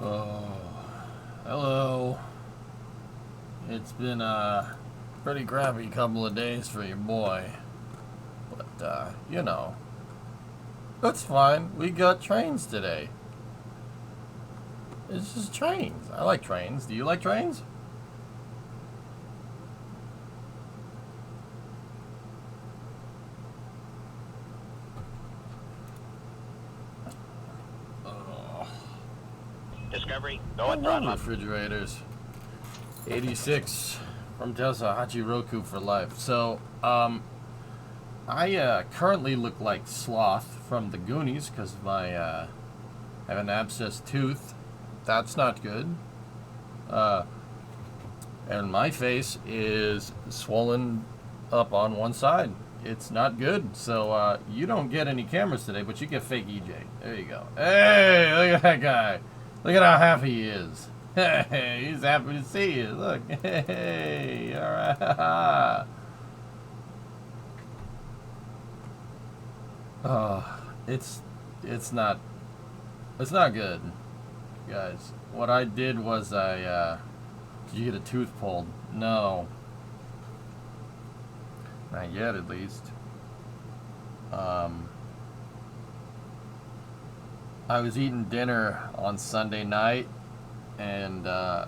Oh, hello. It's been a pretty crappy couple of days for your boy. But, that's fine. We got trains today. It's just trains. I like trains. Do you like trains? Discovery, I go at love throttle. refrigerators. 86 from Tesla Hachiroku for life. So, I currently look like Sloth from the Goonies because I have an abscessed tooth. That's not good. And my face is swollen up on one side. It's not good. So, you don't get any cameras today, but you get fake EJ. There you go. Hey, look at that guy. Look at how happy he is. Hey, he's happy to see you. Look. Hey, all right. Oh, it's not good, guys. What I did was did you get a tooth pulled? No. Not yet, at least. I was eating dinner on Sunday night, and I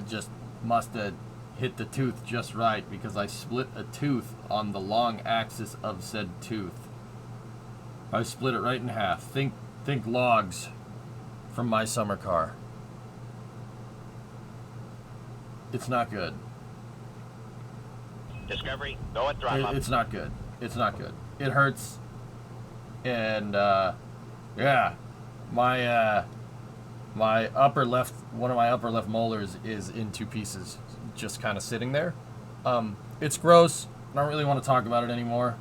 just must have hit the tooth just right because I split a tooth on the long axis of said tooth. I split it right in half. Think logs from my summer car. It's not good. Discovery, go at throttle. It's not good. It's not good. It hurts. And yeah, my upper left, one of my upper left molars is in two pieces, just kind of sitting there. It's gross. I don't really want to talk about it anymore.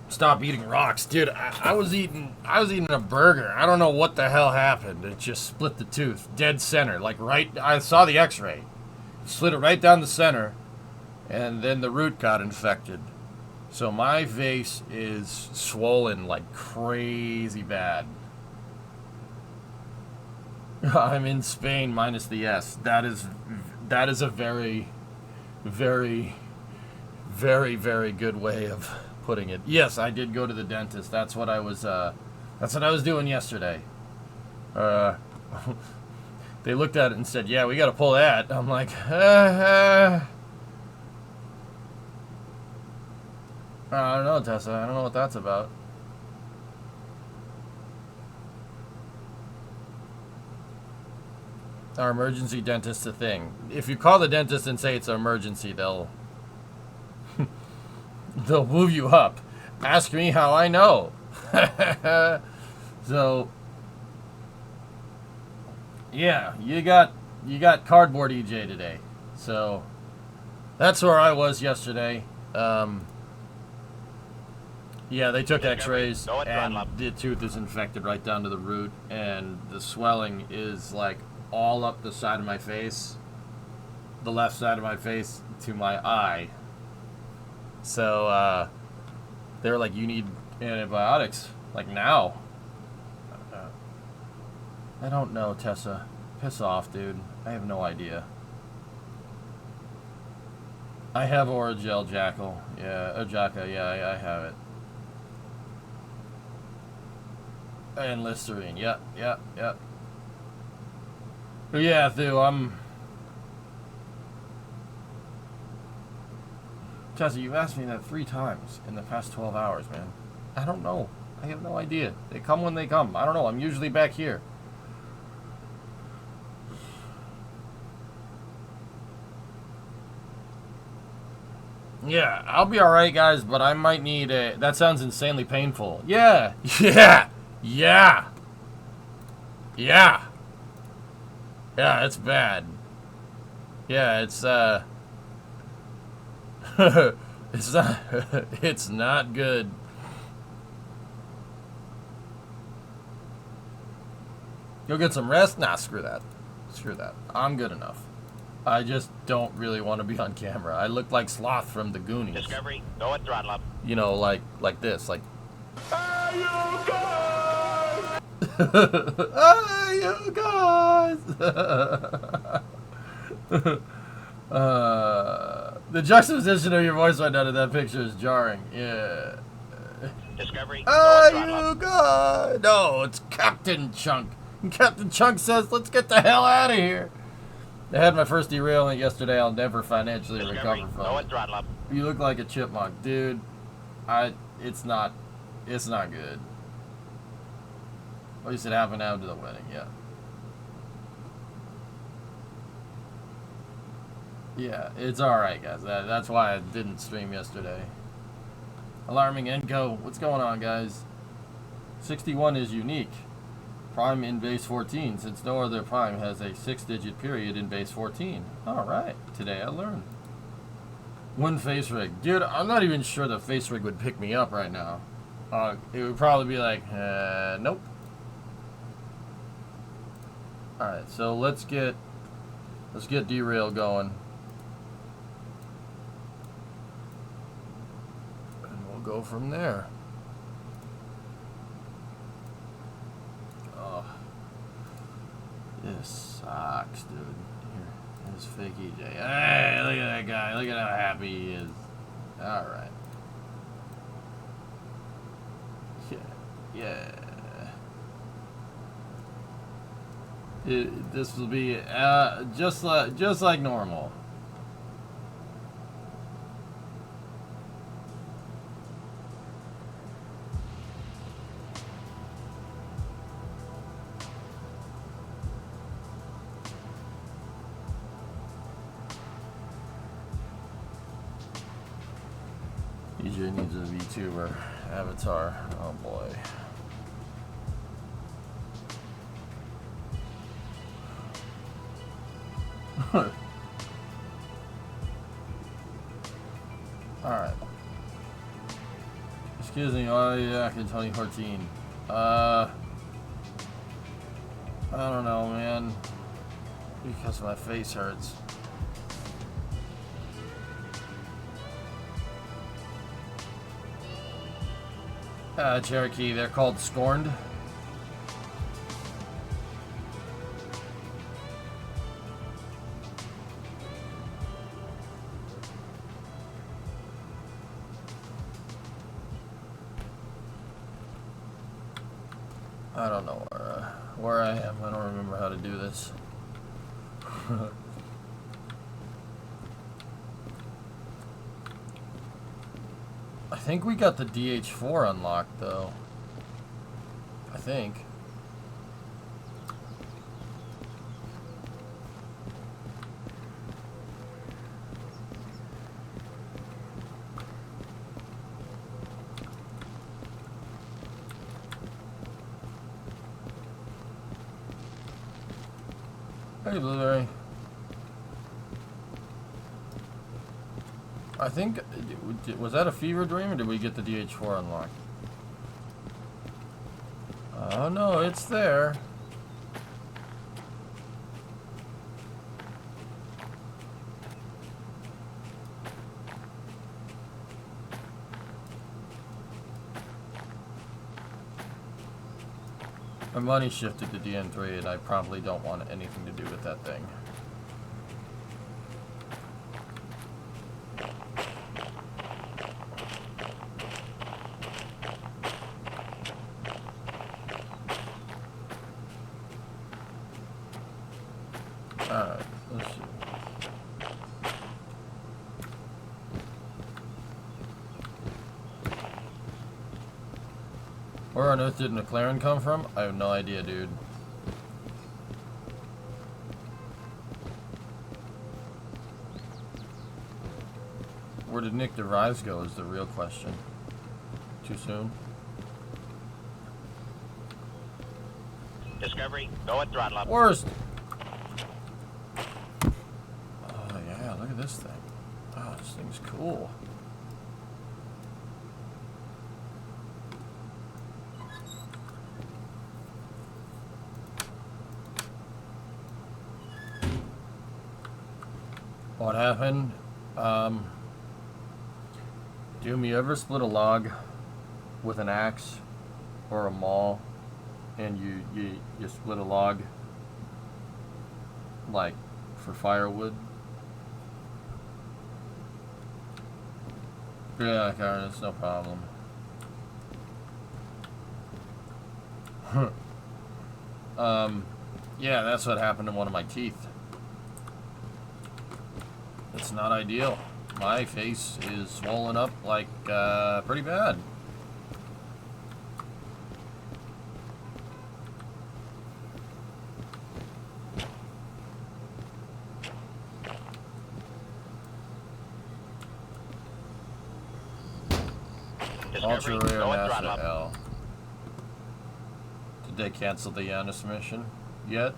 Stop eating rocks, dude. I was eating a burger. I don't know what the hell happened. It just split the tooth, dead center, like right. I saw the X-ray, slid it right down the center, and then the root got infected. So my face is swollen like crazy bad. I'm in Spain minus the S. That is a very, very, very, very good way of putting it. Yes, I did go to the dentist. That's what I was doing yesterday. They looked at it and said, "Yeah, we got to pull that." I'm like, I don't know, Tessa. I don't know what that's about. Our emergency dentist's a thing. If you call the dentist and say it's an emergency, they'll move you up. Ask me how I know. So, yeah, you got cardboard EJ today. So, that's where I was yesterday. Yeah, they took X-rays, and the tooth is infected right down to the root, and the swelling is like all up the side of my face, the left side of my face to my eye. So they were like, "You need antibiotics, like now." I don't know, Tessa. Piss off, dude. I have no idea. I have Oragel Jackal. Yeah, Ojaka. Yeah, I have it. And Listerine. Yep. Yeah, Thu, Tessa, you've asked me that 3 times in the past 12 hours, man. I don't know. I have no idea. They come when they come. I don't know. I'm usually back here. Yeah, I'll be alright, guys, but I might need a... That sounds insanely painful. Yeah, it's bad. Yeah, it's it's not good. You'll get some rest? Nah, screw that. I'm good enough. I just don't really want to be on camera. I look like Sloth from the Goonies. Discovery, go at throttle up. You know, like this, like... Hey, you guys! The juxtaposition of your voice right now to that picture is jarring. Yeah. Discovery, Hey, go and throttle you up. guys! No, it's Captain Chunk. And Captain Chunk says, let's get the hell out of here. I had my first derailment yesterday. I'll never financially Discovery, recover go from and it. throttle up. You look like a chipmunk, dude. It's not good. At least it happened after the wedding, yeah. Yeah, it's alright, guys. That's why I didn't stream yesterday. Alarming Enco. What's going on, guys? 61 is unique. Prime in base 14, since no other prime has a 6-digit period in base 14. Alright, today I learned. One face rig. Dude, I'm not even sure the face rig would pick me up right now. It would probably be like, nope. Alright, so let's get derail going. And we'll go from there. Oh. This sucks, dude. Here, there's fake EJ. Hey, look at that guy. Look at how happy he is. Alright. Yeah. This will be just like normal. EJ needs a VTuber avatar. Oh boy. Alright. Excuse me, oh yeah, I can tell you 14. I don't know, man. Because my face hurts. Cherokee, they're called Scorned. I don't know where I am. I don't remember how to do this. I think we got the DH4 unlocked, though. I think. Hey, Blueberry. I think, was that a fever dream, or did we get the DH4 unlocked? Oh no, it's there. My money shifted to DN3, and I probably don't want anything to do with that thing. Alright, let's see. Where on earth did McLaren come from? I have no idea, dude. Where did Nick DeVries go is the real question. Too soon? Discovery, go and throttle up. Worst! Oh yeah, look at this thing. Oh, this thing's cool. What happened? Doom, you ever split a log with an axe or a maul and you split a log, like for firewood. Yeah, Karen, it's no problem. Yeah, that's what happened to one of my teeth. It's not ideal. My face is swollen up like pretty bad. Ultra Discovery, rare go and NASA throttle up. L. Did they cancel the Yanis mission yet?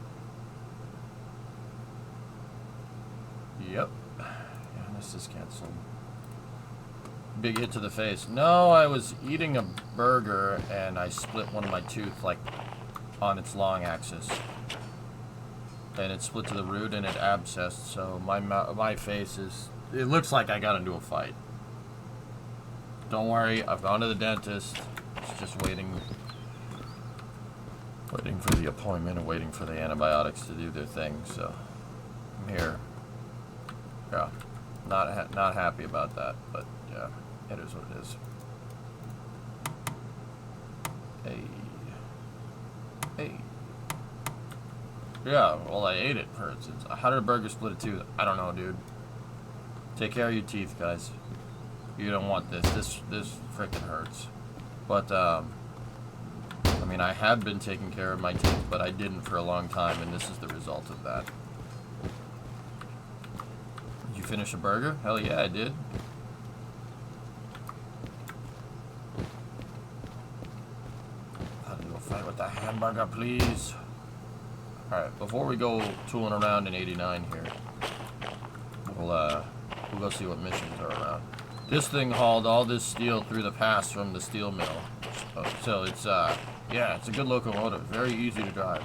Yep. Yanis is canceled. Big hit to the face. No, I was eating a burger and I split one of my tooth, like, on its long axis. And it split to the root and it abscessed, so my face is... It looks like I got into a fight. Don't worry, I've gone to the dentist. It's just waiting for the appointment and waiting for the antibiotics to do their thing, so I'm here. Yeah, not happy about that, but yeah, it is what it is. Hey. Yeah, well, I ate it, for instance. How did a burger split a tooth? I don't know, dude. Take care of your teeth, guys. You don't want this. This frickin' hurts. But, I mean, I have been taking care of my teeth, but I didn't for a long time, and this is the result of that. Did you finish a burger? Hell yeah, I did. I'll do a fight with the hamburger, please. Alright, before we go tooling around in 89 here, we'll go see what missions are around. This thing hauled all this steel through the pass from the steel mill. So it's, yeah, it's a good locomotive. Very easy to drive.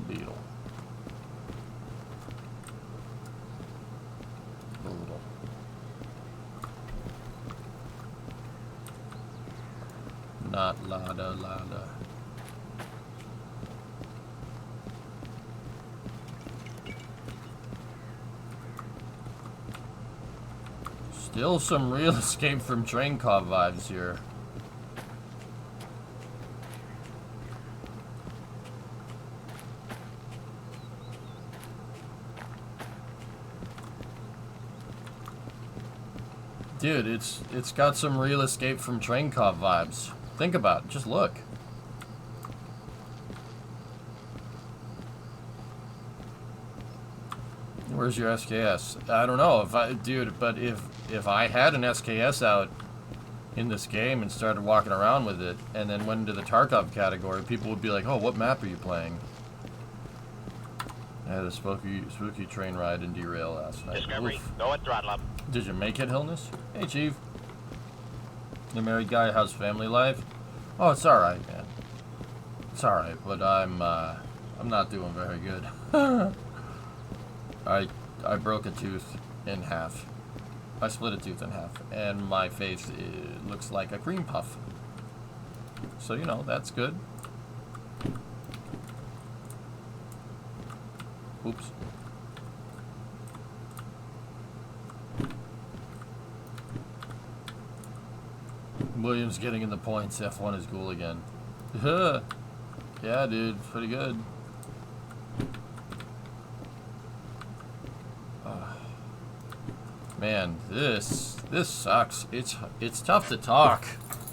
Beetle. Boodle. Not Lada. Still some real Escape from Train Cop vibes here. Dude, it's got some real Escape from Train Cop vibes. Think about it. Just look. Where's your SKS? I don't know but if I had an SKS out in this game and started walking around with it and then went into the Tarkov category, people would be like, oh, what map are you playing? I had a spooky train ride in Derail last night. Discovery, Oof. go and throttle up. Did you make it, Hillness? Hey, Chief. The married guy, how's family life? Oh, it's alright, man. It's alright, but I'm not doing very good. I broke a tooth in half. I split a tooth in half, and my face looks like a cream puff. So, you know, that's good. Oops. Williams getting in the points. F1 is cool again. Yeah, dude. Pretty good. Man, this sucks. It's tough to talk,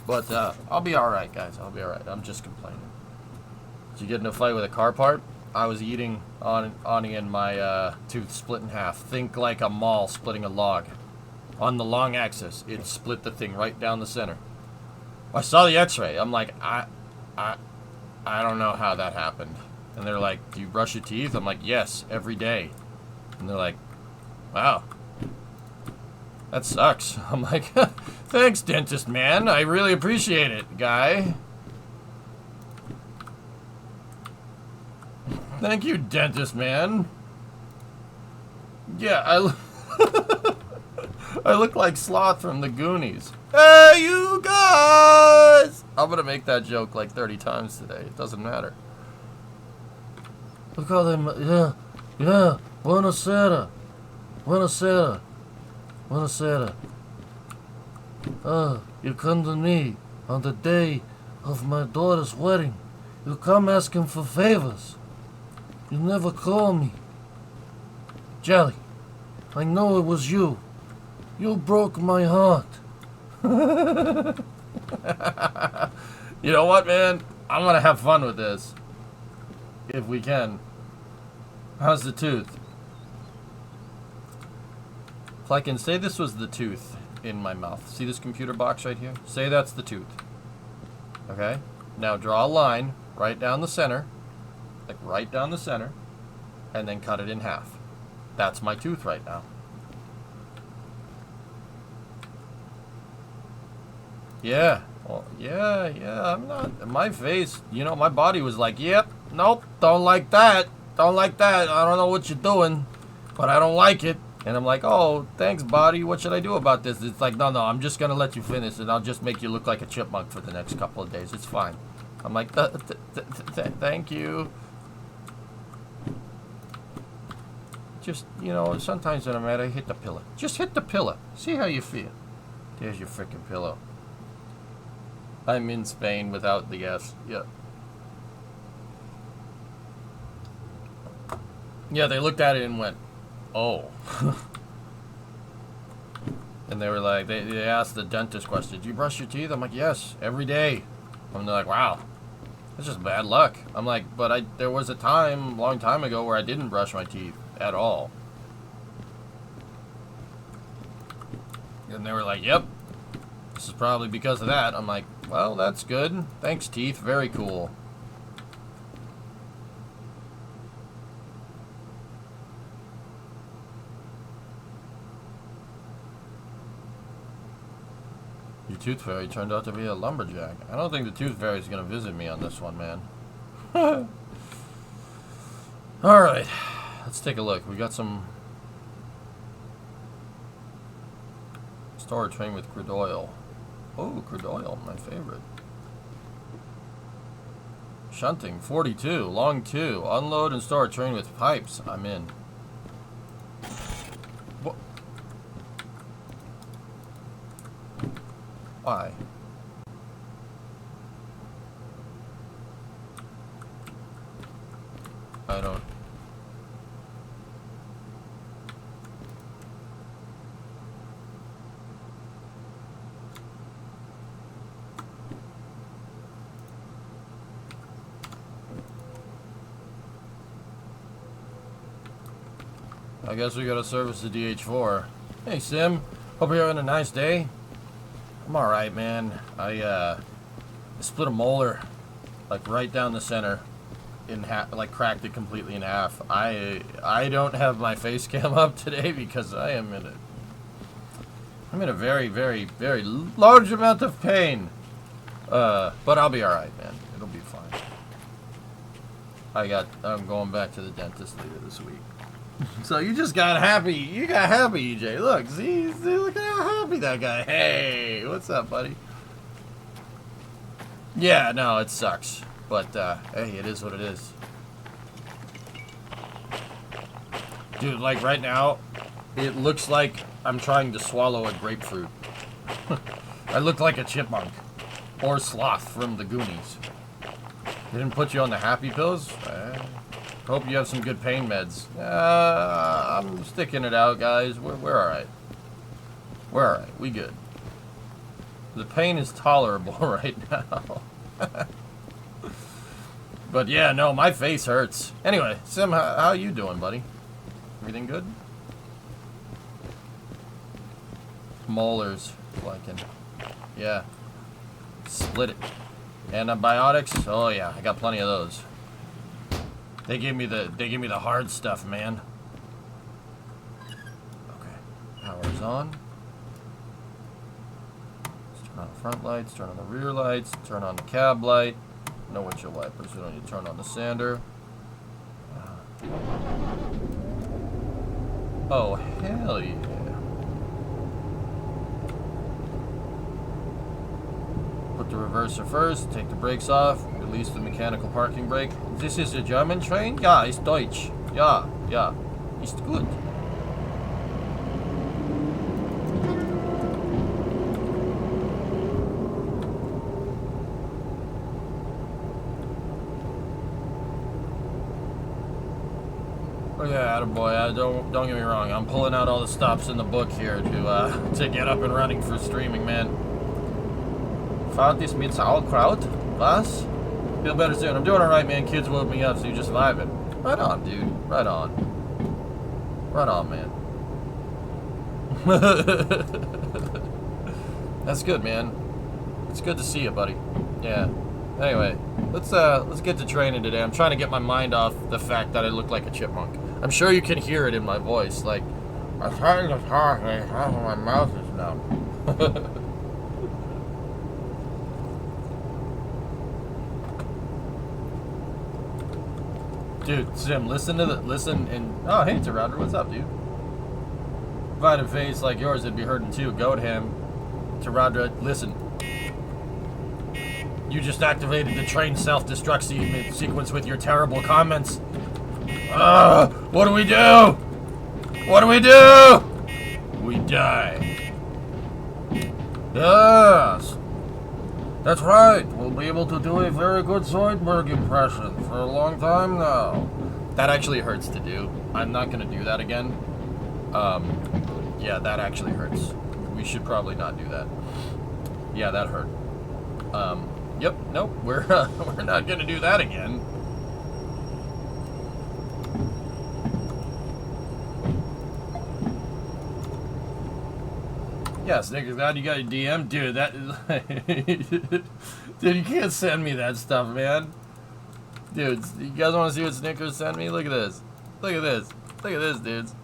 but I'll be all right, guys. I'll be all right. I'm just complaining. Did you get in a fight with a car part? I was eating on in my tooth split in half. Think like a mall splitting a log. On the long axis, it split the thing right down the center. I saw the X-ray. I'm like, I don't know how that happened. And they're like, do you brush your teeth? I'm like, yes, every day. And they're like, wow. That sucks. I'm like, thanks, dentist man. I really appreciate it, guy. Thank you, dentist man. Yeah, I look like Sloth from the Goonies. Hey, you guys! I'm gonna make that joke like 30 times today. It doesn't matter. Look how they... Yeah. Buonasera. Buonasera. Buonasera. You come to me on the day of my daughter's wedding. You come asking for favors. You never call me. Jelly, I know it was you. You broke my heart. You know what, man? I'm gonna have fun with this. If we can. How's the tooth? If I can say this was the tooth in my mouth. See this computer box right here? Say that's the tooth. Okay? Now draw a line right down the center. Like right down the center. And then cut it in half. That's my tooth right now. Yeah. Well, yeah. I'm not... My face, you know, my body was like, yep, nope, don't like that. Don't like that. I don't know what you're doing, but I don't like it. And I'm like, oh, thanks, body. What should I do about this? It's like, no, I'm just going to let you finish, and I'll just make you look like a chipmunk for the next couple of days. It's fine. I'm like, thank you. Just, you know, sometimes when I'm mad, I hit the pillow. Just hit the pillow. See how you feel. There's your freaking pillow. I'm in Spain without the S. Yeah. Yeah, they looked at it and went, oh. And they were like, they asked the dentist question, do you brush your teeth? I'm like, yes, every day. And they're like, wow, that's just bad luck. I'm like, but there was a time, long time ago, where I didn't brush my teeth at all. And they were like, yep, this is probably because of that. I'm like, well, that's good. Thanks, teeth. Very cool. Your tooth fairy turned out to be a lumberjack. I don't think the tooth fairy is going to visit me on this one, man. Alright. Let's take a look. We got some... Store train with crude oil. Oh, crude oil. My favorite. Shunting. 42. Long 2. Unload and store a train with pipes. I'm in. What? Why? I don't... I guess we gotta service the DH4. Hey, Sim. Hope you're having a nice day. I'm alright, man. I split a molar, like, right down the center, in half, like, cracked it completely in half. I don't have my face cam up today because I'm in a very, very, very large amount of pain. But I'll be alright, man. It'll be fine. I'm going back to the dentist later this week. So you just got happy. You got happy, EJ. Look, see, look at how happy that guy. Hey, what's up, buddy? Yeah, no, it sucks. But, hey, it is what it is. Dude, like, right now, it looks like I'm trying to swallow a grapefruit. I look like a chipmunk. Or Sloth from the Goonies. They didn't put you on the happy pills? Hope you have some good pain meds. I'm sticking it out, guys. We're alright. We're alright. We good. The pain is tolerable right now. But yeah, no, my face hurts. Anyway, Sim, how you doing, buddy? Everything good? Molars. Yeah. Split it. Antibiotics? Oh yeah, I got plenty of those. They gave me the hard stuff, man. Okay. Power's on. Let's turn on the front lights, turn on the rear lights, turn on the cab light. No windshield wipers. We don't need to turn on the sander. Oh, hell yeah. Put the reverser first, take the brakes off, release the mechanical parking brake. This is a German train? Yeah, it's Deutsch. Yeah, yeah. It's good. Oh yeah, attaboy. Don't get me wrong. I'm pulling out all the stops in the book here to get up and running for streaming, man. Fahrt ist mit Sauerkraut? Was? Feel better soon. I'm doing alright, man. Kids woke me up, so you're just vibing. Right on, dude. Right on. Right on, man. That's good, man. It's good to see you, buddy. Yeah. Anyway, let's get to training today. I'm trying to get my mind off the fact that I look like a chipmunk. I'm sure you can hear it in my voice. Like, I'm trying to talk, and half of my mouth is numb. Dude, Sim, listen and oh hey Tarounder, what's up, dude? If I had a face like yours, it'd be hurting too. Go to him. Tarounder, listen. You just activated the train self-destruct sequence with your terrible comments. What do we do? What do we do? We die. Yes. That's right. We'll be able to do a very good Zoidberg impression for a long time now. That actually hurts to do. I'm not going to do that again. Yeah, that actually hurts. We should probably not do that. Yeah, that hurt. Yep, nope, we're not going to do that again. Yeah, Snickers, glad you got your DM. Dude, that is... Dude, you can't send me that stuff, man. Dude, you guys want to see what Snickers sent me? Look at this. Look at this. Look at this, dudes.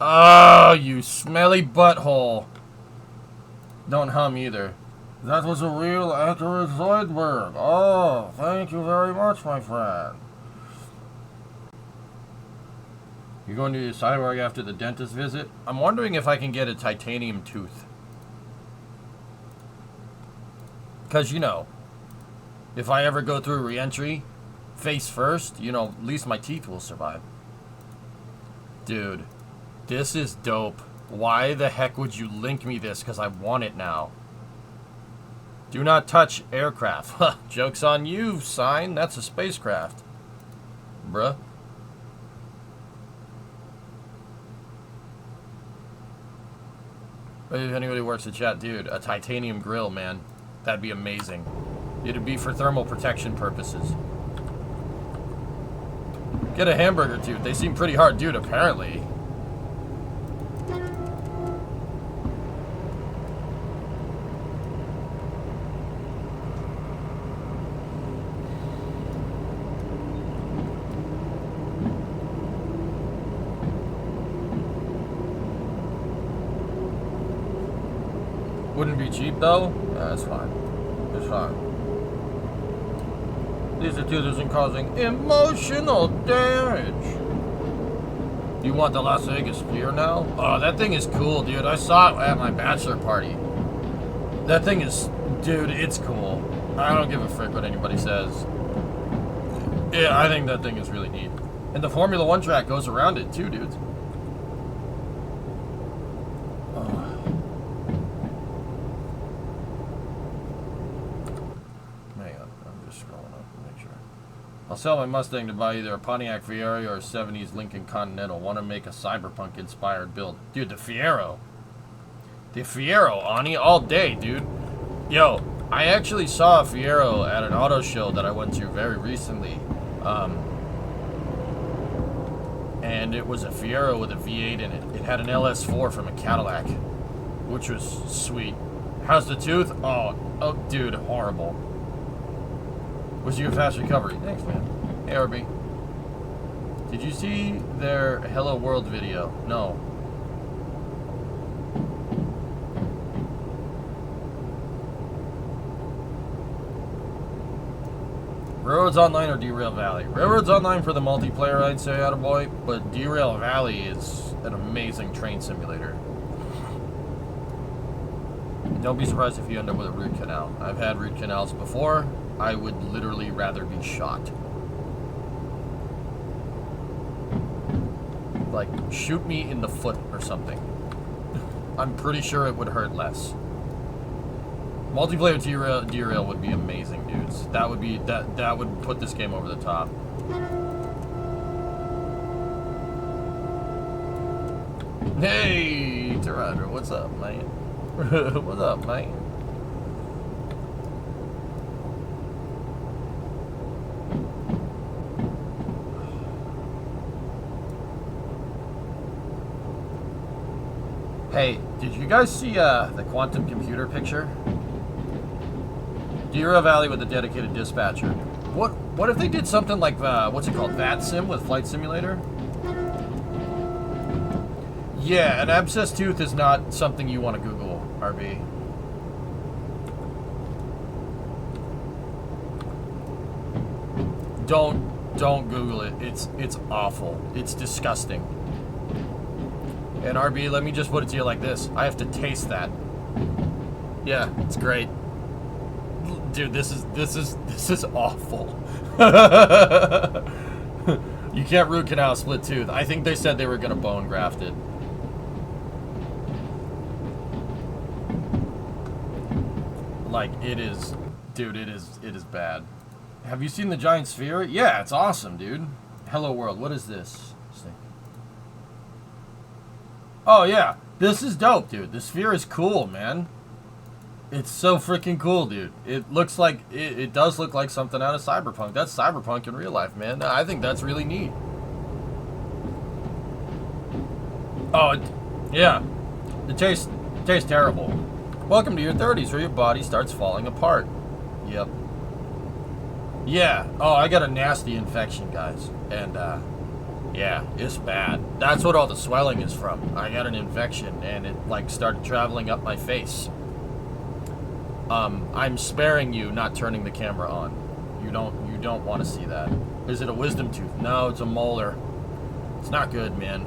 Oh, you smelly butthole. Don't hum either. That was a real accurate Zoidberg. Oh, thank you very much, my friend. You're going to the cyborg after the dentist visit? I'm wondering if I can get a titanium tooth. Because, you know, if I ever go through re-entry, face first, you know, at least my teeth will survive. Dude, this is dope. Why the heck would you link me this? Because I want it now. Do not touch aircraft. Joke's on you, sign. That's a spacecraft. Bruh. If anybody works in chat, dude, a titanium grill, man. That'd be amazing. It'd be for thermal protection purposes. Get a hamburger tooth. They seem pretty hard, dude, apparently. Wouldn't be cheap though? Yeah, that's fine. It's fine. These are tooths and causing emotional damage. You want the Las Vegas Spear now? Oh, that thing is cool, dude. I saw it at my bachelor party. That thing is, dude, it's cool. I don't give a frick what anybody says. Yeah, I think that thing is really neat. And the Formula 1 track goes around it too, dudes. I'll sell my Mustang to buy either a Pontiac Fiero or a 70s Lincoln Continental. Want to make a cyberpunk-inspired build. Dude, the Fiero. The Fiero, Ani, all day, dude. Yo, I actually saw a Fiero at an auto show that I went to very recently. And it was a Fiero with a V8 in it. It had an LS4 from a Cadillac, which was sweet. How's the tooth? Oh, dude, horrible. Was you a fast recovery? Thanks, man. Hey, RB. Did you see their Hello World video? No. Railroads Online or Derail Valley? Railroads Online for the multiplayer, I'd say, attaboy, but Derail Valley is an amazing train simulator. Don't be surprised if you end up with a root canal. I've had root canals before. I would literally rather be shot. Like, shoot me in the foot or something. I'm pretty sure it would hurt less. Multiplayer derail would be amazing, dudes. That would be that would put this game over the top. Hey, Toronto, what's up, man? What's up, man? Hey, did you guys see the quantum computer picture? Derail Valley with a dedicated dispatcher. What if they did something like what's it called? VATSIM with Flight Simulator? Yeah, an abscess tooth is not something you want to Google, RB. Don't Google it. It's awful. It's disgusting. And RB, let me just put it to you like this. I have to taste that. Yeah, it's great. Dude, this is awful. You can't root canal split tooth. I think they said they were gonna bone graft it. Like, it is, dude, it is bad. Have you seen the giant sphere? Yeah, it's awesome, dude. Hello world, what is this? Oh yeah, this is dope, dude. The sphere is cool, man. It's so freaking cool, dude. It looks like, it does look like something out of Cyberpunk. That's Cyberpunk in real life, man. I think that's really neat. Oh, yeah. It tastes terrible. Welcome to your 30s, where your body starts falling apart. Yep. Yeah. Oh, I got a nasty infection, guys. And, yeah, it's bad. That's what all the swelling is from. I got an infection, and it, like, started traveling up my face. I'm sparing you not turning the camera on. You don't want to see that. Is it a wisdom tooth? No, it's a molar. It's not good, man.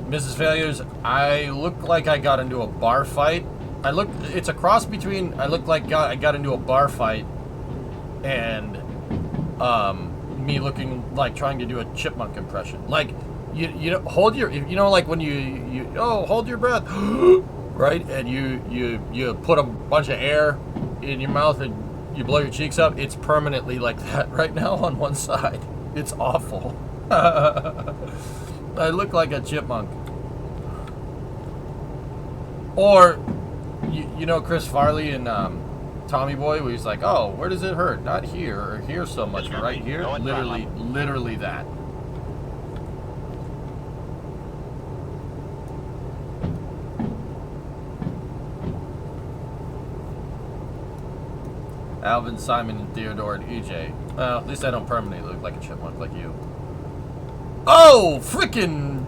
Mrs. Failures, I look like I got into a bar fight. It's a cross between, I look like I got into a bar fight and, me looking like trying to do a chipmunk impression. Like, you know, hold your, you know, like when you hold your breath, right? And you put a bunch of air in your mouth and you blow your cheeks up. It's permanently like that right now on one side. It's awful. I look like a chipmunk. Or, you know Chris Farley and Tommy Boy, where he's like, oh, where does it hurt? Not here or here so much, but right here. Literally that. Alvin, Simon, and Theodore, and EJ. Well, at least I don't permanently look like a chipmunk like you. Oh, frickin'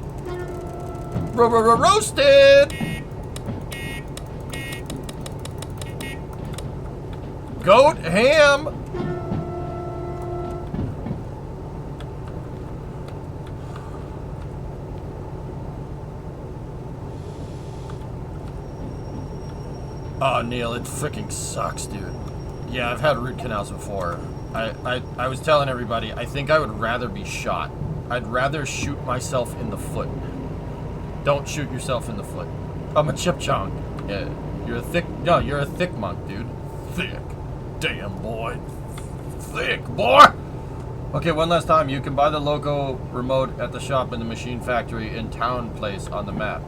roasted! Goat ham! Oh, Neil, it freaking sucks, dude. Yeah, I've had root canals before. I was telling everybody, I think I would rather be shot. I'd rather shoot myself in the foot. Don't shoot yourself in the foot. I'm a chip chunk. Yeah, you're a thick monk, dude. Thick. Damn, boy. Thick, boy! Okay, one last time. You can buy the loco remote at the shop in the machine factory in Town Place on the map.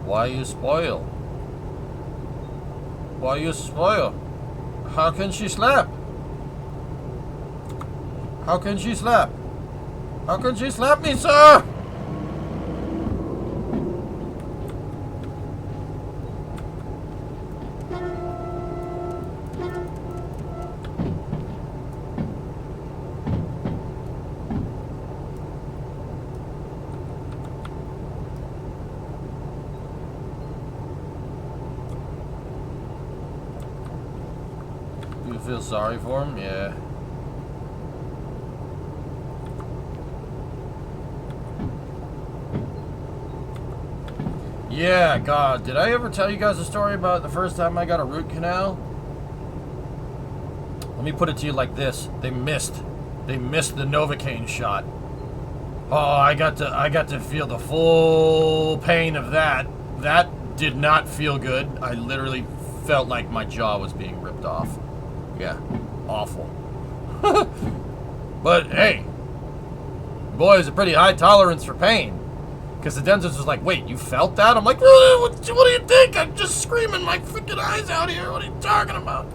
Why you spoil? Why you spoil? How can she slap? How can she slap? How can she slap me, sir? feel sorry for him? Yeah. Yeah, God, did I ever tell you guys a story about the first time I got a root canal? Let me put it to you like this. They missed the Novocaine shot. Oh, I got to feel the full pain of that. That did not feel good. I literally felt like my jaw was being ripped off. Yeah, awful. But hey, boy, has a pretty high tolerance for pain. Because the dentist was like, wait, you felt that? I'm like, what do you think? I'm just screaming my freaking eyes out here. What are you talking about?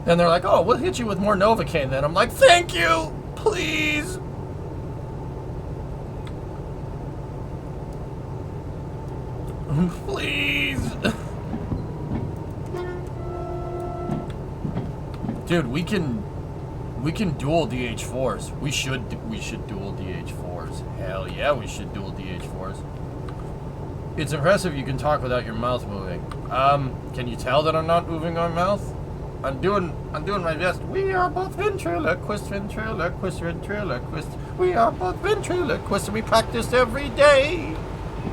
And they're like, oh, we'll hit you with more Novocaine then. I'm like, thank you, please. Please. Dude, we can dual DH4s. We should dual DH4s. Hell yeah, we should dual DH4s. It's impressive you can talk without your mouth moving. Can you tell that I'm not moving my mouth? I'm doing my best. We are both ventriloquists. We are both ventriloquists, and we practice every day.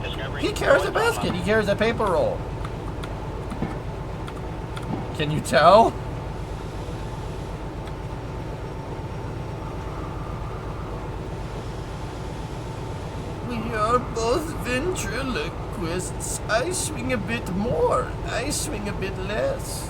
Discovery. He carries a basket. He carries a paper roll. Can you tell? We are both ventriloquists. I swing a bit more. I swing a bit less.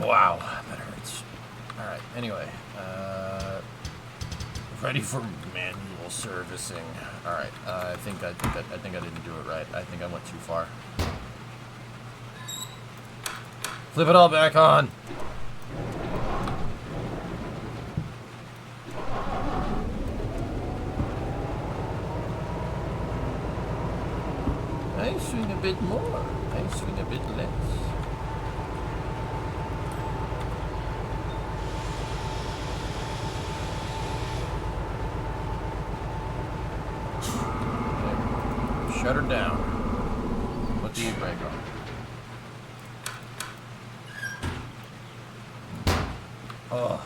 Wow, that hurts. All right. Anyway, ready for manual servicing. All right. I think I didn't do it right. I think I went too far. Flip it all back on. I swing a bit more. I swing a bit less. Shut her down. Put the e-brake on. Oh,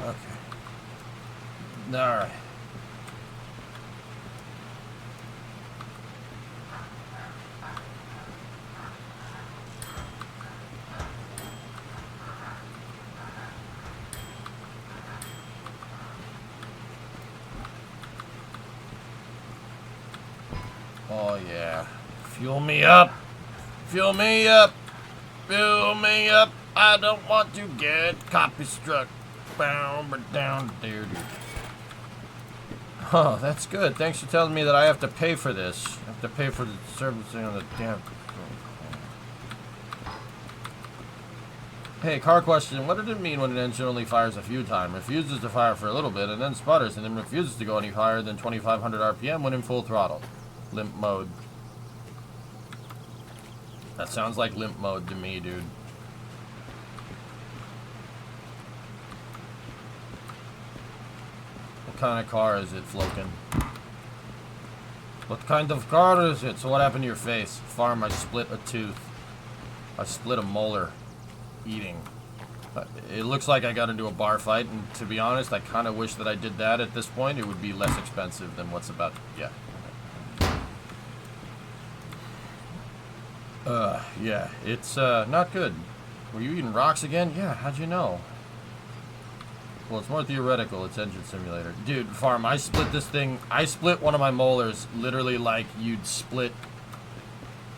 okay. Alright. Oh yeah. Fuel me up. Fuel me up. Fuel me up. I don't want to get copy struck. Down there. Oh, that's good. Thanks for telling me that I have to pay for this. I have to pay for the servicing on the damn. Hey, car question. What did it mean when an engine only fires a few times? Refuses to fire for a little bit and then sputters and then refuses to go any higher than 2,500 RPM when in full throttle. Limp mode. That sounds like limp mode to me, dude. What kind of car is it, Floken? What kind of car is it? So what happened to your face? Farm, I split a tooth. I split a molar. Eating. It looks like I got into a bar fight, and to be honest, I kind of wish that I did that at this point. It would be less expensive than what's about... Yeah. Yeah, it's, not good. Were you eating rocks again? Yeah, how'd you know? Well, it's more theoretical. It's engine simulator. Dude, Farm, I split this thing. I split one of my molars literally like you'd split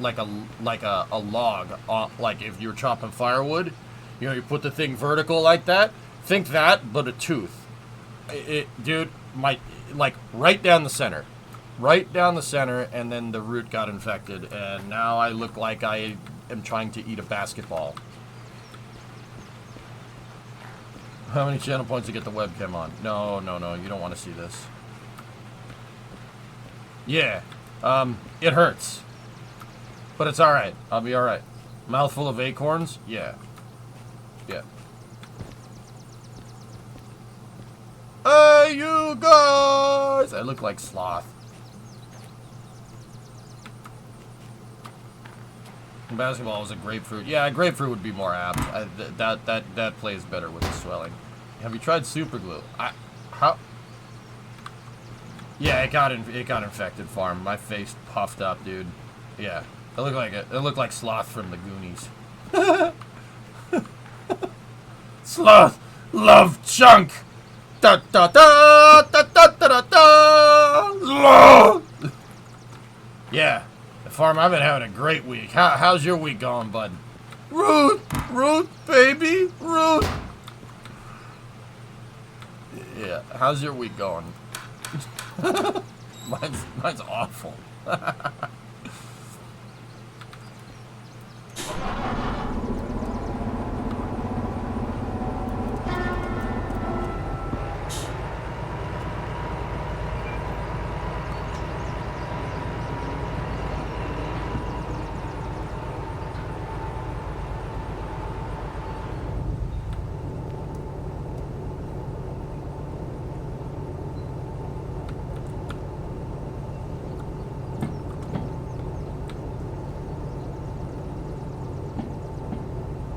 like a log. Like if you were chopping firewood, you know, you put the thing vertical like that. Think that, but a tooth. Dude, like right down the center. Right down the center, and then the root got infected, and now I look like I am trying to eat a basketball. How many channel points to get the webcam on? No, you don't want to see this. Yeah, it hurts. But it's alright. I'll be alright. Mouthful of acorns? Yeah. Yeah. Hey, you guys! I look like Sloth. Basketball was a grapefruit. Yeah, grapefruit would be more apt. That plays better with the swelling. Have you tried super glue? How? Yeah, it got infected. Farm. My face puffed up, dude. Yeah, it looked like Sloth from the Goonies. Sloth, love chunk. Da da da da da da da da. Yeah, Farm. I've been having a great week. How's your week going, bud? Ruth, baby, Ruth. Yeah, how's your week going? mine's awful.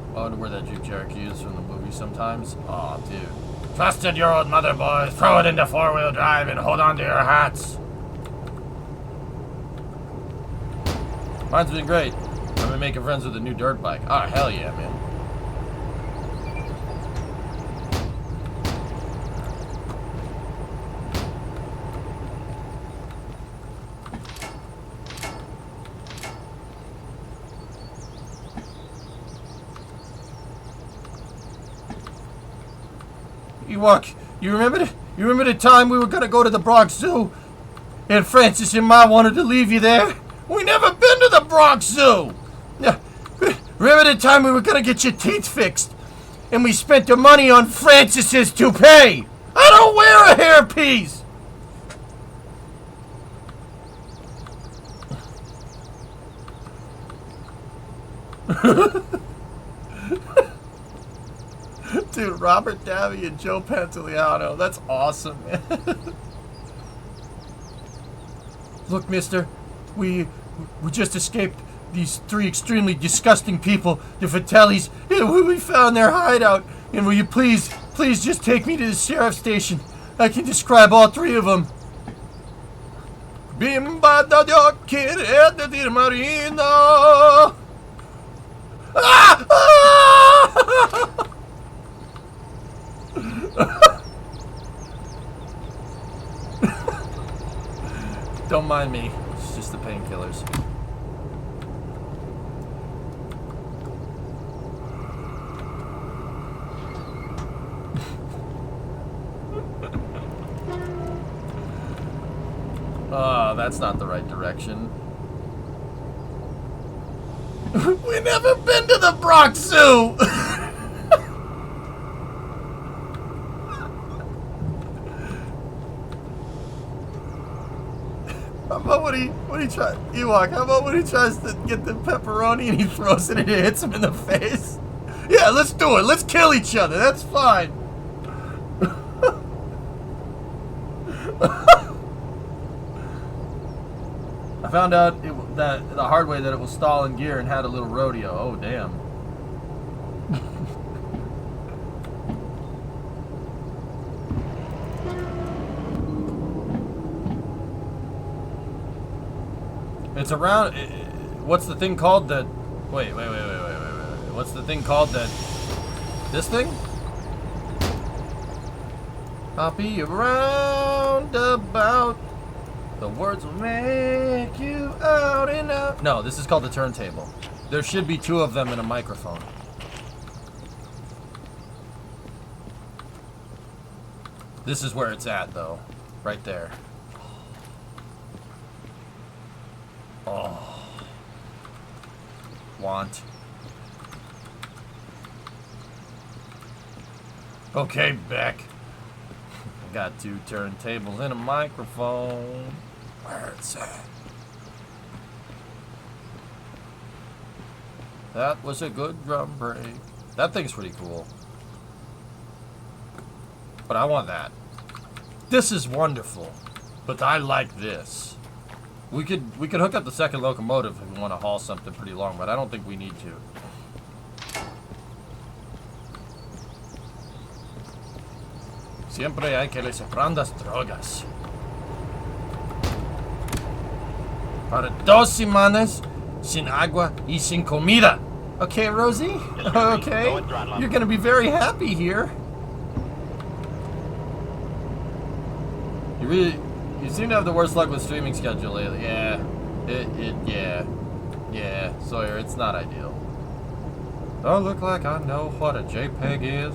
I wonder where that Jeep Cherokee is from the movie sometimes. Aw, dude. Trusted your old mother, boys. Throw it into four-wheel drive and hold on to your hats. Mine's been great. I've been making friends with a new dirt bike. Oh, hell yeah, man. Ewok, you remember the time we were gonna go to the Bronx Zoo? And Francis and Ma wanted to leave you there? We never been to the Bronx Zoo! Remember the time we were gonna get your teeth fixed? And we spent the money on Francis's toupee! I don't wear a hairpiece! Dude, Robert Davi and Joe Pantoliano. That's awesome, man. Look, mister, we just escaped these three extremely disgusting people, the Vitellis. We found their hideout. And will you please just take me to the sheriff's station? I can describe all three of them. Bimba da kid at the marina. Ah! Ah! Don't mind me. It's just the painkillers. Oh, that's not the right direction. We never been to the Bronx Zoo! How about when he tries, Ewok, how about when he tries to get the pepperoni and he throws it and it hits him in the face? Yeah, let's do it. Let's kill each other. That's fine. I found out that the hard way that it will stall in gear and had a little rodeo. Oh, damn. It's around. What's the thing called that? Wait. What's the thing called that? This thing? I'll be around about. The words will make you out and out. No, this is called the turntable. There should be two of them in a microphone. This is where it's at, though. Right there. Oh. Want. Okay, Beck. I got two turntables and a microphone. Where it's at. That was a good drum break. That thing's pretty cool. But I want that. This is wonderful. But I like this. We could hook up the second locomotive if we want to haul something pretty long, but I don't think we need to. Siempre hay que les prendas drogas. Para 2 semanas sin agua y sin comida. Okay, Rosie? Okay. You're gonna be very happy here. You seem to have the worst luck with streaming schedule lately. Yeah. Yeah, Sawyer, it's not ideal. Don't look like I know what a JPEG is.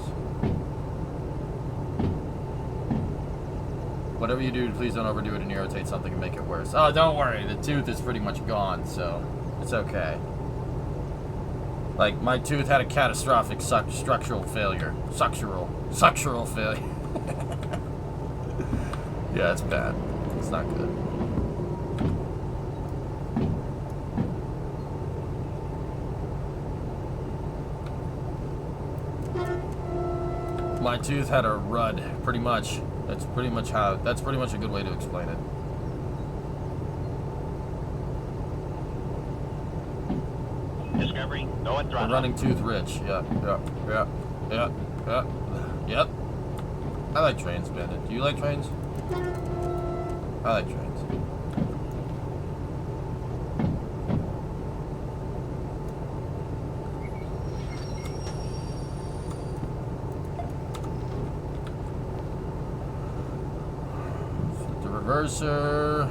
Whatever you do, please don't overdo it and irritate something and make it worse. Oh, don't worry. The tooth is pretty much gone, so it's okay. Like, my tooth had a catastrophic structural failure. Structural failure. Yeah, it's bad. It's not good. My tooth had a rud, pretty much. That's pretty much a good way to explain it. Discovery, go and throttle. A running tooth rich. Yep. I like trains, Bandit. Do you like trains? I like trains. Flip the reverser.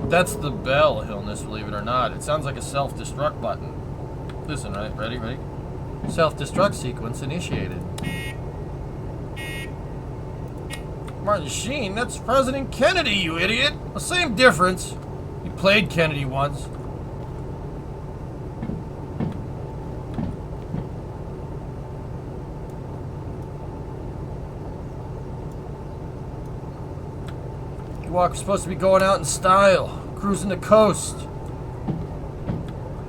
That's the bell, Hillness, believe it or not. It sounds like a self-destruct button. Listen, right? Ready? Self-destruct sequence initiated. Martin Sheen, that's President Kennedy, you idiot! The same difference. You played Kennedy once. Walker's supposed to be going out in style. Cruising the coast.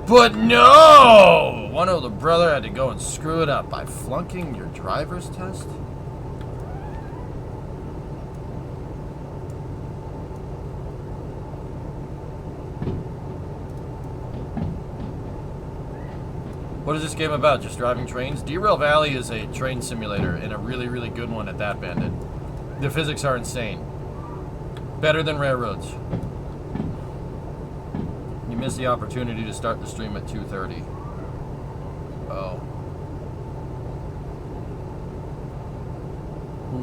But no! One older brother had to go and screw it up by flunking your driver's test? What is this game about? Just driving trains? Derail Valley is a train simulator, and a really, really good one at that, Bandit. The physics are insane. Better than railroads. You missed the opportunity to start the stream at 2:30. Oh.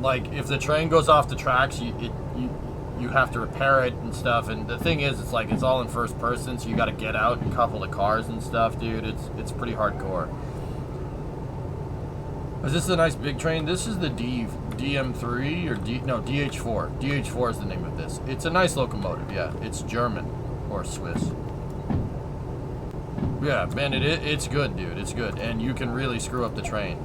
Like, if the train goes off the tracks, you have to repair it and stuff. And the thing is, it's like it's all in first person, so you got to get out and couple the cars and stuff, dude. It's pretty hardcore. Is this a nice big train? This is the DM3 or DH4. DH4 is the name of this. It's a nice locomotive, yeah. It's German or Swiss. Yeah, man, it's good, dude. It's good, and you can really screw up the train.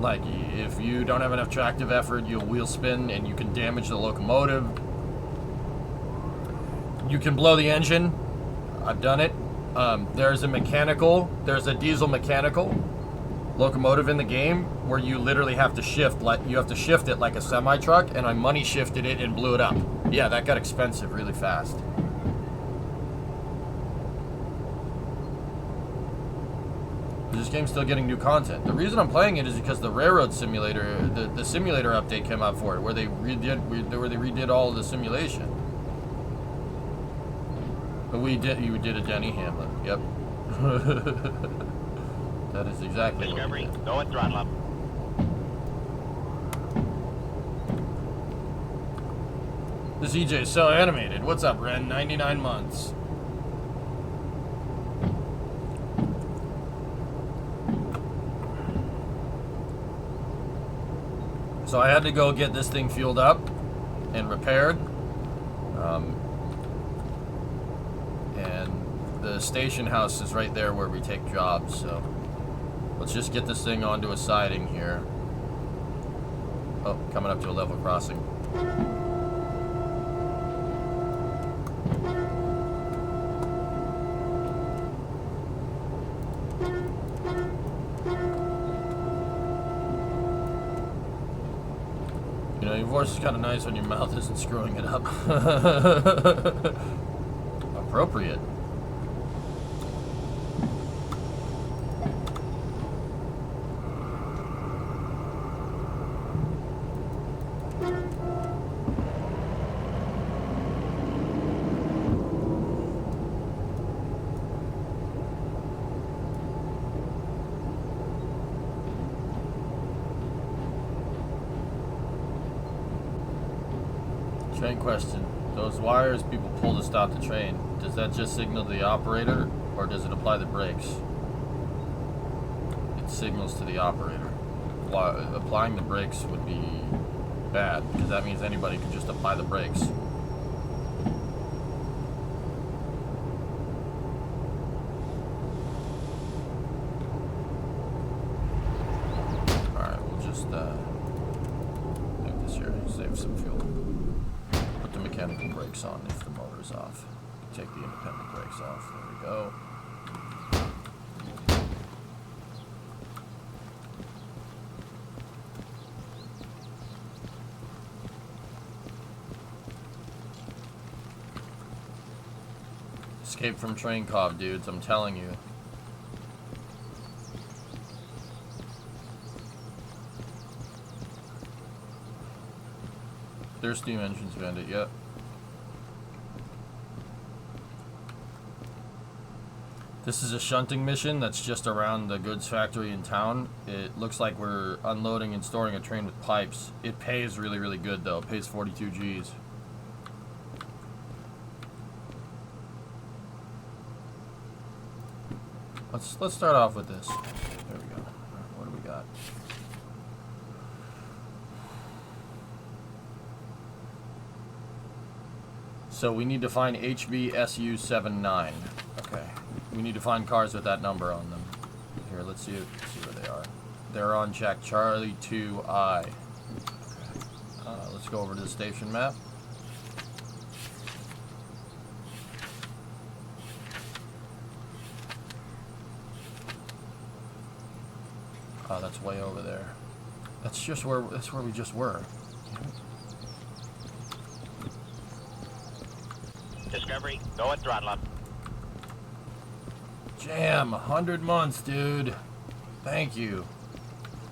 Like, if you don't have enough tractive effort, you'll wheel spin, and you can damage the locomotive. You can blow the engine. I've done it. There's a diesel mechanical locomotive in the game where you literally have to shift, like you have to shift it like a semi truck, and I money shifted it and blew it up. Yeah, that got expensive really fast. This game's still getting new content. The reason I'm playing it is because the railroad simulator, the simulator update came out for it, where they redid all of the simulation. But you did a Denny Hamlin. Yep. That is exactly Discovery, what we did. go and throttle up. This EJ is so animated. What's up, Ren? 99 months. So I had to go get this thing fueled up and repaired. And the station house is right there where we take jobs, so let's just get this thing onto a siding here. Oh, coming up to a level crossing. You know, your voice is kind of nice when your mouth isn't screwing it up. Appropriate. Train question. Those wires people pull to stop the train, does that just signal the operator, or does it apply the brakes? It signals to the operator. Applying the brakes would be bad, because that means anybody can just apply the brakes. Alright, we'll just make this here, save some fuel. Put the mechanical brakes on if the motor's off. Take the independent brakes off. There we go. Escape from train cob, dudes, I'm telling you. There's steam engines, Bandit, yep. This is a shunting mission that's just around the goods factory in town. It looks like we're unloading and storing a train with pipes. It pays really, really good, though. It pays 42 Gs. Let's start off with this. There we go. What do we got? So we need to find HBSU79. Okay. We need to find cars with that number on them. Here, let's see where they are. They're on check Charlie 2I. Okay. Let's go over to the station map. Oh, that's way over there. That's where we just were. Discovery, go and throttle up. Jam, 100 months, dude. Thank you.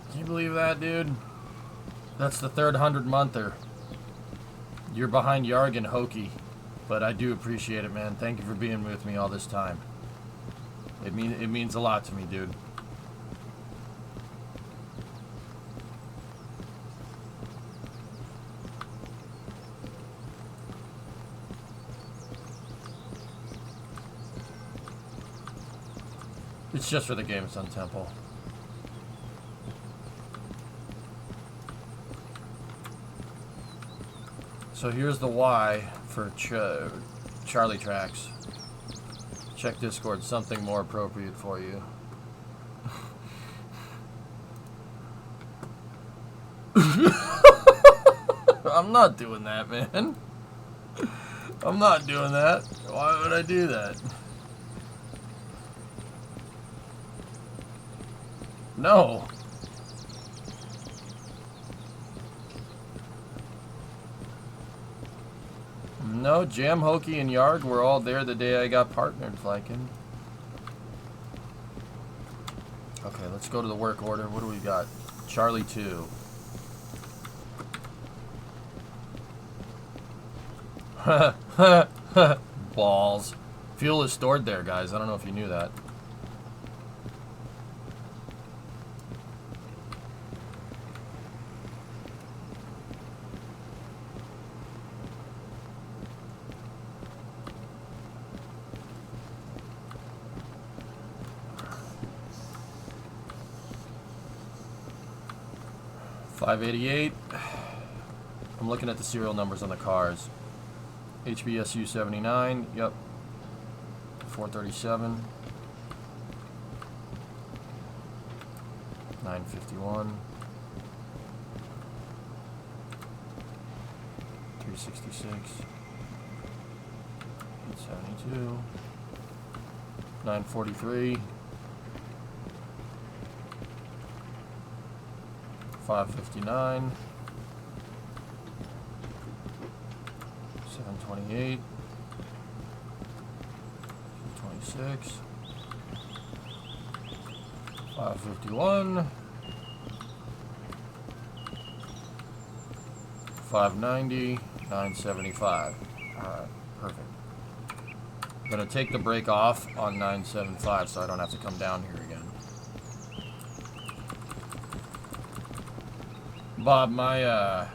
Can you believe that, dude? That's the third 100-monther. You're behind Yarg and Hokey, but I do appreciate it, man. Thank you for being with me all this time. It means a lot to me, dude. It's just for the game, Sun Temple. So here's the Y for Charlie Tracks. Check Discord, something more appropriate for you. I'm not doing that, man. I'm not doing that. Why would I do that? No. No, Jam, Hokey, and Yarg were all there the day I got partnered, Flykin. Okay, let's go to the work order. What do we got? Charlie 2. Balls. Fuel is stored there, guys. I don't know if you knew that. 588. I'm looking at the serial numbers on the cars. HBSU 79. Yep. 437. 951. 366. 872. 943. 559. 728. 26. 551. 590. 975. Alright, perfect. I'm gonna take the brake off on 975 so I don't have to come down here again. Bob, I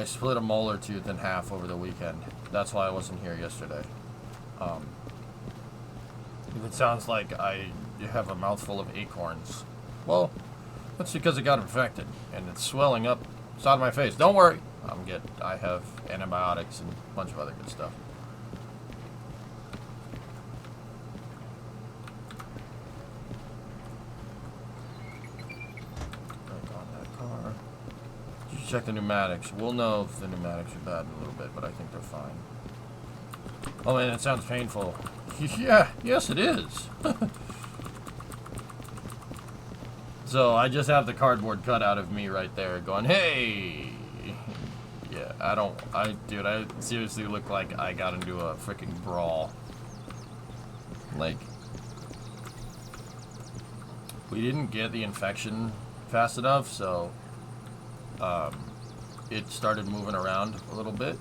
split a molar tooth in half over the weekend. That's why I wasn't here yesterday. If it sounds like I have a mouthful of acorns, well, that's because it got infected and it's swelling up side of my face. Don't worry, I have antibiotics and a bunch of other good stuff. Check the pneumatics. We'll know if the pneumatics are bad in a little bit, but I think they're fine. Oh man, it sounds painful. Yeah, yes it is. So I just have the cardboard cut out of me right there going, hey! Yeah, dude, I seriously look like I got into a freaking brawl. Like, we didn't get the infection fast enough, so it started moving around a little bit,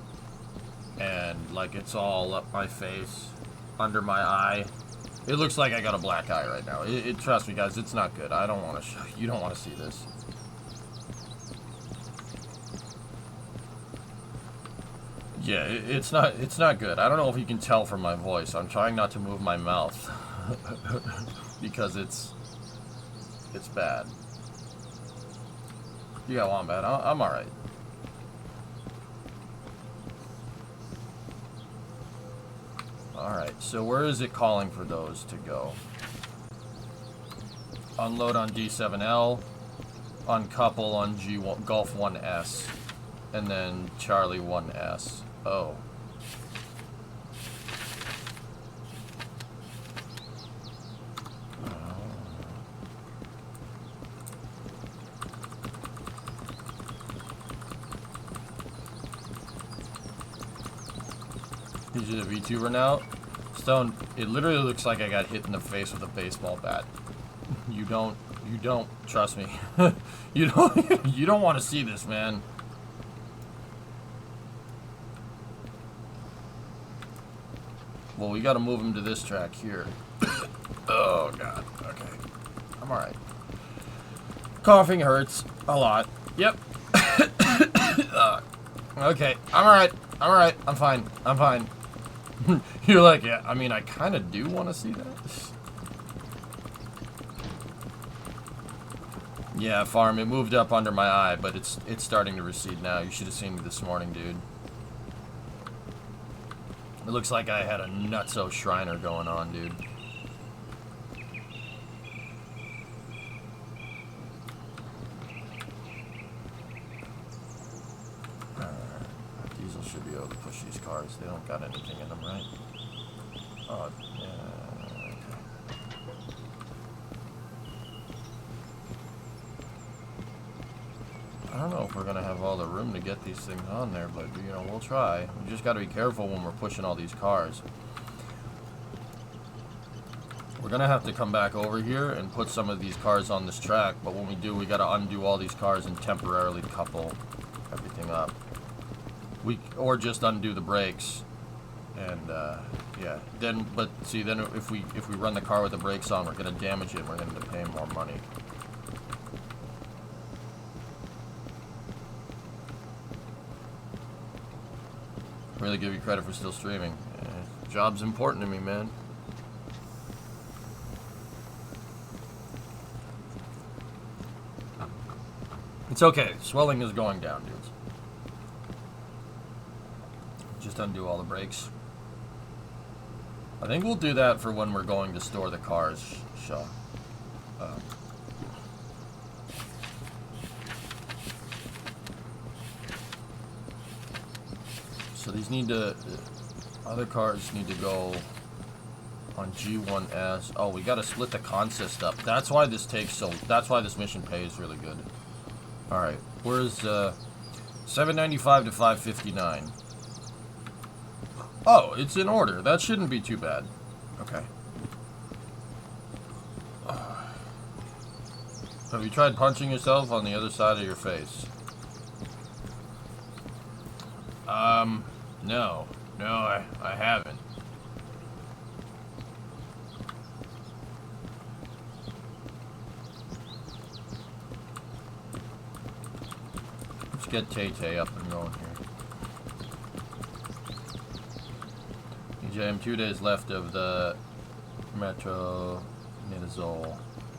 and like it's all up my face, under my eye. It looks like I got a black eye right now. Trust me, guys, it's not good. I don't want to show you. You don't want to see this. Yeah, it's not good. I don't know if you can tell from my voice. I'm trying not to move my mouth because it's bad. You got Wombat. I'm alright. Alright, so where is it calling for those to go? Unload on D7L, uncouple on G1, Golf 1S, and then Charlie 1S. Oh. Is it a VTuber now? Stone, it literally looks like I got hit in the face with a baseball bat. You don't, trust me. you don't want to see this, man. Well, we gotta move him to this track here. Oh, God. Okay. I'm alright. Coughing hurts a lot. Yep. Okay. I'm alright. I'm alright. I'm fine. I'm fine. You're like, yeah, I mean, I kind of do want to see that. Yeah, Farm, it moved up under my eye, but it's starting to recede now. You should have seen me this morning, dude. It looks like I had a nutso Shriner going on, dude. Diesel should be able to push these cars. They don't got anything in them, right? Oh, yeah, okay. I don't know if we're going to have all the room to get these things on there, but, you know, we'll try. We just got to be careful when we're pushing all these cars. We're going to have to come back over here and put some of these cars on this track, but when we do, we got to undo all these cars and temporarily couple everything up. Or just undo the brakes, and yeah. Then, but see, then if we run the car with the brakes on, we're gonna damage it. And we're gonna end up paying more money. Really give you credit for still streaming. Job's important to me, man. It's okay. Swelling is going down, dudes. Just undo all the brakes. I think we'll do that for when we're going to store the cars, Shaw. So these need to... other cars need to go on G1S. Oh, we gotta split the consist up. That's why this takes so... That's why this mission pays really good. Alright, where's 795 to 559? Oh, it's in order. That shouldn't be too bad. Okay. Have you tried punching yourself on the other side of your face? No. No, I haven't. Let's get Tay-Tay up and going here. EJ, I'm 2 days left of the metronidazole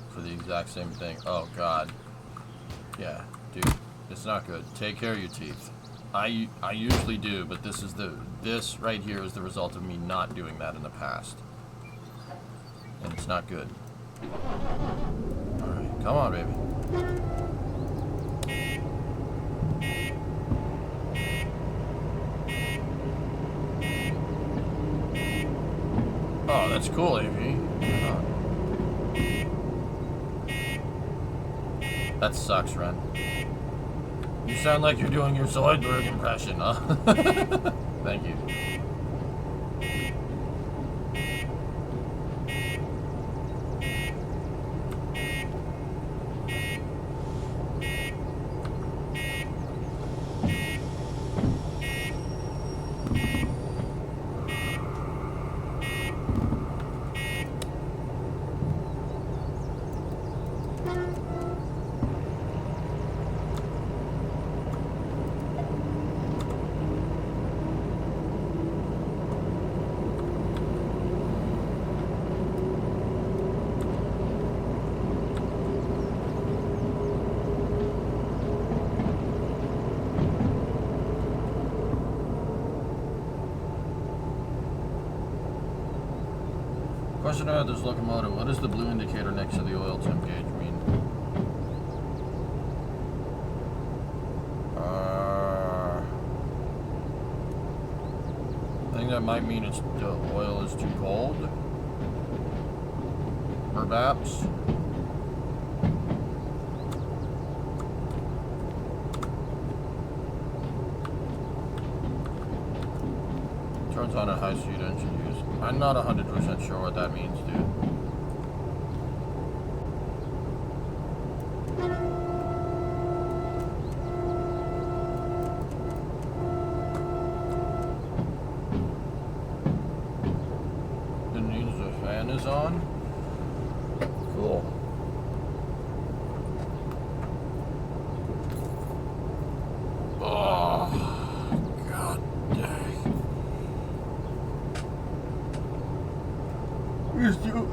for the exact same thing. Oh, God. Yeah, dude. It's not good. Take care of your teeth. I usually do, but this right here is the result of me not doing that in the past. And it's not good. Alright, come on, baby. Oh, that's cool, AV. That sucks, Ren. You sound like you're doing your Zoidberg impression, huh? Thank you. Question about this locomotive. What does the blue indicator next to the oil temp gauge mean? I think that might mean it's the oil is too cold. Perhaps. Turns on at high speed engine use. I'm not 100% sure what that means, dude. It means the fan is on? Cool. Oh, God dang.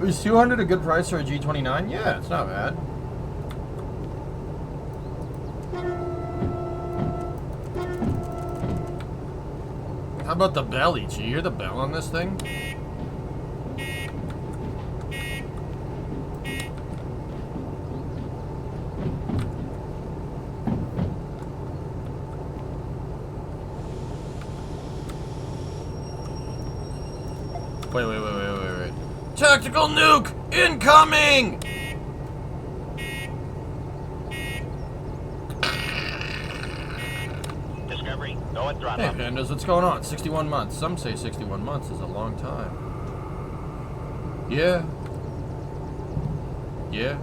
Is 200 a good price for a G29? Yeah, it's not bad. How about the belly? Do you hear the bell on this thing? Wait. Tactical nuke incoming! Discovery, go and throttle. Hey, pandas, what's going on? 61 months. Some say 61 months is a long time. Yeah. Yeah.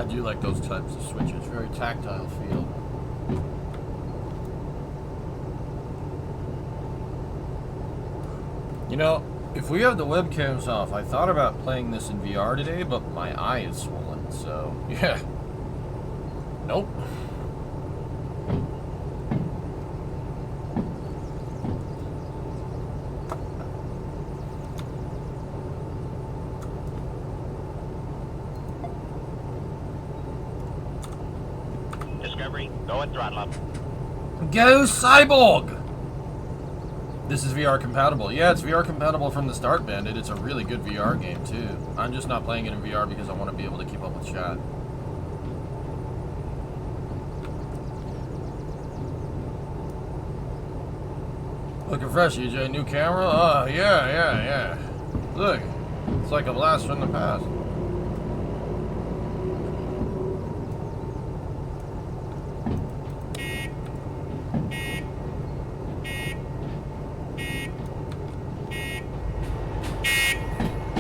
I do like those types of switches. Very tactile feel. You know, if we have the webcams off, I thought about playing this in VR today, but my eye is swollen, so yeah. Nope. Discovery, go and throttle up. Go Cyborg! This is VR compatible. Yeah, it's VR compatible from the start, Bandit. It's a really good VR game, too. I'm just not playing it in VR because I want to be able to keep up with chat. Looking fresh, EJ. New camera? Oh, yeah. Look, it's like a blast from the past.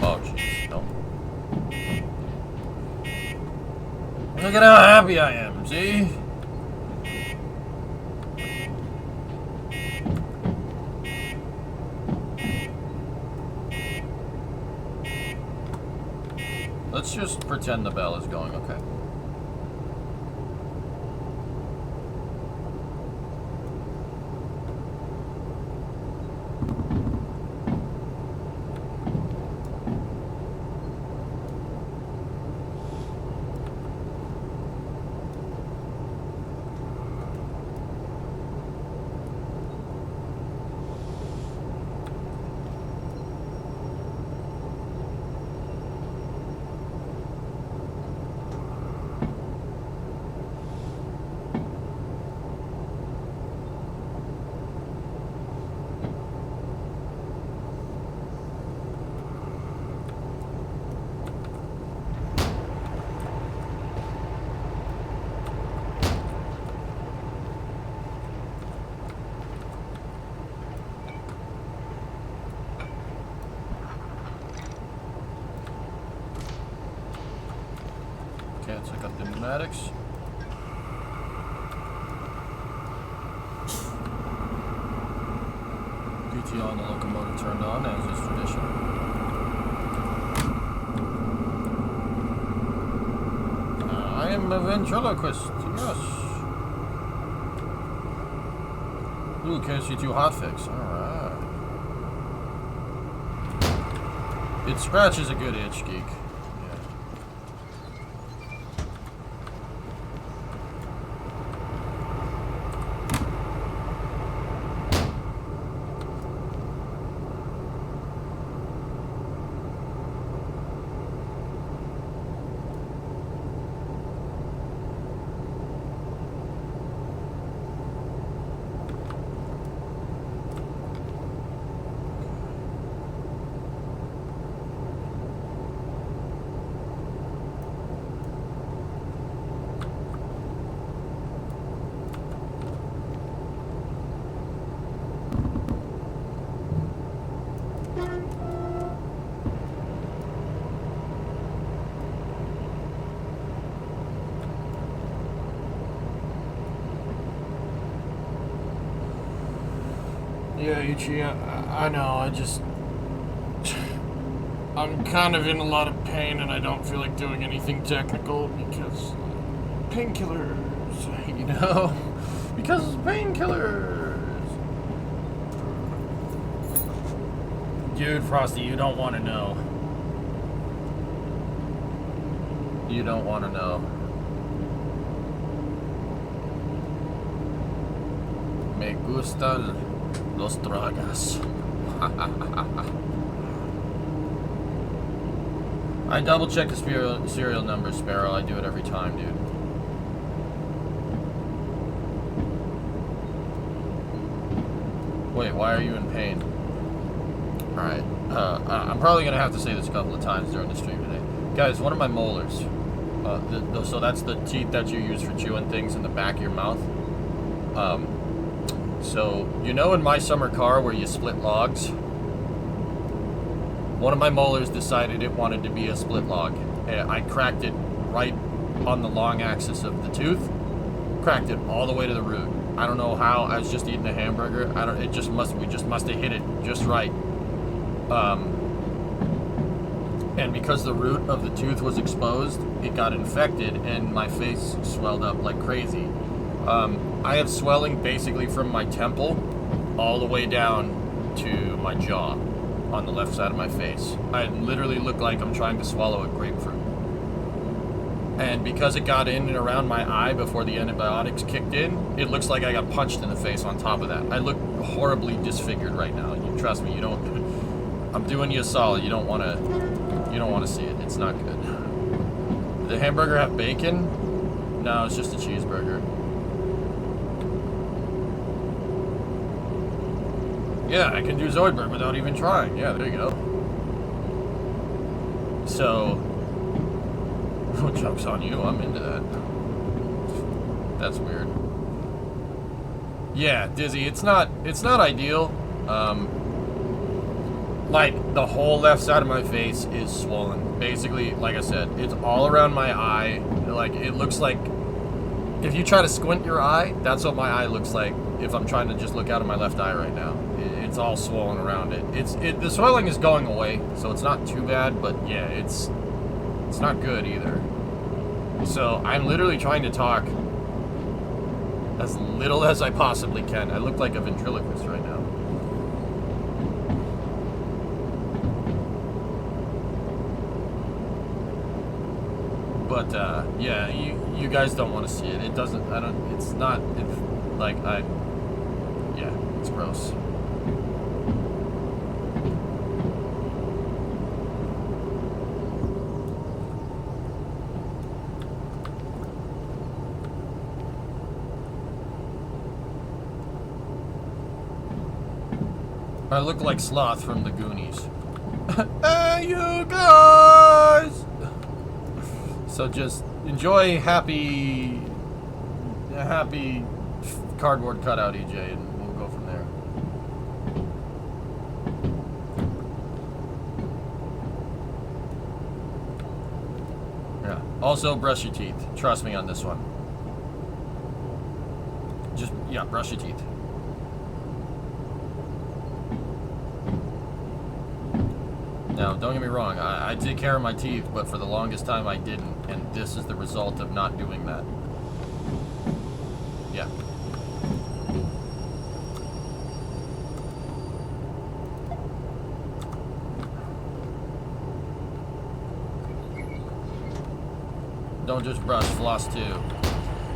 Oh, jeez, no. Look at how happy I am, see? Let's just pretend the bell is going, okay? Okay, let's hook up the pneumatics. DTL on the locomotive turned on, as is tradition. I am a ventriloquist, yes. Ooh, KC2 hotfix, alright. It scratches a good itch, geek. Yeah, Ichi, I know, I'm kind of in a lot of pain and I don't feel like doing anything technical because painkillers, you know? Because painkillers! Dude, Frosty, you don't want to know. You don't want to know. Me gustan los dragas. I double check the serial number, Sparrow. I do it every time, dude. Wait, why are you in pain? Alright. I'm probably going to have to say this a couple of times during the stream today. Guys, one of my molars. So that's the teeth that you use for chewing things in the back of your mouth. So, you know in My Summer Car where you split logs? One of my molars decided it wanted to be a split log. I cracked it right on the long axis of the tooth, cracked it all the way to the root. I don't know how. I was just eating a hamburger. We just must have hit it just right. And because the root of the tooth was exposed, it got infected, and my face swelled up like crazy. I have swelling basically from my temple all the way down to my jaw on the left side of my face. I literally look like I'm trying to swallow a grapefruit. And because it got in and around my eye before the antibiotics kicked in, it looks like I got punched in the face on top of that. I look horribly disfigured right now. You trust me, you don't. I'm doing you a solid. You don't want to see it. It's not good. Did the hamburger have bacon? No, it's just a cheeseburger. Yeah, I can do Zoidberg without even trying. Yeah, there you go. So, joke's on you. I'm into that. That's weird. Yeah, Dizzy. It's not ideal. Like, the whole left side of my face is swollen. Basically, like I said, it's all around my eye. Like, it looks like, if you try to squint your eye, that's what my eye looks like if I'm trying to just look out of my left eye right now. It's all swollen around it. The swelling is going away, so it's not too bad, but yeah, it's not good either. So I'm literally trying to talk as little as I possibly can. I look like a ventriloquist right now. But yeah, you guys don't want to see it. It doesn't. It's not. It's like yeah, it's gross. I look like Sloth from the Goonies. Hey, you guys! So just enjoy happy cardboard cutout, EJ, and we'll go from there. Yeah. Also, brush your teeth. Trust me on this one. Just, yeah, brush your teeth. Now, don't get me wrong, I take care of my teeth, but for the longest time I didn't, and this is the result of not doing that. Yeah. Don't just brush, floss too.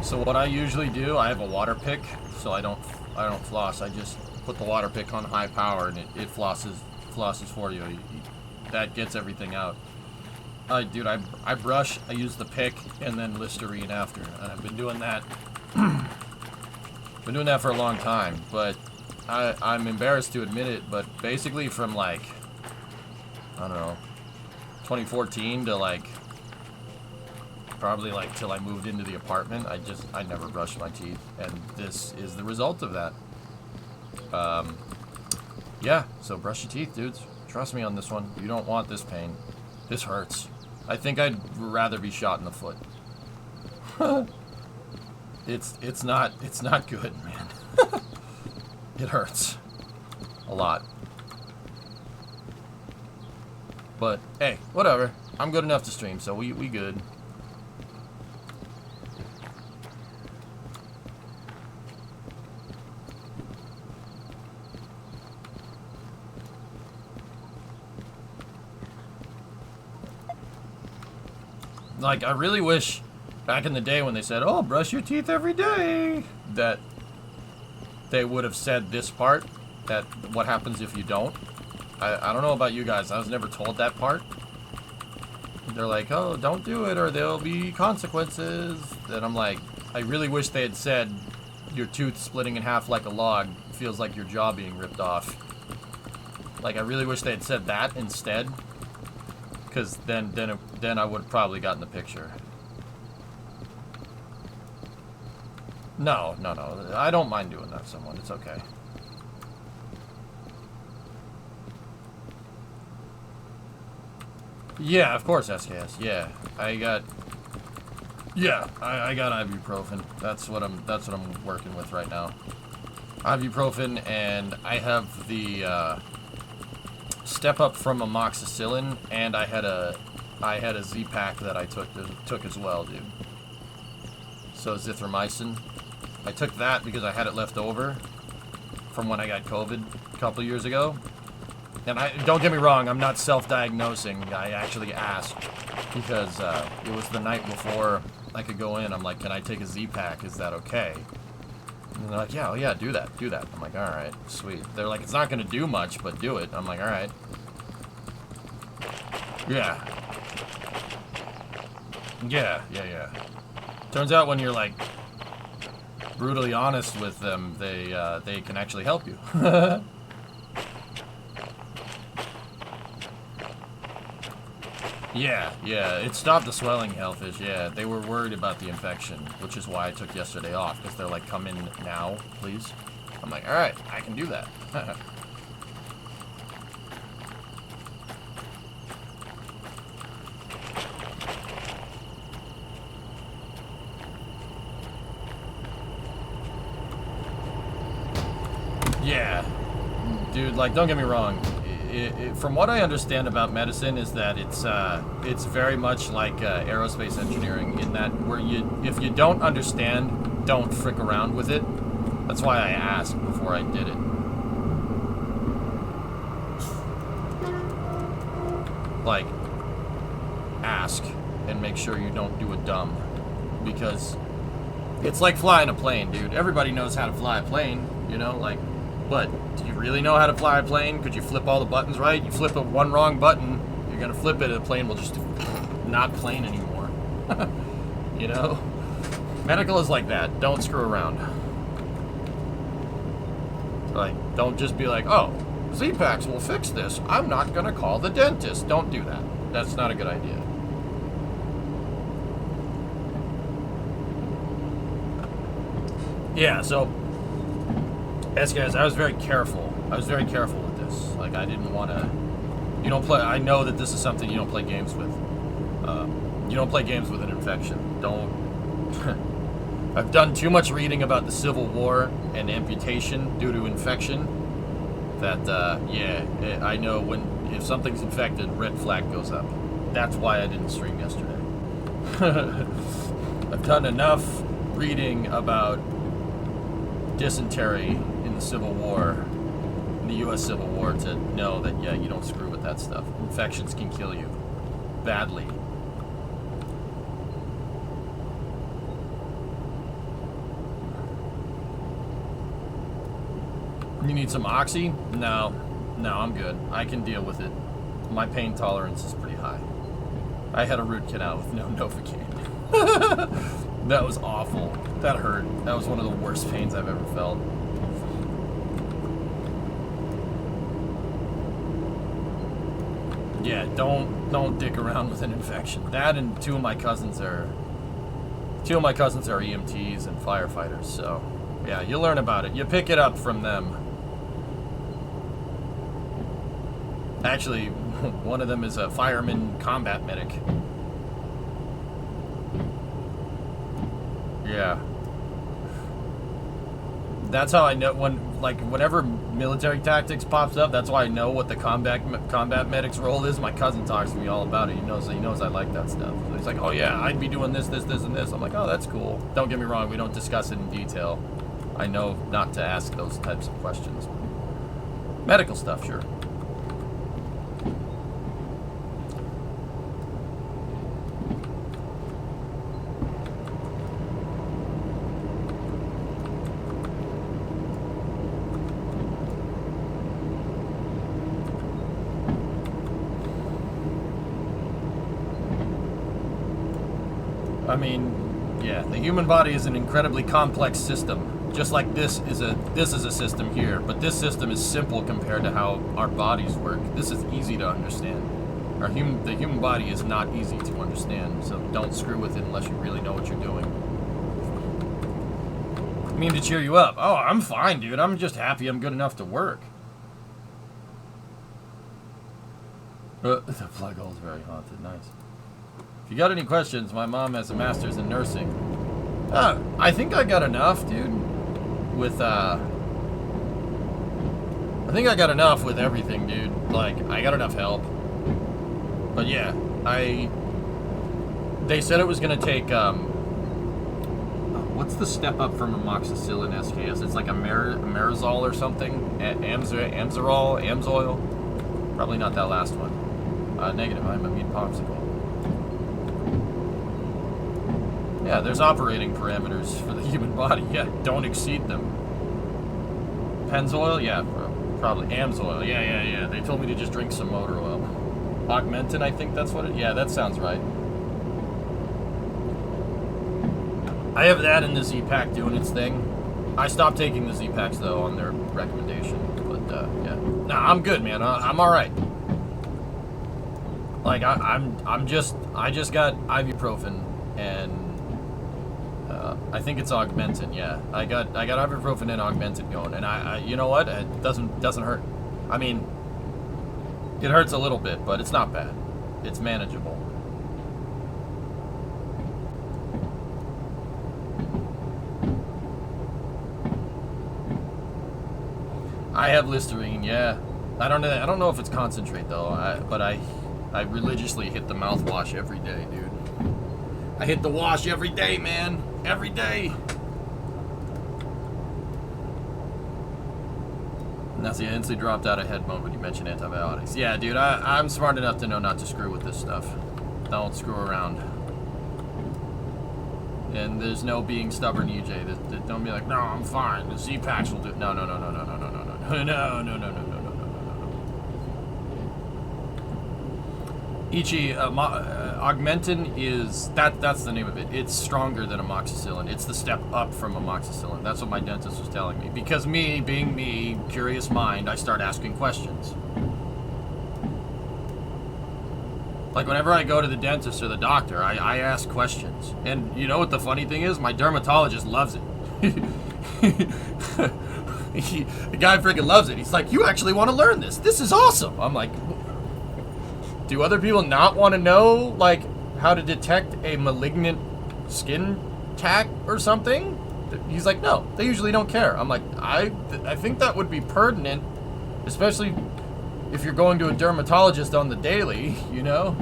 So what I usually do, I have a water pick, so I don't floss. I just put the water pick on high power, and it flosses for you. That gets everything out. Dude, I brush, I use the pick, and then Listerine after. And I've been doing that. Been doing that for a long time, but I'm embarrassed to admit it, but basically from like, I don't know, 2014 to like, probably like till I moved into the apartment, I never brushed my teeth, and this is the result of that. Yeah, so brush your teeth, dudes. Trust me on this one. You don't want this pain. This hurts. I think I'd rather be shot in the foot. It's not good, man. It hurts a lot. But hey, whatever. I'm good enough to stream, so we good. Like, I really wish back in the day when they said, oh, brush your teeth every day, that they would have said this part, that what happens if you don't. I don't know about you guys. I was never told that part. They're like, oh, don't do it or there'll be consequences. And I'm like, I really wish they had said your tooth splitting in half like a log feels like your jaw being ripped off. Like, I really wish they had said that instead. Because then I would have probably gotten the picture. No. I don't mind doing that to someone. It's okay. Yeah, of course, SKS. Yeah. I got Yeah, I got ibuprofen. That's what I'm working with right now. Ibuprofen, and I have the step up from amoxicillin, and I had a Z-Pack that I took as well, dude. So zithromycin. I took that because I had it left over from when I got COVID a couple years ago. And don't get me wrong, I'm not self-diagnosing. I actually asked because it was the night before I could go in. I'm like, can I take a Z-Pack? Is that okay? And they're like, yeah, oh yeah, do that. I'm like, all right, sweet. They're like, it's not going to do much, but do it. I'm like, all right. Yeah. Yeah. Turns out when you're like brutally honest with them, they can actually help you. Yeah, it stopped the swelling, Hellfish, yeah. They were worried about the infection, which is why I took yesterday off, because they're like, come in now, please. I'm like, alright, I can do that. Yeah. Dude, like, don't get me wrong. From what I understand about medicine is that it's very much like aerospace engineering in that where if you don't understand, don't frick around with it. That's why I asked before I did it. Like, ask and make sure you don't do it dumb, because it's like flying a plane, dude. Everybody knows how to fly a plane, you know, like. But do you really know how to fly a plane? Could you flip all the buttons right? You flip one wrong button, you're gonna flip it, and the plane will just not plane anymore. You know? Medical is like that. Don't screw around. Like, don't just be like, oh, Z-Packs will fix this. I'm not gonna call the dentist. Don't do that. That's not a good idea. Yeah, so yes, guys, I was very careful. with this. Like, I didn't want to. You don't play. I know that this is something you don't play games with. You don't play games with an infection. Don't. I've done too much reading about the Civil War and amputation due to infection. That I know if something's infected, red flag goes up. That's why I didn't stream yesterday. I've done enough reading about dysentery in the Civil War, in the U.S. Civil War, to know that, yeah, you don't screw with that stuff. Infections can kill you badly. You need some Oxy? No, I'm good. I can deal with it. My pain tolerance is pretty high. I had a root canal with no Novocaine. That was awful. That hurt. That was one of the worst pains I've ever felt. Yeah, don't dick around with an infection. That and two of my cousins are EMTs and firefighters, so yeah, you learn about it. You pick it up from them. Actually, one of them is a fireman combat medic. Yeah. That's how I know whenever military tactics pops up, that's why I know what the combat medic's role is. My cousin talks to me all about it. He knows I like that stuff. So he's like, oh yeah, I'd be doing this, and this. I'm like, oh, that's cool. Don't get me wrong, we don't discuss it in detail. I know not to ask those types of questions. Medical stuff, sure. I mean, yeah, the human body is an incredibly complex system. Just like this is a system here, but this system is simple compared to how our bodies work. This is easy to understand. The human body is not easy to understand, so don't screw with it unless you really know what you're doing. I mean to cheer you up. Oh, I'm fine, dude. I'm just happy I'm good enough to work. The plug hole's very haunted. Nice. If you got any questions, my mom has a master's in nursing. I think I got enough, dude. With, I think I got enough with everything, dude. Like, I got enough help. But yeah, they said it was gonna take, what's the step up from amoxicillin SKS? It's like a Marizol or something? Amzoil? Probably not that last one. Negative, I'm immune popsicle. Yeah, there's operating parameters for the human body. Yeah, don't exceed them. Pennzoil? Yeah, probably. Amzoil. Yeah. They told me to just drink some motor oil. Augmentin, I think that's what it... Yeah, that sounds right. I have that in the Z-Pack doing its thing. I stopped taking the Z-Packs, though, on their recommendation. But, yeah. Nah, I'm good, man. I'm alright. Like, I just got ibuprofen, and... I think it's Augmentin, yeah. I got ibuprofen and Augmentin going, and I you know what? It doesn't hurt. I mean, it hurts a little bit, but it's not bad. It's manageable. I have Listerine, yeah. I don't know if it's concentrate though. But I religiously hit the mouthwash every day, dude. I hit the wash every day, man. Every day. And that's the instantly dropped out of head mode when you mention antibiotics. Yeah, dude, I'm smart enough to know not to screw with this stuff. Don't screw around. And there's no being stubborn, EJ. That don't be like, no, I'm fine. The Z-Packs will do. No. Ichi, Augmentin is, that's the name of it. It's stronger than amoxicillin. It's the step up from amoxicillin. That's what my dentist was telling me. Because me, being me, curious mind, I start asking questions. Like whenever I go to the dentist or the doctor, I ask questions. And you know what the funny thing is? My dermatologist loves it. The guy freaking loves it. He's like, you actually want to learn this. This is awesome. I'm like... Do other people not want to know, like, how to detect a malignant skin tack or something? He's like, no, they usually don't care. I'm like, I think that would be pertinent, especially if you're going to a dermatologist on the daily, you know?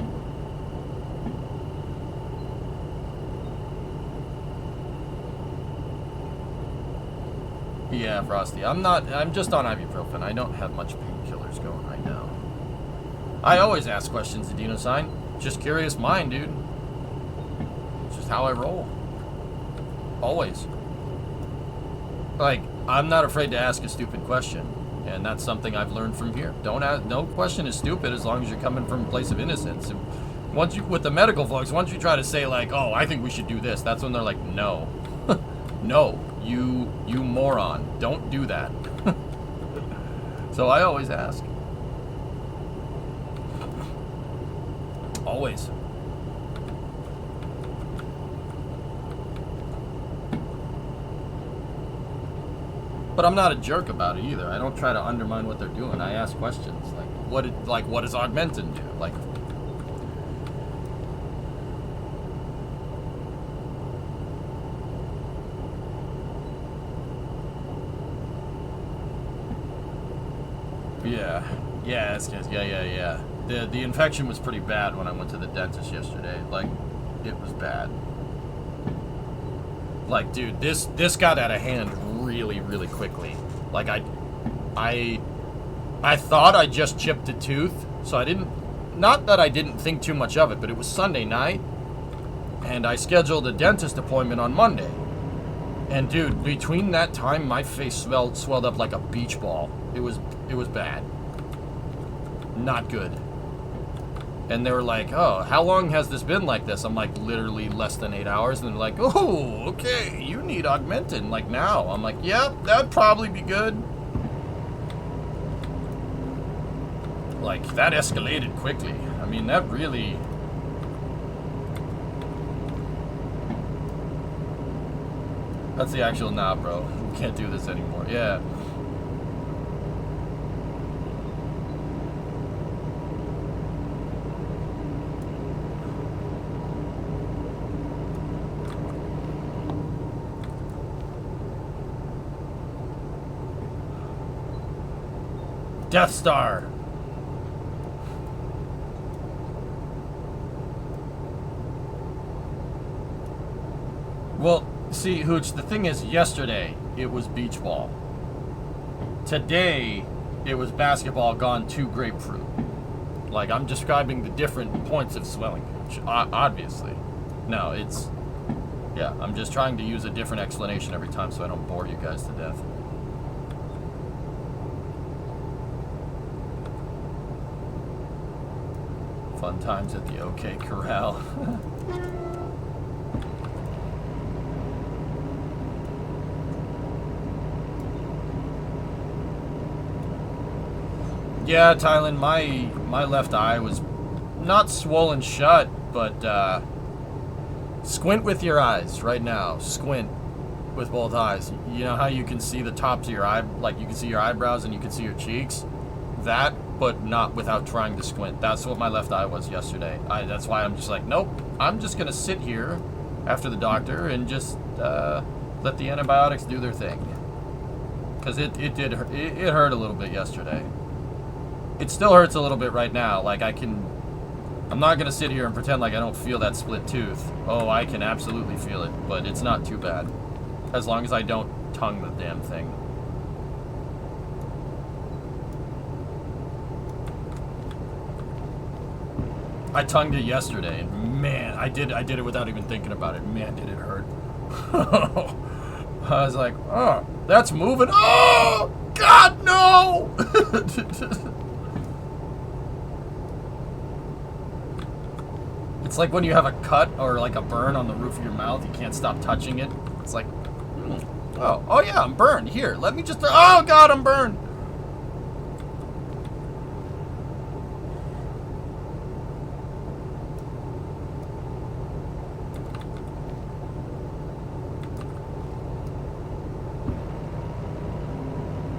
Yeah, Frosty, I'm just on ibuprofen. I don't have much painkillers going right now. I always ask questions to Dinosign. Just curious mind, dude. It's just how I roll. Always. Like, I'm not afraid to ask a stupid question. And that's something I've learned from here. Don't ask, no question is stupid as long as you're coming from a place of innocence. And once you, with the medical folks, once you try to say like, oh, I think we should do this, that's when they're like, no. No, you moron. Don't do that. So I always ask. Always. But I'm not a jerk about it either. I don't try to undermine what they're doing. I ask questions like, what does Augmentin do? Like, yeah. The infection was pretty bad when I went to the dentist yesterday. Like, it was bad. Like, dude, this got out of hand really, really quickly. Like, I thought I just chipped a tooth, so I didn't, not that I didn't think too much of it, but it was Sunday night, and I scheduled a dentist appointment on Monday. And dude, between that time, my face swelled up like a beach ball. It was bad. Not good. And they were like, oh, how long has this been like this? I'm like, literally less than 8 hours. And they're like, oh, okay, you need Augmentin, like now. I'm like, yep, that'd probably be good. Like, that escalated quickly. I mean, that really... That's the actual, nah, bro. We can't do this anymore. Yeah. Death Star. Well, see, Hooch, the thing is, yesterday it was beach ball. Today it was basketball gone to grapefruit. Like, I'm describing the different points of swelling, Hooch, obviously. No, it's... Yeah, I'm just trying to use a different explanation every time so I don't bore you guys to death. Fun times at the OK Corral. Yeah, Tylen, my left eye was not swollen shut, but squint with your eyes right now. Squint with both eyes. You know how you can see the tops of your eye, like you can see your eyebrows and you can see your cheeks? That, but not without trying to squint. That's what my left eye was yesterday. That's why I'm just like, nope, I'm just going to sit here after the doctor and just let the antibiotics do their thing. Because it hurt a little bit yesterday. It still hurts a little bit right now. Like, I'm not going to sit here and pretend like I don't feel that split tooth. Oh, I can absolutely feel it, but it's not too bad. As long as I don't tongue the damn thing. I tongued it yesterday, and man, I did it without even thinking about it. Man, did it hurt. I was like, oh, that's moving. Oh, God, no! It's like when you have a cut or like a burn on the roof of your mouth, you can't stop touching it. It's like, oh yeah, I'm burned. Here, let me just, oh God, I'm burned.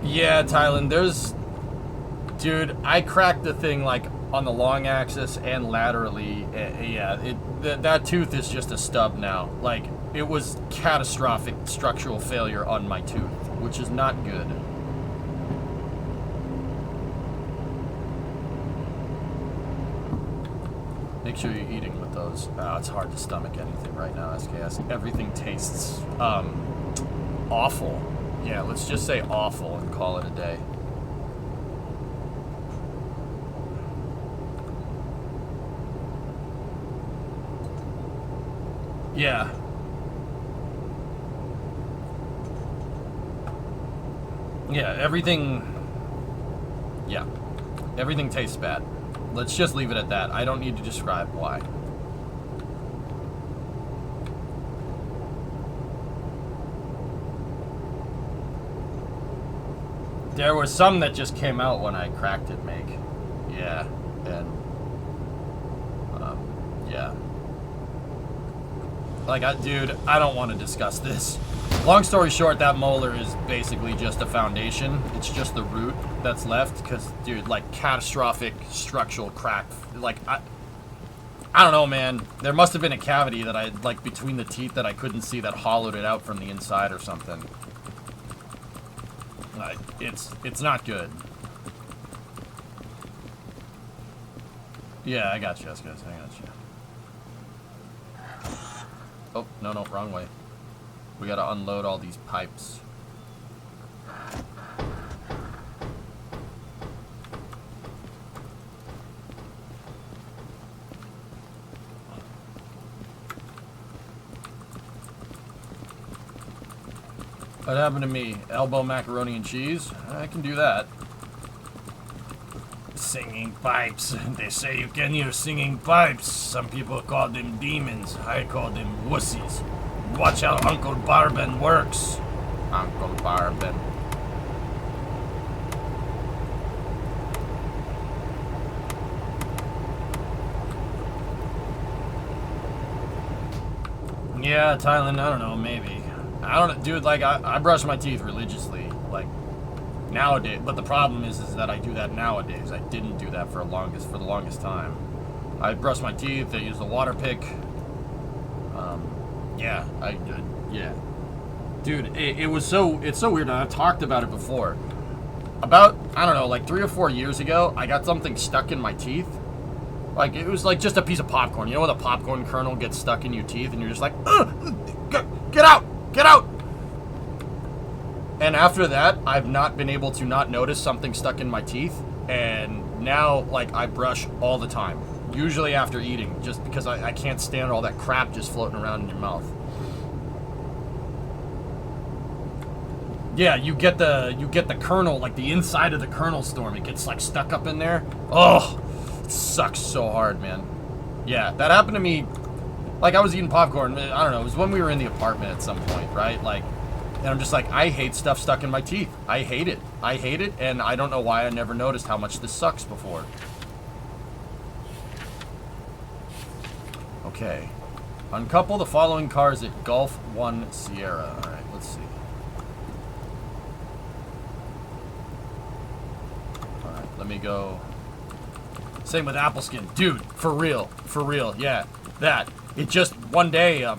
Yeah, Tylen, dude, I cracked the thing like on the long axis and laterally. Yeah, that tooth is just a stub now. Like, it was catastrophic structural failure on my tooth, which is not good. Make sure you're eating with those. Oh, it's hard to stomach anything right now, SKS. Everything tastes awful. Yeah, let's just say awful and call it a day. Yeah. Yeah, everything tastes bad. Let's just leave it at that. I don't need to describe why. There was some that just came out when I cracked it, Meg. Yeah, and yeah. Like, dude, I don't want to discuss this. Long story short, that molar is basically just a foundation. It's just the root that's left, because, dude, like, catastrophic structural crack. Like, I don't know, man. There must have been a cavity that I, like, between the teeth that I couldn't see that hollowed it out from the inside or something. It's not good. Yeah, I got you, guys. I got you. Oh, no, wrong way. We gotta unload all these pipes. What happened to me? Elbow macaroni and cheese? I can do that. Singing pipes. They say you can hear singing pipes. Some people call them demons. I call them wussies. Watch how Uncle Barben works. Uncle Barben. Yeah, Tylen, I don't know, maybe. I don't know, dude, like, I brush my teeth religiously, like, nowadays, but the problem is that I do that nowadays. I didn't do that for the longest time. I brush my teeth, I use the water pick. Yeah, yeah. Dude, it's so weird, and I've talked about it before. about, I don't know, like 3 or 4 years ago, I got something stuck in my teeth. Like, it was like just a piece of popcorn. You know when the popcorn kernel gets stuck in your teeth and you're just like, get out, get out. And after that, I've not been able to not notice something stuck in my teeth. And now, like, I brush all the time. Usually after eating, just because I can't stand all that crap just floating around in your mouth. Yeah, you get the kernel, like the inside of the kernel storm. It gets like stuck up in there. Oh, it sucks so hard, man. Yeah, that happened to me. Like, I was eating popcorn. I don't know. It was when we were in the apartment at some point, right? Like, and I'm just like, I hate stuff stuck in my teeth. I hate it. I hate it, and I don't know why I never noticed how much this sucks before. Okay. Uncouple the following cars at Golf 1 Sierra. All right, let's see. All right, let me go. Same with Appleskin. Dude, for real, yeah. That. It just, one day I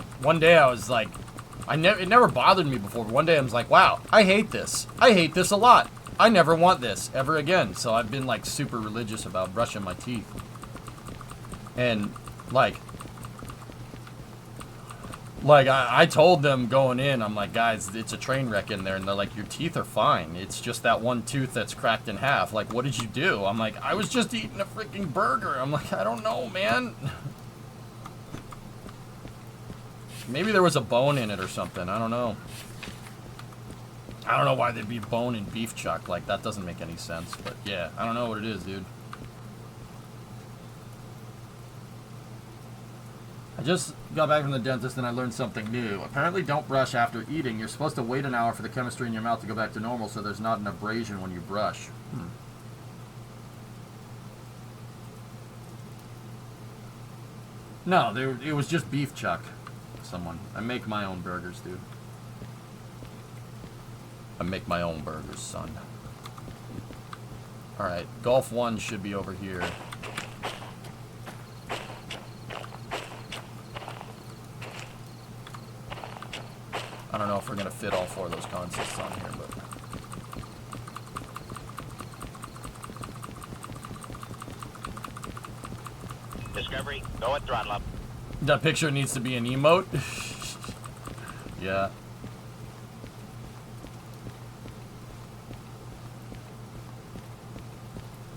was like, it never bothered me before, but one day I was like, wow, I hate this. I hate this a lot. I never want this ever again. So I've been like super religious about brushing my teeth. And like I told them going in, I'm like, guys, it's a train wreck in there. And they're like, your teeth are fine. It's just that one tooth that's cracked in half. Like, what did you do? I'm like, I was just eating a freaking burger. I'm like, I don't know, man. Maybe there was a bone in it or something. I don't know. I don't know why there'd be bone in beef chuck. Like, that doesn't make any sense. But yeah, I don't know what it is, dude. I just got back from the dentist and I learned something new. Apparently, don't brush after eating. You're supposed to wait an hour for the chemistry in your mouth to go back to normal so there's not an abrasion when you brush. No, it was just beef chuck. Someone. I make my own burgers, dude. I make my own burgers, son. Alright, Golf 1 should be over here. I don't know if we're going to fit all 4 of those consists on here, but... Discovery, go at throttle up. That picture needs to be an emote. Yeah.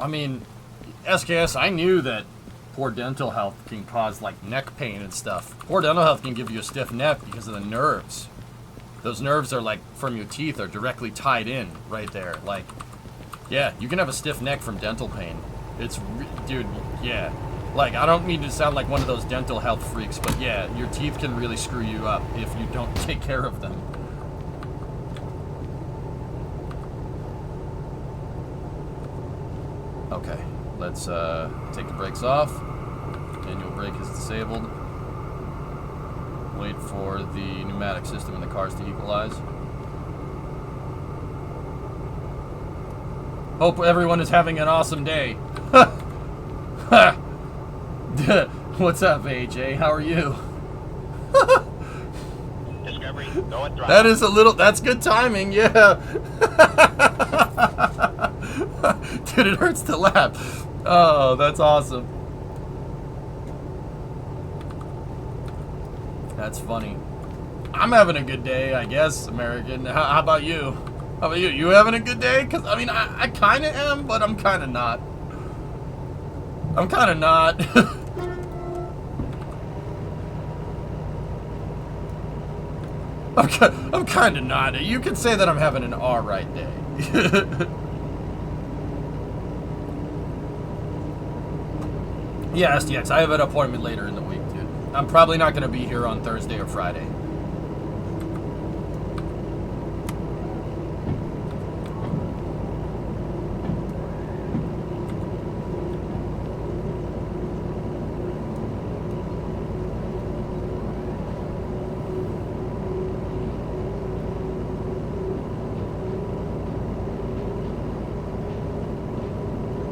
I mean, SKS, I knew that poor dental health can cause, like, neck pain and stuff. Poor dental health can give you a stiff neck because of the nerves. Those nerves are, like, from your teeth are directly tied in right there. Like, yeah, you can have a stiff neck from dental pain. It's, dude, yeah. Like, I don't mean to sound like one of those dental health freaks, but yeah, your teeth can really screw you up if you don't take care of them. Okay, let's take the brakes off. Manual brake is disabled. Wait for the pneumatic system in the cars to equalize. Hope everyone is having an awesome day. What's up, AJ? How are you? Discovery, go at throttle. That is a little... That's good timing, yeah. Dude, it hurts to laugh. Oh, that's awesome. That's funny. I'm having a good day, I guess, American. How about you? How about you? You having a good day? Because, I mean, I kind of am, but I'm kind of not. I'm kind of not. I'm kind of not. You could say that I'm having an alright day. Yeah, SDX, I have an appointment later in the week, dude. I'm probably not going to be here on Thursday or Friday.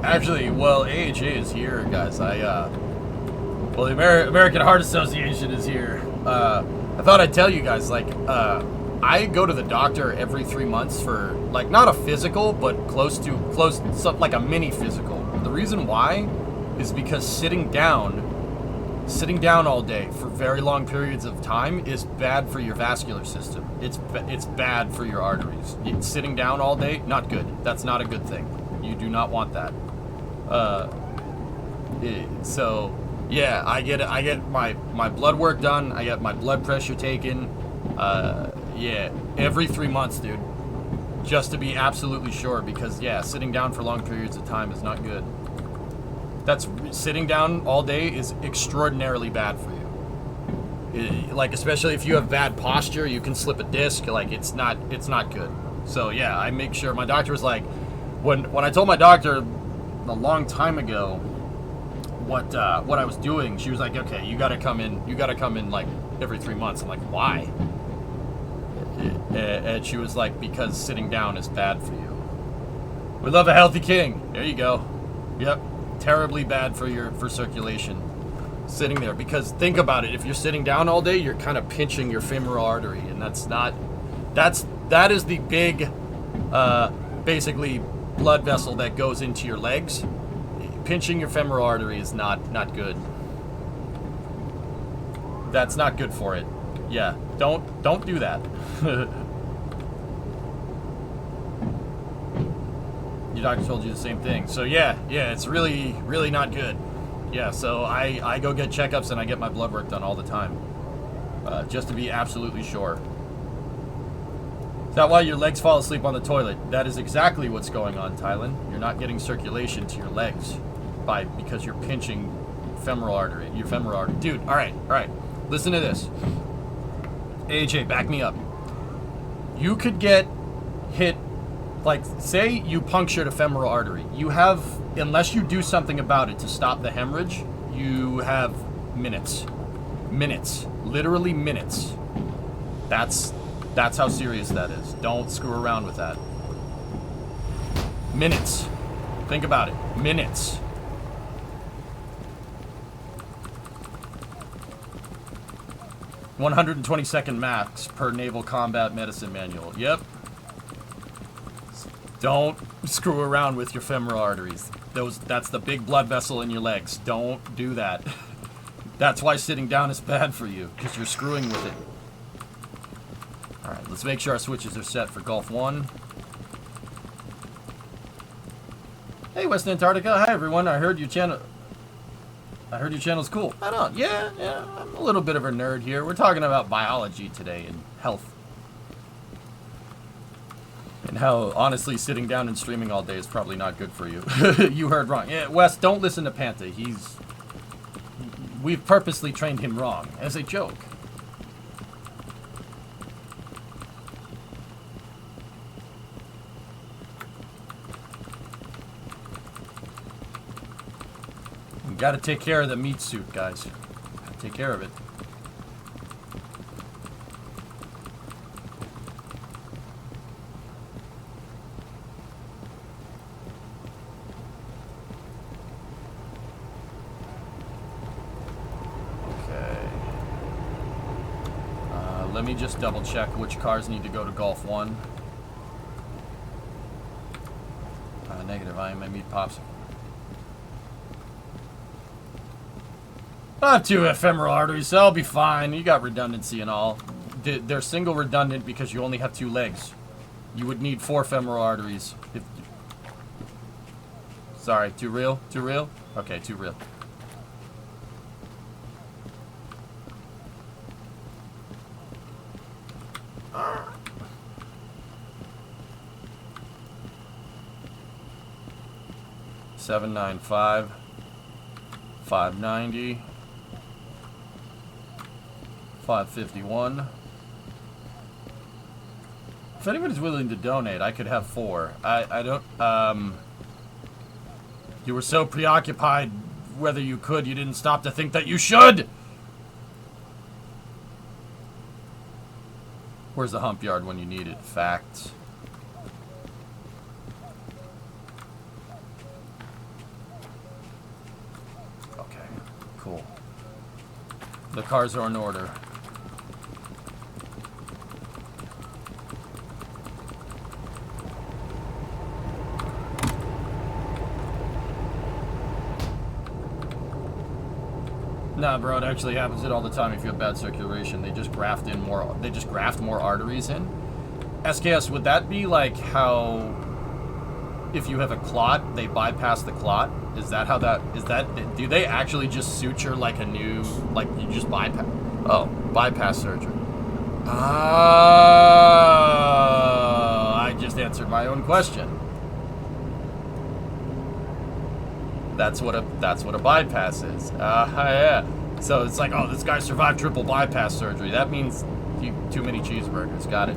Actually, well, AHA is here, guys. Well, the American Heart Association is here. I thought I'd tell you guys, like, I go to the doctor every 3 months for, like, not a physical, but close, like a mini physical. The reason why is because sitting down all day for very long periods of time is bad for your vascular system. It's bad for your arteries. Sitting down all day, not good. That's not a good thing. You do not want that. So yeah, I get my blood work done. I get my blood pressure taken. Yeah, every 3 months, dude. Just to be absolutely sure, because yeah, sitting down for long periods of time is not good. Sitting down all day is extraordinarily bad for you. Like, especially if you have bad posture, you can slip a disc. Like, it's not good. So yeah, I make sure. My doctor was like, when I told my doctor a long time ago what I was doing, she was like, okay, you gotta come in like every 3 months. I'm like, why? And she was like, because sitting down is bad for you. We love a healthy king. There you go. Yep. Terribly bad for circulation. Sitting there, because think about it, if you're sitting down all day, you're kind of pinching your femoral artery, and that is the big basically blood vessel that goes into your legs. Pinching your femoral artery is not good. That's not good for it. Yeah, don't do that. Your doctor told you the same thing. So yeah, it's really not good. Yeah, so I go get checkups and I get my blood work done all the time, just to be absolutely sure. Is that why your legs fall asleep on the toilet? That is exactly what's going on, Tylen. You're not getting circulation to your legs because you're pinching your femoral artery. Dude, all right. Listen to this. AJ, back me up. You could get hit, like, say you punctured a femoral artery. You have, unless you do something about it to stop the hemorrhage, you have minutes. Minutes. Literally minutes. That's how serious that is. Don't screw around with that. Minutes. Think about it. Minutes. $122 max per Naval Combat Medicine Manual. Yep. Don't screw around with your femoral arteries. That's the big blood vessel in your legs. Don't do that. That's why sitting down is bad for you, because you're screwing with it. Alright, let's make sure our switches are set for Gulf 1. Hey, West Antarctica. Hi, everyone. I heard your channel's cool. I don't. Yeah, I'm a little bit of a nerd here. We're talking about biology today and health. And how, honestly, sitting down and streaming all day is probably not good for you. You heard wrong. Yeah, Wes, don't listen to Panta. We've purposely trained him wrong, as a joke. You gotta take care of the meat suit, guys. Gotta take care of it. Let me just double check which cars need to go to Gulf 1. Negative, I am my meat pops. I have 2 femoral arteries, so I'll be fine. You got redundancy and all. They're single redundant because you only have 2 legs. You would need 4 femoral arteries. Sorry, too real? Too real? Okay, too real. $795, $590, $551. If anybody's willing to donate, I could have 4. I don't. You were so preoccupied whether you could, you didn't stop to think that you should. Where's the hump yard when you need it? Facts. Cool. The cars are in order. Nah, bro, it actually happens it all the time if you have bad circulation. They just graft in more. They just graft more arteries in. SKS, would that be like how if you have a clot, they bypass the clot? Is that how that is? That do they actually just suture like a new, like you just bypass? Oh, bypass surgery. I just answered my own question. That's what a bypass is. Yeah. So it's like, oh, this guy survived triple bypass surgery. That means too many cheeseburgers. Got it.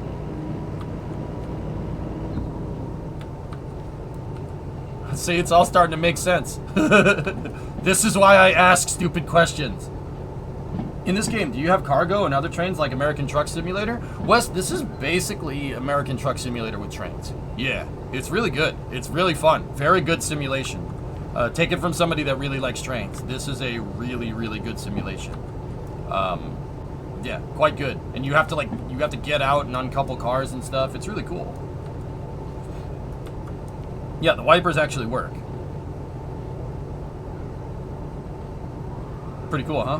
See, it's all starting to make sense. This is why I ask stupid questions. In this game, do you have cargo and other trains like American Truck Simulator? Wes, this is basically American Truck Simulator with trains. Yeah, it's really good. It's really fun. Very good simulation. Take it from somebody that really likes trains. This is a really, really good simulation. Yeah, quite good. And you have to get out and uncouple cars and stuff. It's really cool. Yeah, the wipers actually work. Pretty cool, huh?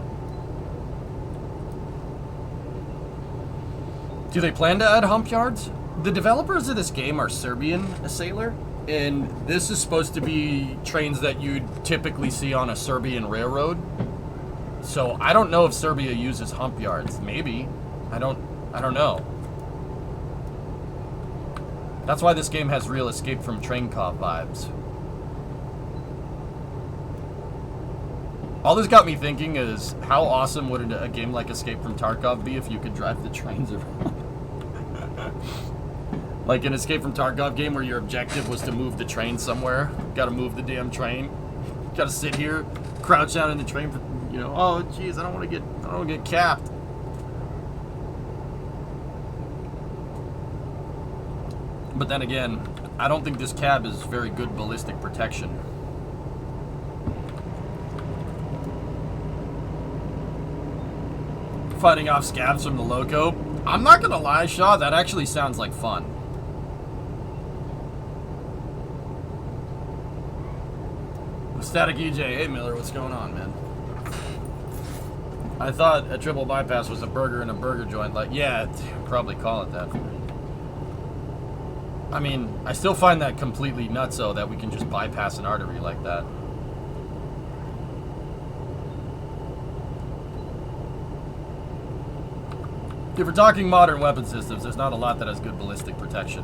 Do they plan to add hump yards? The developers of this game are Serbian, a sailor. And this is supposed to be trains that you'd typically see on a Serbian railroad. So I don't know if Serbia uses hump yards. Maybe. I don't know. That's why this game has real Escape from Train-Cop vibes. All this got me thinking is, how awesome would a game like Escape from Tarkov be if you could drive the trains around? Like an Escape from Tarkov game where your objective was to move the train somewhere. Gotta move the damn train. Gotta sit here, crouch down in the train for, you know, oh jeez, I don't want to get capped. But then again, I don't think this cab is very good ballistic protection. Fighting off scabs from the loco. I'm not gonna lie, Shaw, that actually sounds like fun. Static EJ, hey Miller, what's going on, man? I thought a triple bypass was a burger in a burger joint. Like, yeah, probably call it that. I mean, I still find that completely nutso that we can just bypass an artery like that. If we're talking modern weapon systems, there's not a lot that has good ballistic protection.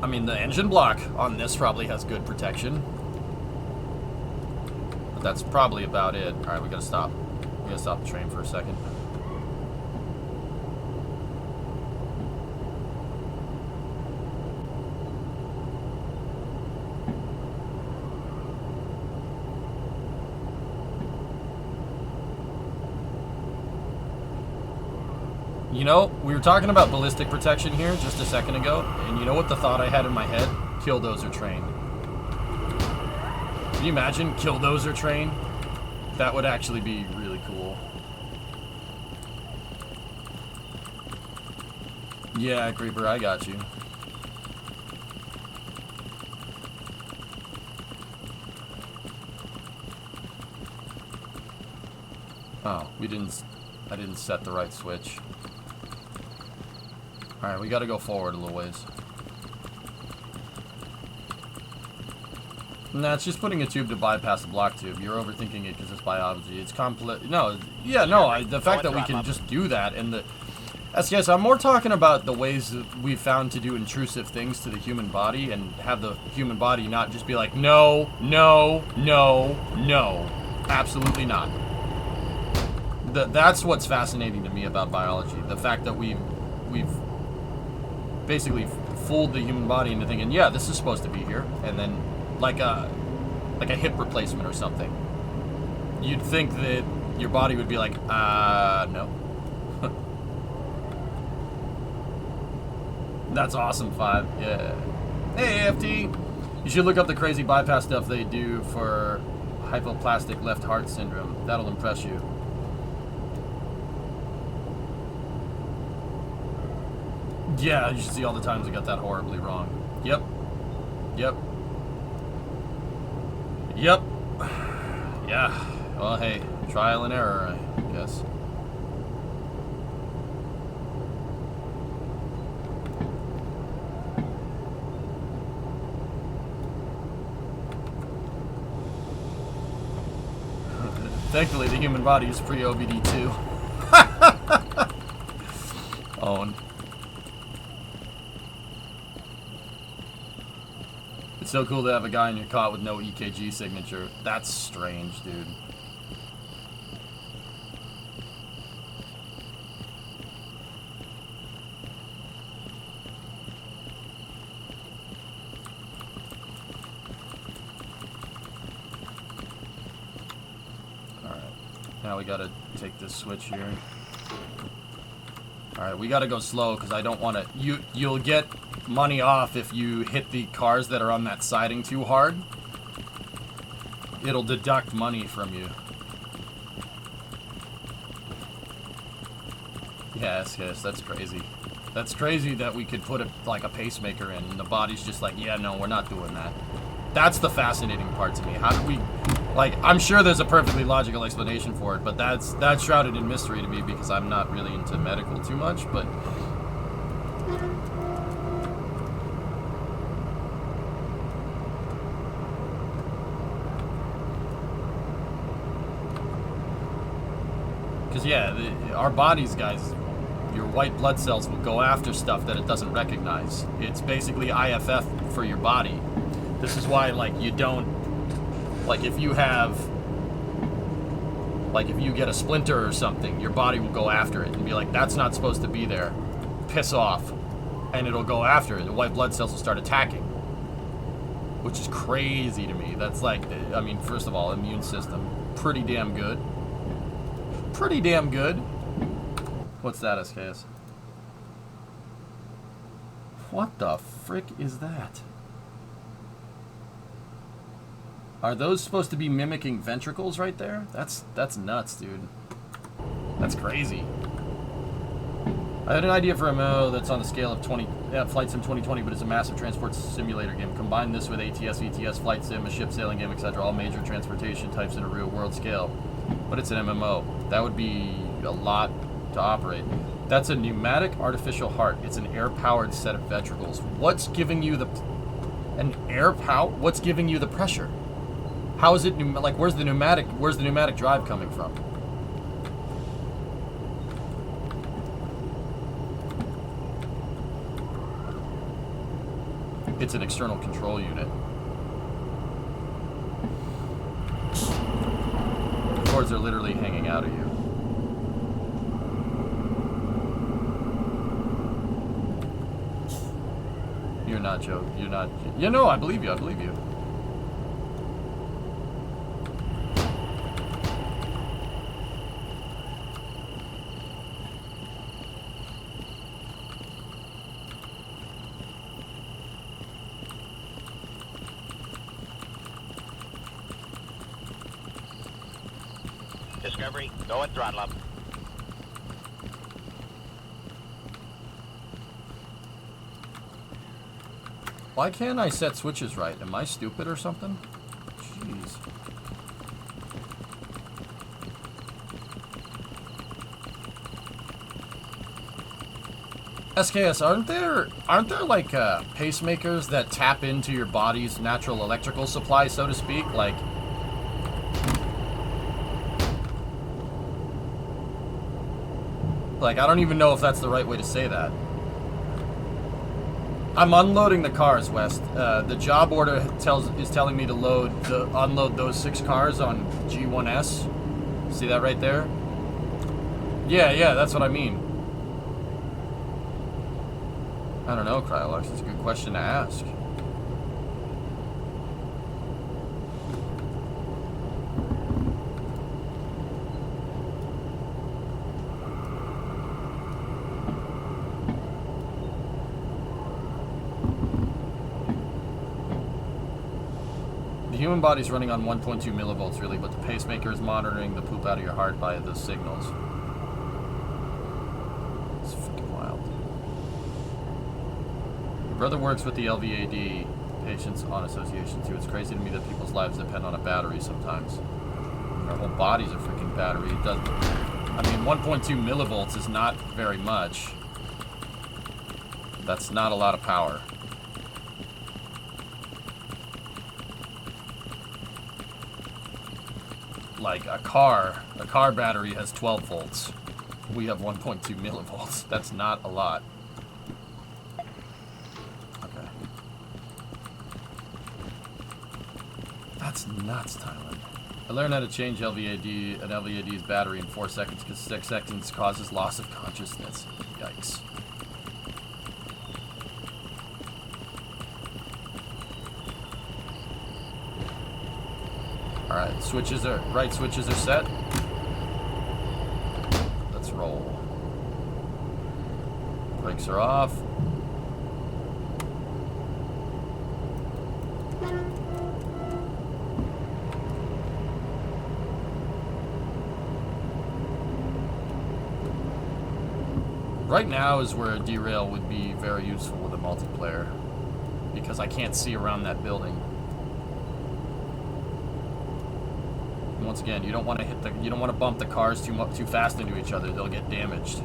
I mean, the engine block on this probably has good protection. But that's probably about it. Alright, we gotta stop. We gotta stop the train for a second. You know, we were talking about ballistic protection here just a second ago, and you know what the thought I had in my head? Killdozer train. Can you imagine Killdozer train? That would actually be really cool. Yeah, Creeper, I got you. Oh, I didn't set the right switch. Alright, we gotta go forward a little ways. Nah, it's just putting a tube to bypass a block tube. You're overthinking it because it's biology. It's complex. No, yeah, no, the fact that we can just do that and the... SKS, I'm more talking about the ways that we've found to do intrusive things to the human body and have the human body not just be like, no, no, no, no. Absolutely not. That's what's fascinating to me about biology. The fact that we've basically fooled the human body into thinking, yeah, this is supposed to be here, and then like a hip replacement or something, you'd think that your body would be like, no. That's awesome, 5. Yeah. Hey, AFT. You should look up the crazy bypass stuff they do for hypoplastic left heart syndrome. That'll impress you. Yeah, you should see all the times I got that horribly wrong. Yep. Yep. Yep. Yeah. Well, hey, trial and error, I guess. Thankfully, the human body is pre-OBD too. Own. It's so cool to have a guy in your cot with no EKG signature. That's strange, dude. Alright. Now we gotta take this switch here. Alright, we gotta go slow because I don't want to... You'll get money off if you hit the cars that are on that siding too hard. It'll deduct money from you. Yes, that's crazy. That's crazy that we could put a pacemaker in and the body's just like, yeah, no, we're not doing that. That's the fascinating part to me. How do we... Like, I'm sure there's a perfectly logical explanation for it, but that's shrouded in mystery to me because I'm not really into medical too much, but... Because, yeah, our bodies, guys, your white blood cells will go after stuff that it doesn't recognize. It's basically IFF for your body. This is why, like, you don't... Like, if you have... Like, if you get a splinter or something, your body will go after it and be like, that's not supposed to be there. Piss off. And it'll go after it. The white blood cells will start attacking. Which is crazy to me. That's like, I mean, first of all, immune system. Pretty damn good. Pretty damn good. What's that, SKS? What the frick is that? Are those supposed to be mimicking ventricles right there? That's nuts, dude. That's crazy. I had an idea for a MMO that's on the scale of Flight Sim 2020, but it's a massive transport simulator game. Combine this with ATS, ETS, Flight Sim, a ship sailing game, etc. All major transportation types in a real-world scale. But it's an MMO. That would be a lot to operate. That's a pneumatic artificial heart. It's an air-powered set of ventricles. What's giving you the... What's giving you the pressure? How is it, like, where's the pneumatic drive coming from? It's an external control unit. The cords are literally hanging out of you. You're not joking. You're not... Yeah, no, I believe you. I believe you. Discovery, go at throttle up. Why can't I set switches right? Am I stupid or something? Jeez. SKS, aren't there like pacemakers that tap into your body's natural electrical supply, so to speak? Like, I don't even know if that's the right way to say that. I'm unloading the cars, West. The job order is telling me to unload those 6 cars on G1S. See that right there? Yeah, that's what I mean. I don't know, Cryolux. It's a good question to ask. The human body's running on 1.2 millivolts, really, but the pacemaker is monitoring the poop out of your heart by the signals. It's freaking wild. Your brother works with the LVAD. patience on association too. It's crazy to me that people's lives depend on a battery sometimes. Our whole body's a freaking battery. It doesn't. I mean, 1.2 millivolts is not very much. That's not a lot of power. Like a car battery has 12 volts. We have 1.2 millivolts. That's not a lot. Okay. That's nuts, Thailand. I learned how to change an LVAD's battery in 4 seconds because 6 seconds causes loss of consciousness. Yikes. Alright, right switches are set. Let's roll. Brakes are off. Right now is where a derail would be very useful with a multiplayer, because I can't see around that building. And once again, you don't want to bump the cars too fast into each other. They'll get damaged.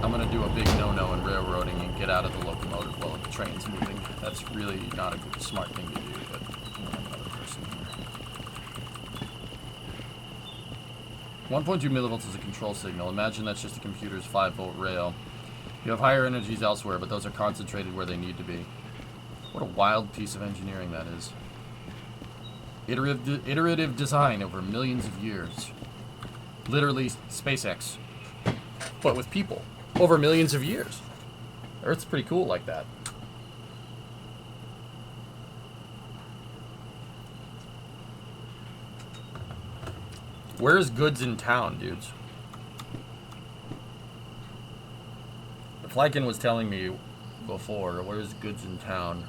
I'm going to do a big no-no in railroading and get out of the locomotive while the train's moving. That's really not a good, smart thing to do, but you know, I'm another person here. 1.2 millivolts is a control signal. Imagine that's just a computer's 5-volt rail. You have higher energies elsewhere, but those are concentrated where they need to be. What a wild piece of engineering that is. Iterative design over millions of years. Literally SpaceX, but with people. Over millions of years. Earth's pretty cool like that. Where's goods in town, dudes? Flykin was telling me before, where's goods in town?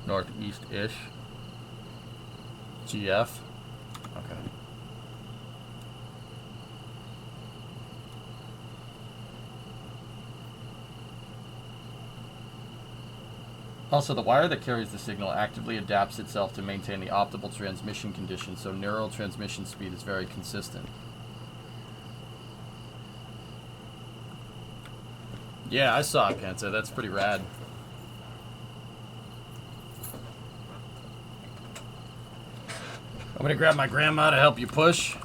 Northeast-ish. GF. Okay. Also, the wire that carries the signal actively adapts itself to maintain the optimal transmission conditions, so neural transmission speed is very consistent. Yeah, I saw it, Panta. That's pretty rad. I'm gonna grab my grandma to help you push.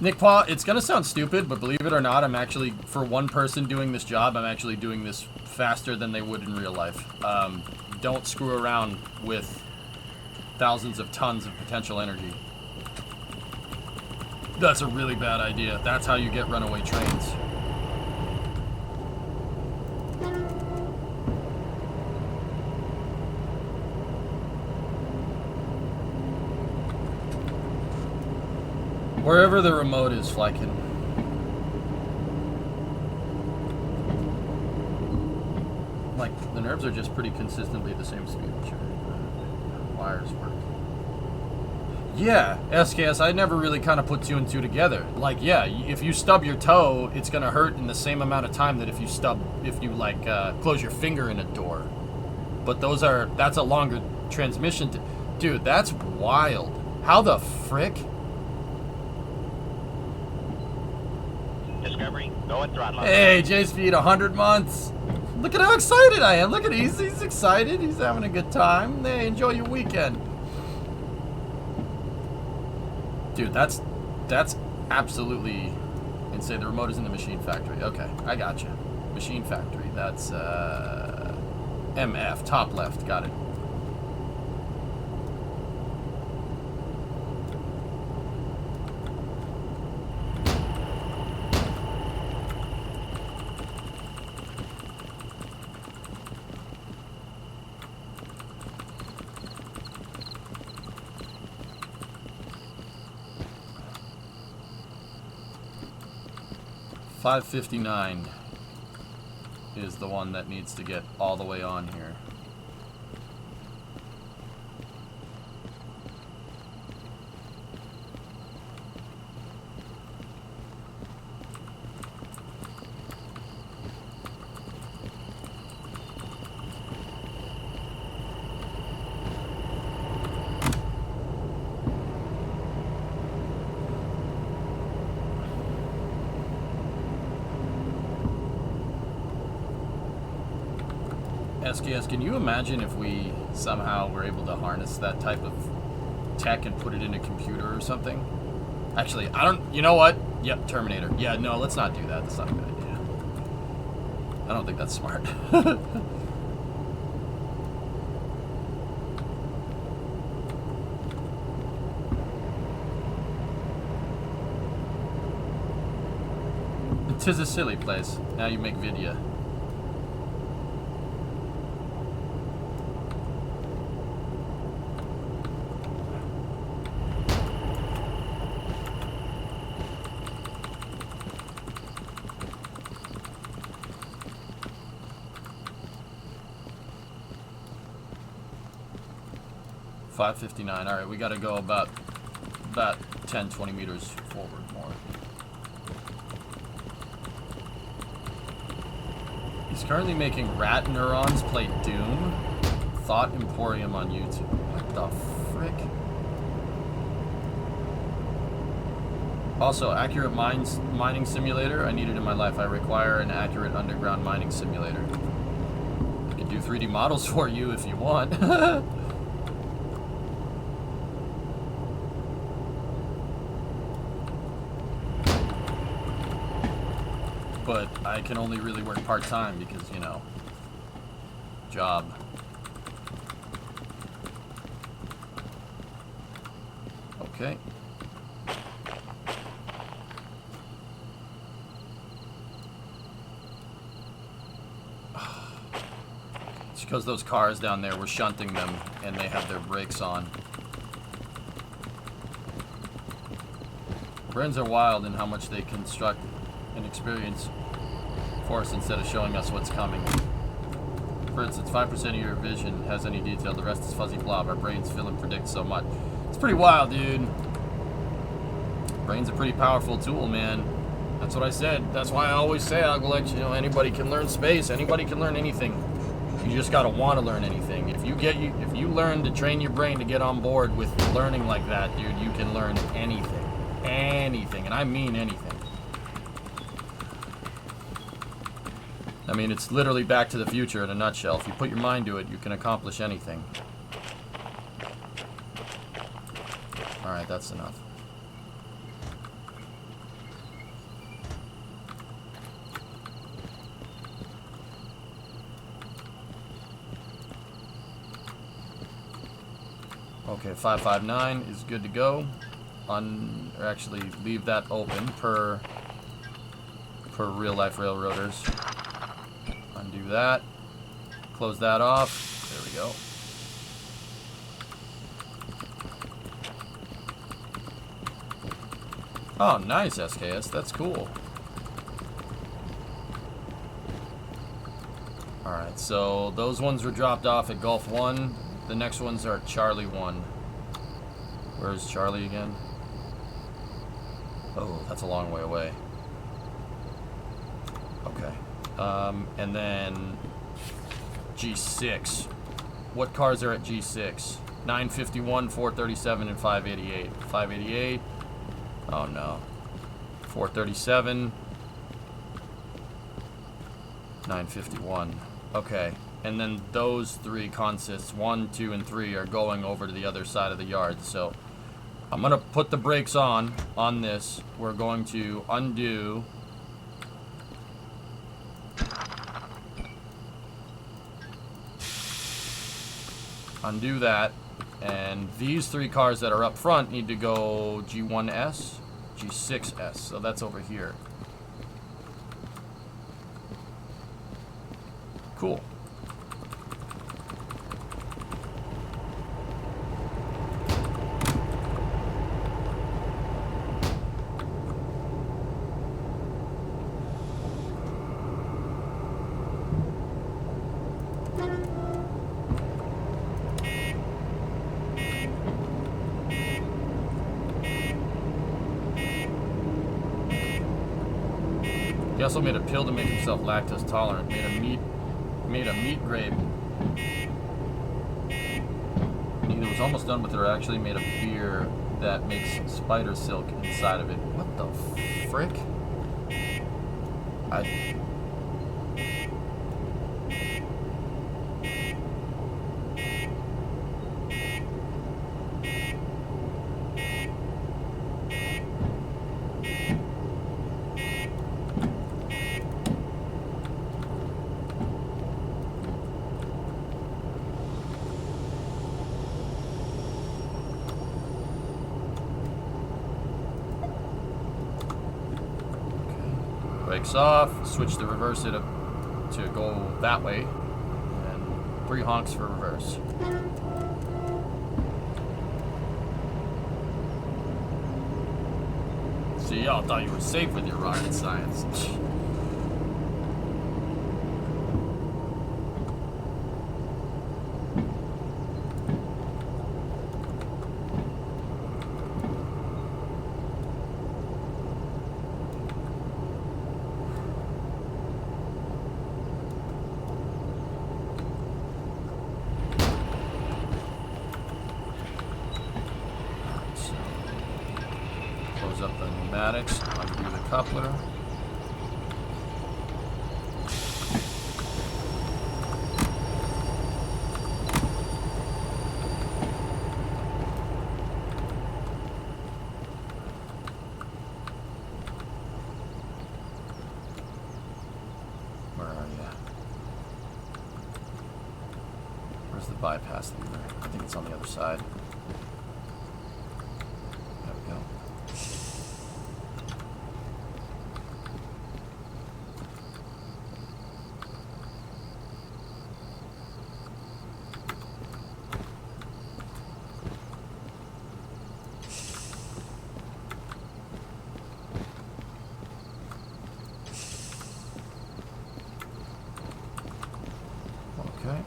Nick Paul, it's gonna sound stupid, but believe it or not, I'm actually, for one person doing this job, I'm actually doing this faster than they would in real life. Don't screw around with thousands of tons of potential energy. That's a really bad idea. That's how you get runaway trains. Wherever the remote is, Flykin. Like, the nerves are just pretty consistently the same speed that your wires work. Yeah, SKS, I never really kind of put 2 and 2 together. Like, yeah, if you stub your toe, it's gonna hurt in the same amount of time that if you close your finger in a door. But that's a longer transmission. Dude, that's wild. How the frick? Discovery, go at throttle. Hey, J-Speed, 100 months. Look at how excited I am. Look at he's excited. He's having a good time. Hey, enjoy your weekend. Dude, that's absolutely insane. The remote is in the machine factory. Okay, I got you. Machine factory. That's MF, top left. Got it. 559 is the one that needs to get all the way on here. SKS, can you imagine if we somehow were able to harness that type of tech and put it in a computer or something? Actually, I don't... You know what? Yep, Terminator. Yeah, no, let's not do that. That's not a good idea. I don't think that's smart. Tis a silly place. Now you make video. .559. All right, we got to go about 10, 20 meters forward more. He's currently making rat neurons play Doom. Thought Emporium on YouTube. What the frick? Also, accurate mining simulator. I need it in my life. I require an accurate underground mining simulator. I can do 3D models for you if you want. But I can only really work part-time because, you know, job. Okay. It's because those cars down there, we're shunting them and they have their brakes on. Brains are wild in how much they construct and experience for us instead of showing us what's coming. For instance, 5% of your vision has any detail, the rest is fuzzy blob. Our brains feel and predict so much. It's pretty wild, dude. Brain's a pretty powerful tool, man. That's what I said. That's why I always say, I'll let you know, anybody can learn space, anybody can learn anything. You just gotta want to learn anything. If you learn to train your brain to get on board with learning like that, dude, you can learn anything. Anything, and I mean anything. I mean, it's literally Back to the Future in a nutshell. If you put your mind to it, you can accomplish anything. Alright, that's enough. Okay, 559 is good to go. Or actually, leave that open per real-life railroaders. Undo that. Close that off. There we go. Oh, nice, SKS. That's cool. Alright, so those ones were dropped off at Gulf 1. The next ones are at Charlie 1. Where's Charlie again? Oh, that's a long way away. Okay. And then G6. What cars are at G6? 951, 437, and 588. 588. Oh no. 437. 951. Okay. And then those three consists, 1, 2, and 3, are going over to the other side of the yard. So I'm going to put the brakes on this. We're going to undo. Undo that. And these three cars that are up front need to go G1S, G6S. So that's over here. Cool. also made a pill to make himself lactose tolerant. Made a meat grape. Either was almost done with it or actually made a beer that makes spider silk inside of it. What the frick? Brakes off, switch the reverse it up to go that way, and 3 honks for reverse. See, y'all thought you were safe with your rocket science. Close up the pneumatics, undo the coupler. Where are you? Where's the bypass lever? I think it's on the other side. There we go. Okay.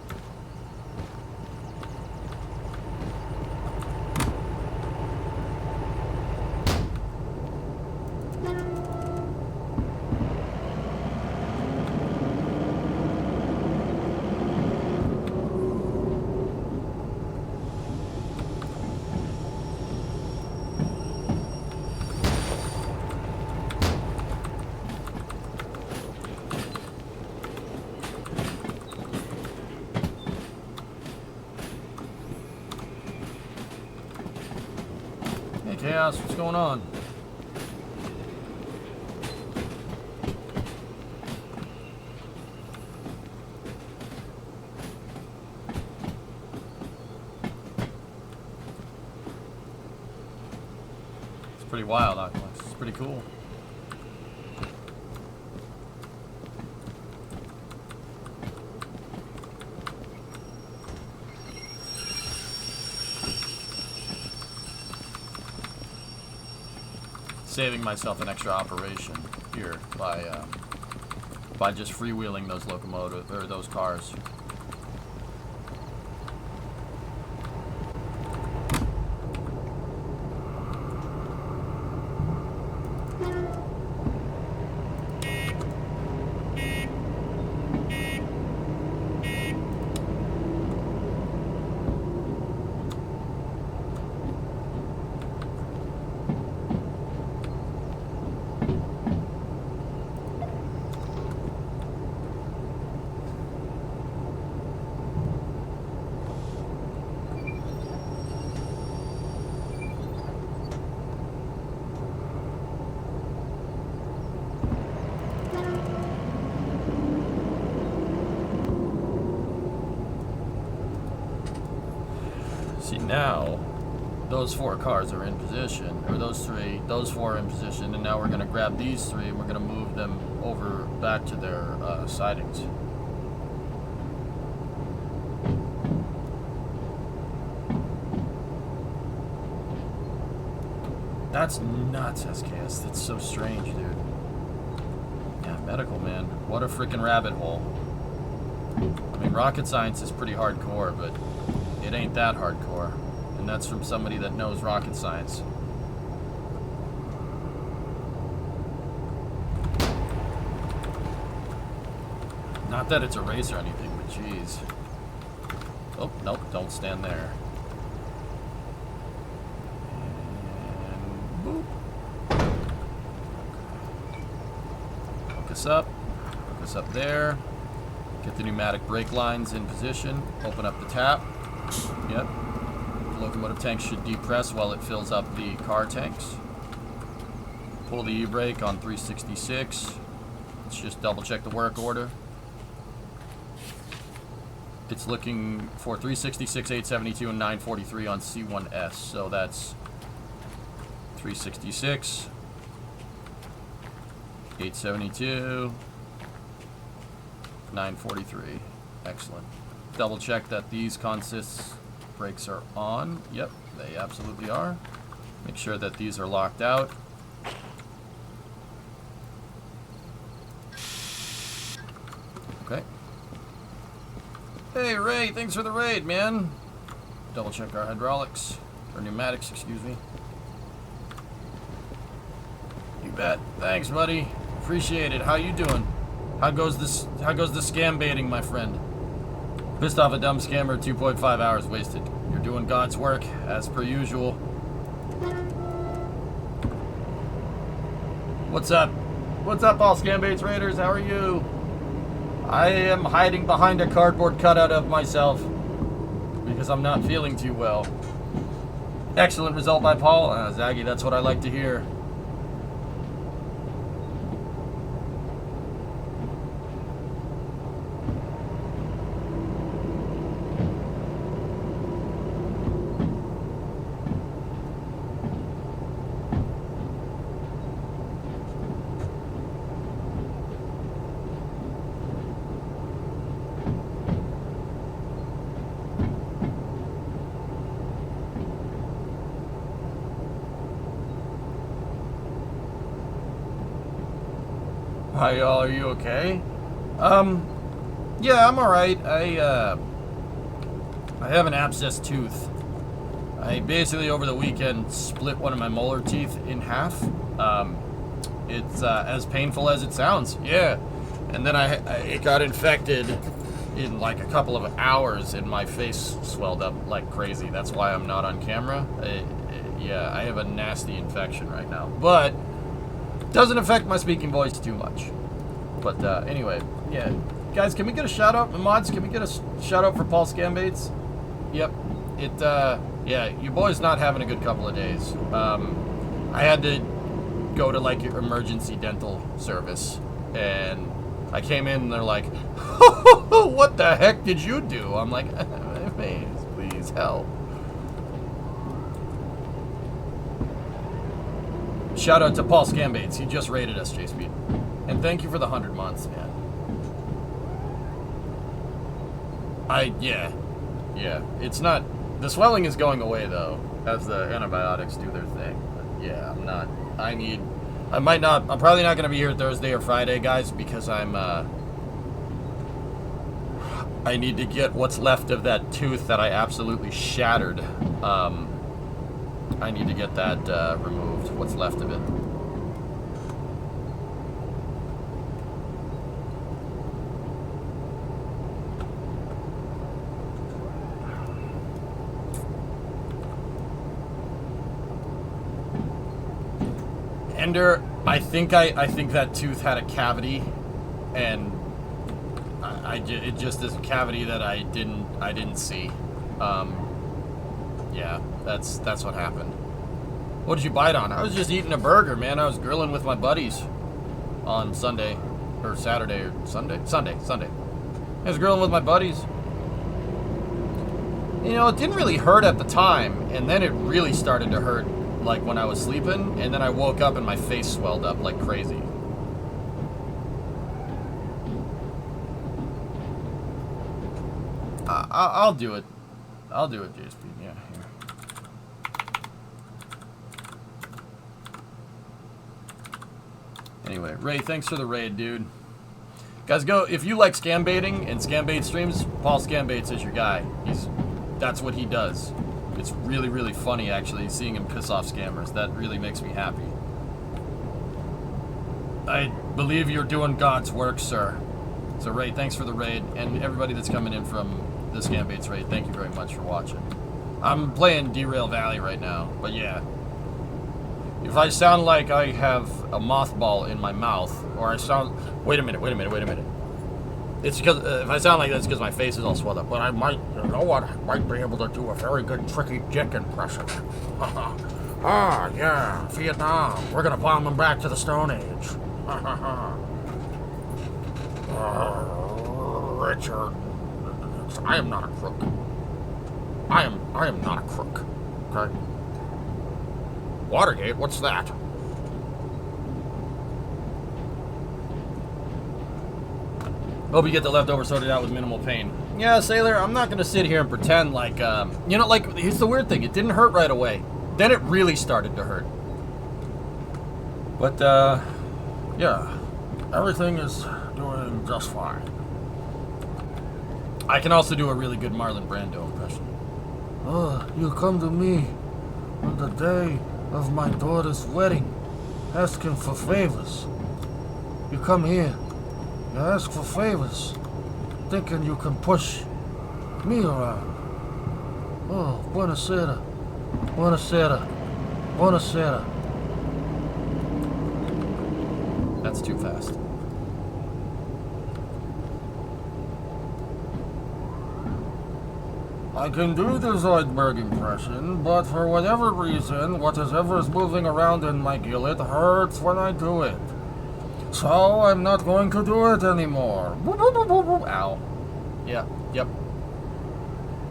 Hey Chaos, what's going on? It's pretty wild, Oculus. It's pretty cool. Saving myself an extra operation here by just freewheeling those locomotives or those cars. See, now those 4 cars are in position, or those 4 are in position, and now we're going to grab these 3 and we're going to move them over back to their sidings. That's nuts, SKS. That's so strange, dude. Yeah, medical, man. What a freaking rabbit hole. I mean, rocket science is pretty hardcore, but it ain't that hardcore. And that's from somebody that knows rocket science. Not that it's a race or anything, but jeez. Oh, nope, don't stand there. And boop. Focus up there. Get the pneumatic brake lines in position. Open up the tap. Yep. Locomotive tank should depress while it fills up the car tanks. Pull the e-brake on 366. Let's just double check the work order. It's looking for 366, 872, and 943 on C1S. So that's 366, 872, 943. Excellent. Double check that these consist brakes are on. Yep, they absolutely are. Make sure that these are locked out. Okay. Hey, Ray, thanks for the raid, man. Double check our hydraulics, or pneumatics, excuse me. You bet. Thanks, buddy. Appreciate it. How you doing? How goes the scam baiting, my friend? Pissed off a dumb scammer, 2.5 hours wasted. You're doing God's work, as per usual. What's up? What's up, all scam baits raiders? How are you? I am hiding behind a cardboard cutout of myself because I'm not feeling too well. Excellent result by Paul. Zaggy, that's what I like to hear. Hi, y'all. Are you okay? Yeah, I'm alright. I have an abscess tooth. I basically, over the weekend, split one of my molar teeth in half. It's as painful as it sounds. Yeah. And then it got infected in like a couple of hours, and my face swelled up like crazy. That's why I'm not on camera. Yeah, I have a nasty infection right now. But doesn't affect my speaking voice too much. But anyway, yeah. Guys, can we get a shout out? Mods, can we get a shout out for Paul Scambates? Yep. Yeah, your boy's not having a good couple of days. I had to go to like emergency dental service, and I came in and they're like, what the heck did you do? I'm like, please help. Shout out to Paul Scambates. He just rated us, J-Speed. And thank you for the 100 months, man. Yeah. It's not, the swelling is going away though, as the antibiotics do their thing. But yeah, I'm probably not going to be here Thursday or Friday, guys, because I need to get what's left of that tooth that I absolutely shattered. I need to get that removed, what's left of it. Ender, I think that tooth had a cavity, and it just is a cavity that I didn't see. Yeah, that's what happened. What did you bite on? I was just eating a burger, man. I was grilling with my buddies on Sunday, or Saturday, or Sunday. I was grilling with my buddies. You know, it didn't really hurt at the time, and then it really started to hurt, like when I was sleeping, and then I woke up and my face swelled up like crazy. I'll do it. I'll do it, JSP. Yeah, here. Anyway, Ray, thanks for the raid, dude. Guys, go, if you like scam baiting and scam bait streams, Paul Scambates is your guy. That's what he does. It's really, really funny, actually, seeing him piss off scammers. That really makes me happy. I believe you're doing God's work, sir. So Ray, thanks for the raid, and everybody that's coming in from the Scam Baits raid, thank you very much for watching. I'm playing Derail Valley right now, but yeah. If I sound like I have a mothball in my mouth, or I sound... Wait a minute. It's because, if I sound like that, it's because my face is all swelled up. But I might, you know what, I might be able to do a very good tricky dick impression. Ah, yeah, Vietnam. We're gonna bomb them back to the Stone Age. Richard. I am not a crook. I am not a crook. Okay? Watergate? What's that? Hope you get the leftovers sorted out with minimal pain. Yeah, Sailor, I'm not gonna sit here and pretend like, you know, like, here's the weird thing. It didn't hurt right away. Then it really started to hurt. But, yeah. Everything is doing just fine. I can also do a really good Marlon Brando impression. Oh, you come to me on the day of my daughter's wedding, asking for favors. You come here, you ask for favors, thinking you can push me around. Oh, buonasera, buonasera, buonasera. That's too fast. I can do the Zoidberg impression, but for whatever reason, whatever is moving around in my gillet hurts when I do it. So I'm not going to do it anymore. Ow. Yeah, yep.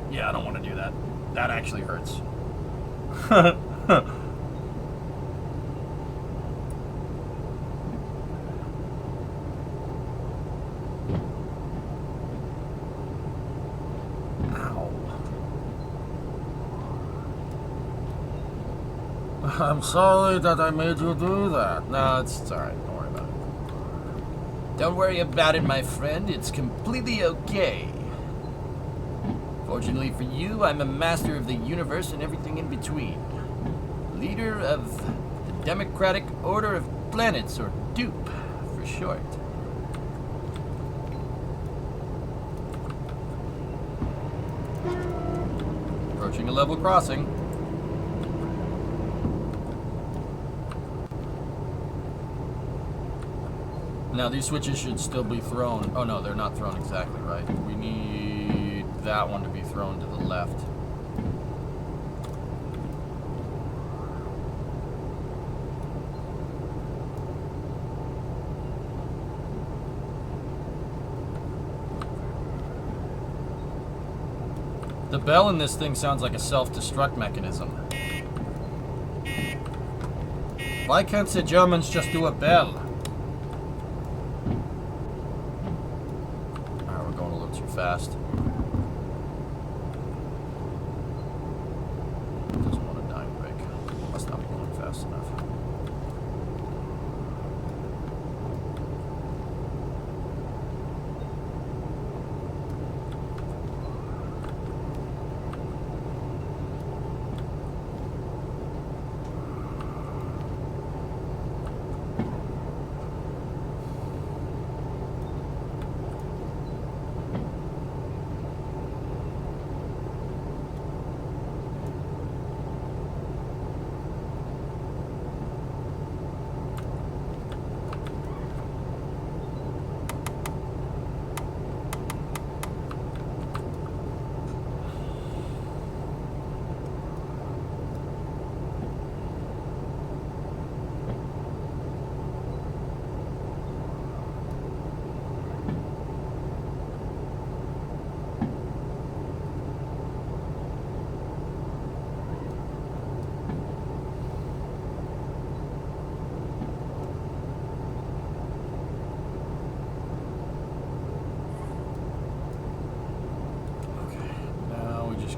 Yeah, I don't want to do that. That actually hurts. I'm sorry that I made you do that. No, it's alright. Don't worry about it. Don't worry about it, my friend. It's completely okay. Fortunately for you, I'm a master of the universe and everything in between. Leader of the Democratic Order of Planets, or DUPE for short. Approaching a level crossing. Now these switches should still be thrown. Oh no, they're not thrown exactly right. We need that one to be thrown to the left. The bell in this thing sounds like a self-destruct mechanism. Why can't the Germans just do a bell? Fast. Doesn't want a dime break. Must not be going fast enough.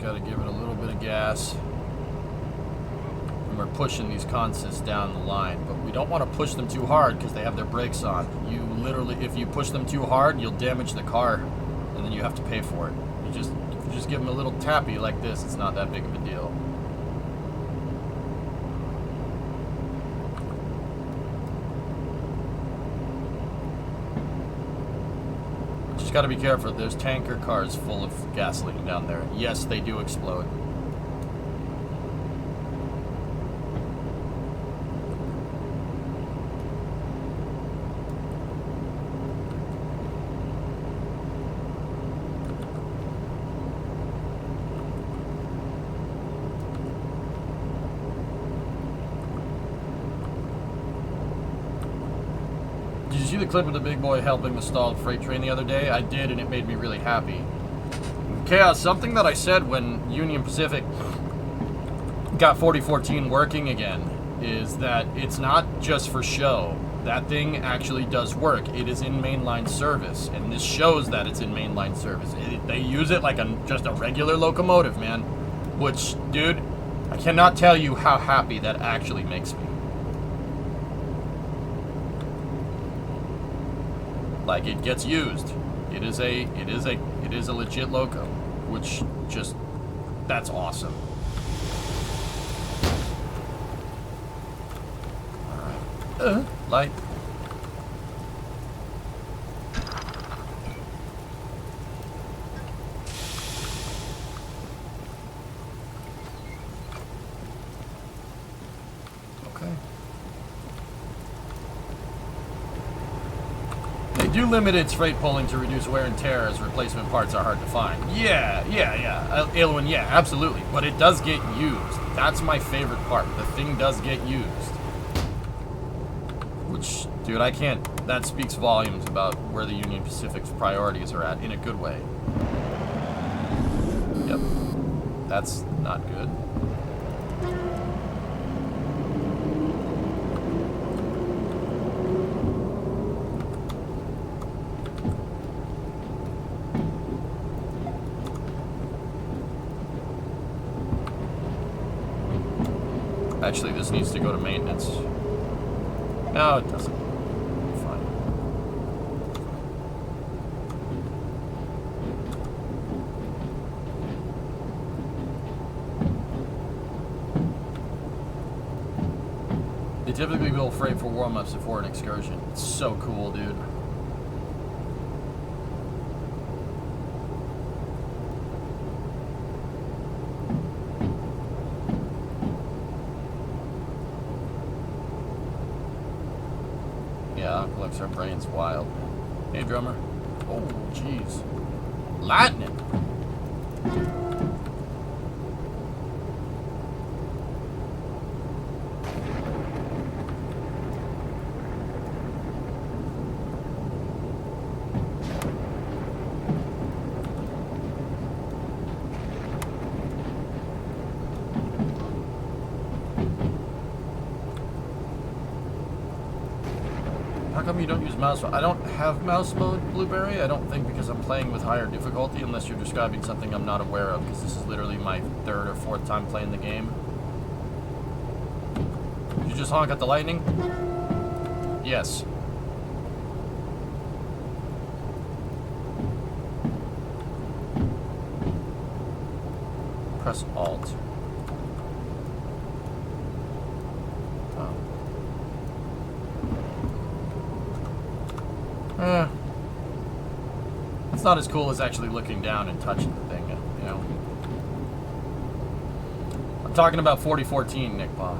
Got to give it a little bit of gas. And we're pushing these consists down the line, but we don't want to push them too hard because they have their brakes on. You literally, if you push them too hard, you'll damage the car, and then you have to pay for it. If you just give them a little tappy like this, it's not that big of a deal. Just gotta be careful. There's tanker cars full of gasoline down there. Yes, they do explode. Did you see the clip of the big boy helping the stalled freight train the other day? I did, and it made me really happy. Chaos, something that I said when Union Pacific got 4014 working again is that it's not just for show. That thing actually does work. It is in mainline service, and this shows that it's in mainline service. They use it like just a regular locomotive, man. Which, dude, I cannot tell you how happy that actually makes me. Like, it gets used. It is a legit loco, which just, that's awesome. All right. Light. Okay. They do limit its freight pulling to reduce wear and tear as replacement parts are hard to find. Yeah. Aylwin, yeah, absolutely. But it does get used. That's my favorite part. The thing does get used. Which, dude, I can't... That speaks volumes about where the Union Pacific's priorities are at in a good way. Yep. That's not good. Actually, this needs to go to maintenance. No, it doesn't. Fine. They typically build freight for warm-ups before an excursion. It's so cool, dude. Yeah, looks our brain's wild. Hey, drummer. Oh, jeez. Lightning. How come you don't use mouse mode? I don't have mouse mode, Blueberry. I don't think because I'm playing with higher difficulty, unless you're describing something I'm not aware of, because this is literally my third or fourth time playing the game. Did you just honk at the lightning? Yes. Press Alt. It's not as cool as actually looking down and touching the thing, you know. I'm talking about 4014, Nick Paw.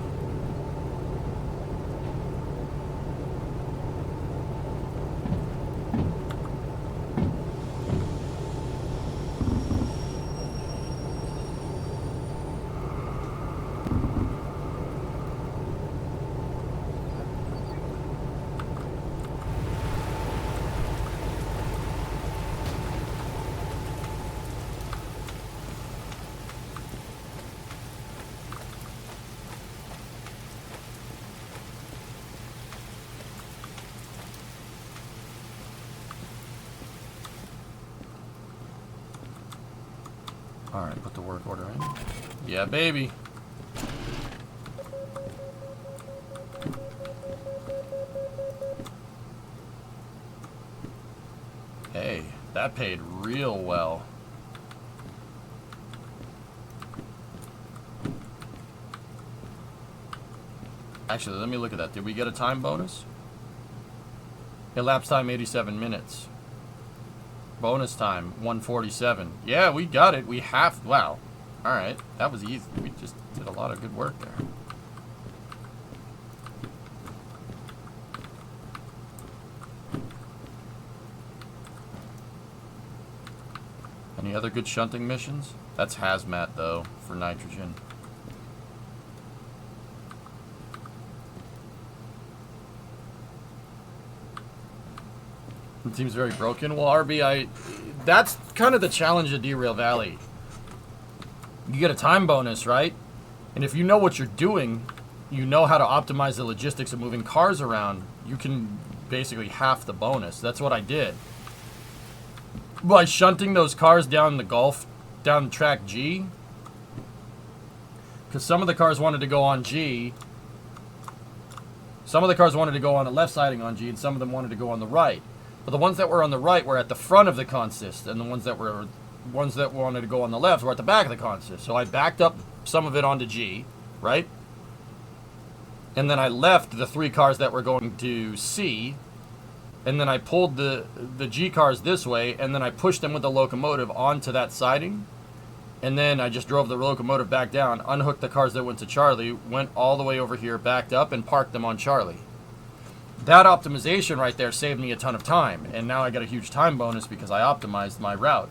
Alright, put the work order in. Yeah, baby. Hey, that paid real well. Actually, let me look at that. Did we get a time bonus? Elapsed time 87 minutes. Bonus time, 147. Yeah, we got it. We have... Wow. Alright, that was easy. We just did a lot of good work there. Any other good shunting missions? That's hazmat, though, for nitrogen. It seems very broken. Well, RB, that's kind of the challenge of Derail Valley. You get a time bonus, right? And if you know what you're doing, you know how to optimize the logistics of moving cars around, you can basically half the bonus. That's what I did. By shunting those cars down the Gulf, down track G, because some of the cars wanted to go on G, some of the cars wanted to go on the left siding on G, and some of them wanted to go on the right. But the ones that were on the right were at the front of the consist, and the ones that wanted to go on the left were at the back of the consist. So I backed up some of it onto G, right? And then I left the 3 cars that were going to C, and then I pulled the G cars this way, and then I pushed them with the locomotive onto that siding, and then I just drove the locomotive back down, unhooked the cars that went to Charlie, went all the way over here, backed up, and parked them on Charlie. That optimization right there saved me a ton of time, and now I got a huge time bonus because I optimized my route.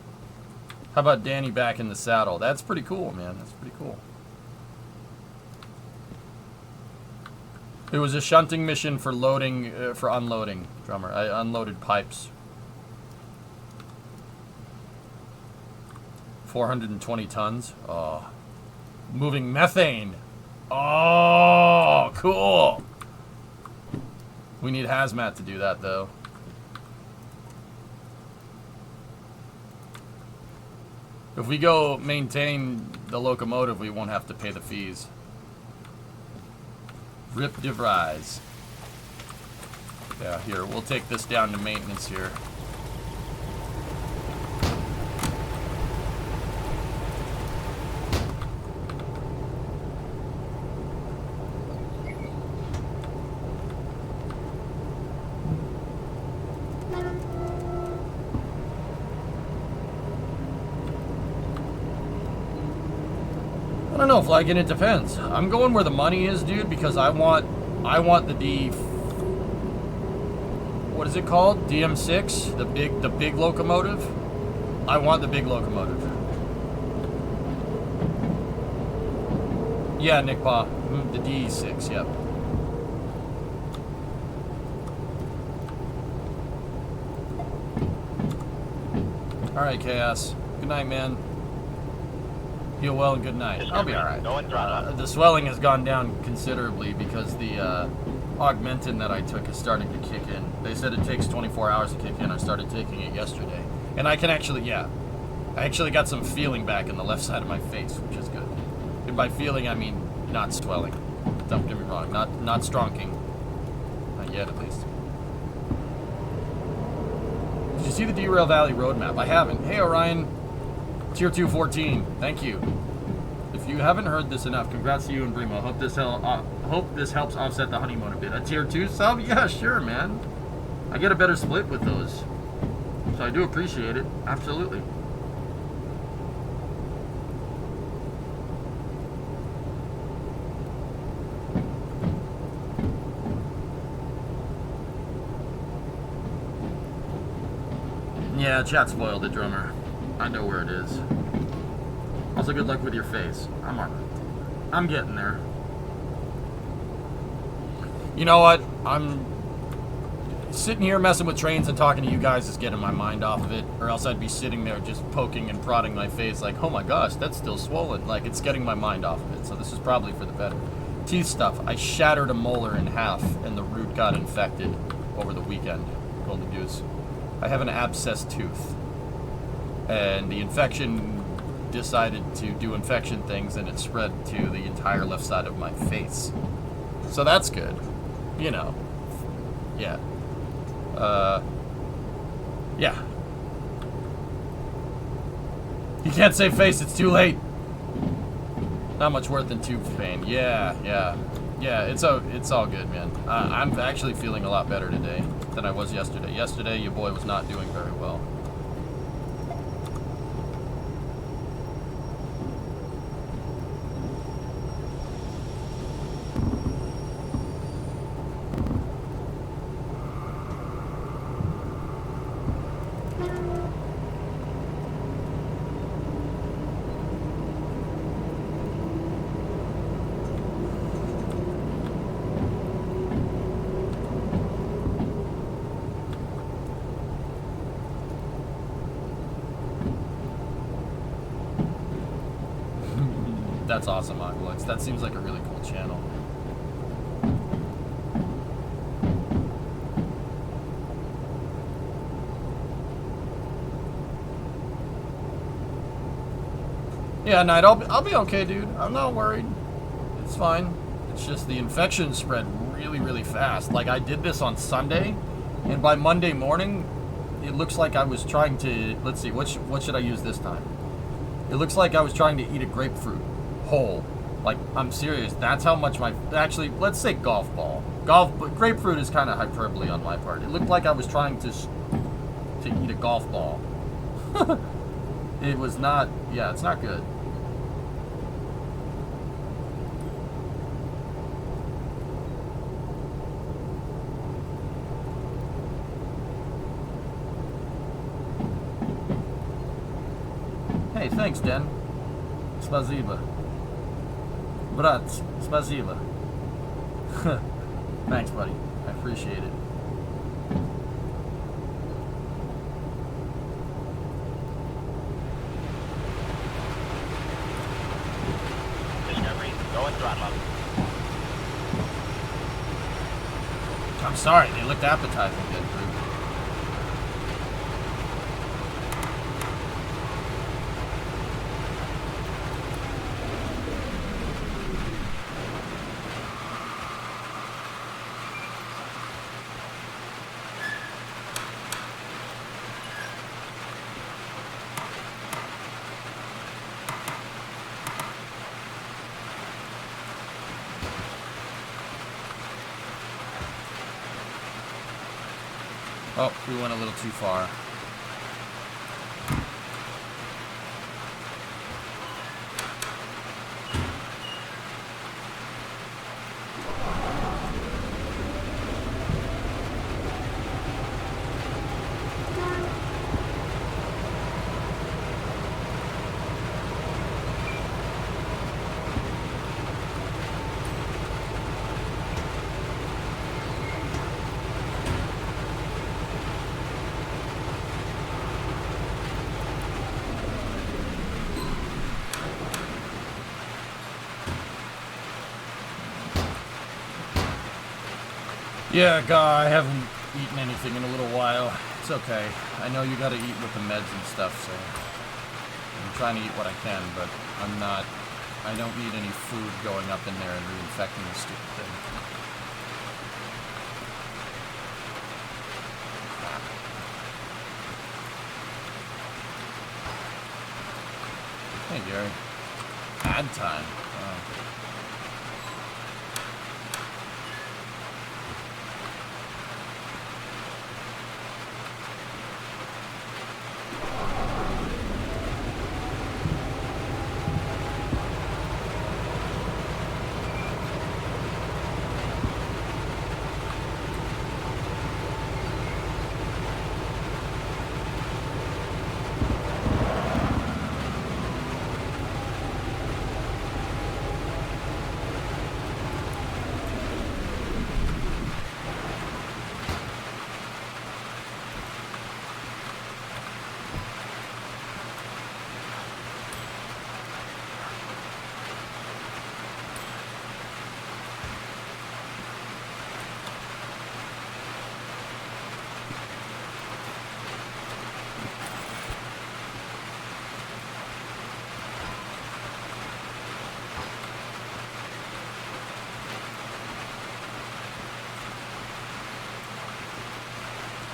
How about Danny back in the saddle? That's pretty cool, man. That's pretty cool. It was a shunting mission for loading, for unloading, drummer. I unloaded pipes. 420 tons. Oh. Moving methane. Oh, cool. We need hazmat to do that, though. If we go maintain the locomotive, we won't have to pay the fees. Rip DeVries. Yeah, here, we'll take this down to maintenance here. I don't know, Flagging, it depends. I'm going where the money is, dude, because I want the what is it called? DM6, the big locomotive. I want the big locomotive. Yeah, Nick Pa, the D6, yep. All right, Chaos. Good night, man. Heal well and good night. I'll be alright. The swelling has gone down considerably because the augmentin that I took is starting to kick in. They said it takes 24 hours to kick in. I started taking it yesterday. And I can actually, yeah. I actually got some feeling back in the left side of my face, which is good. And by feeling, I mean not swelling. Don't get me wrong. Not stronking. Not yet, at least. Did you see the Derail Valley roadmap? I haven't. Hey, Orion. Tier 214, thank you. If you haven't heard this enough, congrats to you and Brimo. Hope this helps offset the honeymoon a bit. A tier 2 sub? Yeah, sure, man. I get a better split with those. So I do appreciate it. Absolutely. Yeah, chat spoiled it, drummer. I know where it is. Also, good luck with your face. I'm alright. I'm getting there. You know what? I'm sitting here messing with trains and talking to you guys is getting my mind off of it, or else I'd be sitting there just poking and prodding my face like, oh my gosh, that's still swollen. Like, it's getting my mind off of it, so this is probably for the better. Teeth stuff. I shattered a molar in half, and the root got infected over the weekend. Golden Goose. I have an abscessed tooth. And the infection decided to do infection things, and it spread to the entire left side of my face. So that's good. You know. Yeah. Yeah. You can't say face, it's too late. Not much worse than tooth pain. Yeah, it's all good, man. I'm actually feeling a lot better today than I was yesterday. Yesterday, your boy was not doing very well. That's awesome, Aqualux. That seems like a really cool channel. Yeah, Knight, I'll be okay, dude. I'm not worried. It's fine. It's just the infection spread really, really fast. Like, I did this on Sunday, and by Monday morning, it looks like I was trying to... Let's see, what should I use this time? It looks like I was trying to eat a grapefruit whole. Like, I'm serious. That's how much my... Actually, let's say golf ball. But grapefruit is kind of hyperbole on my part. It looked like I was trying to eat a golf ball. It was not... Yeah, it's not good. Hey, thanks, Den. Spasiba. Brat, spasiba. Thanks, buddy. I appreciate it. Discovery, go and throttle up. I'm sorry, they looked appetizing, good food. Oh, we went a little too far. Yeah, I haven't eaten anything in a little while. It's okay. I know you gotta eat with the meds and stuff, so I'm trying to eat what I can, but I don't need any food going up in there and reinfecting the stupid thing. Hey, Gary. Ad time. Oh.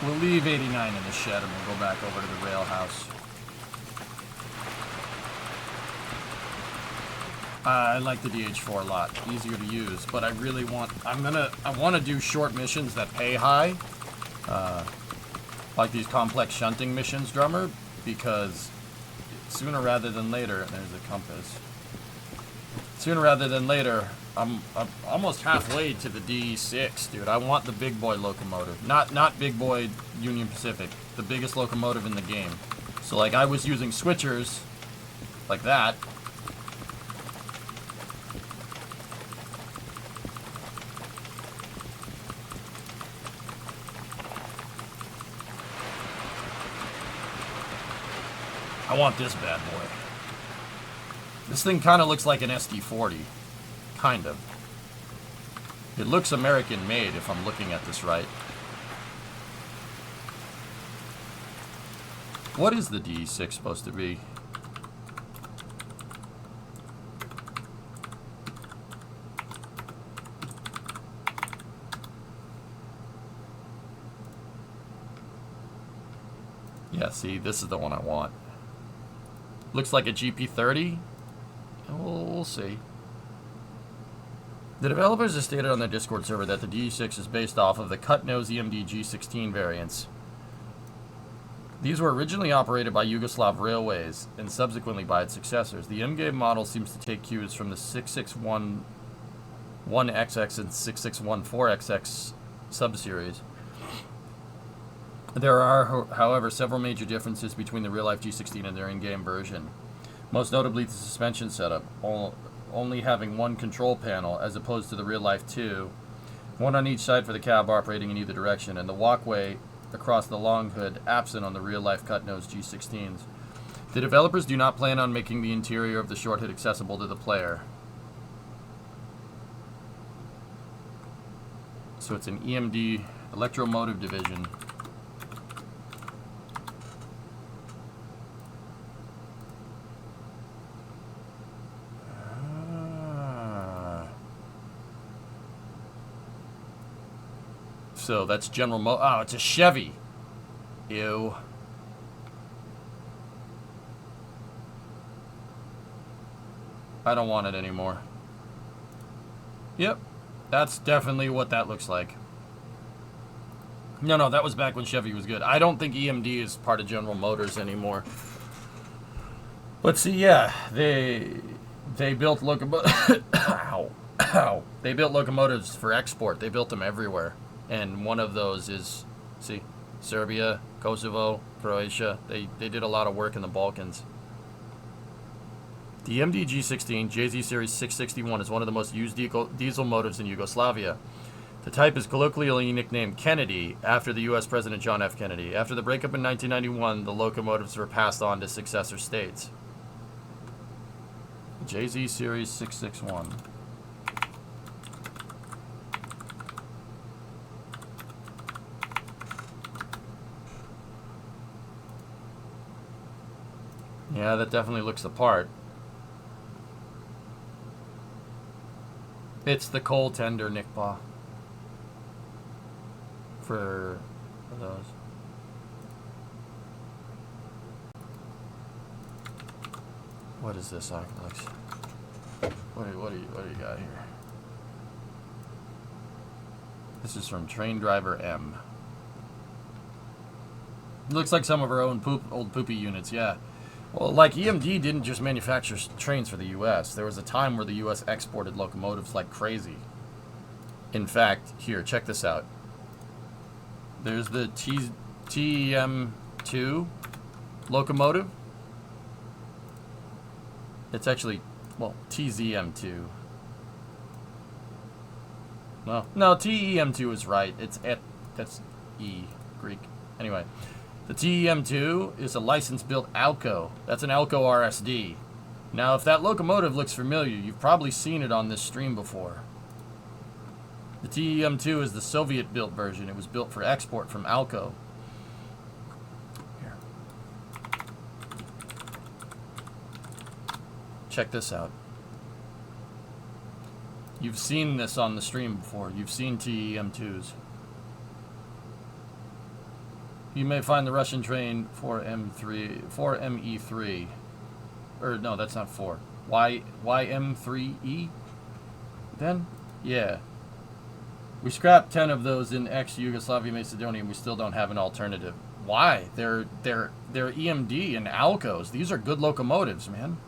We'll leave 89 in the shed and we'll go back over to the rail house. I like the DH4 a lot. Easier to use, but I really want... I want to do short missions that pay high. Like these complex shunting missions, Drummer, because sooner rather than later... There's a compass. Sooner rather than later, I'm almost halfway to the D6, dude. I want the big boy locomotive. Not big boy Union Pacific. The biggest locomotive in the game. So, like, I was using switchers like that. I want this bad boy. This thing kind of looks like an SD40. Kind of. It looks American-made, if I'm looking at this right. What is the DE6 supposed to be? Yeah, see, this is the one I want. Looks like a GP30. We'll see. The developers have stated on their Discord server that the DE6 is based off of the cut-nose EMD G16 variants. These were originally operated by Yugoslav Railways and subsequently by its successors. The M-Game model seems to take cues from the 6611XX and 6614XX subseries. There are, however, several major differences between the real-life G16 and their in-game version. Most notably the suspension setup, only having one control panel as opposed to the real-life two, one on each side for the cab operating in either direction, and the walkway across the long hood absent on the real-life cut-nose G16s. The developers do not plan on making the interior of the short hood accessible to the player. So it's an EMD, Electromotive Division. So that's General Mo. Oh, it's a Chevy. Ew. I don't want it anymore. Yep. That's definitely what that looks like. No, that was back when Chevy was good. I don't think EMD is part of General Motors anymore. But see, yeah, they built They built locomotives for export. They built them everywhere. And one of those is, see, Serbia, Kosovo, Croatia. They did a lot of work in the Balkans. The MDG-16 JZ Series 661 is one of the most used diesel motives in Yugoslavia. The type is colloquially nicknamed Kennedy after the U.S. President John F. Kennedy. After the breakup in 1991, the locomotives were passed on to successor states. JZ Series 661. Yeah, that definitely looks the part. It's the coal tender, Nick Paw. For those. What is this, Alex? What do you got here? This is from Train Driver M. It looks like some of our own old poopy units, yeah. Well, like EMD didn't just manufacture trains for the U.S. There was a time where the U.S. exported locomotives like crazy. In fact, here, check this out. There's the TEM2 locomotive. It's actually, well, TZM2. No, TEM2 is right. That's E, Greek. Anyway. The TEM2 is a license-built Alco. That's an Alco RSD. Now, if that locomotive looks familiar, you've probably seen it on this stream before. The TEM2 is the Soviet-built version. It was built for export from Alco. Here. Check this out. You've seen this on the stream before. You've seen TEM2s. You may find the Russian train 4ME3, or no, that's not 4. YM3E? Then? Yeah. We scrapped 10 of those in ex-Yugoslavia Macedonia, and we still don't have an alternative. Why? They're EMD and Alcos. These are good locomotives, man.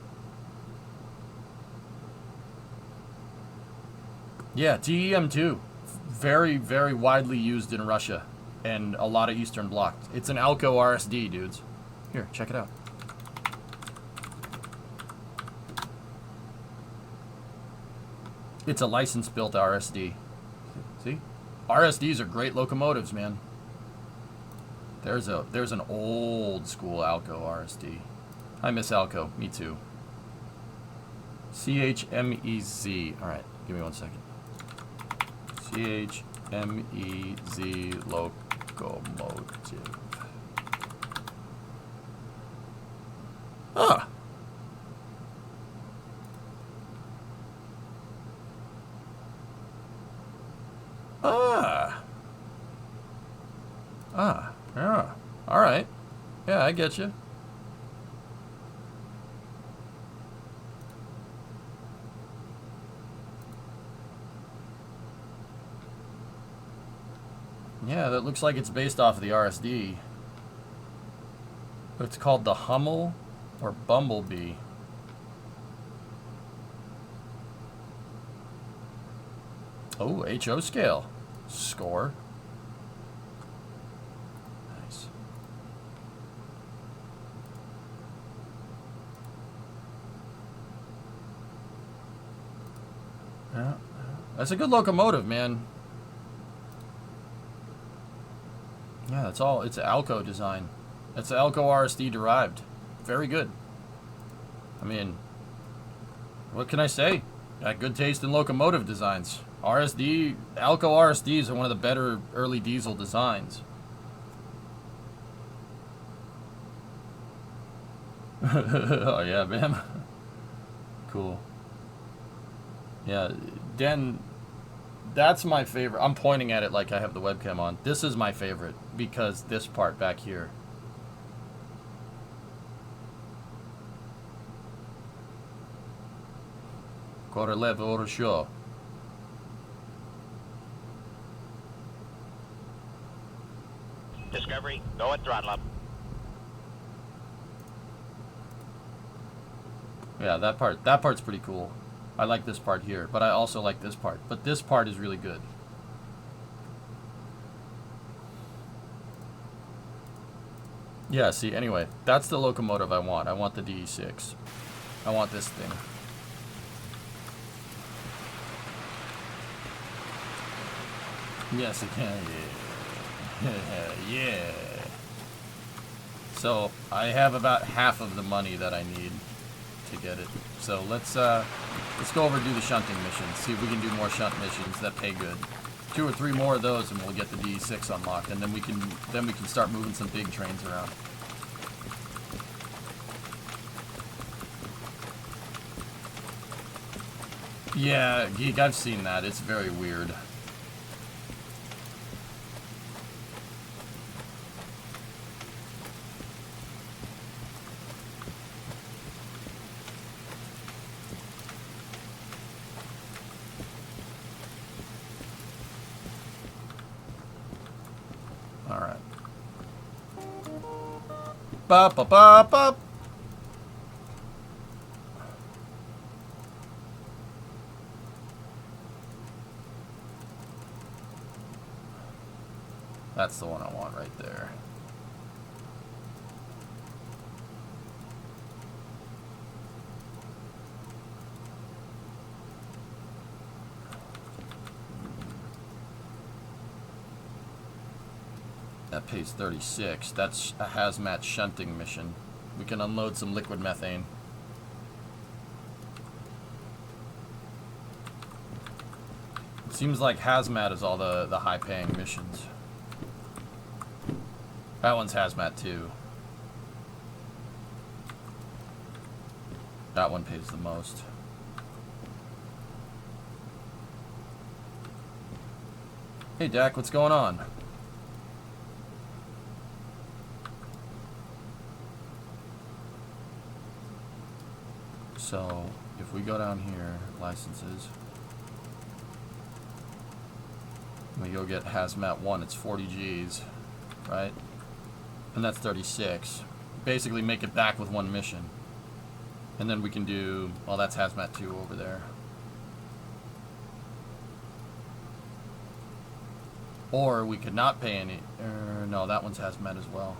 Yeah, TEM2. Very, very widely used in Russia. And a lot of Eastern Bloc. It's an Alco RSD, dudes. Here, check it out. It's a license-built RSD. See? RSDs are great locomotives, man. There's an old school Alco RSD. I miss Alco. Me too. CHMEZ. All right, give me 1 second. CHMEZ locomotive. Ah. Yeah. All right. Yeah, I get you. Yeah, that looks like it's based off of the RSD. But it's called the Hummel or Bumblebee. Oh, HO scale. Score. Nice. Yeah. That's a good locomotive, man. Yeah, that's all. It's an Alco design. It's an Alco RSD derived. Very good. I mean, what can I say? Got good taste in locomotive designs. RSD, Alco RSDs are one of the better early diesel designs. Oh yeah, man. Cool. Yeah, Den, that's my favorite. I'm pointing at it like I have the webcam on. This is my favorite because this part back here. Correleve or show. Discovery, go at throttle up. Yeah, that part's pretty cool. I like this part here, but I also like this part. But this part is really good. Yeah, see, anyway, that's the locomotive I want. I want the DE6. I want this thing. Yes, I can. Yeah. Yeah. So, I have about half of the money that I need to get it. So, let's go over and do the shunting missions. See if we can do more shunt missions that pay good. 2 or 3 more of those and we'll get the DE6 unlocked, and then we can start moving some big trains around. Yeah, Geek, I've seen that. It's very weird. Alright. Bop, bop, bop, bop. That's the one I want right there. That pays 36. That's a hazmat shunting mission. We can unload some liquid methane. It seems like hazmat is all the high-paying missions. That one's hazmat too. That one pays the most. Hey Dak, what's going on? So, if we go down here, licenses, we go get hazmat 1, it's 40 G's, right? And that's 36. Basically make it back with 1 mission. And then we can do, well, that's hazmat 2 over there. Or we could not pay any, no, that one's hazmat as well.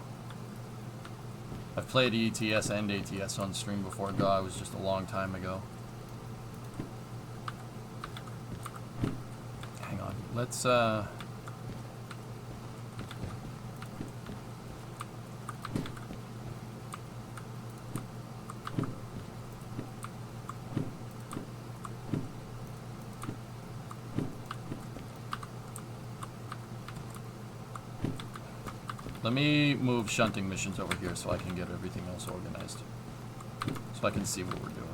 I've played ETS and ATS on stream before. God, it was just a long time ago. Hang on, let's Let me move shunting missions over here so I can get everything else organized. So I can see what we're doing.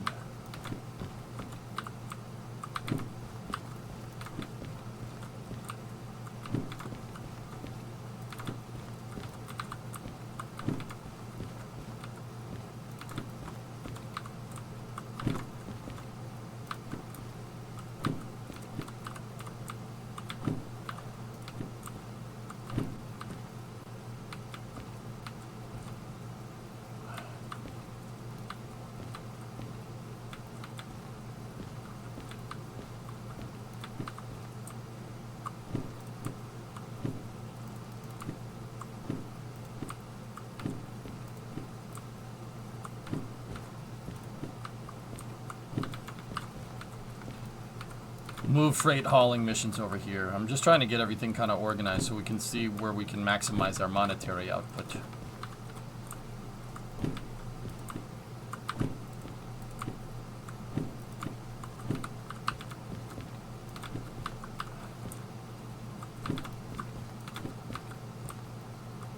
Move freight hauling missions over here. I'm just trying to get everything kind of organized so we can see where we can maximize our monetary output.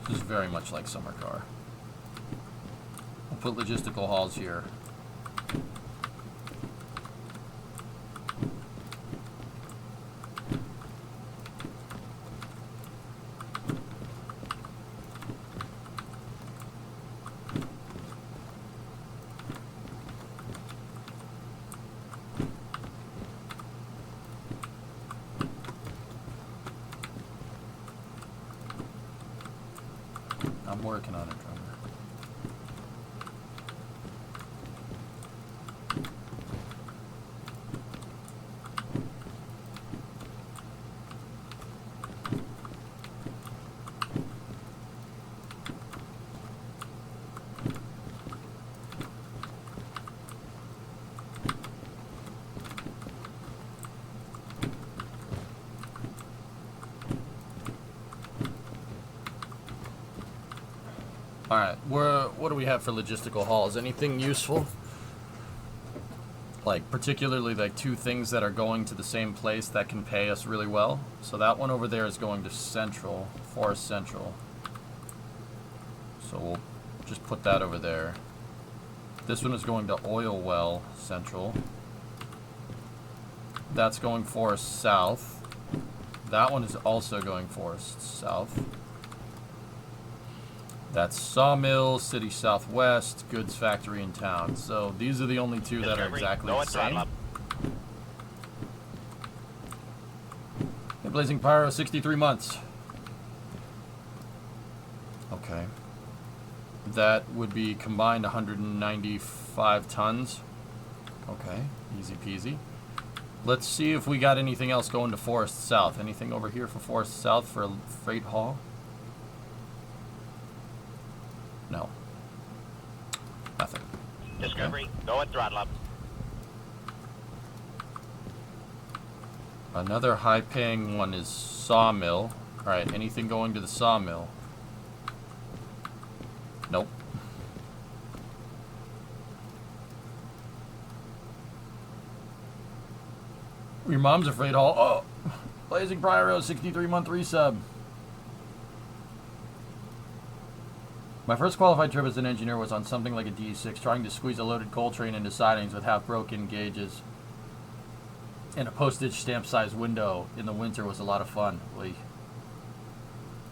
This is very much like Summer Car. We'll put logistical hauls here. I'm working on it, drummer. Alright, what do we have for logistical hauls? Anything useful? Like, particularly like 2 things that are going to the same place that can pay us really well. So that one over there is going to Central, Forest Central. So we'll just put that over there. This one is going to Oil Well Central. That's going Forest South. That one is also going Forest South. That's Sawmill, City Southwest, Goods Factory in Town. So these are the only 2 that are exactly the same. Hey, Blazing Pyro, 63 months. Okay. That would be combined 195 tons. Okay, easy peasy. Let's see if we got anything else going to Forest South. Anything over here for Forest South for a freight haul? No. Nothing. Discovery, Okay. go at throttle up. Another high-paying one is Sawmill. Alright, anything going to the Sawmill? Nope. Your mom's afraid haul. Oh! Blazing Pyro, 63-month resub. My first qualified trip as an engineer was on something like a D6, trying to squeeze a loaded coal train into sidings with half-broken gauges. And a postage stamp-sized window in the winter was a lot of fun.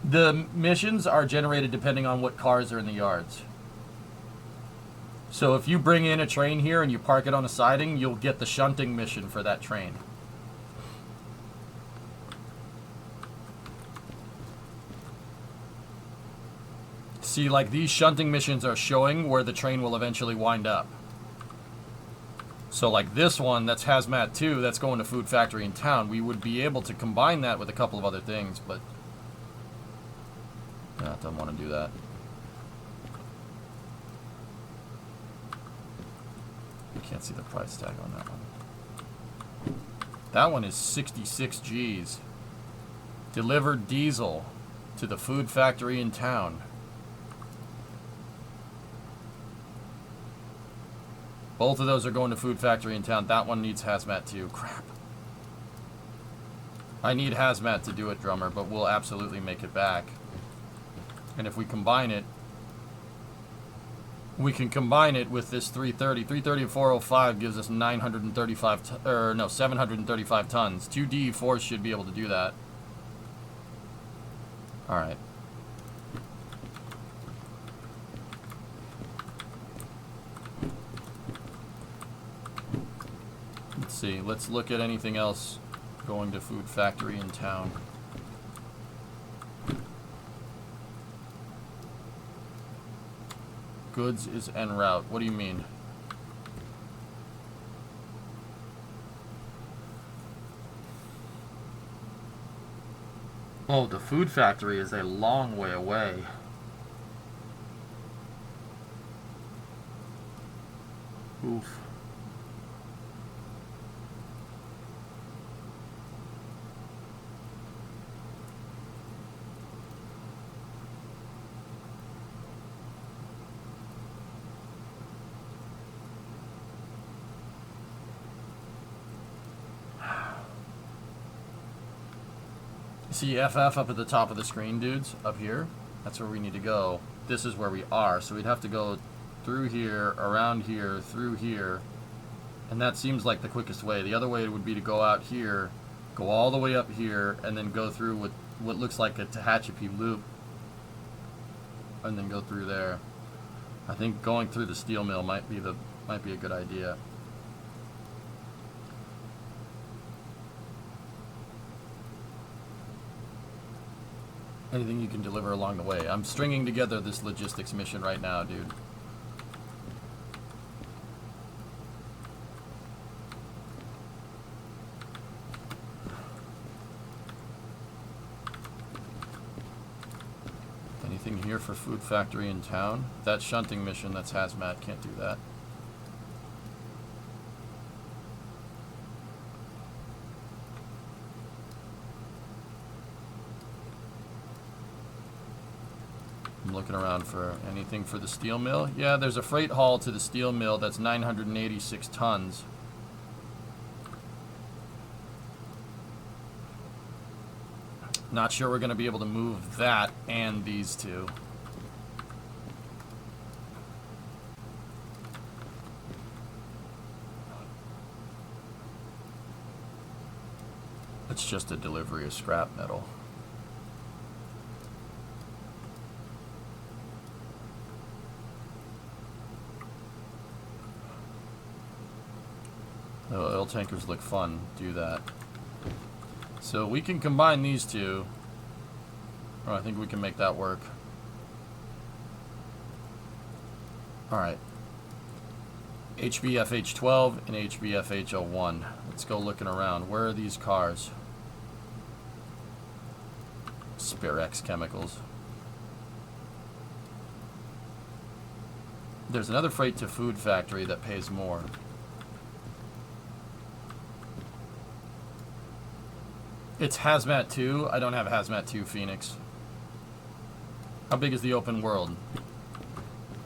The missions are generated depending on what cars are in the yards. So if you bring in a train here and you park it on a siding, you'll get the shunting mission for that train. See, like, these shunting missions are showing where the train will eventually wind up. So, like, this one, that's Hazmat 2, that's going to Food Factory in Town. We would be able to combine that with a couple of other things, but... yeah, I don't want to do that. You can't see the price tag on that one. That one is 66 G's. Delivered diesel to the Food Factory in Town. Both of those are going to Food Factory in Town. That one needs Hazmat too. Crap. I need Hazmat to do it, drummer, but we'll absolutely make it back. And if we combine it, we can combine it with this 330. 330 and 405 gives us 735 tons. 2 D4s should be able to do that. All right. Let's see. Let's look at anything else going to food factory in town. Goods is en route. What do you mean? Oh, the food factory is a long way away. Oof. See FF up at the top of the screen, dudes? Up here? That's where we need to go. This is where we are. So we'd have to go through here, around here, through here. And that seems like the quickest way. The other way would be to go out here, go all the way up here, and then go through with what looks like a Tehachapi loop. And then go through there. I think going through the steel mill might be a good idea. Anything you can deliver along the way. I'm stringing together this logistics mission right now, dude. Anything here for food factory in town? That shunting mission, that's hazmat, can't do that. I'm looking around for anything for the steel mill. Yeah, there's a freight haul to the steel mill that's 986 tons. Not sure we're going to be able to move that and these two. It's just a delivery of scrap metal. Oh, oil tankers look fun. Do that. So we can combine these two. Oh, I think we can make that work. Alright. HBFH12 and HBFH01. Let's go looking around. Where are these cars? Spirex chemicals. There's another freight to food factory that pays more. It's Hazmat 2. I don't have Hazmat 2 Phoenix. How big is the open world?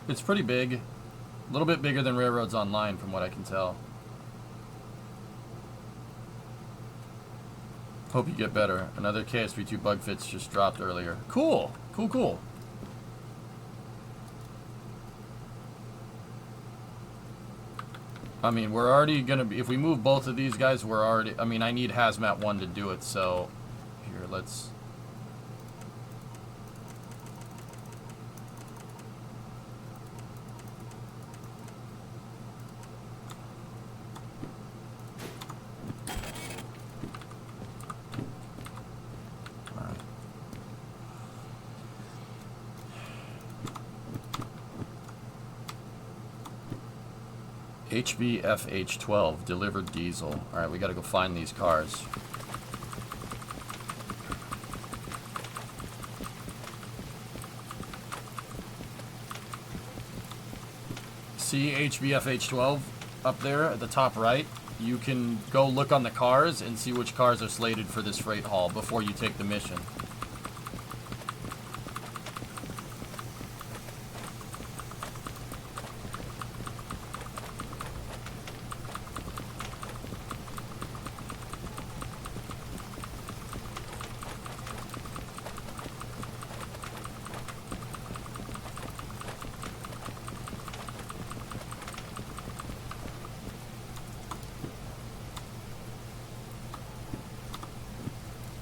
It's pretty big. A little bit bigger than Railroads Online from what I can tell. Hope you get better. Another KSP2 bug fix just dropped earlier. Cool. Cool, cool. I mean, we're already going to be... If we move both of these guys, we're already... I mean, I need Hazmat 1 to do it, so... Here, let's... HBFH12, delivered diesel. Alright, we gotta go find these cars. See HBFH12 up there at the top right? You can go look on the cars and see which cars are slated for this freight haul before you take the mission.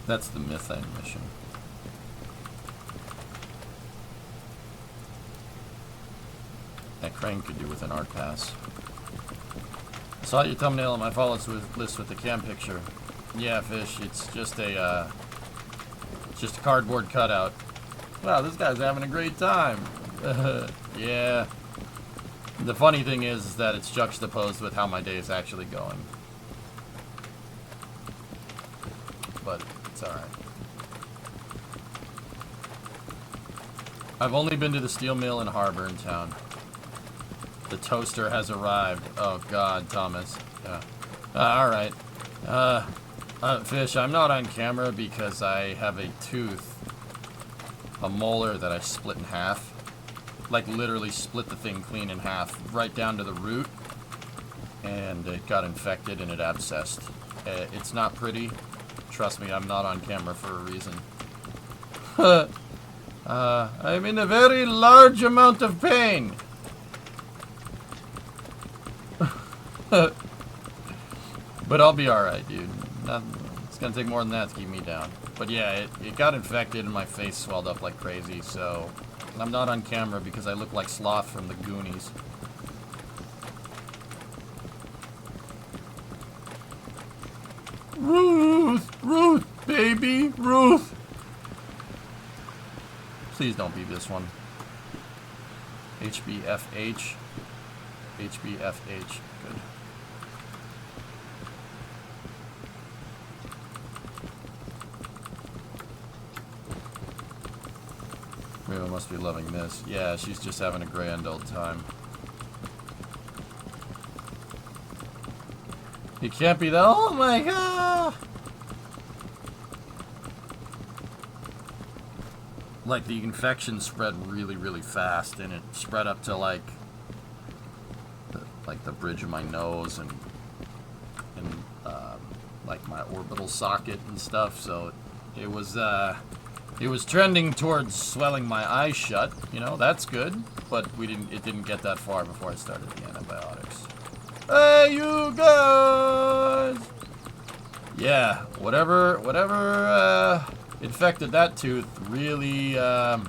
That's the methane mission. That crane could do with an art pass. I saw your thumbnail on my follows list with the cam picture. Yeah, Fish, it's just a cardboard cutout. Wow, this guy's having a great time. Yeah. The funny thing is that it's juxtaposed with how my day is actually going. But it's alright. I've only been to the steel mill in Harbor in town. The toaster has arrived. Oh God, Thomas. Yeah. Alright. Fish, I'm not on camera because I have a tooth. A molar that I split in half. Like literally split the thing clean in half. Right down to the root. And it got infected and it abscessed. It's not pretty. Trust me, I'm not on camera for a reason. I'm in a very large amount of pain. But I'll be alright, dude. It's gonna take more than that to keep me down. But yeah, it got infected and my face swelled up like crazy, so I'm not on camera because I look like Sloth from the Goonies. Ruth, baby, Ruth. Please don't be this one. HBFH. HBFH. Good. Rima must be loving this. Yeah, she's just having a grand old time. You can't be the. Oh my god! Like the infection spread really, really fast, and it spread up to like the bridge of my nose and like my orbital socket and stuff. So it was trending towards swelling my eyes shut. You know, that's good, but it didn't get that far before I started the antibiotics. Hey, you guys! Yeah, whatever infected that tooth really had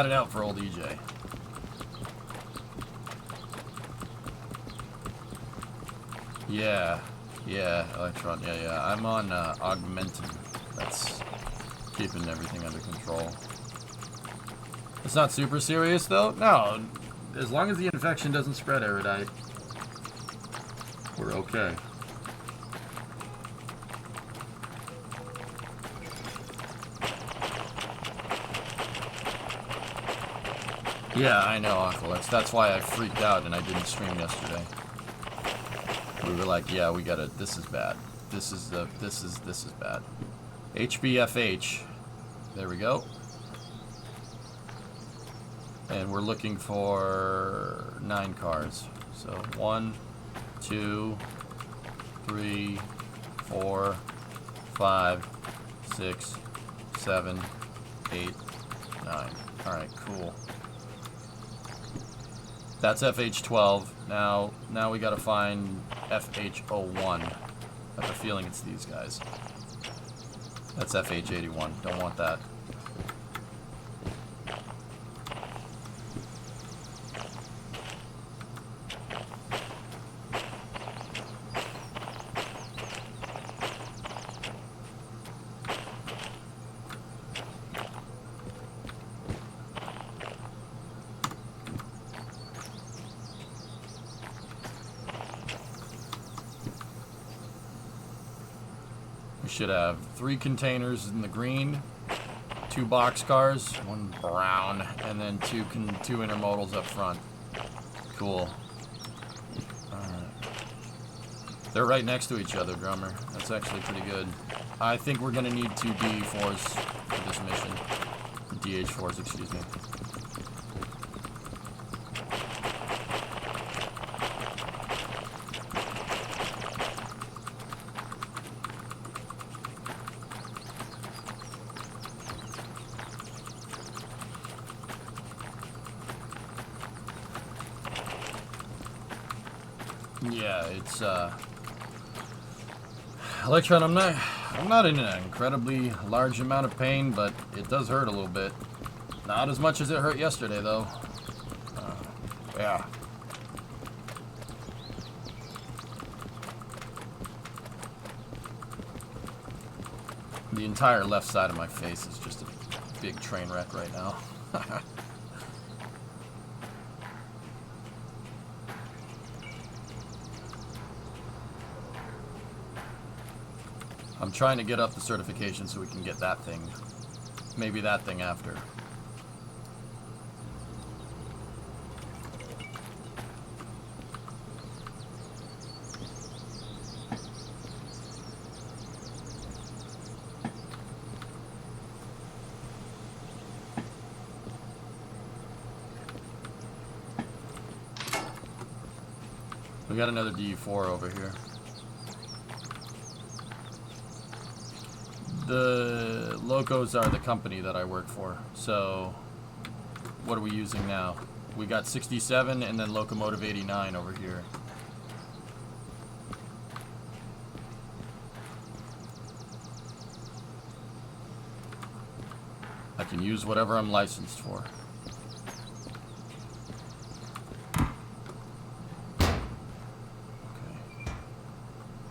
it out for old EJ. Yeah, Electron, yeah. I'm on Augmentin. That's keeping everything under control. It's not super serious, though. No, as long as the infection doesn't spread, Erudite, we're okay. Yeah, I know, Uncle. That's why I freaked out and I didn't stream yesterday. We were like, yeah, we gotta. This is bad. This is bad. HBFH. There we go. And we're looking for 9 cars. So 1, 2, 3, 4, 5, 6, 7, 8, 9. Alright, cool. That's FH12. Now we gotta find FH01. I have a feeling it's these guys. That's FH81. Don't want that. Should have 3 containers in the green, 2 boxcars, 1 brown, and then 2 intermodals up front. Cool. They're right next to each other, Drummer. That's actually pretty good. I think we're gonna need 2 D4s for this mission. DH4s, excuse me. Yeah, Electron, I'm not in an incredibly large amount of pain, but it does hurt a little bit. Not as much as it hurt yesterday, though. Yeah. The entire left side of my face is just a big train wreck right now. I'm trying to get up the certification so we can get that thing. Maybe that thing after. We got another D4 over here. The Locos are the company that I work for. So, what are we using now? We got 67 and then Locomotive 89 over here. I can use whatever I'm licensed for.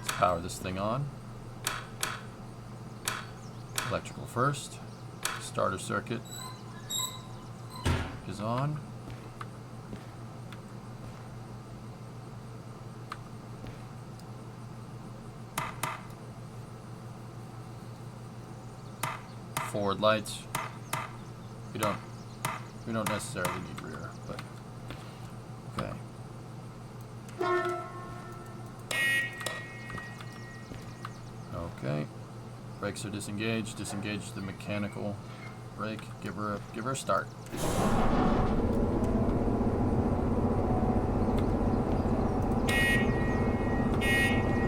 Power this thing on. Electrical first. Starter circuit is on. Forward lights. We don't necessarily need rear, but okay. Okay, brakes are disengaged. Disengage the mechanical brake. Give her a start.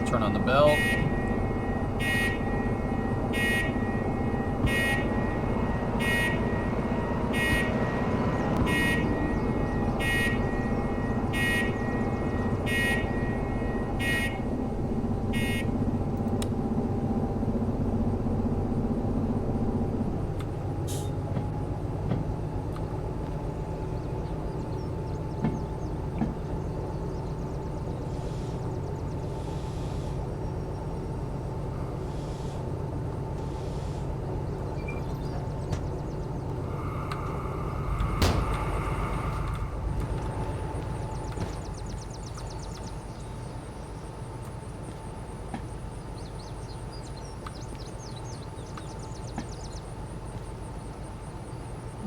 Turn on the bell.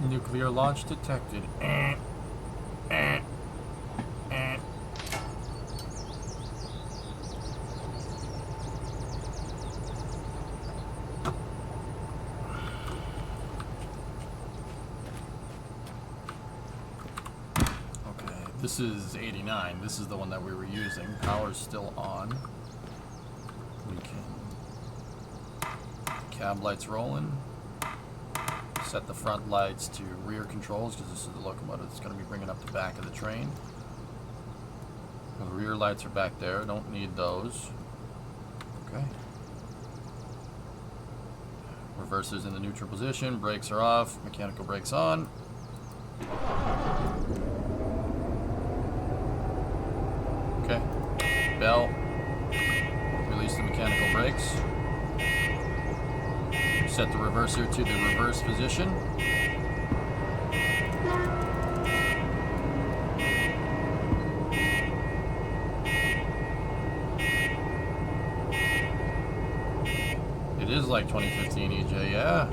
Nuclear launch detected. This is 89. This is the one that we were using. Power's still on. We can... Cab lights rolling. Set the front lights to rear controls because this is the locomotive that's going to be bringing up the back of the train. The rear lights are back there. Don't need those. Okay. Reverser's in the neutral position. Brakes are off. Mechanical brakes on. Okay. Bell. Release the mechanical brakes. Set the reverser to the reverse position. It is like 2015 EJ, yeah.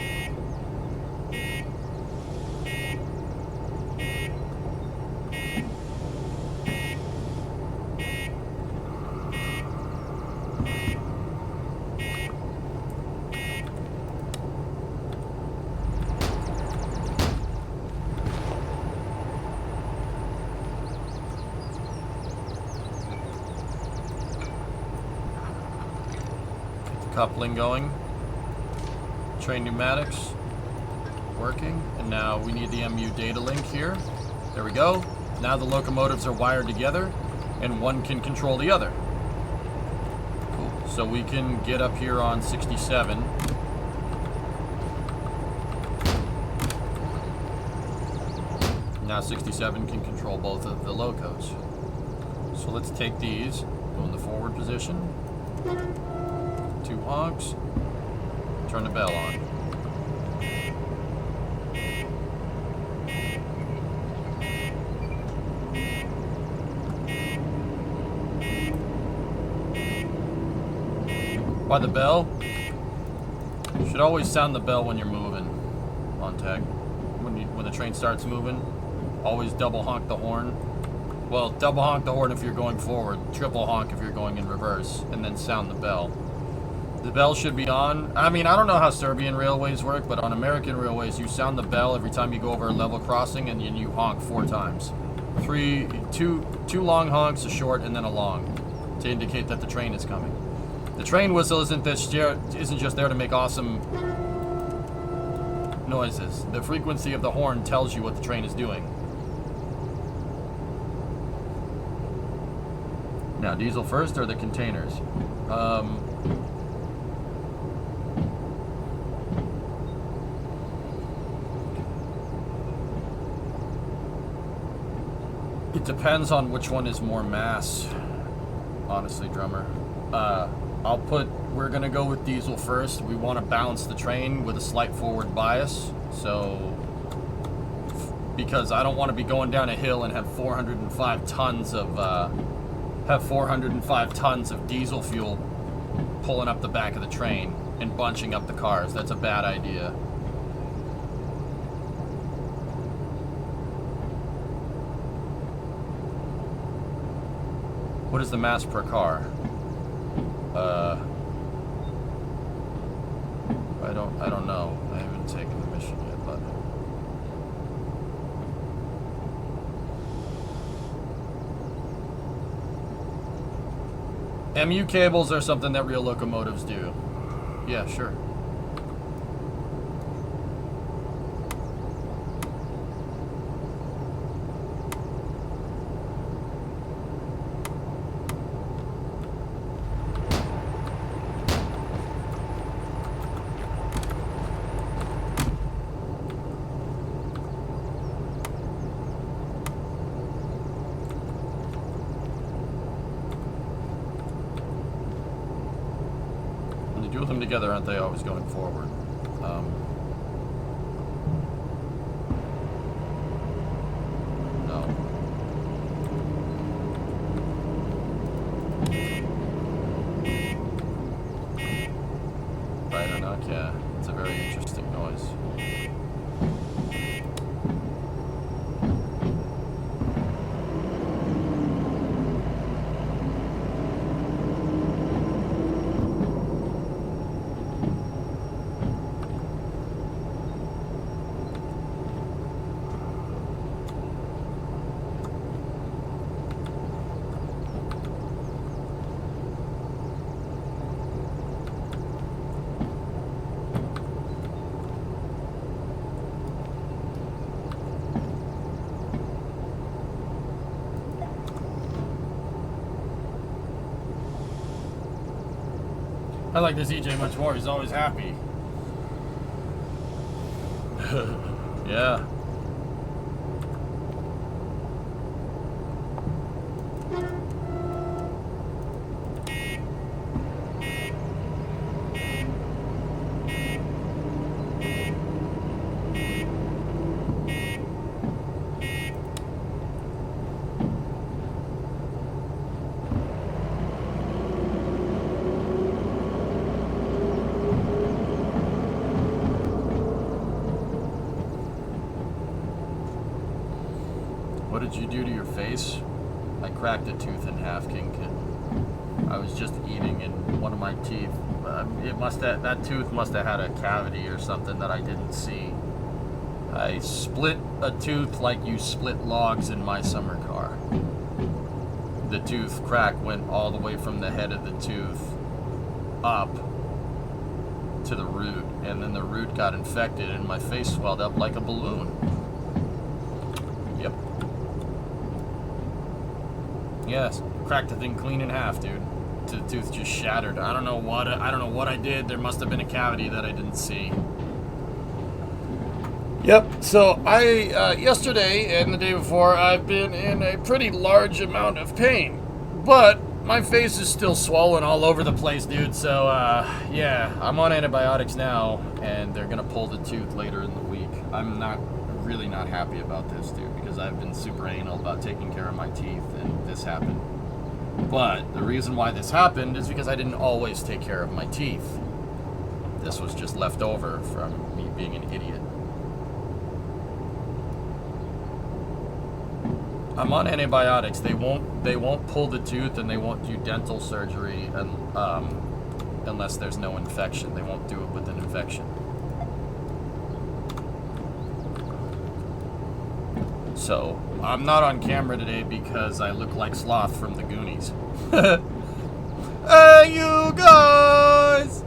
Coupling going. Train pneumatics working. And now we need the MU data link here. There we go. Now the locomotives are wired together and one can control the other. Cool. So we can get up here on 67. Now 67 can control both of the locos. So let's take these, go in the forward position. 2 honks. Turn the bell on. By the bell, you should always sound the bell when you're moving on tech. When the train starts moving, always double honk the horn. Well, double honk the horn if you're going forward, triple honk if you're going in reverse, and then sound the bell. The bell should be on. I mean, I don't know how Serbian railways work, but on American railways, you sound the bell every time you go over a level crossing, and then you honk 4 times. Two long honks, a short, and then a long, to indicate that the train is coming. The train whistle isn't just there to make awesome noises. The frequency of the horn tells you what the train is doing. Now, diesel first or the containers? It depends on which one is more mass, honestly, drummer. We're gonna go with diesel first. We want to balance the train with a slight forward bias. So, because I don't want to be going down a hill and have 405 tons of diesel fuel pulling up the back of the train and bunching up the cars. That's a bad idea. What is the mass per car? I don't know. I haven't taken the mission yet, but MU cables are something that real locomotives do. Yeah, sure. Together, aren't they always going forward? No. Right or not? Yeah, it's a very interesting noise. I like this EJ much more. He's always happy. Yeah. What did you do to your face? I cracked a tooth in half, Kingpin. I was just eating and one of my teeth, that tooth must have had a cavity or something that I didn't see. I split a tooth like you split logs in my summer car. The tooth crack went all the way from the head of the tooth up to the root, and then the root got infected and my face swelled up like a balloon. Yep. Yes, cracked the thing clean in half, dude. the tooth just shattered. I don't know what I did. There must have been a cavity that I didn't see. Yep. So I yesterday and the day before I've been in a pretty large amount of pain, but my face is still swollen all over the place, dude. So yeah, I'm on antibiotics now, and they're gonna pull the tooth later in the week. I'm really not happy about this, dude, because I've been super anal about taking care of my teeth, and this happened. But the reason why this happened is because I didn't always take care of my teeth. This was just left over from me being an idiot. I'm on antibiotics. They won't pull the tooth, and they won't do dental surgery unless there's no infection. They won't do it with an infection. So I'm not on camera today because I look like Sloth from the Goonies. Hey, you guys!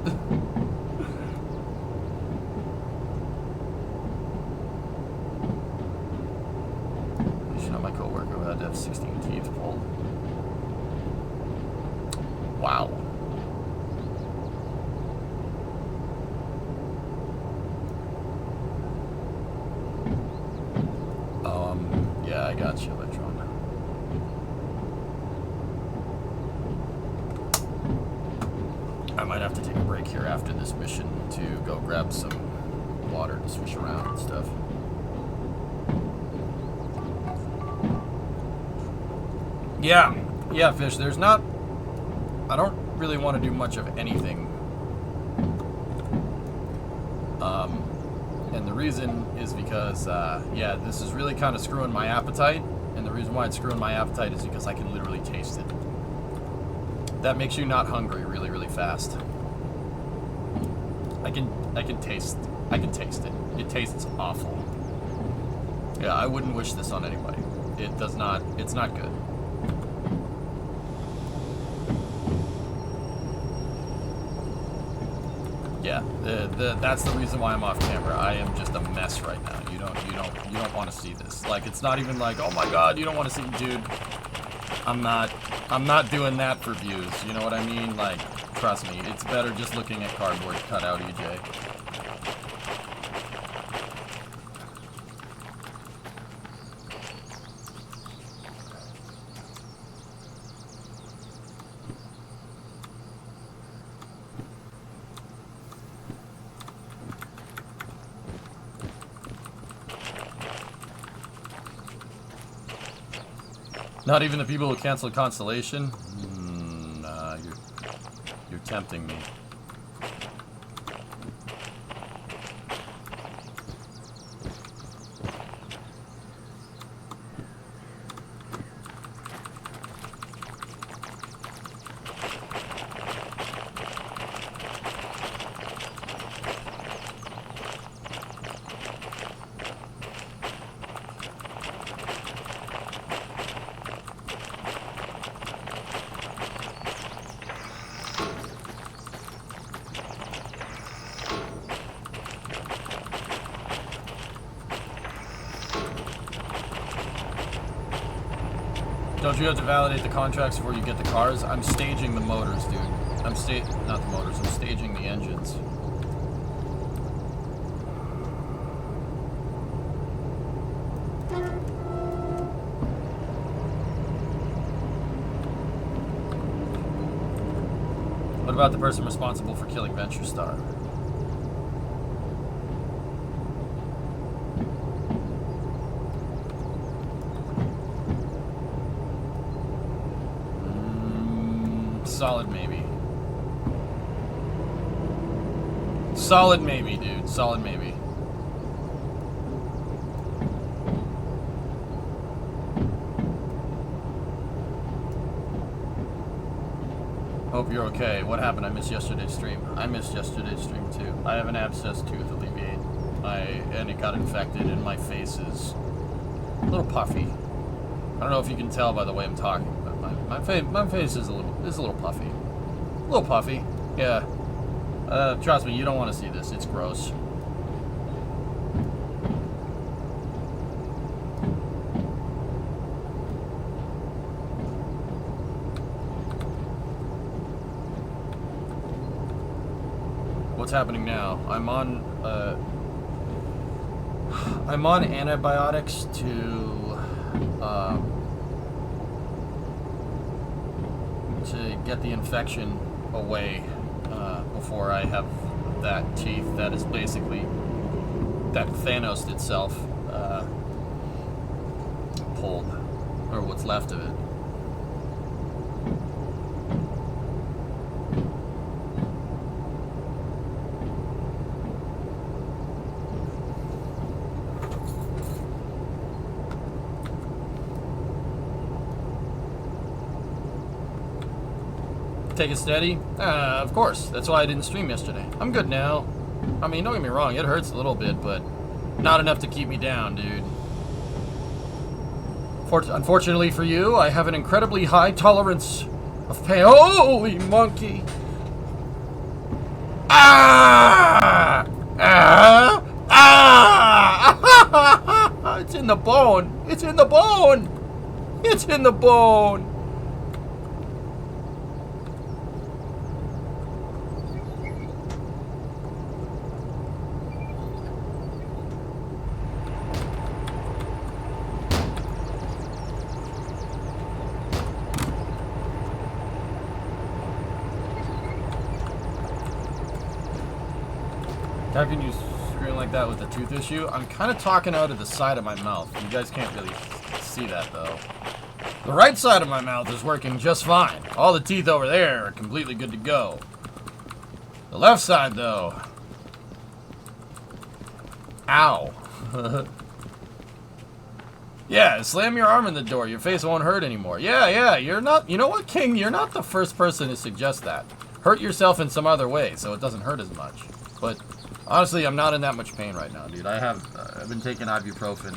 My coworker who had to have 16 teeth pulled. Wow. Yeah, I got you, Electron. I might have to take a break here after this mission to go grab some water to swish around and stuff. Yeah, Fish, there's not... I don't really want to do much of anything. And the reason is because, yeah, this is really kind of screwing my appetite. And the reason why it's screwing my appetite is because I can literally taste it. That makes you not hungry really, really fast. I can taste it. It tastes awful. Yeah, I wouldn't wish this on anybody. It's not good. Yeah, that's the reason why I'm off camera. I am just a mess right now. You don't want to see this. Like, it's not even like, oh my god, you don't want to see, dude. I'm not doing that for views. You know what I mean? Like, trust me, it's better just looking at cardboard cutout EJ. Not even the people who canceled Constellation? Nah, you're tempting me. Don't you have to validate the contracts before you get the cars? I'm staging the motors, dude. Not the motors, I'm staging the engines. What about the person responsible for killing Venture Star? Solid maybe. Solid maybe, dude. Solid maybe. Hope you're okay. What happened? I missed yesterday's stream. I missed yesterday's stream too. I have an abscess tooth alleviate. And it got infected and my face is a little puffy. I don't know if you can tell by the way I'm talking. My face is a little puffy. A little puffy, yeah. Trust me, you don't want to see this. It's gross. what's happening now. I'm on antibiotics to get the infection away before I have that teeth that is basically that Thanos itself pulled, or what's left of it. Take it steady? Of course. That's why I didn't stream yesterday. I'm good now. I mean, don't get me wrong, it hurts a little bit, but not enough to keep me down, dude. Unfortunately for you, I have an incredibly high tolerance of pain. Holy monkey! Ah! Ah! Ah! It's in the bone! It's in the bone! It's in the bone! How can you scream like that with a tooth issue? I'm kind of talking out of the side of my mouth. You guys can't really see that, though. The right side of my mouth is working just fine. All the teeth over there are completely good to go. The left side, though. Ow. Yeah, slam your arm in the door. Your face won't hurt anymore. Yeah, you're not... You know what, King? You're not the first person to suggest that. Hurt yourself in some other way so it doesn't hurt as much. But... honestly, I'm not in that much pain right now, dude. I've been taking ibuprofen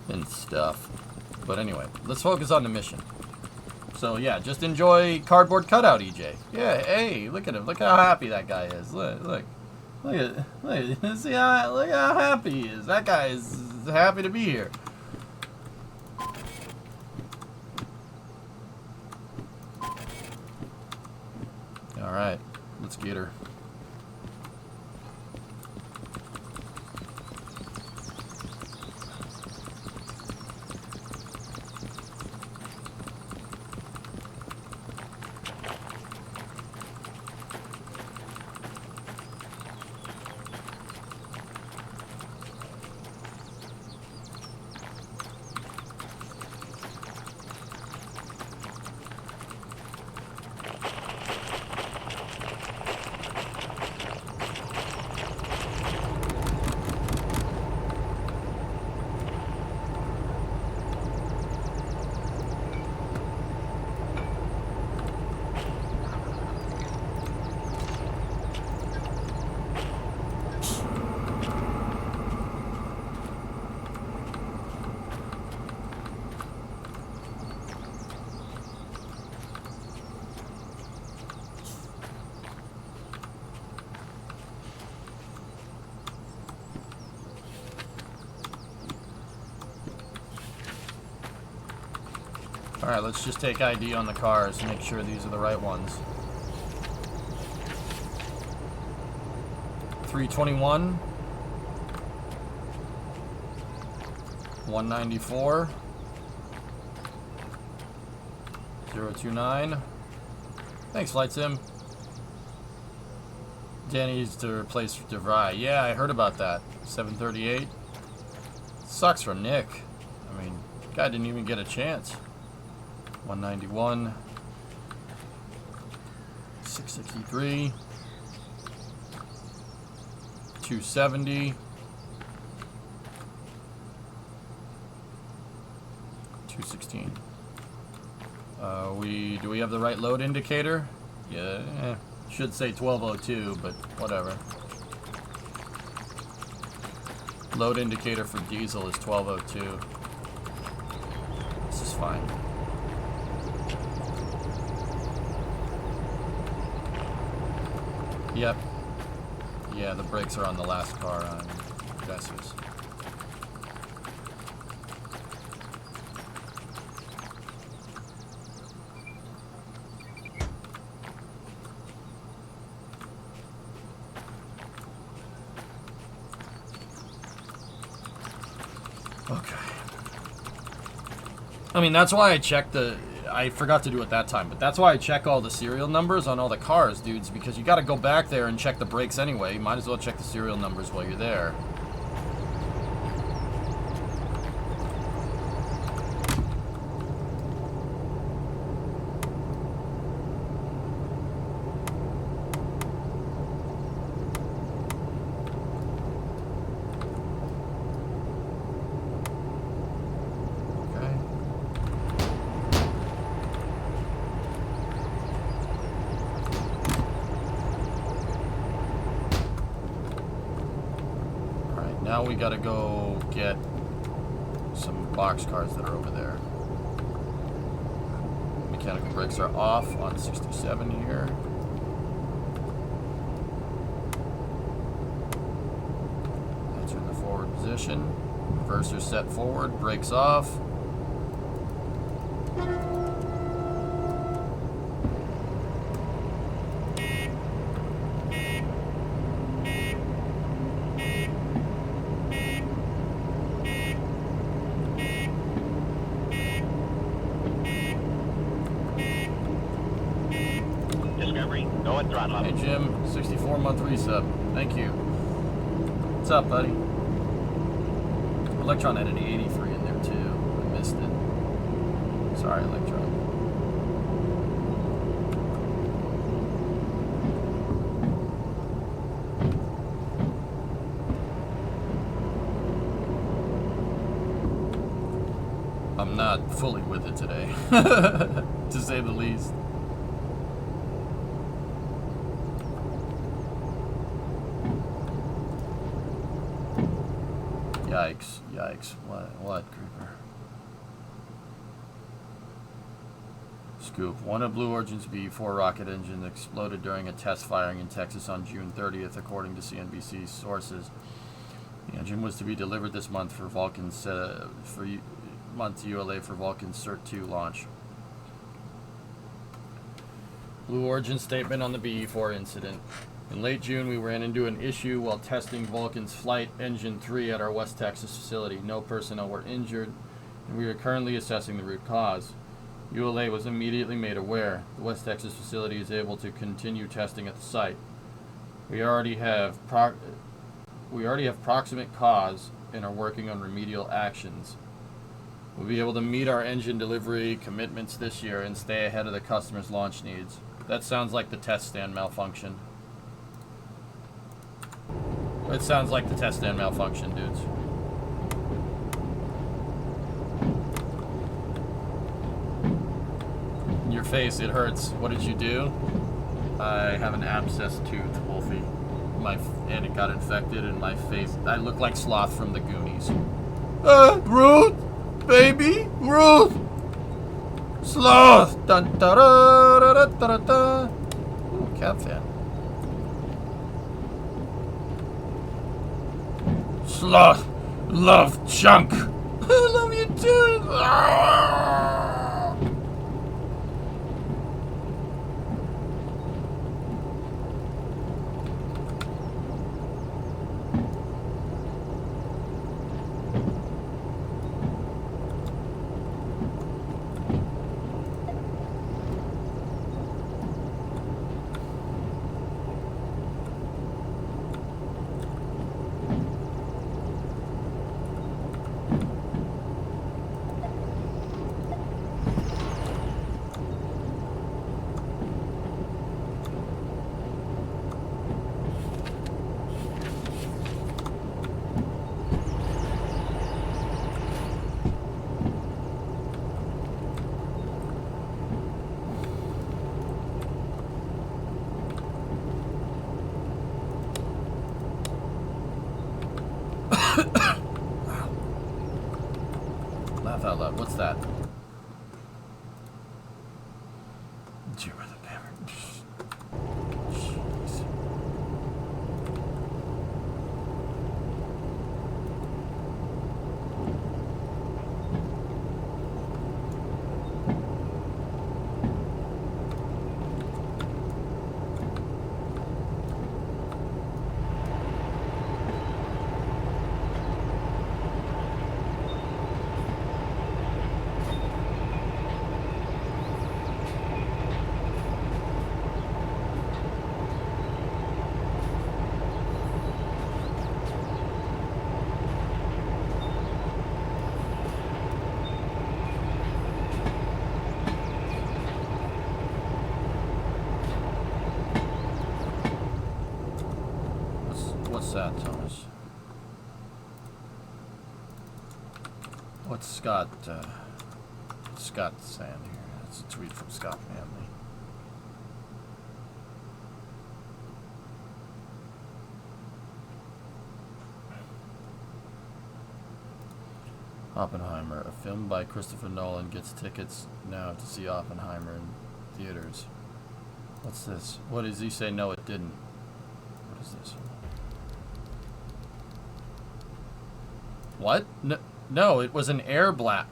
and stuff. But anyway, let's focus on the mission. So yeah, just enjoy cardboard cutout, EJ. Yeah, hey, look at him. Look how happy that guy is. Look at see how look how happy he is. That guy is happy to be here. All right, let's get her. Alright, let's just take ID on the cars and make sure these are the right ones. 321 194 029. Thanks, Flight Sim. Danny needs to replace DeVry. Yeah, I heard about that. 738. Sucks for Nick. I mean, guy didn't even get a chance. 191, 663, 270, 216. Do we have the right load indicator? Yeah, should say 1202, but whatever. Load indicator for diesel is 1202. This is fine. Yep. Yeah, the brakes are on the last car on Vessus. mean, that's why I checked the... I forgot to do it that time, but that's why I check all the serial numbers on all the cars, dudes, because you got to go back there and check the brakes anyway. You might as well check the serial numbers while you're there. Now we gotta go get some box cars that are over there. Mechanical brakes are off on 67 here. Enter in the forward position. Reverser set forward, brakes off. Hey Jim, 64-month resub. Thank you. What's up, buddy? Electron had an 83 in there too. I missed it. Sorry, Electron. I'm not fully with it today, to say the least. Yikes, yikes. What, Creeper? Scoop. One of Blue Origin's B-4 rocket engine exploded during a test firing in Texas on June 30th, according to CNBC sources. The engine was to be delivered this month for Vulcan's month ULA for Vulcan's Cert 2 launch. Blue Origin statement on the BE-4 incident. In late June, we ran into an issue while testing Vulcan's Flight Engine 3 at our West Texas facility. No personnel were injured, and we are currently assessing the root cause. ULA was immediately made aware. The West Texas facility is able to continue testing at the site. We already have proximate cause and are working on remedial actions. We'll be able to meet our engine delivery commitments this year and stay ahead of the customer's launch needs. That sounds like the test stand malfunction. It sounds like the test stand malfunction, dudes. In your face, it hurts. What did you do? I have an abscessed tooth, Wolfie. And it got infected in my face. I look like Sloth from the Goonies. Ruth! Baby! Ruth! Sloth! Dun, da, da, da, da, da, da. Ooh, cat fan. Sloth, love, chunk. I love you too. Laugh out loud. What's that? Jim with a hammer. Jeez. What's that, Thomas? What's Scott saying here? That's a tweet from Scott Manley. Oppenheimer, a film by Christopher Nolan, gets tickets now to see Oppenheimer in theaters. What's this? What does he say? No, it didn't. What is this? What? No, it was an air blast.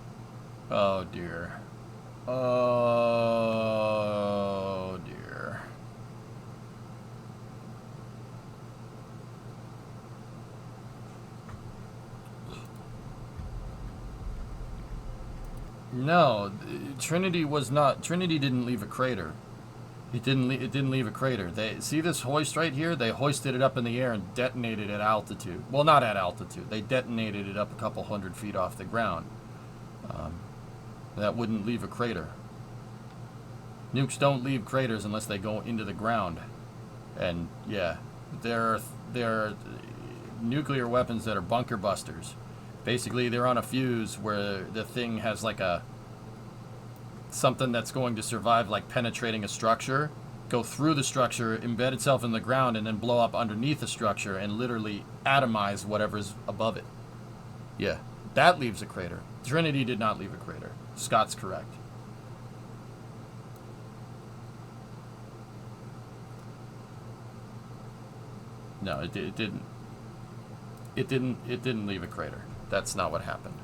Oh dear. Oh dear. No, Trinity didn't leave a crater. It didn't leave a crater. They see this hoist right here? They hoisted it up in the air and detonated at altitude. Well, not at altitude. They detonated it up a couple hundred feet off the ground. That wouldn't leave a crater. Nukes don't leave craters unless they go into the ground. And yeah, there are nuclear weapons that are bunker busters. Basically, they're on a fuse where the thing has like something that's going to survive, like penetrating a structure, go through the structure, embed itself in the ground, and then blow up underneath the structure and literally atomize whatever's above it. Yeah, that leaves a crater. Trinity did not leave a crater. Scott's correct. No, it didn't. It didn't leave a crater. That's not what happened.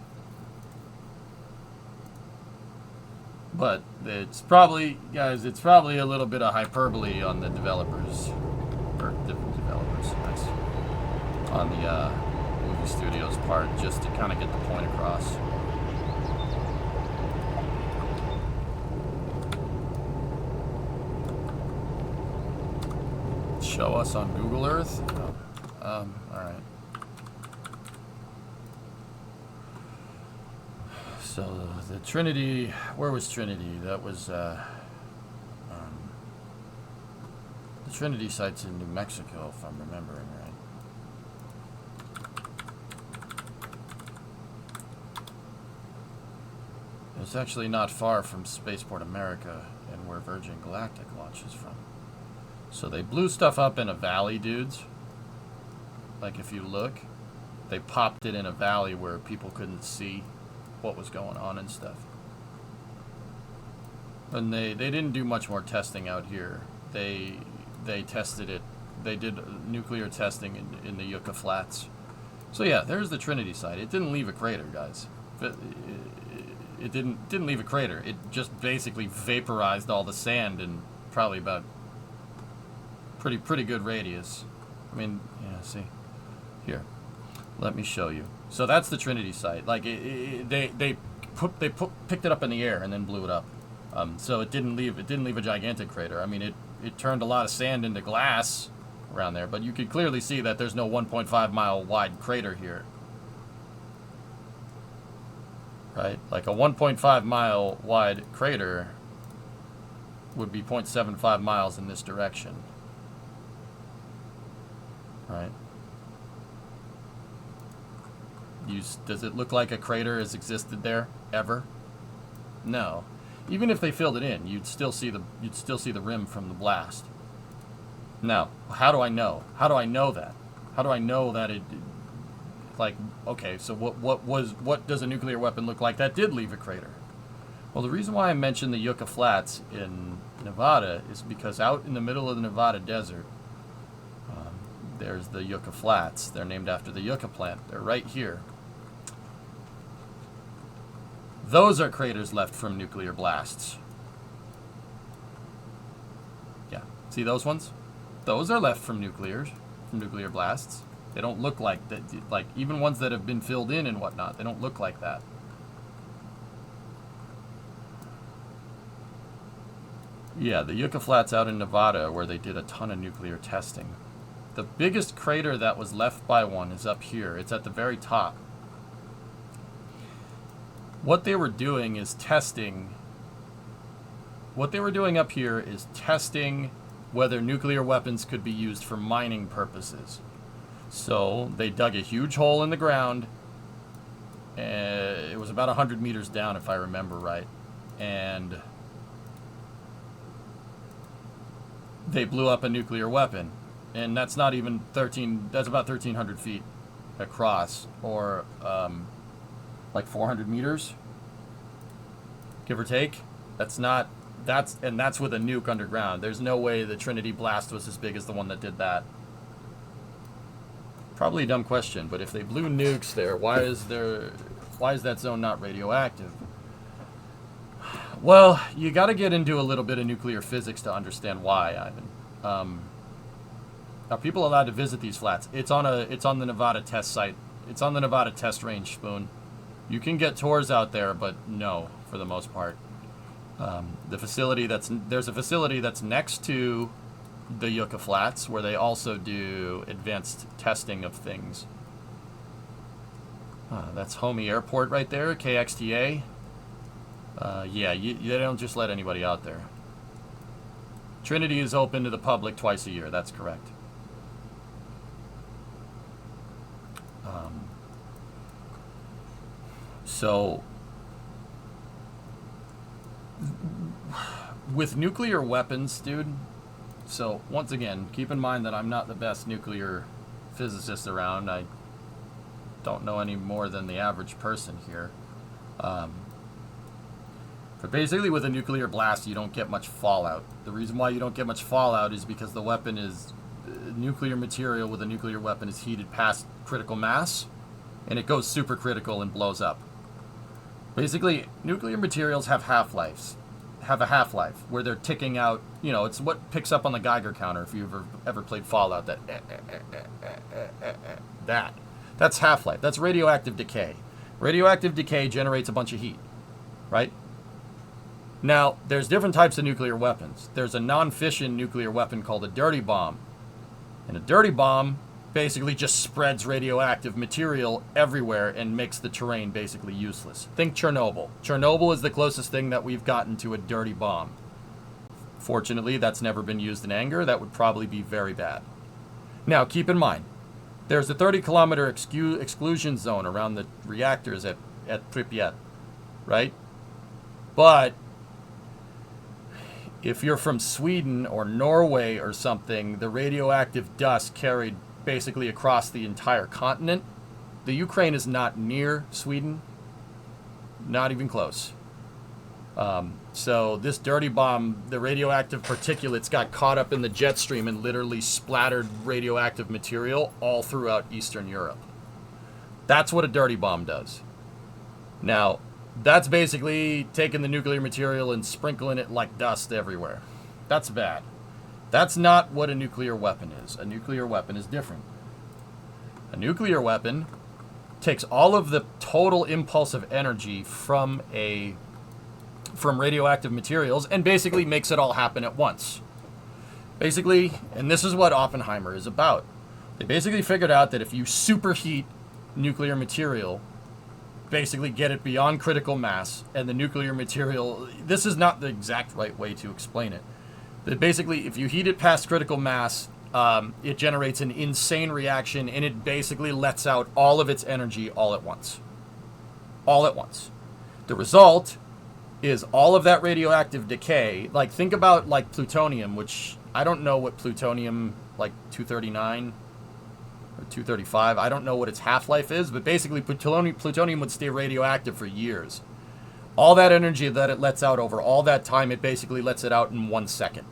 But it's probably, guys, it's probably a little bit of hyperbole on the developers, or different developers, nice, on the movie studio's part, just to kind of get the point across. Show us on Google Earth? Oh. Alright. So the Trinity, where was Trinity? That was the Trinity site's in New Mexico, if I'm remembering right. It's actually not far from Spaceport America and where Virgin Galactic launches from. So they blew stuff up in a valley, dudes. Like if you look, they popped it in a valley where people couldn't see what was going on and stuff. And they didn't do much more testing out here. They tested it. They did nuclear testing in the Yucca Flats. So yeah, there's the Trinity site. It didn't leave a crater, guys. It didn't leave a crater. It just basically vaporized all the sand in probably about pretty good radius. I mean, yeah, see here. Let me show you. So that's the Trinity site. Like they picked it up in the air and then blew it up. So it didn't leave a gigantic crater. I mean, it turned a lot of sand into glass around there, but you could clearly see that there's no 1.5 mile wide crater here. Right? Like a 1.5 mile wide crater would be 0.75 miles in this direction. Right? Does it look like a crater has existed there ever? No. Even if they filled it in, you'd still see the rim from the blast. Now, how do I know? How do I know that? How do I know that it? Like, okay, so what does a nuclear weapon look like that did leave a crater? Well, the reason why I mentioned the Yucca Flats in Nevada is because out in the middle of the Nevada desert, there's the Yucca Flats. They're named after the yucca plant. They're right here. Those are craters left from nuclear blasts. Yeah, see those ones? Those are left from nuclear blasts. They don't look like that. Like even ones that have been filled in and whatnot, they don't look like that. Yeah, the Yucca Flats out in Nevada, where they did a ton of nuclear testing. The biggest crater that was left by one is up here. It's at the very top. What they were doing is testing. What they were doing up here is testing whether nuclear weapons could be used for mining purposes. So they dug a huge hole in the ground. It was about 100 meters down, if I remember right. And they blew up a nuclear weapon. And that's not even 13, that's about 1,300 feet across, or like 400 meters, give or take. That's not, and that's with a nuke underground. There's no way the Trinity blast was as big as the one that did that. Probably a dumb question, but if they blew nukes there, why is that zone not radioactive? Well, you got to get into a little bit of nuclear physics to understand why, Ivan. Are people allowed to visit these flats? It's on the Nevada test site. It's on the Nevada test range, Spoon. You can get tours out there, but no, for the most part. There's a facility that's next to the Yucca Flats where they also do advanced testing of things. That's Homey Airport right there, KXTA. Yeah, they don't just let anybody out there. Trinity is open to the public twice a year. That's correct. So, with nuclear weapons, dude, so once again, keep in mind that I'm not the best nuclear physicist around. I don't know any more than the average person here. But basically with a nuclear blast, you don't get much fallout. The reason why you don't get much fallout is because the weapon is, nuclear material with a nuclear weapon is heated past critical mass, and it goes supercritical and blows up. Basically, nuclear materials have a half-life where they're ticking out, you know, it's what picks up on the Geiger counter if you've ever played Fallout, that's half-life. That's radioactive decay. Radioactive decay generates a bunch of heat, right? Now, there's different types of nuclear weapons. There's a non-fission nuclear weapon called a dirty bomb. And a dirty bomb basically just spreads radioactive material everywhere and makes the terrain basically useless. Think Chernobyl. Chernobyl is the closest thing that we've gotten to a dirty bomb. Fortunately, that's never been used in anger. That would probably be very bad. Now, keep in mind, there's a 30-kilometer exclusion zone around the reactors at Pripyat, right? But if you're from Sweden or Norway or something, the radioactive dust carried basically across the entire continent. The Ukraine is not near Sweden, not even close. So this dirty bomb, the radioactive particulates got caught up in the jet stream and literally splattered radioactive material all throughout Eastern Europe. That's what a dirty bomb does. Now, that's basically taking the nuclear material and sprinkling it like dust everywhere. That's bad. That's not what a nuclear weapon is. A nuclear weapon is different. A nuclear weapon takes all of the total impulsive energy from radioactive materials and basically makes it all happen at once. Basically, and this is what Oppenheimer is about. They basically figured out that if you superheat nuclear material, basically get it beyond critical mass, and the nuclear material, this is not the exact right way to explain it. That basically, if you heat it past critical mass, it generates an insane reaction, and it basically lets out all of its energy all at once. All at once. The result is all of that radioactive decay. Like, think about, like, plutonium, which I don't know what plutonium, like, 239 or 235, I don't know what its half-life is, but basically plutonium would stay radioactive for years. All that energy that it lets out over all that time, it basically lets it out in 1 second.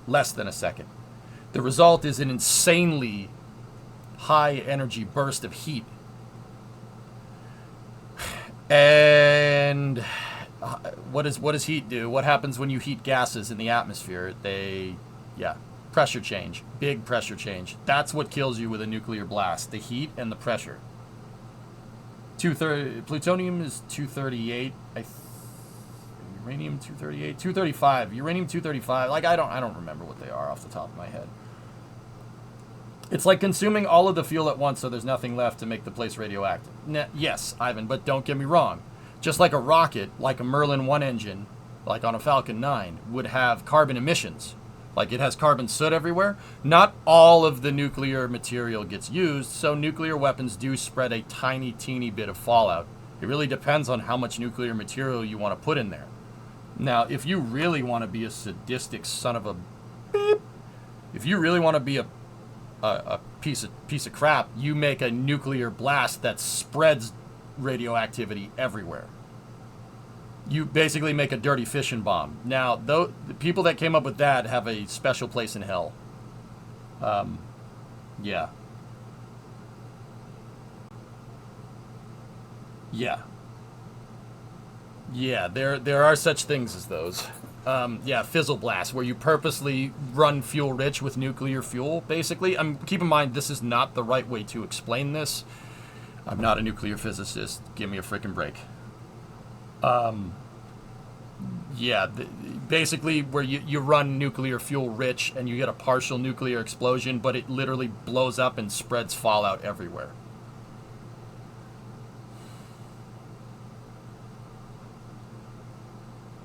Less than a second. The result is an insanely high energy burst of heat. And what does heat do? What happens when you heat gases in the atmosphere? Pressure change. Big pressure change. That's what kills you with a nuclear blast. The heat and the pressure. Plutonium is 238. Uranium 238, 235, uranium 235. Like, I don't remember what they are off the top of my head. It's like consuming all of the fuel at once, so there's nothing left to make the place radioactive. Yes, Ivan, but don't get me wrong. Just like a rocket, like a Merlin 1 engine, like on a Falcon 9, would have carbon emissions. Like, it has carbon soot everywhere. Not all of the nuclear material gets used, so nuclear weapons do spread a tiny, teeny bit of fallout. It really depends on how much nuclear material you want to put in there. Now, if you really want to be a sadistic son of a beep, if you really want to be a piece of crap, you make a nuclear blast that spreads radioactivity everywhere. You basically make a dirty fishing bomb. Now, the people that came up with that have a special place in hell. Yeah. Yeah. Yeah, there are such things as those. Yeah, fizzle blast, where you purposely run fuel rich with nuclear fuel, basically. Keep in mind, this is not the right way to explain this. I'm not a nuclear physicist. Give me a freaking break. Yeah, basically where you run nuclear fuel rich and you get a partial nuclear explosion, but it literally blows up and spreads fallout everywhere.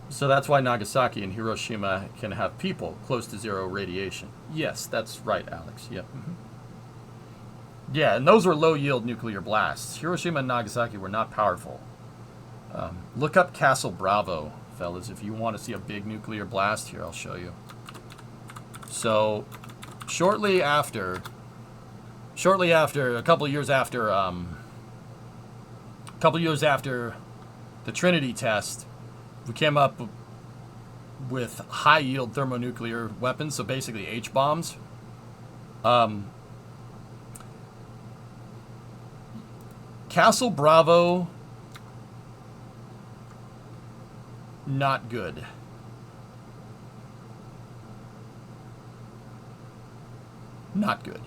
So that's why Nagasaki and Hiroshima can have people close to zero radiation. Yes, that's right, Alex. Yep. Mm-hmm. Yeah, and those were low-yield nuclear blasts. Hiroshima and Nagasaki were not powerful. Look up Castle Bravo, fellas, if you want to see a big nuclear blast. Here, I'll show you. So, shortly after, a couple of years after the Trinity test, we came up with high-yield thermonuclear weapons, so basically H-bombs. Castle Bravo, not good. Not good.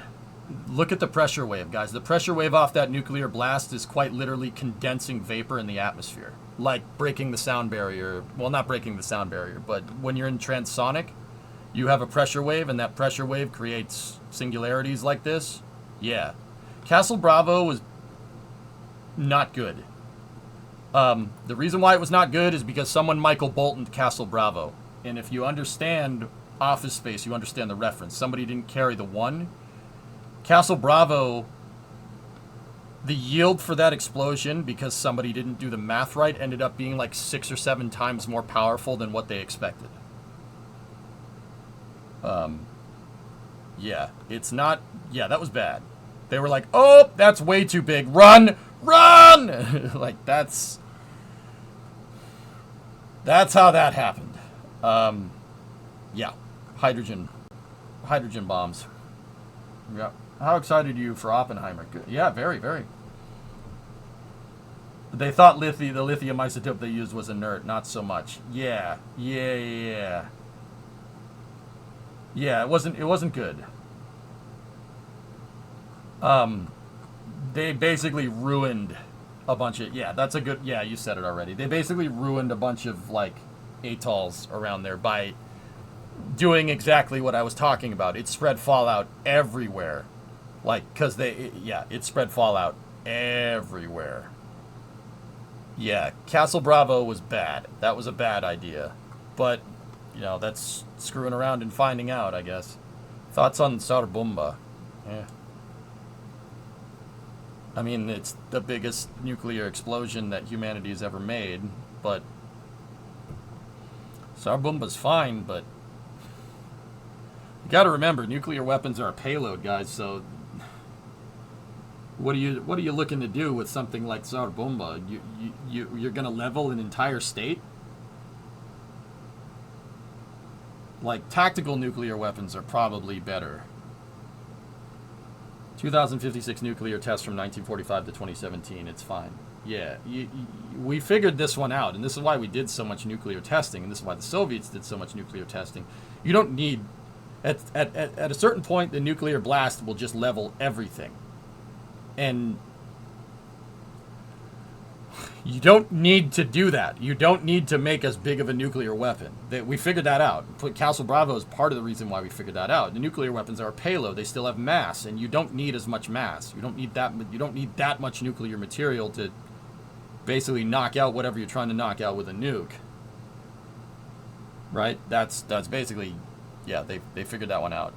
Look at the pressure wave, guys. The pressure wave off that nuclear blast is quite literally condensing vapor in the atmosphere. Like breaking the sound barrier. Well, not breaking the sound barrier, but when you're in transonic, you have a pressure wave, and that pressure wave creates singularities like this. Yeah. Castle Bravo was not good. The reason why it was not good is because someone Michael Boltoned Castle Bravo. And if you understand Office Space, you understand the reference. Somebody didn't carry the one. Castle Bravo, the yield for that explosion, because somebody didn't do the math right, ended up being like 6 or 7 times more powerful than what they expected. Yeah, it's not... Yeah, that was bad. They were like, oh, that's way too big. Run! Run! Like, that's how that happened. Yeah, hydrogen bombs. Yeah. How excited are you for Oppenheimer? Good. Yeah, very, very. They thought the lithium isotope they used was inert. Not so much. Yeah, it wasn't good. They basically ruined a bunch of... Yeah, that's a good... Yeah, you said it already. They basically ruined a bunch of, like, atolls around there by doing exactly what I was talking about. It spread fallout everywhere. Like, because it spread fallout everywhere. Yeah, Castle Bravo was bad. That was a bad idea. But, that's screwing around and finding out, I guess. Thoughts on Sarbumba? Yeah. I mean, it's the biggest nuclear explosion that humanity has ever made, but Sarbumba's fine, but you gotta remember, nuclear weapons are a payload, guys, so what are you looking to do with something like Sarbumba? You're gonna level an entire state? Like, tactical nuclear weapons are probably better. 2056 nuclear test from 1945 to 2017. It's fine. Yeah, we figured this one out, and this is why we did so much nuclear testing, and this is why the Soviets did so much nuclear testing. You don't need... At a certain point, the nuclear blast will just level everything. And you don't need to do that. You don't need to make as big of a nuclear weapon. We figured that out. Castle Bravo is part of the reason why we figured that out. The nuclear weapons are a payload. They still have mass, and you don't need as much mass. You don't need that much nuclear material to basically knock out whatever you're trying to knock out with a nuke. Right? That's basically Yeah, they figured that one out.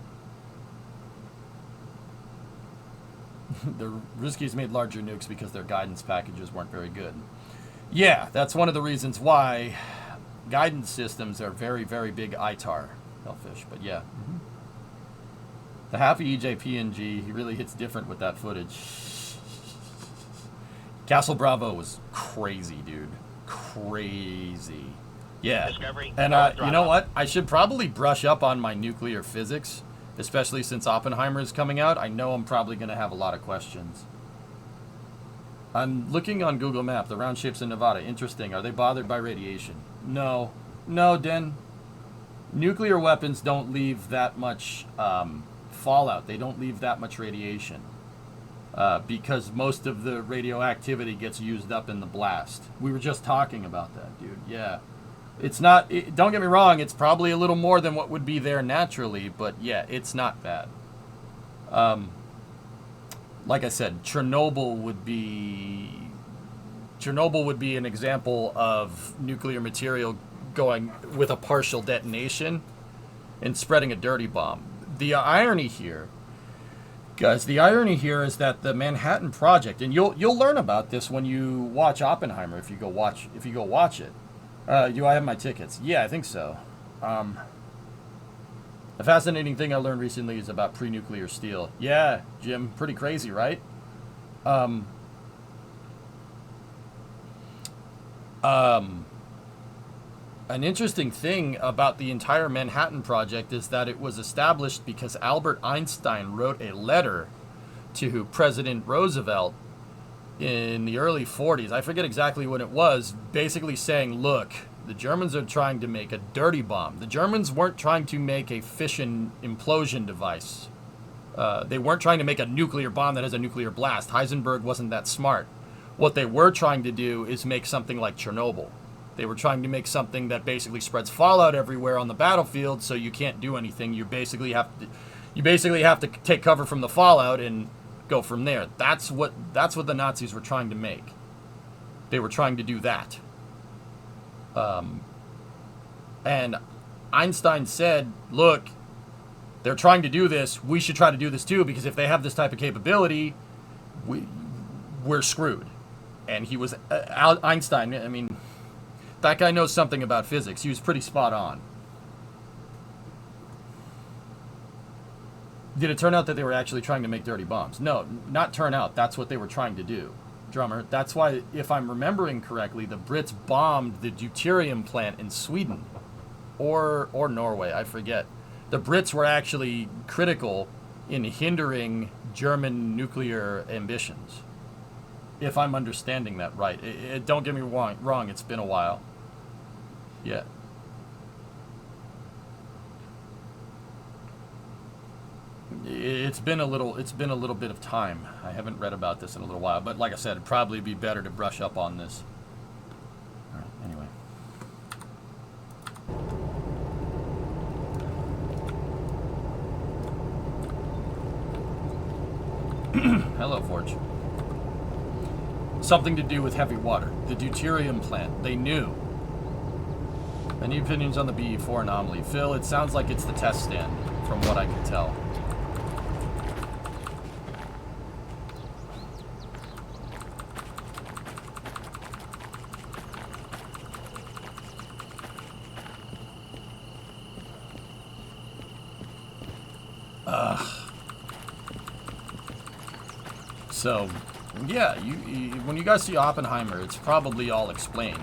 The Ruskies made larger nukes because their guidance packages weren't very good. Yeah, that's one of the reasons why guidance systems are very, very big ITAR, Hellfish. But yeah. The happy EJPNG, he really hits different with that footage. Castle Bravo was crazy, dude. Crazy. Yeah. Discovery. And you know what? I should probably brush up on my nuclear physics, especially since Oppenheimer is coming out. I know I'm probably going to have a lot of questions. I'm looking on Google Map, the round shapes in Nevada. Interesting. Are they bothered by radiation? No. No, Den. Nuclear weapons don't leave that much fallout. They don't leave that much radiation. Because most of the radioactivity gets used up in the blast. We were just talking about that, dude. Yeah. It's not, don't get me wrong, it's probably a little more than what would be there naturally, but yeah, it's not bad. Like I said, Chernobyl would be an example of nuclear material going with a partial detonation and spreading a dirty bomb. The irony here, guys, is that the Manhattan Project, and you'll learn about this when you watch Oppenheimer if you go watch it. Do I have my tickets? Yeah, I think so. A fascinating thing I learned recently is about pre-nuclear steel. Yeah, Jim, pretty crazy, right? An interesting thing about the entire Manhattan Project is that it was established because Albert Einstein wrote a letter to President Roosevelt in the early 40s. I forget exactly when it was, basically saying, look, the Germans are trying to make a dirty bomb. The Germans weren't trying to make a fission implosion device. They weren't trying to make a nuclear bomb that has a nuclear blast. Heisenberg wasn't that smart. What they were trying to do is make something like Chernobyl. They were trying to make something that basically spreads fallout everywhere on the battlefield, so you can't do anything. You basically have to take cover from the fallout and go from there. That's what the Nazis were trying to make. They were trying to do that. And Einstein said, look, they're trying to do this. We should try to do this too, because if they have this type of capability, we're screwed. And he was Einstein. I mean, that guy knows something about physics. He was pretty spot on. Did it turn out that they were actually trying to make dirty bombs? No, not turn out. That's what they were trying to do, Drummer. That's why, if I'm remembering correctly, the Brits bombed the deuterium plant in Sweden or Norway. I forget. The Brits were actually critical in hindering German nuclear ambitions, if I'm understanding that right. Don't get me wrong. It's been a while. Yeah. It's been a little bit of time. I haven't read about this in a little while, but like I said, it'd probably be better to brush up on this. All right, anyway. Hello, Forge. Something to do with heavy water. The deuterium plant. They knew. Any opinions on the BE4 anomaly? Phil, it sounds like it's the test stand, from what I can tell. So, yeah, when you guys see Oppenheimer, it's probably all explained.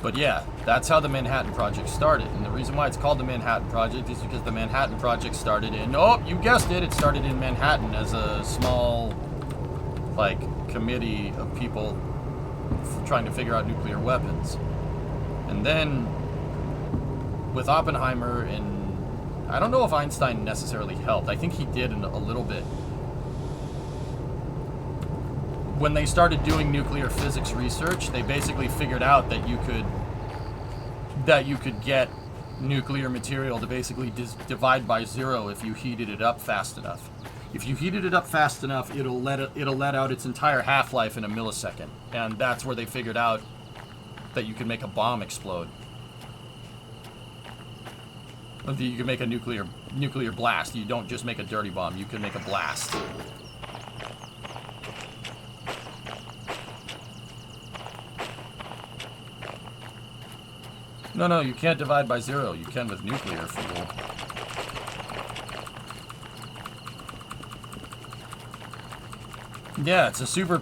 But yeah, that's how the Manhattan Project started. And the reason why it's called the Manhattan Project is because the Manhattan Project started in, oh, you guessed it, it started in Manhattan as a small, like, committee of people trying to figure out nuclear weapons. And then, with Oppenheimer, and I don't know if Einstein necessarily helped. I think he did a little bit. When they started doing nuclear physics research, they basically figured out that you could get nuclear material to basically divide by zero if you heated it up fast enough. If you heated it up fast enough, it'll let out its entire half-life in a millisecond, and that's where they figured out that you could make a bomb explode. You can make a nuclear blast. You don't just make a dirty bomb. You can make a blast. No, you can't divide by 0. You can with nuclear fuel. Yeah, it's a super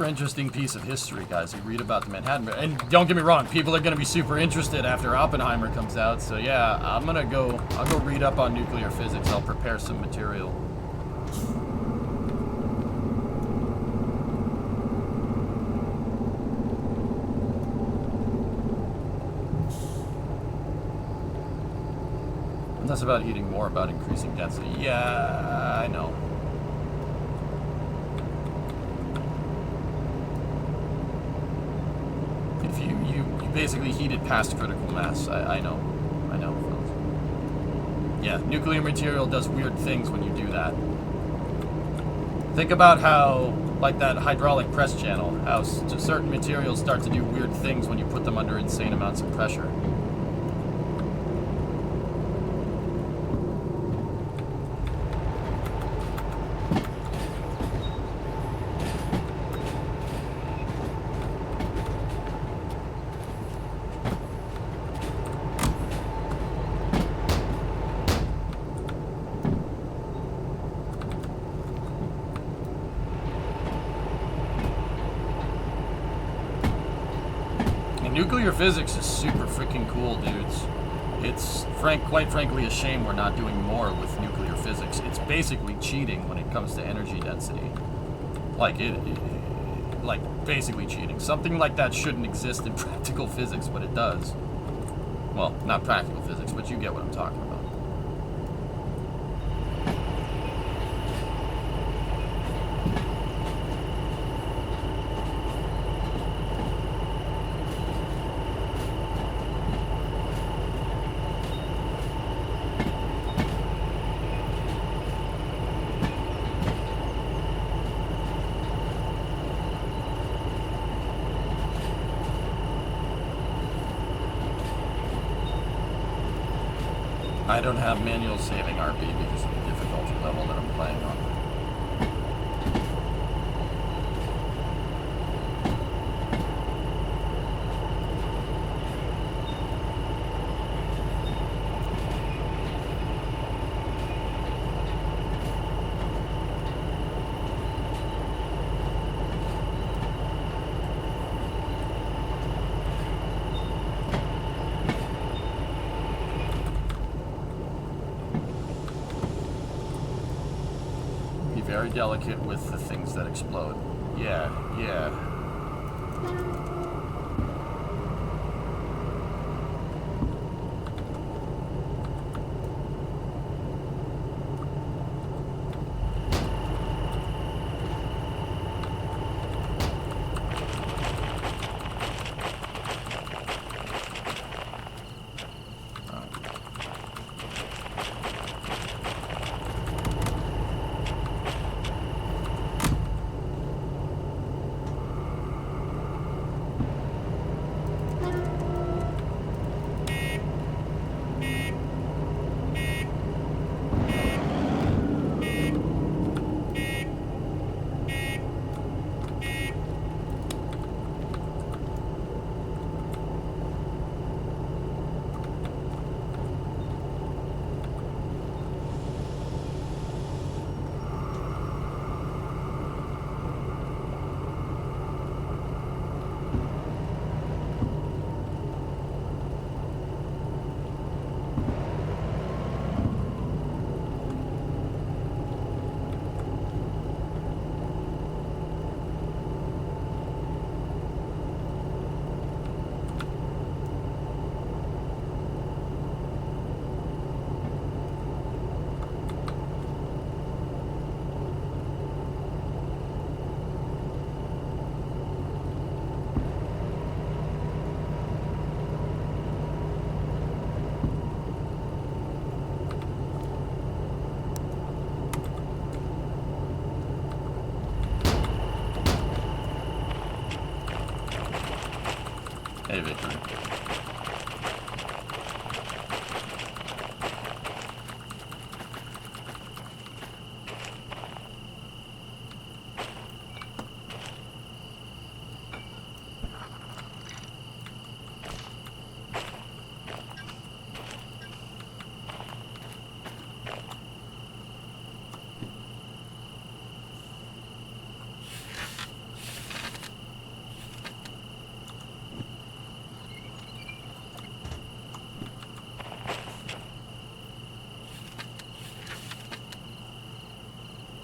interesting piece of history, guys. You read about the Manhattan, and don't get me wrong, people are going to be super interested after Oppenheimer comes out. So yeah, I'll go read up on nuclear physics. I'll prepare some material. Less about heating, more about increasing density. Yeah, I know. If you basically heat it past critical mass. I know, fellas. Yeah, nuclear material does weird things when you do that. Think about how, like that hydraulic press channel, how certain materials start to do weird things when you put them under insane amounts of pressure. Nuclear physics is super freaking cool, dudes. It's quite frankly a shame we're not doing more with nuclear physics. It's basically cheating when it comes to energy density. Like basically cheating. Something like that shouldn't exist in practical physics, but it does. Well, not practical physics, but you get what I'm talking about. I don't have manual saving RP because of the difficulty level that I'm playing on. Very delicate with the things that explode. Yeah.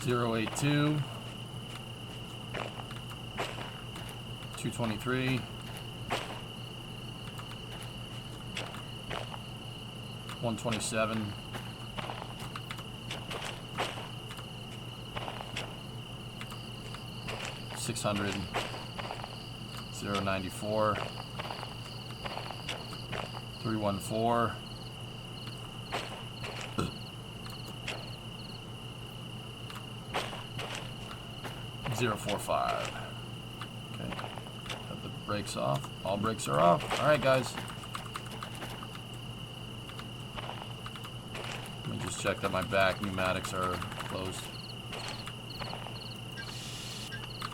082 223 127 600 094 314 045. Okay. Have the brakes off. All brakes are off. Alright, guys. Let me just check that my back pneumatics are closed.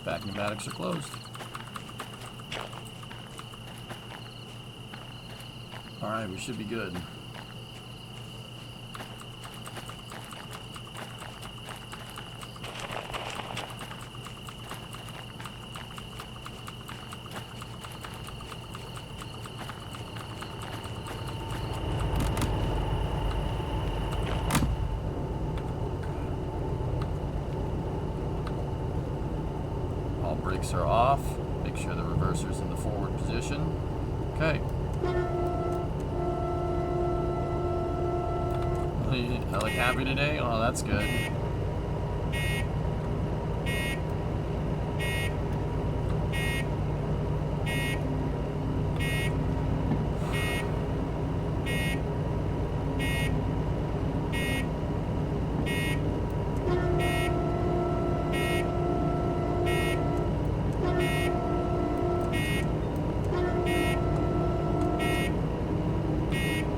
Back pneumatics are closed. Alright, we should be good. All brakes are off. Make sure the reverser's in the forward position. Okay. I look happy today? Oh, that's good.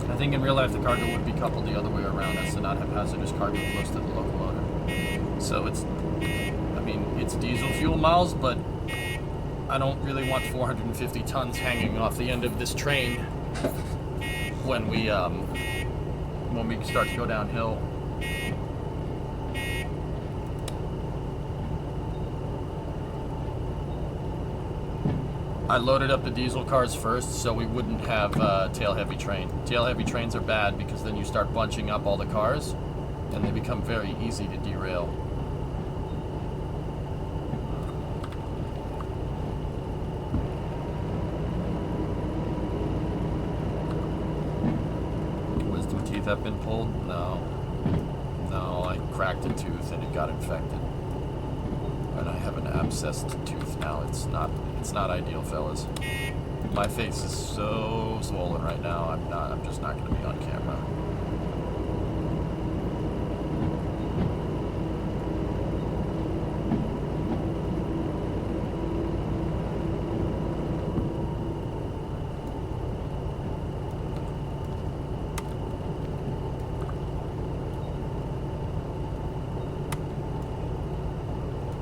I think in real life the cargo would be coupled the other way around as to not have hazardous cargo close to the locomotive. So it's, I mean, it's diesel fuel miles, but I don't really want 450 tons hanging off the end of this train when we start to go downhill. I loaded up the diesel cars first so we wouldn't have tail-heavy train. Tail-heavy trains are bad because then you start bunching up all the cars and they become very easy to derail. Wisdom teeth have been pulled? No. No, I cracked a tooth and it got infected. And I have an abscessed tooth now. It's not ideal, fellas. My face is so swollen right now. I'm just not going to be on camera.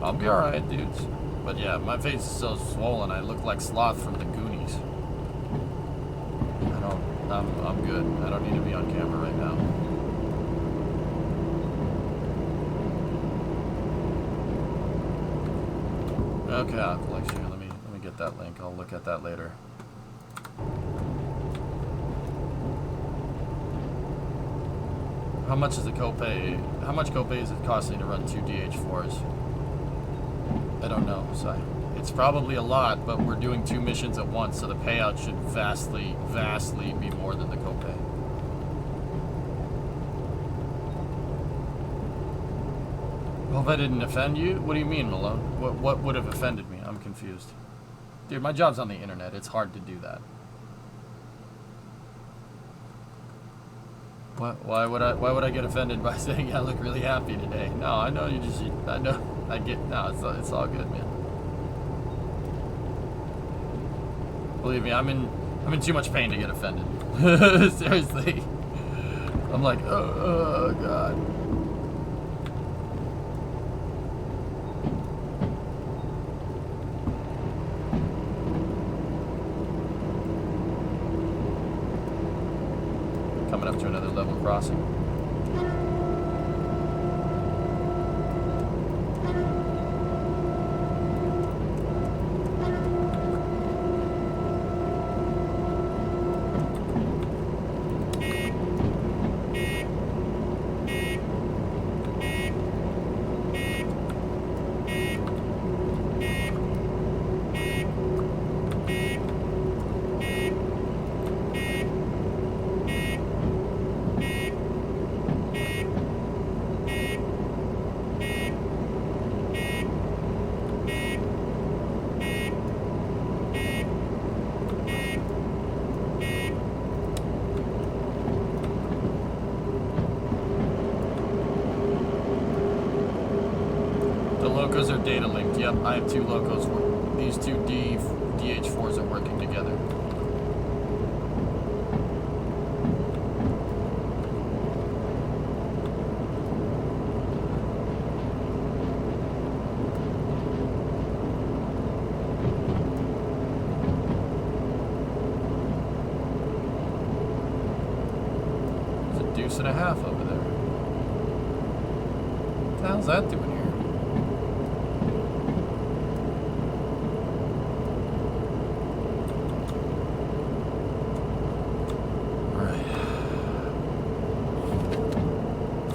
I'll be alright, dudes. But yeah, my face is so swollen, I look like Sloth from the Goonies. I'm good. I don't need to be on camera right now. Okay, I'll collect you. Let me get that link. I'll look at that later. How much is the copay? How much copay is it costing to run 2 DH4s? I don't know, so it's probably a lot, but we're doing 2 missions at once, so the payout should vastly, vastly be more than the copay. Hope I didn't offend you? What do you mean, Malone? What would have offended me? I'm confused. Dude, my job's on the internet. It's hard to do that. Why would I get offended by saying I look really happy today? No, I know you just, I know, I get, no, it's all good, man. Believe me, I'm in too much pain to get offended. Seriously. I'm like, oh God. Coming up to another level crossing. locos are data linked. Yep, I have 2 locos. These 2 DH4s are working together. Deuce and a half over there. What the hell's that doing here? Alright.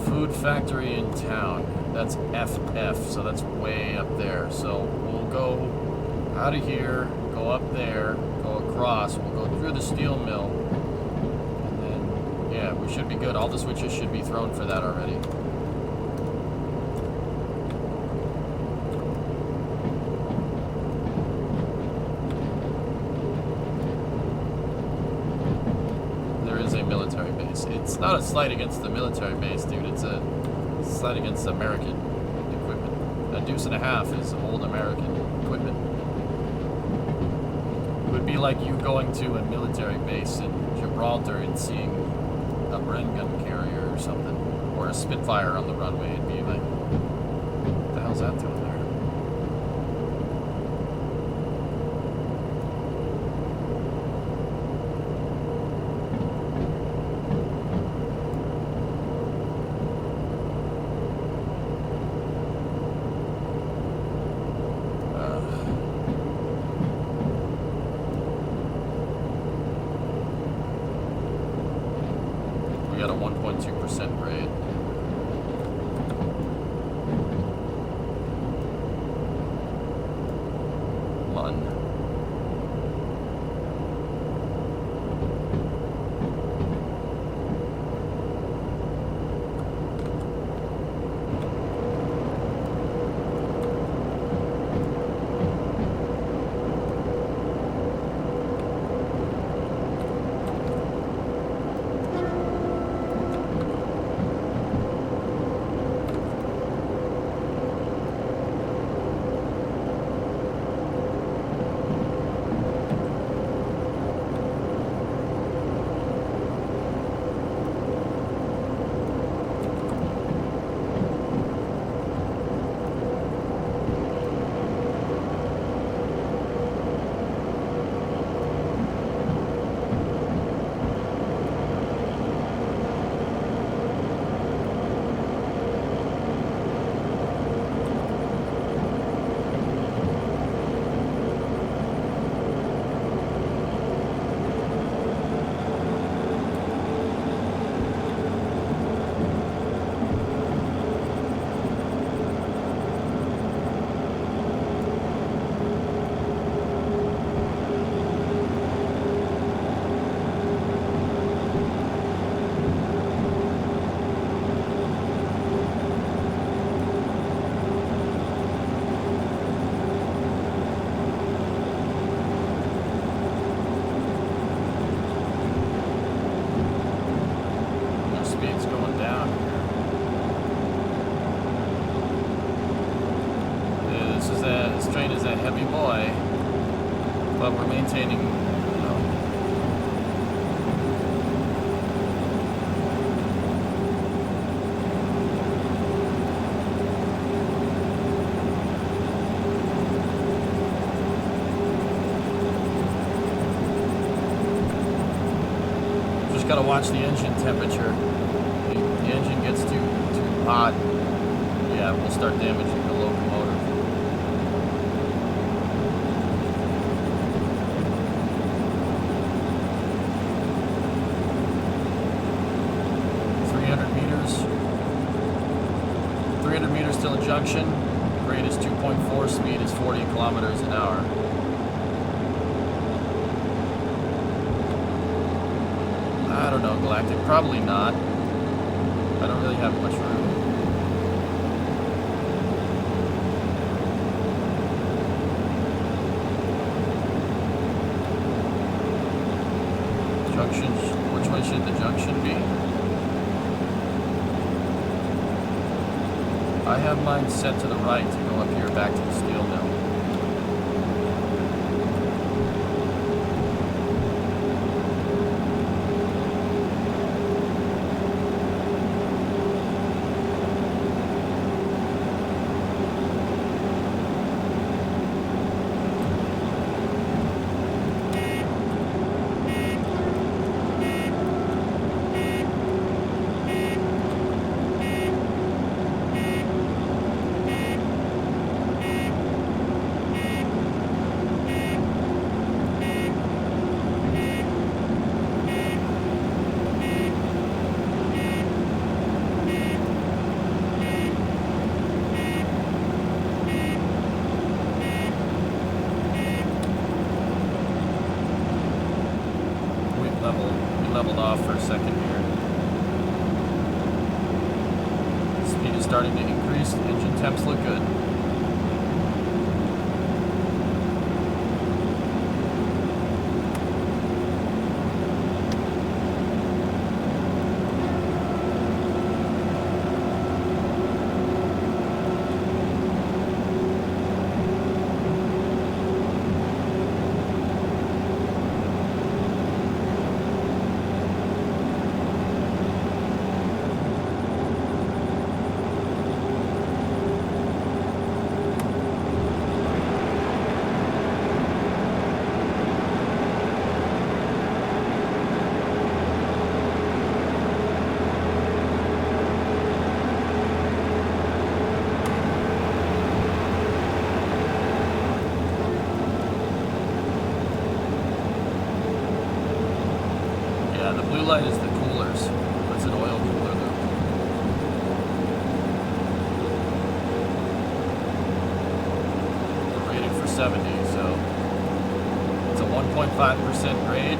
Food factory in town. That's FF, so that's way up there. So we'll go out of here, go up there, go across, we'll go through the steel mill. Yeah, we should be good. All the switches should be thrown for that already. There is a military base. It's not a slight against the military base, dude. It's a slight against American equipment. A deuce and a half is old American equipment. It would be like you going to a military base in Gibraltar and seeing a Bren gun carrier or something, or a Spitfire on the runway. It'd be like, what the hell's that doing there? We got a 1.2% grade. Lun. But we're maintaining, you know, just gotta watch the engine temperature. The engine gets too hot, yeah, we'll start damaging the locomotive. Till a junction, grade is 2.4, speed is 40 kilometers an hour. I don't know, Galactic, probably not. I don't really have much room. Junctions, which way should the junction be? I have mine set to the right to go up here back to the steel mill. We leveled off for a second here. Speed is starting to increase. Engine temps look good. Light is the coolers. It's an oil cooler though. We're rated for 70, so it's a 1.5% grade.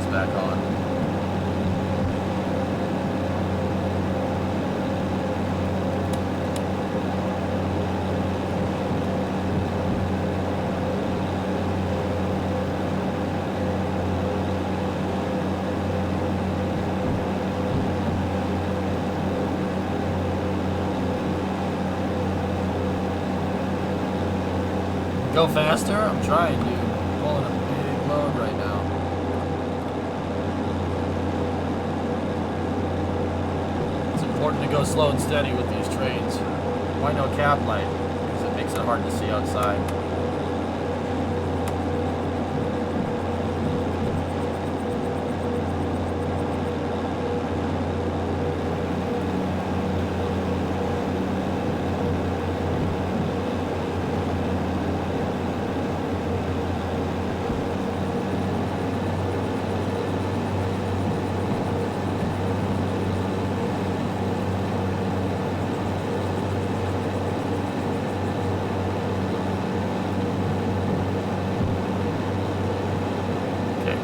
Back on. Go faster? I'm trying, dude. I'm pulling a big load right now. Important to go slow and steady with these trains. Why no cap light? Because it makes it hard to see outside.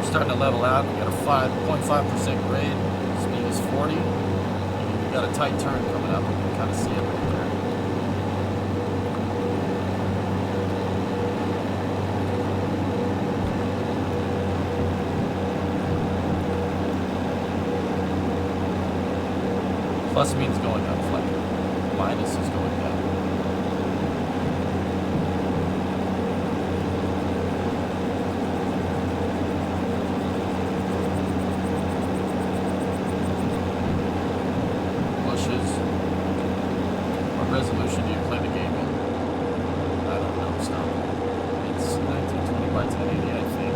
Starting to level out. We got a 5.5% grade. Speed is 40. We got a tight turn coming up. You can kind of see it right there. Plus means going up, like minus is going down. Resolution do you play the game in? I don't know, stop. It's 1920 by 1080, I think.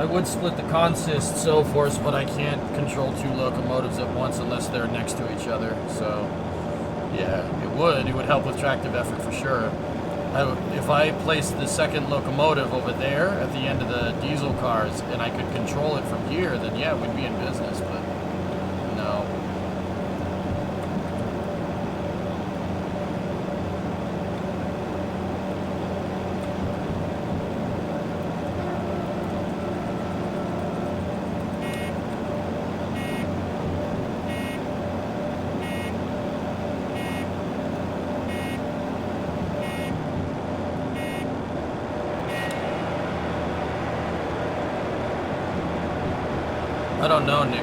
I would split the consist so force, but I can't control 2 locomotives at once unless they're next to each other. So, yeah, it would help with tractive effort for sure. If I placed the second locomotive over there at the end of the diesel cars and I could control it from here, then yeah, we'd be in business, but no. I don't know, Nick.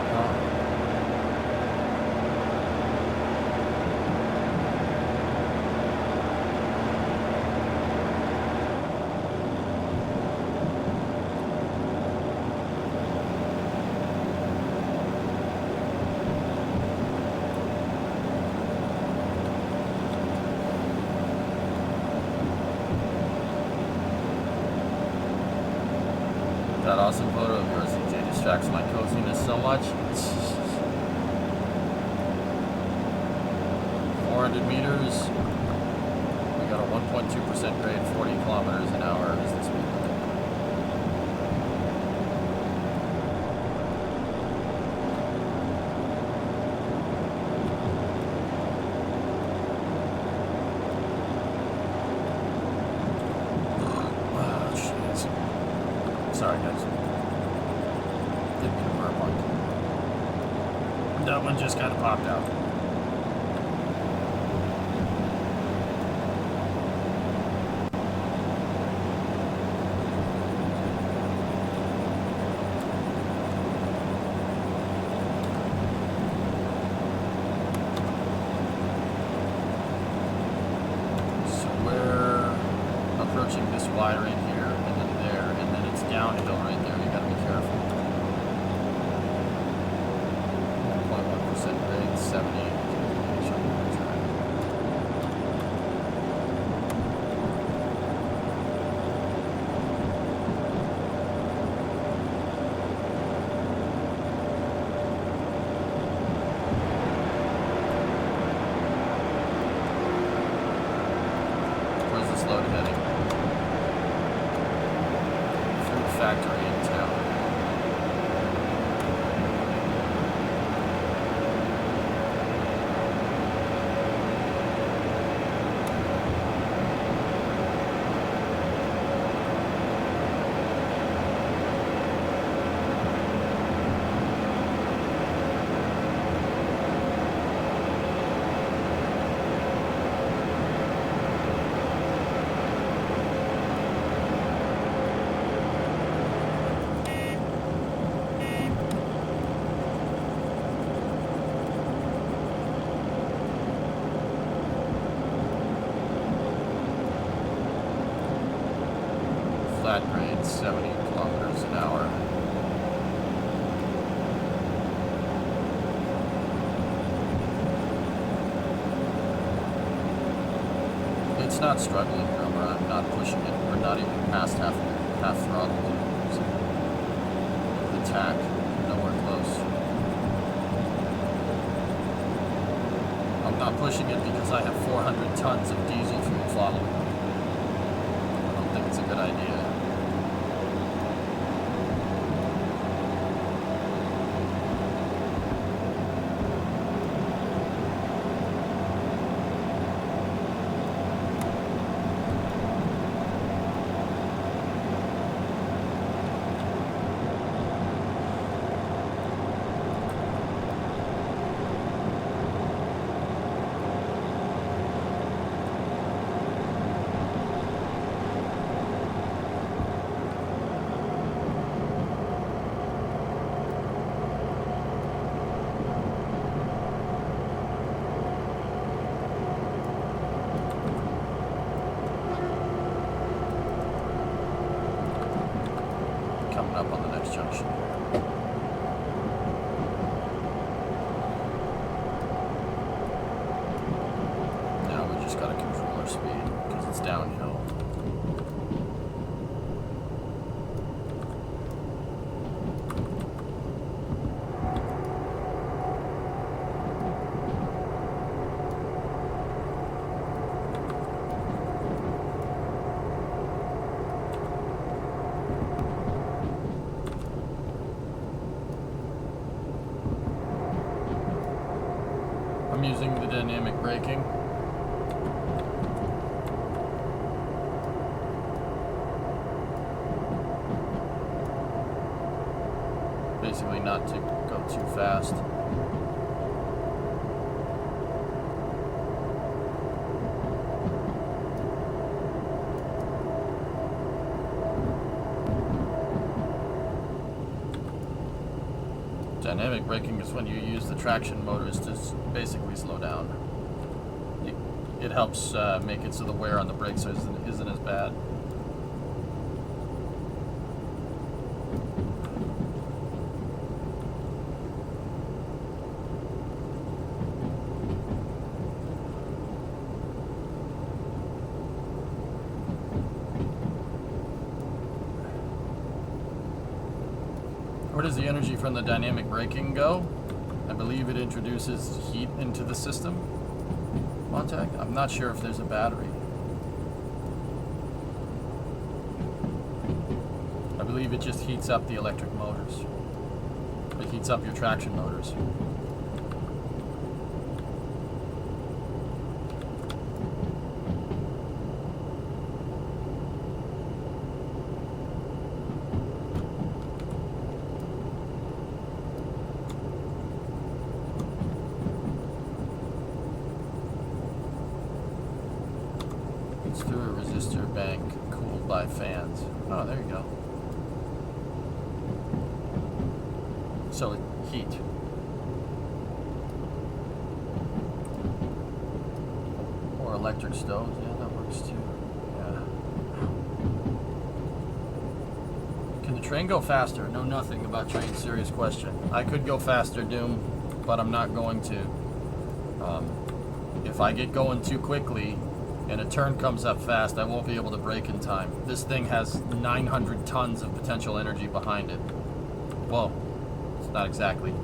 That awesome photo of yours, CJ, distracts my coziness so much. 400 meters. We got a 1.2% grade, 40 kilometers an hour is the speed limit. Oh, shit. Sorry, guys. Didn't mean to burp on. That one just kind of popped out. So we're approaching this wiring here, and then there, and then it's downhill right there. You gotta be careful. 1.1% grade, 70 km/h. Where's this load heading? Food factory in town. Flat grade, 70 kilometers an hour. It's not struggling, remember, I'm not pushing it. We're not even past half throttle. So the tack, nowhere close. I'm not pushing it because I have 400 tons of diesel fuel following me. I don't think it's a good idea. I'm using the dynamic braking. Basically not to go too fast. Dynamic braking is when you use the traction motors to basically slow down. It helps make it so the wear on the brakes isn't as bad. Where does the energy from the dynamic braking go? I believe it introduces heat into the system. Montag? I'm not sure if there's a battery. I believe it just heats up the electric motors. It heats up your traction motors. It's through a resistor bank cooled by fans. Oh, there you go. So heat. Or electric stoves, yeah, that works too. Yeah. Can the train go faster? Know nothing about trains, serious question. I could go faster, Doom, but I'm not going to. If I get going too quickly and a turn comes up fast, I won't be able to brake in time. This thing has 900 tons of potential energy behind it. Well, it's not exactly.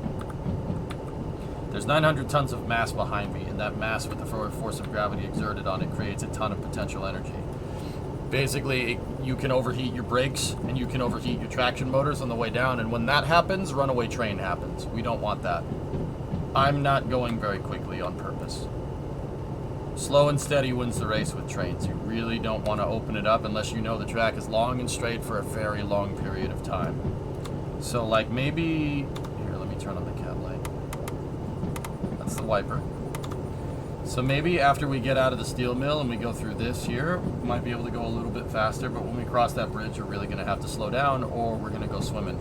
There's 900 tons of mass behind me, and that mass with the force of gravity exerted on it creates a ton of potential energy. Basically, you can overheat your brakes, and you can overheat your traction motors on the way down, and when that happens, runaway train happens. We don't want that. I'm not going very quickly on purpose. Slow and steady wins the race with trains. You really don't want to open it up unless you know the track is long and straight for a very long period of time. So like maybe, here, let me turn on the cab light. That's the wiper. So maybe after we get out of the steel mill and we go through this here, we might be able to go a little bit faster, but when we cross that bridge, we're really going to have to slow down or we're going to go swimming.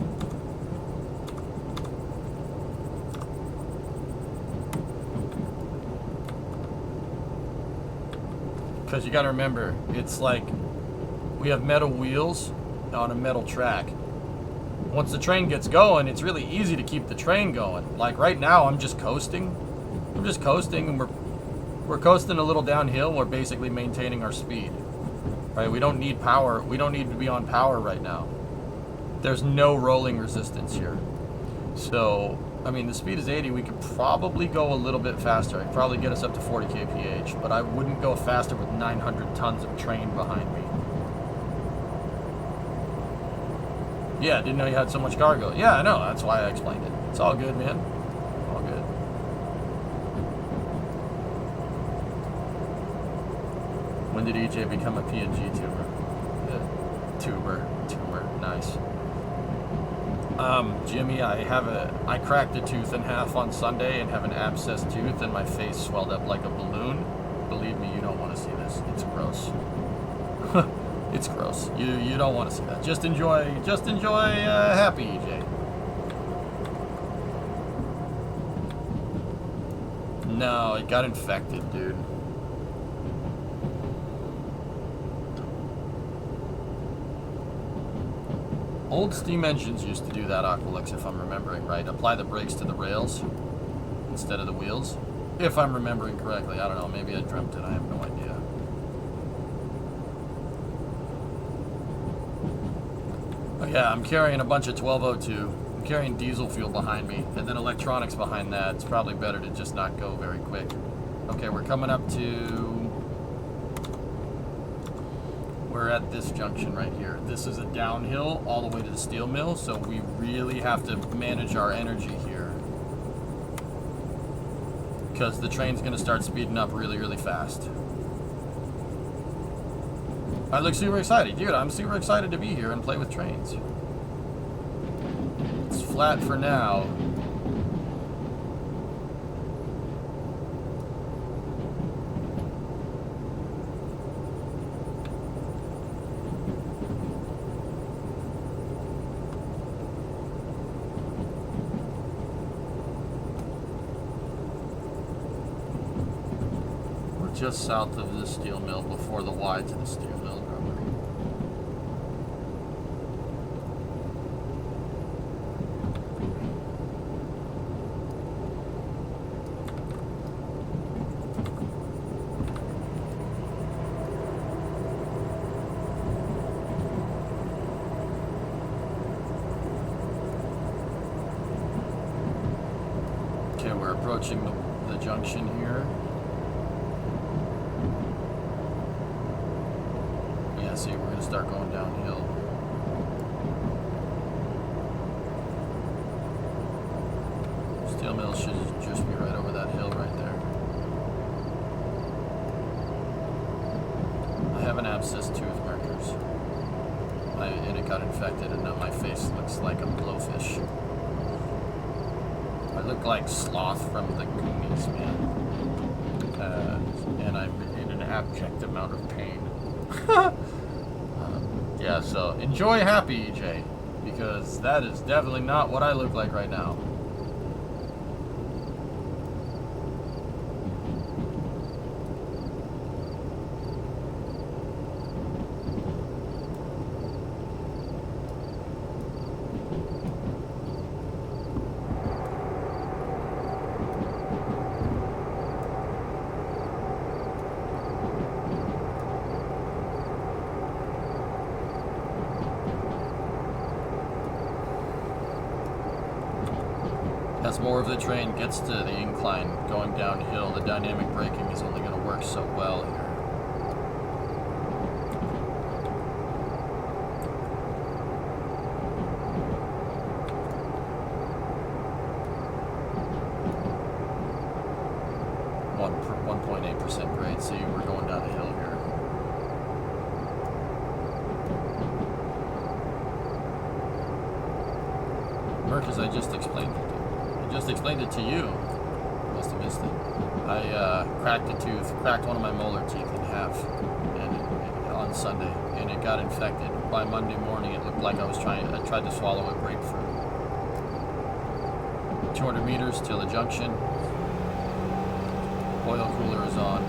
Because you got to remember, it's like we have metal wheels on a metal track. Once the train gets going, it's really easy to keep the train going. Like right now, I'm just coasting. I'm just coasting, and we're coasting a little downhill. We're basically maintaining our speed. Right? We don't need power. We don't need to be on power right now. There's no rolling resistance here. So, I mean, the speed is 80. We could probably go a little bit faster. I could probably get us up to 40 kph, but I wouldn't go faster with 900 tons of train behind me. Yeah, didn't know you had so much cargo. Yeah, I know. That's why I explained it. It's all good, man. All good. When did EJ become a PNG tuber? Tuber. Nice. Jimmy, I cracked a tooth in half on Sunday and have an abscessed tooth and my face swelled up like a balloon. Believe me, you don't want to see this. It's gross. It's gross. You don't want to see that. Just enjoy happy EJ. No, it got infected, dude. Old steam engines used to do that, Aqualux, if I'm remembering right. Apply the brakes to the rails instead of the wheels. If I'm remembering correctly. I don't know. Maybe I dreamt it. I have no idea. Oh yeah, I'm carrying a bunch of 1202. I'm carrying diesel fuel behind me. And then electronics behind that. It's probably better to just not go very quick. Okay, we're coming up to... We're at this junction right here. This is a downhill all the way to the steel mill, so we really have to manage our energy here. because the train's going to start speeding up really, really fast. I look super excited. Dude, I'm super excited to be here and play with trains. It's flat for now. Just south of the steel mill before the Y to the steel mill rotary. Okay, we're approaching the junction here. See, we're going to start going downhill. Steel mill should just be right over that hill right there. I have an abscess tooth markers. And it got infected, and now my face looks like a blowfish. I look like Sloth from the Goonies, man. And I'm in an abject amount of pain. Yeah, so enjoy happy, EJ, because that is definitely not what I look like right now. As more of the train gets to the incline going downhill, the dynamic braking is only going to work so well here. One 1.8% grade. See, we're going down a hill here. Because I just explained it. I just explained it to you. Must have missed it. I cracked a tooth, cracked one of my molar teeth in half, on Sunday, and it got infected. By Monday morning, it looked like I tried to swallow a grapefruit. 200 meters till the junction. Oil cooler is on.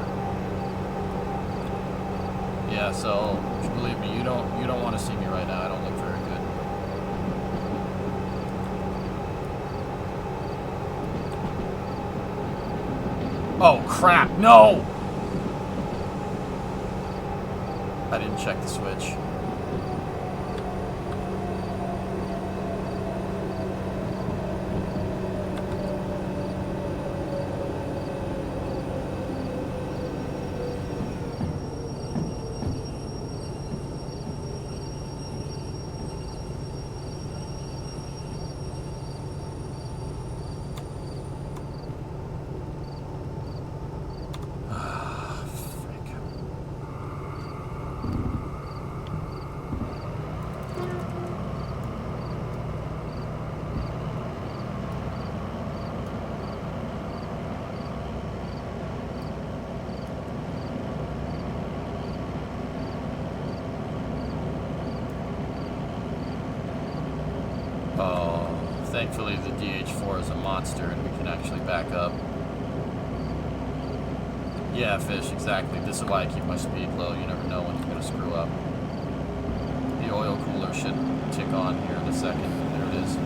Yeah, so believe me, you don't want to see me right now. I don't look very good. Oh crap, no! I didn't check the switch. Thankfully, the DH4 is a monster and we can actually back up. Yeah, fish, exactly. This is why I keep my speed low. You never know when you're going to screw up. The oil cooler should tick on here in a second. There it is.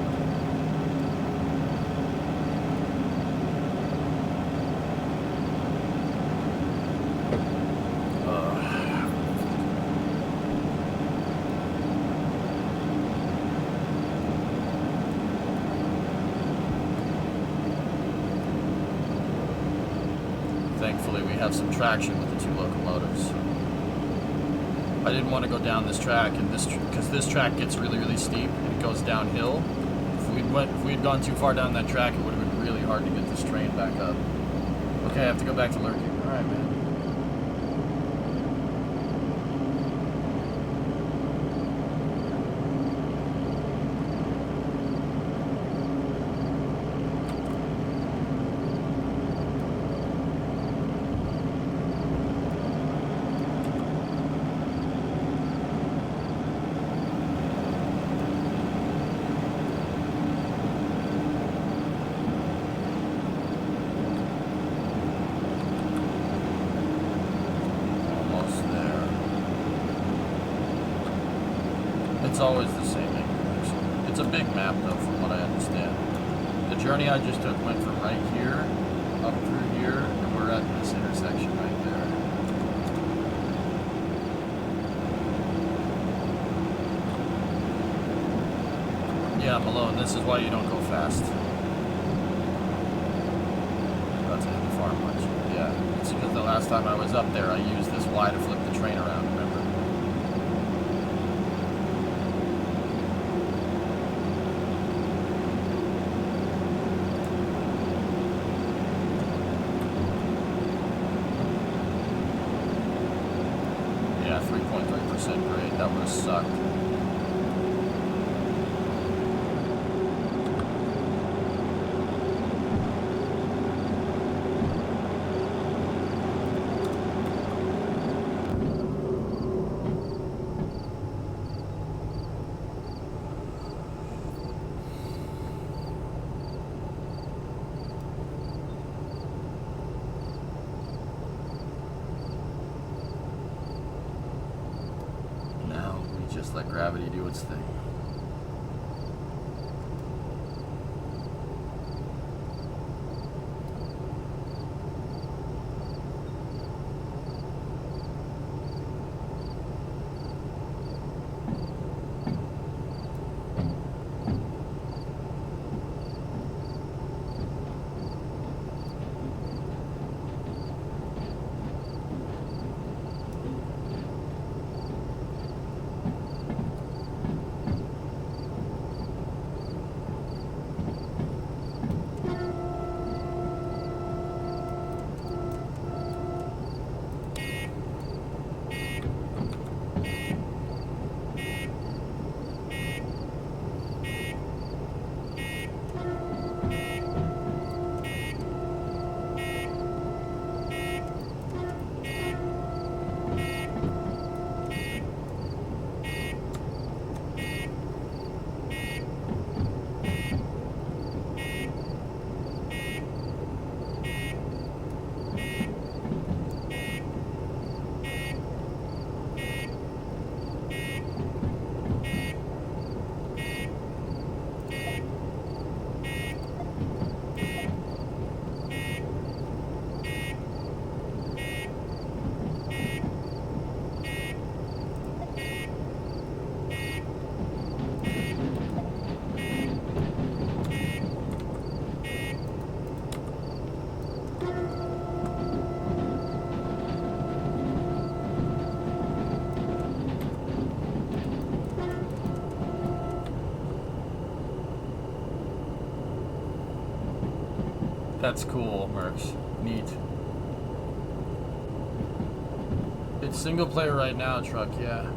Thankfully, we have some traction with the two locomotives. I didn't want to go down this track, and because this track gets really, really steep and it goes downhill. If we'd gone too far down that track, it would have been really hard to get this train back up. Okay, I have to go back to lurking. Alright, man. It's always the same intersection. It's a big map, though, from what I understand. The journey I just took went from right here up through here, and we're at this intersection right there. Yeah, Malone, this is why you don't go fast. About to hit the farm much. Yeah, it's because the last time I was up there, I used this Y to flip the train around, remember? Yeah, 3.3% grade. That would have sucked. Just let gravity do its thing. That's cool, Mercs. Neat. It's single player right now, Truck, yeah.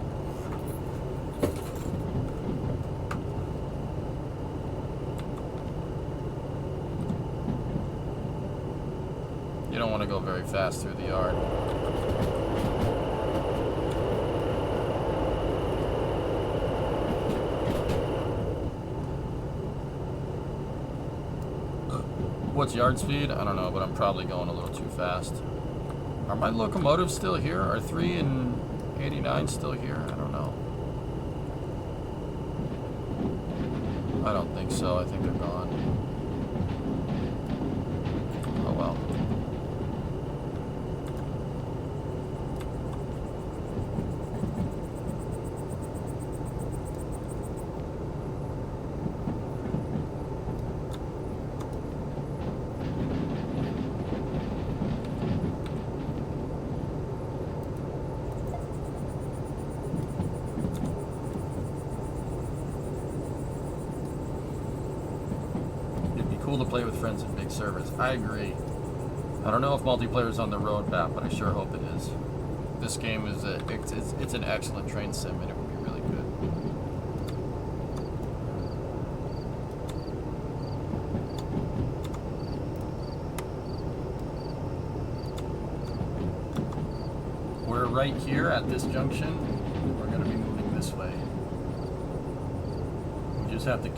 You don't want to go very fast through the yard. What's yard speed? I don't know, but I'm probably going a little too fast. Are my locomotives still here? Are 3 and 89 still here? I don't know. I don't think so. I think they're gone. Oh well. To play with friends in big servers. I agree. I don't know if multiplayer is on the road map, but I sure hope it is. This game is it's an excellent train sim, and it would be really good. We're right here at this junction. We're going to be moving this way. We just have to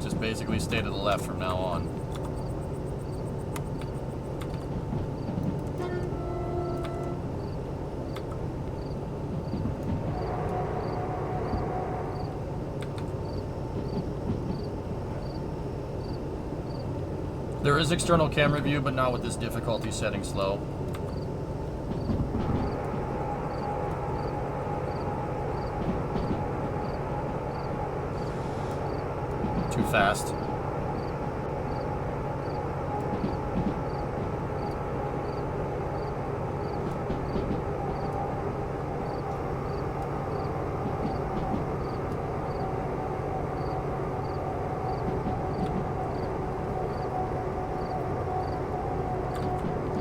just basically stay to the left from now on. There is external camera view, but not with this difficulty setting slow. Too fast.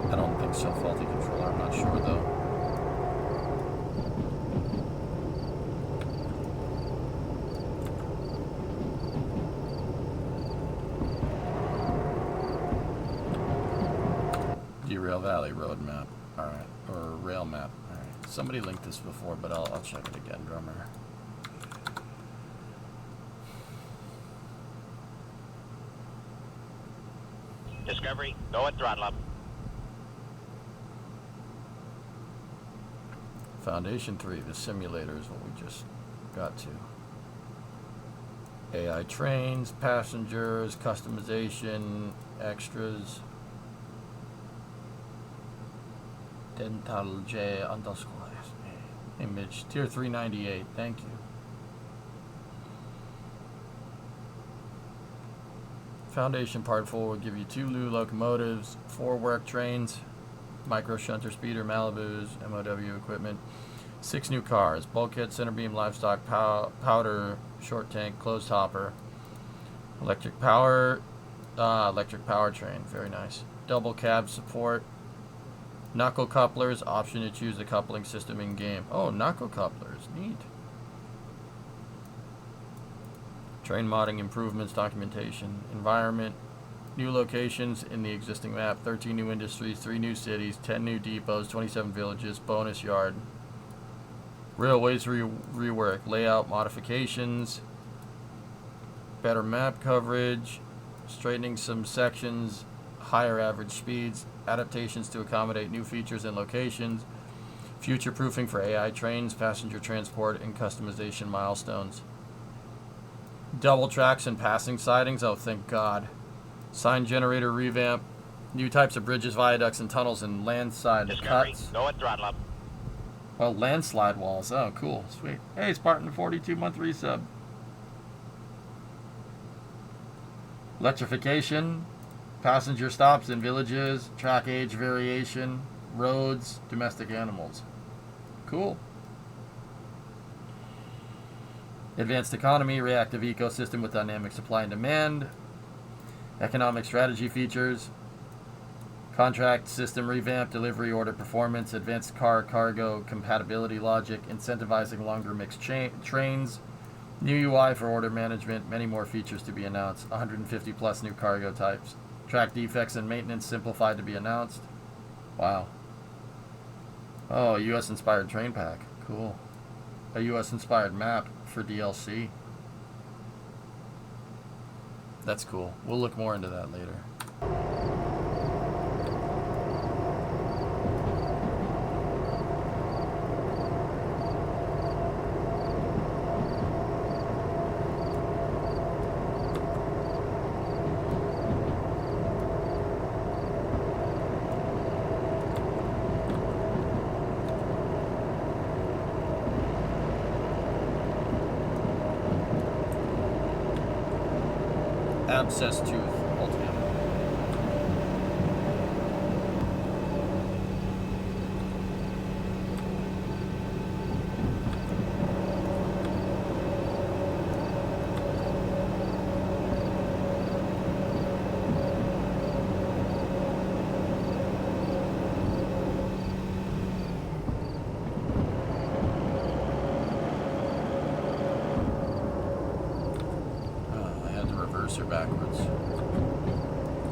I don't think so. Faulty controller. I'm not sure though. Derail Valley road map. Alright. Or rail map. Alright. Somebody linked this before, but I'll check it again, drummer. Discovery, go at throttle up. Foundation 3, the simulator is what we just got to. AI trains, passengers, customization, extras. Dental J underscore image tier 398. Thank you. Foundation part 4 will give you 2 new locomotives, 4 work trains, micro shunter speeder Malibus, MOW equipment, 6 new cars, bulkhead, center beam, livestock, powder, short tank, closed hopper, electric power, electric powertrain. Very nice. Double cab support. Knuckle couplers, option to choose the coupling system in game. Oh, knuckle couplers, neat. Train modding improvements, documentation, environment, new locations in the existing map, 13 new industries, 3 new cities, 10 new depots, 27 villages, bonus yard. Railways rework, layout modifications, better map coverage, straightening some sections, higher average speeds, adaptations to accommodate new features and locations, future proofing for AI trains, passenger transport, and customization milestones. Double tracks and passing sidings, oh thank God. Sign generator revamp, new types of bridges, viaducts, and tunnels, and landslide Discovery, cuts. go at throttle up. Oh, landslide walls, oh cool, sweet. Hey, Spartan 42-month resub. Electrification, passenger stops in villages, track age variation, roads, domestic animals. Cool. Advanced economy, reactive ecosystem with dynamic supply and demand, economic strategy features, contract system revamp, delivery order performance, advanced cargo compatibility logic, incentivizing longer mixed trains, new UI for order management, many more features to be announced, 150 plus new cargo types, track defects and maintenance simplified to be announced. Wow. Oh, US inspired train pack. Cool. A US inspired map for DLC. That's cool. We'll look more into that later. Abscess tooth, ultimate.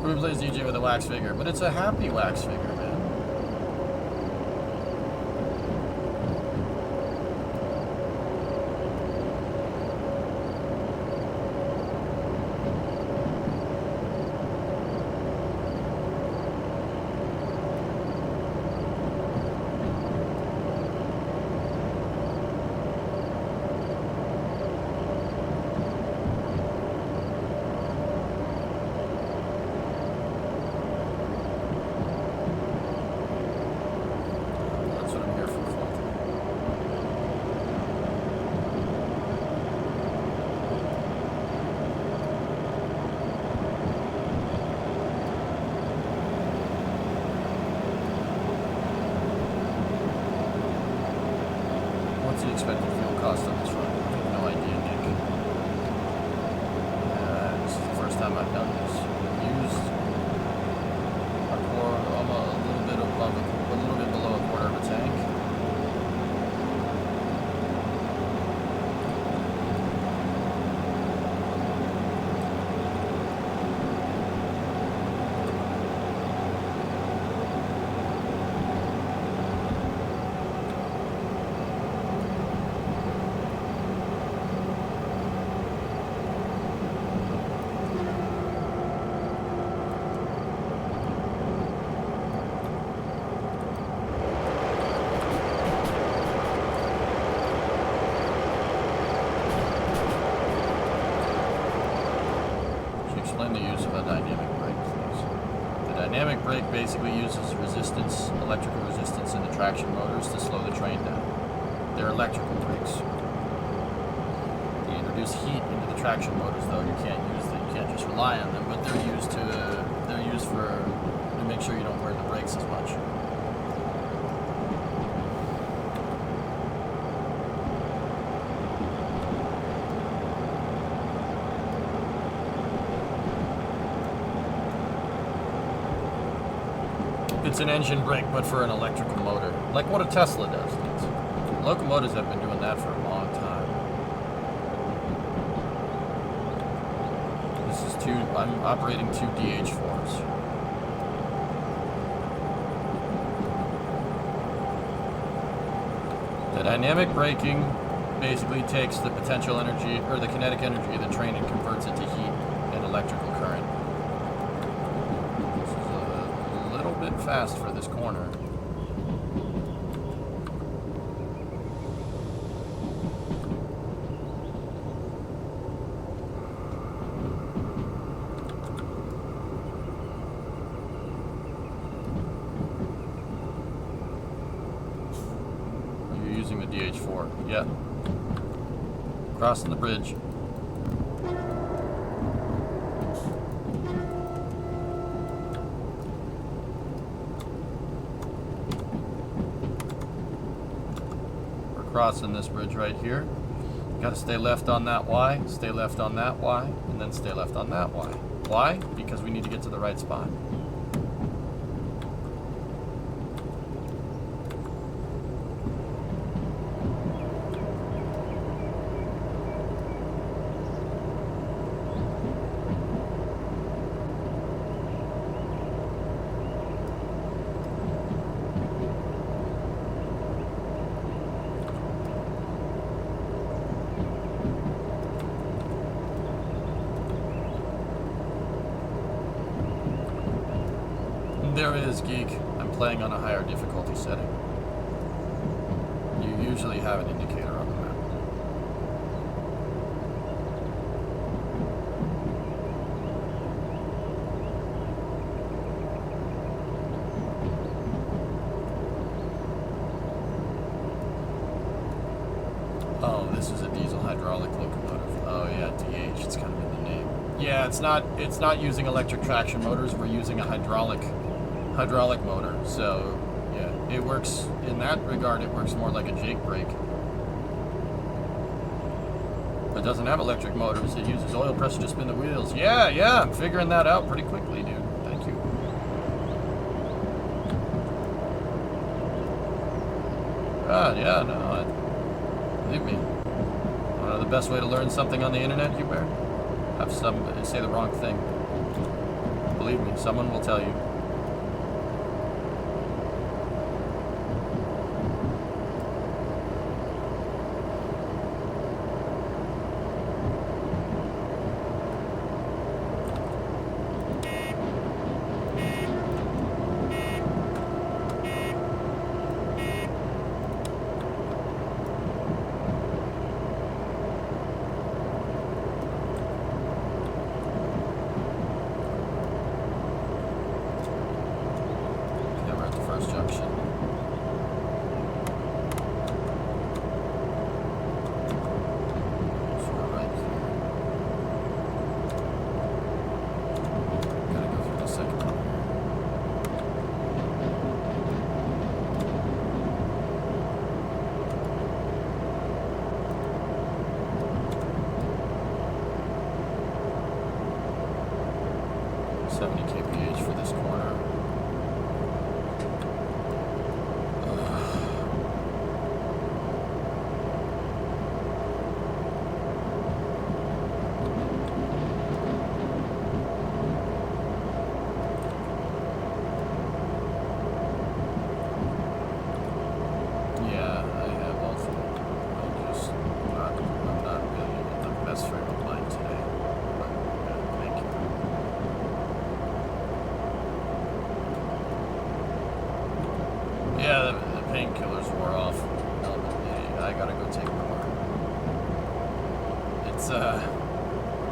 Who plays DJ with a wax figure? But it's a happy wax figure, man. Expected fuel cost on this run. I have no idea, Nick. This is the first time I've done this. Used a quarter, almost a little bit above, a little bit below a quarter of a tank. Explain the use of a dynamic brake, please. The dynamic brake basically uses resistance, electrical resistance in the traction motors to slow the train down. They're electrical brakes. They introduce heat into the traction motors, though. You can't just rely on them, but they're used to make sure you don't wear the brakes as much. It's an engine brake, but for an electrical motor, like what a Tesla does. Locomotives have been doing that for a long time. This is I'm operating two DH4s. The dynamic braking basically takes the potential energy, or the kinetic energy of the train, and converts it to heat and electrical current. Bit fast for this corner. You're using the DH4. Yeah. Crossing the bridge. Crossing this bridge right here. Got to stay left on that Y, stay left on that Y, and then stay left on that Y. Why? Because we need to get to the right spot. There is, Geek. I'm playing on a higher difficulty setting. You usually have an indicator on the map. Oh, this is a diesel hydraulic locomotive. Oh yeah, DH. It's kind of in the name. Yeah, it's not using electric traction motors. We're using a hydraulic motor, so yeah, it works in that regard. It works more like a Jake brake, but doesn't have electric motors. It uses oil pressure to spin the wheels. Yeah, I'm figuring that out pretty quickly, dude. Thank you. God, yeah, no, believe me. You know the best way to learn something on the internet, Hubert? Have somebody say the wrong thing. believe me, someone will tell you.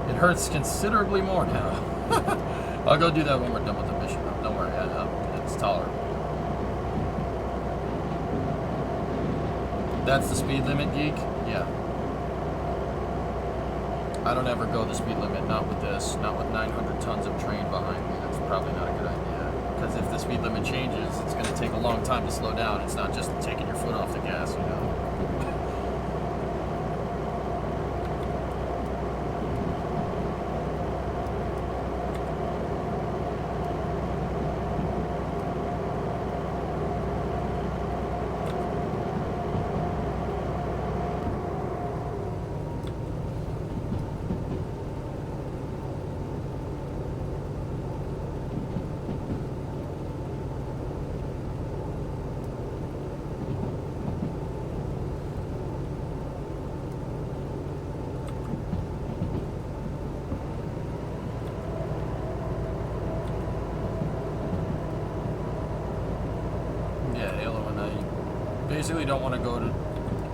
It hurts considerably more now. I'll go do that when we're done with the mission. Don't worry, it's tolerable. That's the speed limit, geek? Yeah. I don't ever go the speed limit, not with this, not with 900 tons of train behind me. That's probably not a good idea. Because if the speed limit changes, it's going to take a long time to slow down. It's not just taking your foot off the gas, you know.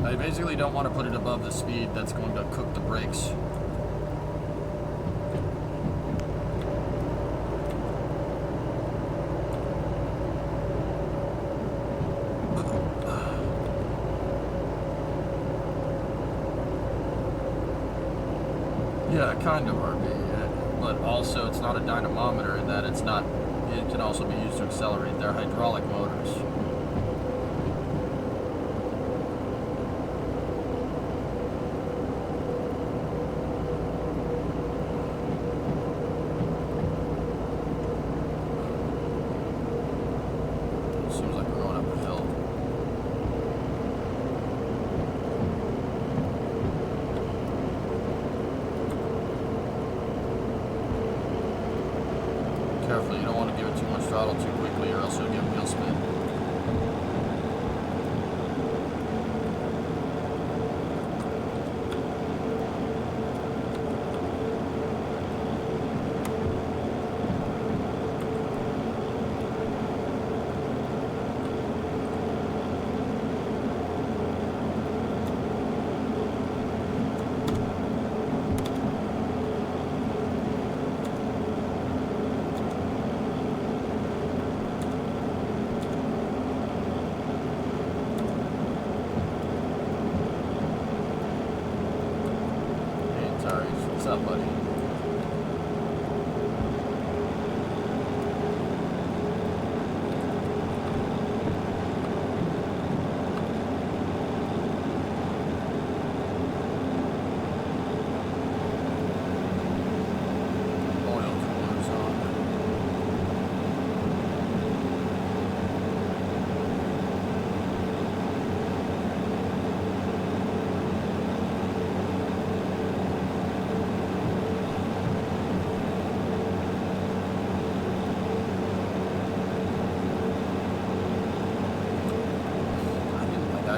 I basically don't want to put it above the speed that's going to cook the brakes. Yeah, kind of RV, but also it's not a dynamometer in that it can also be used to accelerate their hydraulic motors. Careful, you don't want to give it too much throttle too quickly or else you'll get wheel spin.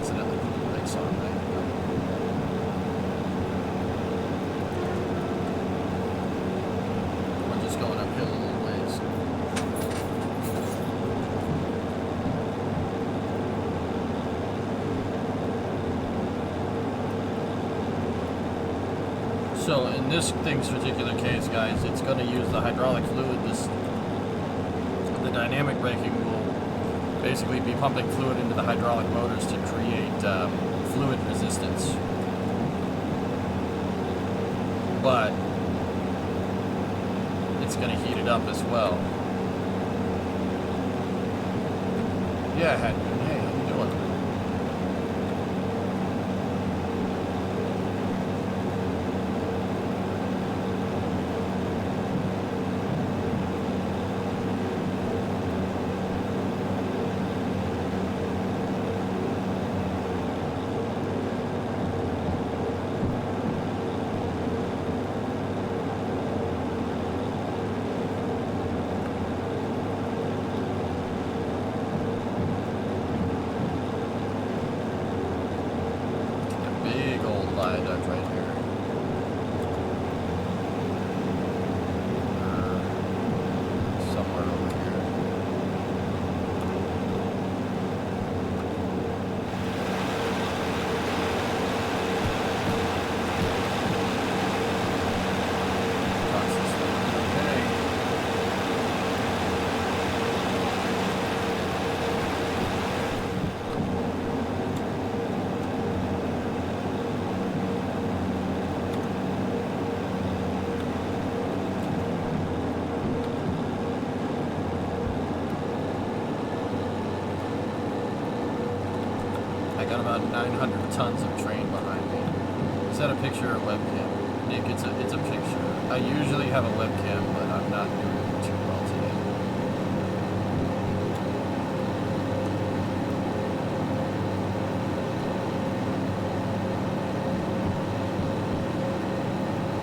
accidentally put the brakes on. We're just going uphill a little ways. So in this thing's particular case, guys, it's going to use the hydraulic fluid. The dynamic braking will basically be pumping fluid into the hydraulic motors to create fluid resistance. But it's going to heat it up as well. Yeah, Hedman. Hey, how you doing? Got about 900 tons of train behind me. Is that a picture or a webcam? Nick, it's a picture. I usually have a webcam, but I'm not doing too well today.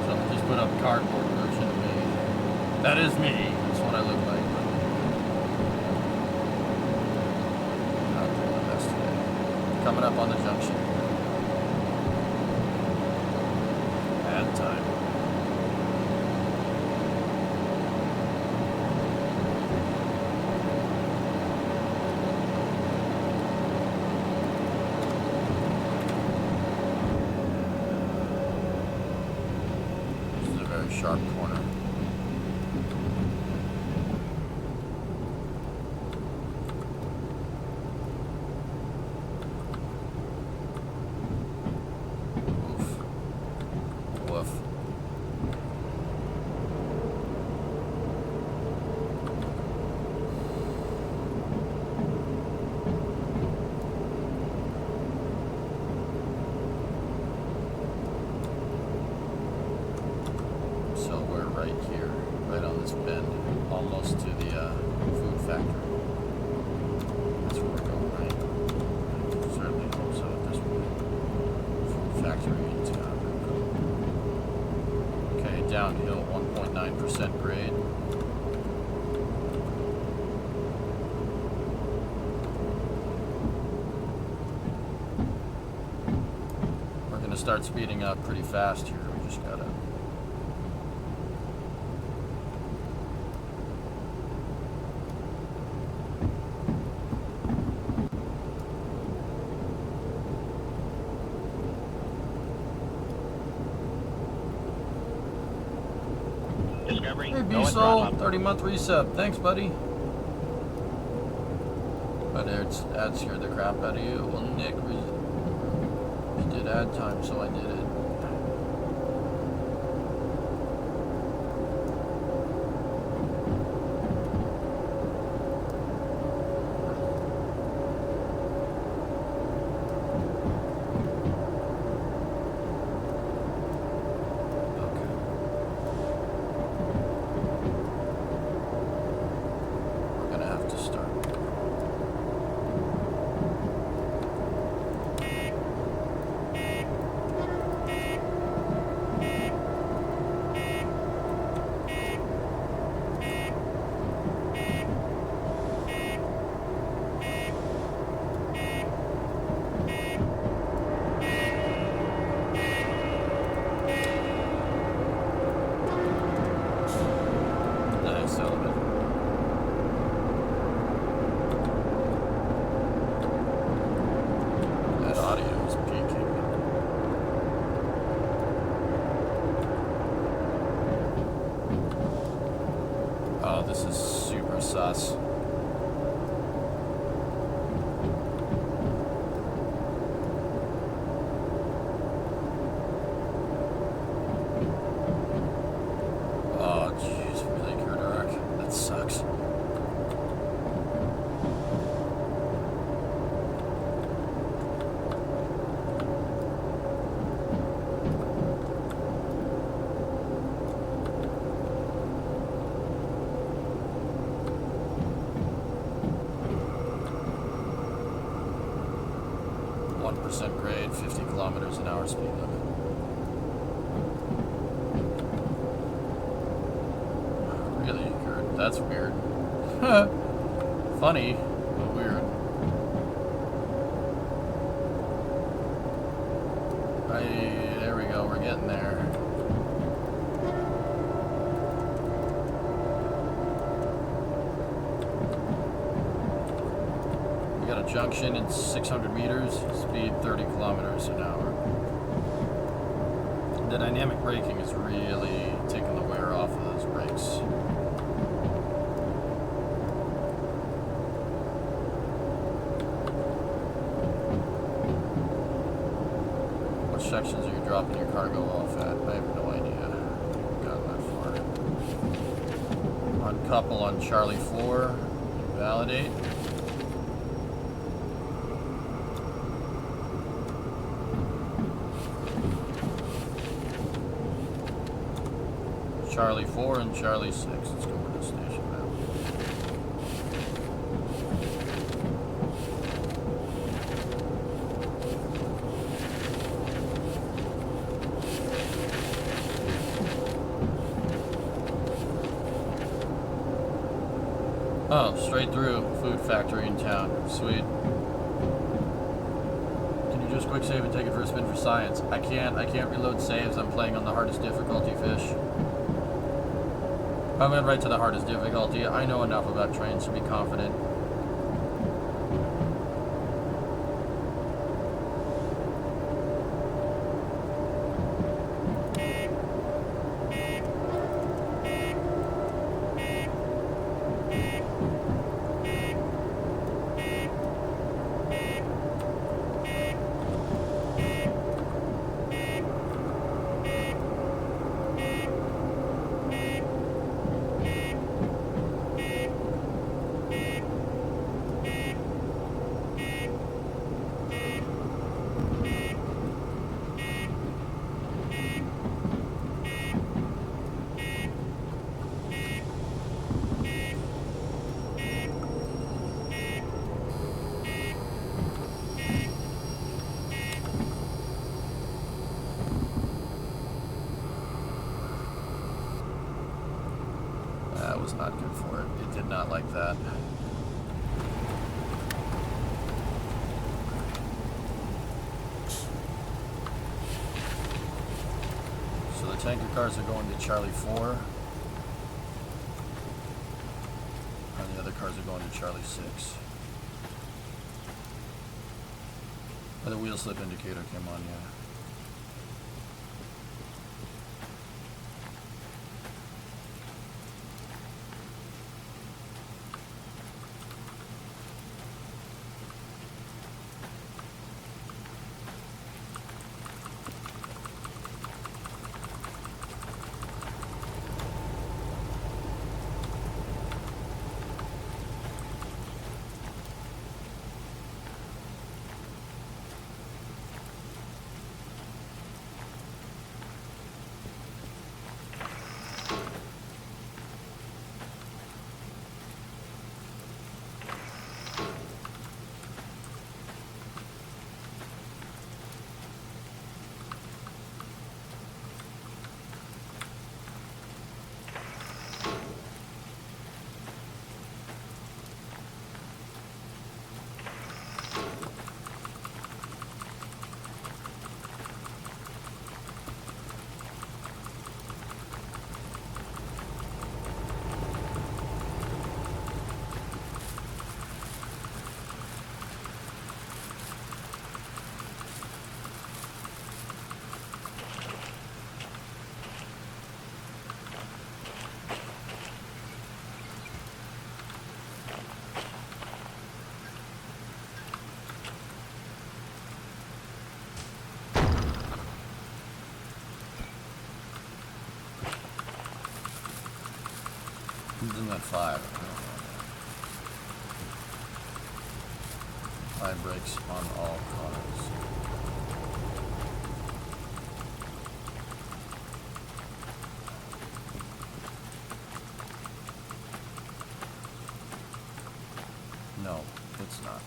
So I just put up a cardboard version of me. That is me. That's what I look like. Coming up on the junction. Bad time. This is a very sharp corner. Downhill, 1.9% grade. We're going to start speeding up pretty fast here. We just gotta. Hey, B-Soul, 30-month resub. Thanks, buddy. But ad scared the crap out of you. Well, Nick, we did ad time, so I did it. gas. Oh, jeez, really good arc. That sucks. Grade, 50 kilometers an hour speed limit. Really, Kurt? That's weird. Funny, but weird. There we go, we're getting there. We got a junction in 600 meters, speed 30 kilometers an hour. The dynamic braking is really taking the wear off of those brakes. What sections are you dropping your cargo off at? I have no idea. We've gotten that far. Uncouple on Charlie 4. Validate. Charlie 4 and Charlie 6. Let's go to the station now. Oh, straight through. Food factory in town. Sweet. Can you just quick save and take it for a spin for science? I can't reload saves. I'm playing on the hardest difficulty, fish. I went right to the hardest difficulty. I know enough about trains to be confident. That was not good for it. It did not like that. So the tanker cars are going to Charlie 4. And the other cars are going to Charlie 6. Oh, the wheel slip indicator came on, yeah. isn't that 5? 5 brakes on all cars. No, it's not.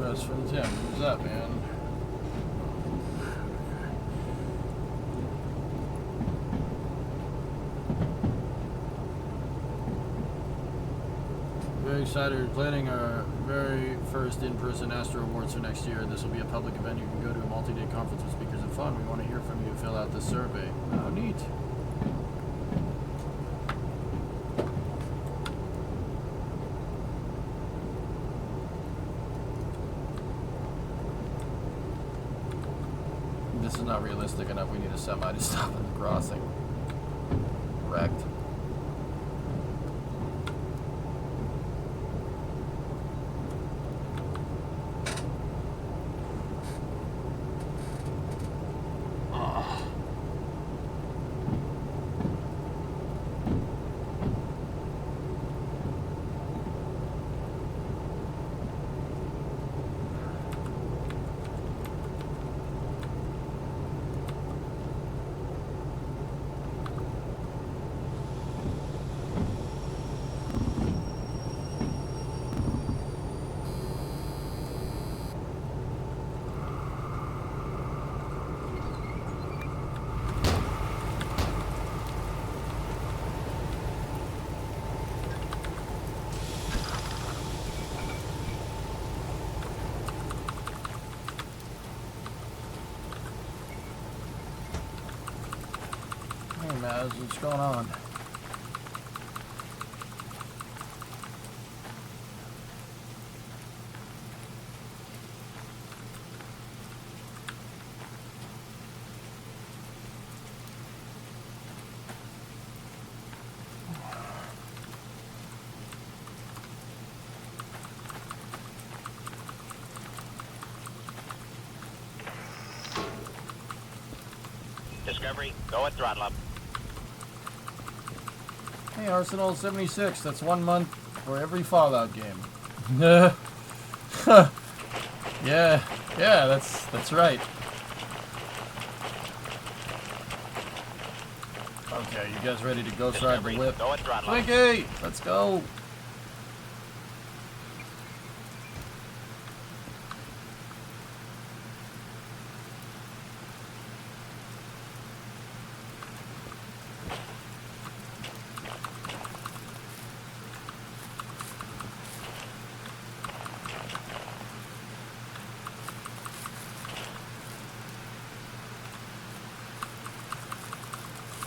From Tim, who's up, man? Very excited. We're planning our very first in-person Astro Awards for next year. This will be a public event. You can go to a multi-day conference with speakers and fun. We want to hear from you. Fill out this survey. Oh, neat. This is not realistic enough. We need a semi to stop at the crossing. Wrecked. Maz, what's going on? Discovery, go at throttle up. Hey, Arsenal 76. That's 1 month for every Fallout game. Yeah, that's right. Okay, you guys ready to ghost ride the whip? Go at throttle up. Twinkie, let's go.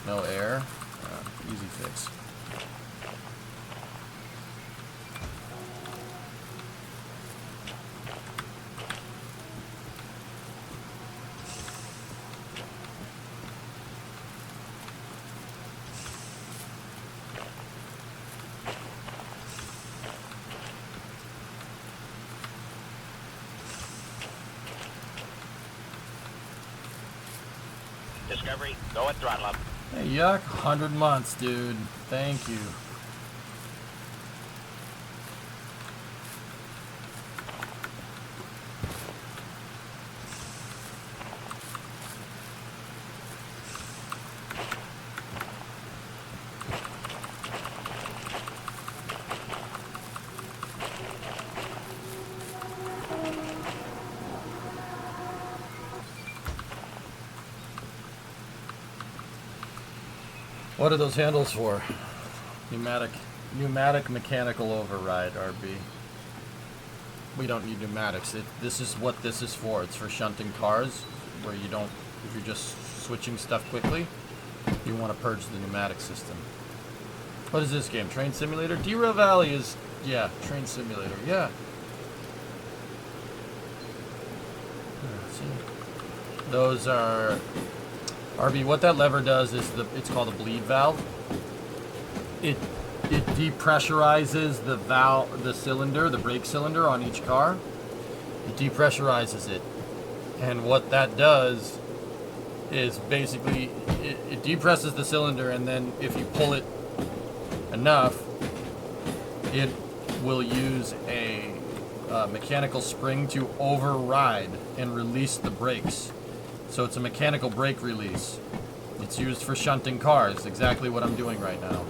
No air. Easy fix. Discovery, go at throttle up. Hey, yuck. 100 months, dude. Thank you. What are those handles for? Pneumatic mechanical override, RB. We don't need pneumatics. This is what this is for. It's for shunting cars, where you don't, if you're just switching stuff quickly, you want to purge the pneumatic system. What is this game? Train Simulator? Derail Valley is, yeah, Train Simulator, yeah. Let's see. Those are... RB, what that lever does is it's called a bleed valve. It depressurizes the cylinder, the brake cylinder on each car. It depressurizes it. And what that does is basically it depresses the cylinder, and then if you pull it enough, it will use a mechanical spring to override and release the brakes. So it's a mechanical brake release. It's used for shunting cars, exactly what I'm doing right now.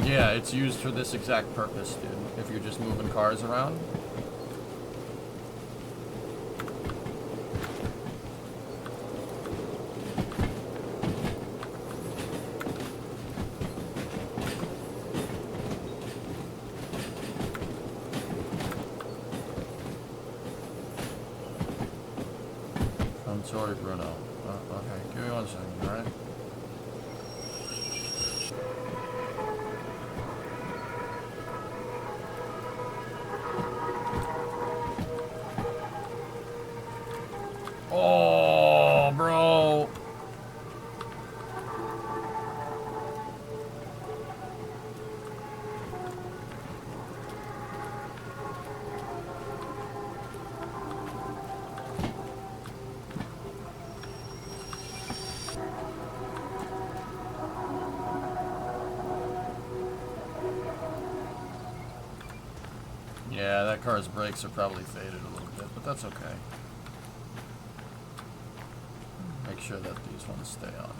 Yeah, it's used for this exact purpose, dude. If you're just moving cars around. I'm sorry, Bruno. Okay, give me 1 second, alright? Oh, bro. Yeah, that car's brakes are probably faded a little bit, but that's okay. Make sure that these ones stay on.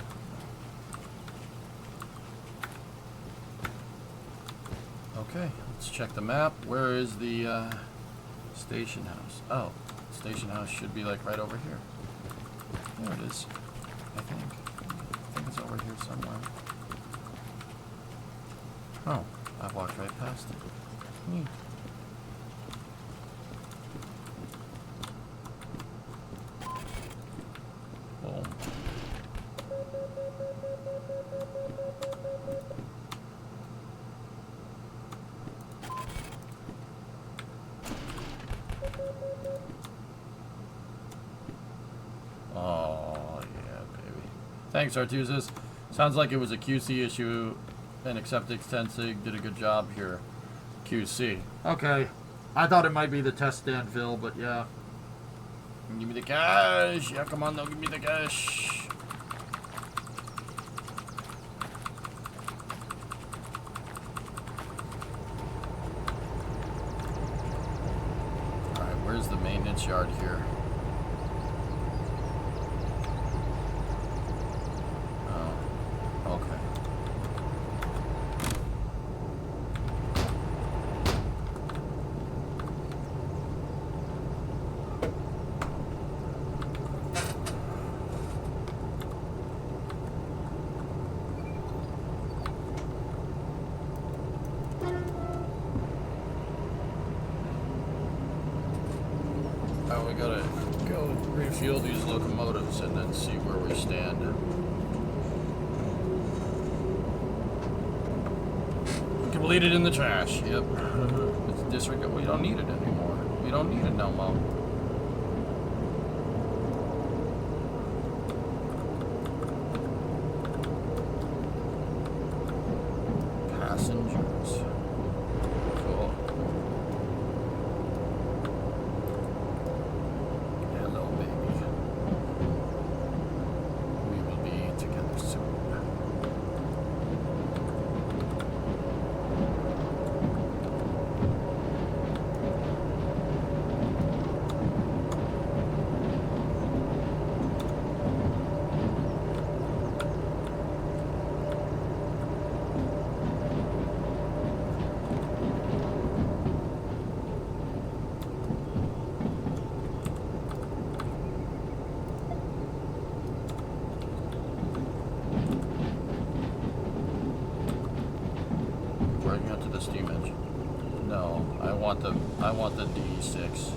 Okay, let's check the map. Where is the station house? Oh, station house should be like right over here. There it is, I think. I think it's over here somewhere. Oh, I walked right past it. Neat. Boom. Oh, yeah, baby. Thanks, Artuzas. Sounds like it was a QC issue, and Acceptix Tensig did a good job here. QC. Okay. I thought it might be the test stand fill, but yeah. Give me the cash. Yeah, come on, now, give me the cash. Alright, where's the maintenance yard here? Oh, okay. We gotta go refuel these locomotives and then see where we stand. Complete it in the trash. Yep. It's disregard. We don't need it anymore. We don't need it no more. passengers. Cool. Hello, baby. We will be together soon. Working up to the steam engine. No, I want the D6.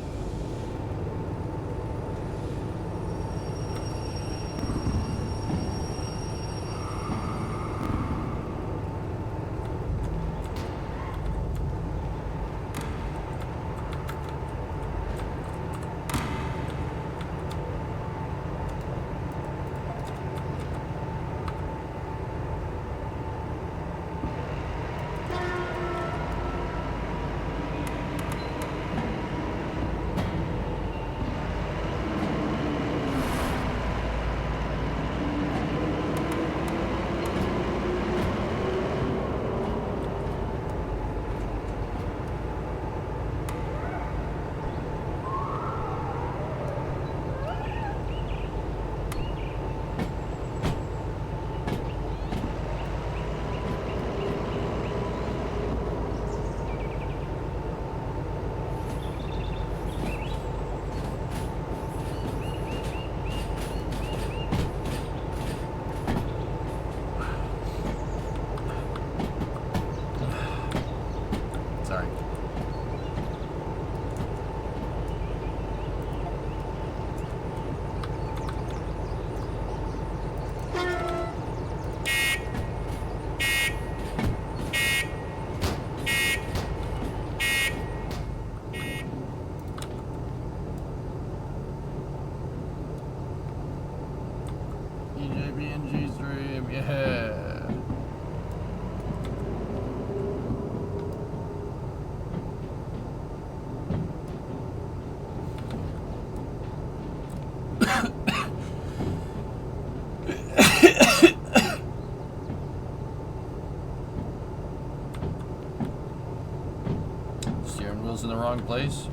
Sorry. EJB&G's dream, yeah. Steering wheel's in the wrong place.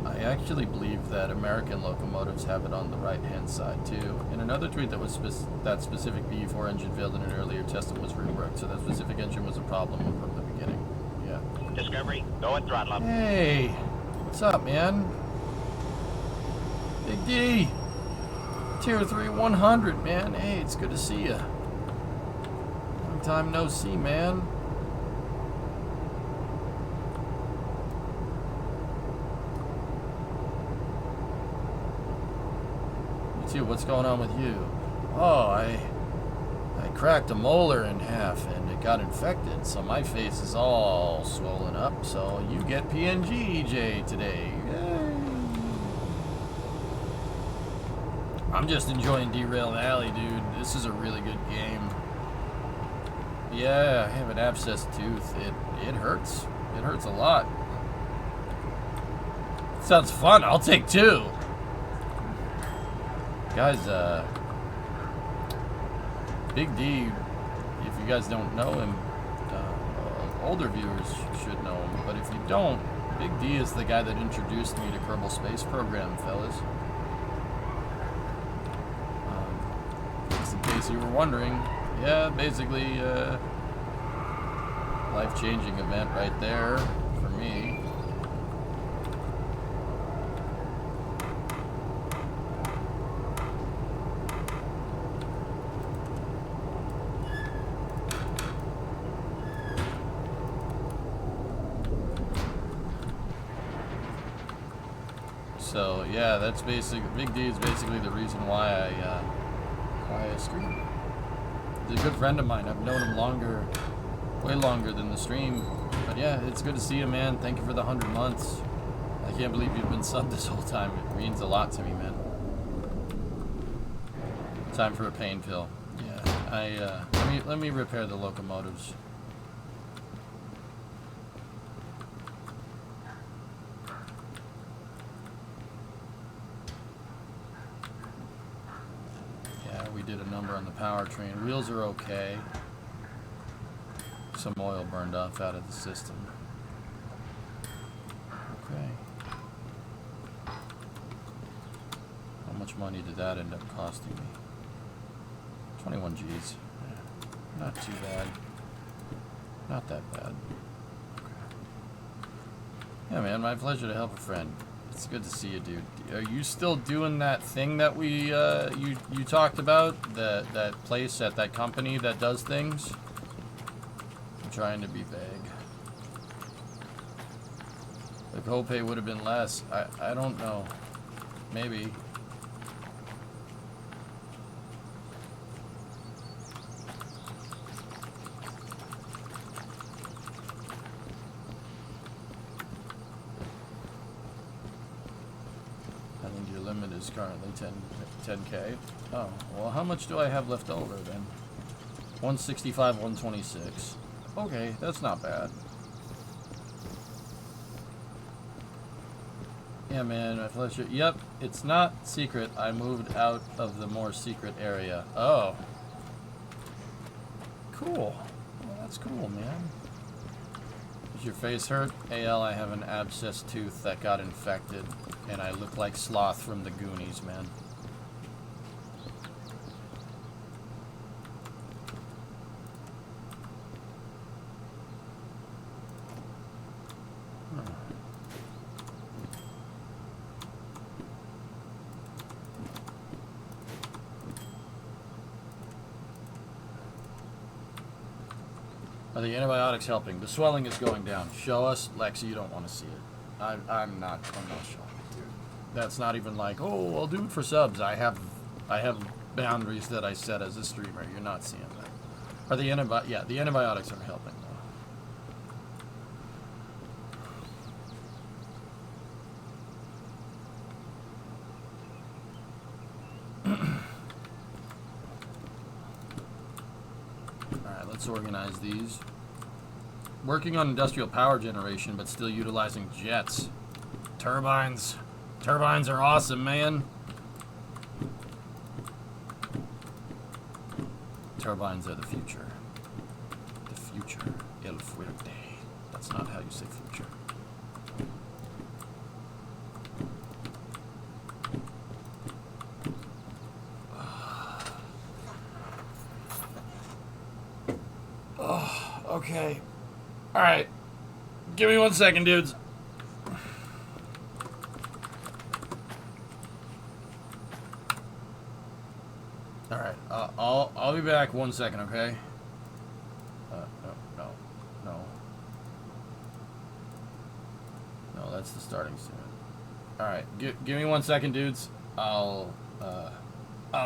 I actually believe that American locomotives have it on the right-hand side too. In another tweet, that was that specific BE4 engine failed in an earlier test and was reworked, so that specific engine was a problem from the beginning. Yeah. Discovery, go and throttle up. Hey, what's up, man? Big D, Tier 3 100, man. Hey, it's good to see you. Long time no see, man. What's going on with you? Oh, I cracked a molar in half and it got infected, so my face is all swollen up. So you get PNG EJ today. Yay. I'm just enjoying Derail Valley, dude. This is a really good game. Yeah, I have an abscessed tooth. It hurts. It hurts a lot. Sounds fun. I'll take 2. Guys, Big D, if you guys don't know him, older viewers should know him, but if you don't, Big D is the guy that introduced me to Kerbal Space Program, fellas. Just in case you were wondering, yeah, basically, life-changing event right there for me. So yeah, that's basically Big D is basically the reason why I stream. He's a good friend of mine. I've known him longer, way longer than the stream. But yeah, it's good to see you, man. Thank you for the 100 months. I can't believe you've been subbed this whole time. It means a lot to me, man. Time for a pain pill. Yeah. Let me repair the locomotives. Yeah, we did a number on the powertrain. Wheels are okay. Some oil burned off out of the system. Okay. How much money did that end up costing me? 21 G's. Yeah, not too bad. Not that bad. Okay. Yeah, man, my pleasure to help a friend. It's good to see you, dude. Are you still doing that thing that we you talked about? That place at that company that does things? I'm trying to be vague. The copay would have been less. I don't know. Maybe. I think your limit is currently 10K. Oh, well, how much do I have left over then? 165, 126. Okay, that's not bad. Yeah, man, my pleasure. Yep, it's not secret. I moved out of the more secret area. Oh. Cool. Well, that's cool, man. Does your face hurt? AL, I have an abscess tooth that got infected, and I look like Sloth from the Goonies, man. Are the antibiotics helping? The swelling is going down. Show us, Lexi. You don't want to see it. I'm not showing it, dude. That's not even like, oh, I'll do it for subs. I have boundaries that I set as a streamer. You're not seeing that. Are the the antibiotics are helping though. Alright, let's organize these. Working on industrial power generation, but still utilizing jets. Turbines. Turbines are awesome, man. Turbines are the future. The future. El fuerte. That's not how you say future. Oh, okay. Alright. Give me 1 second, dudes. Alright, I'll be back 1 second, okay? No, that's the starting soon. Alright, give me 1 second, dudes. I'll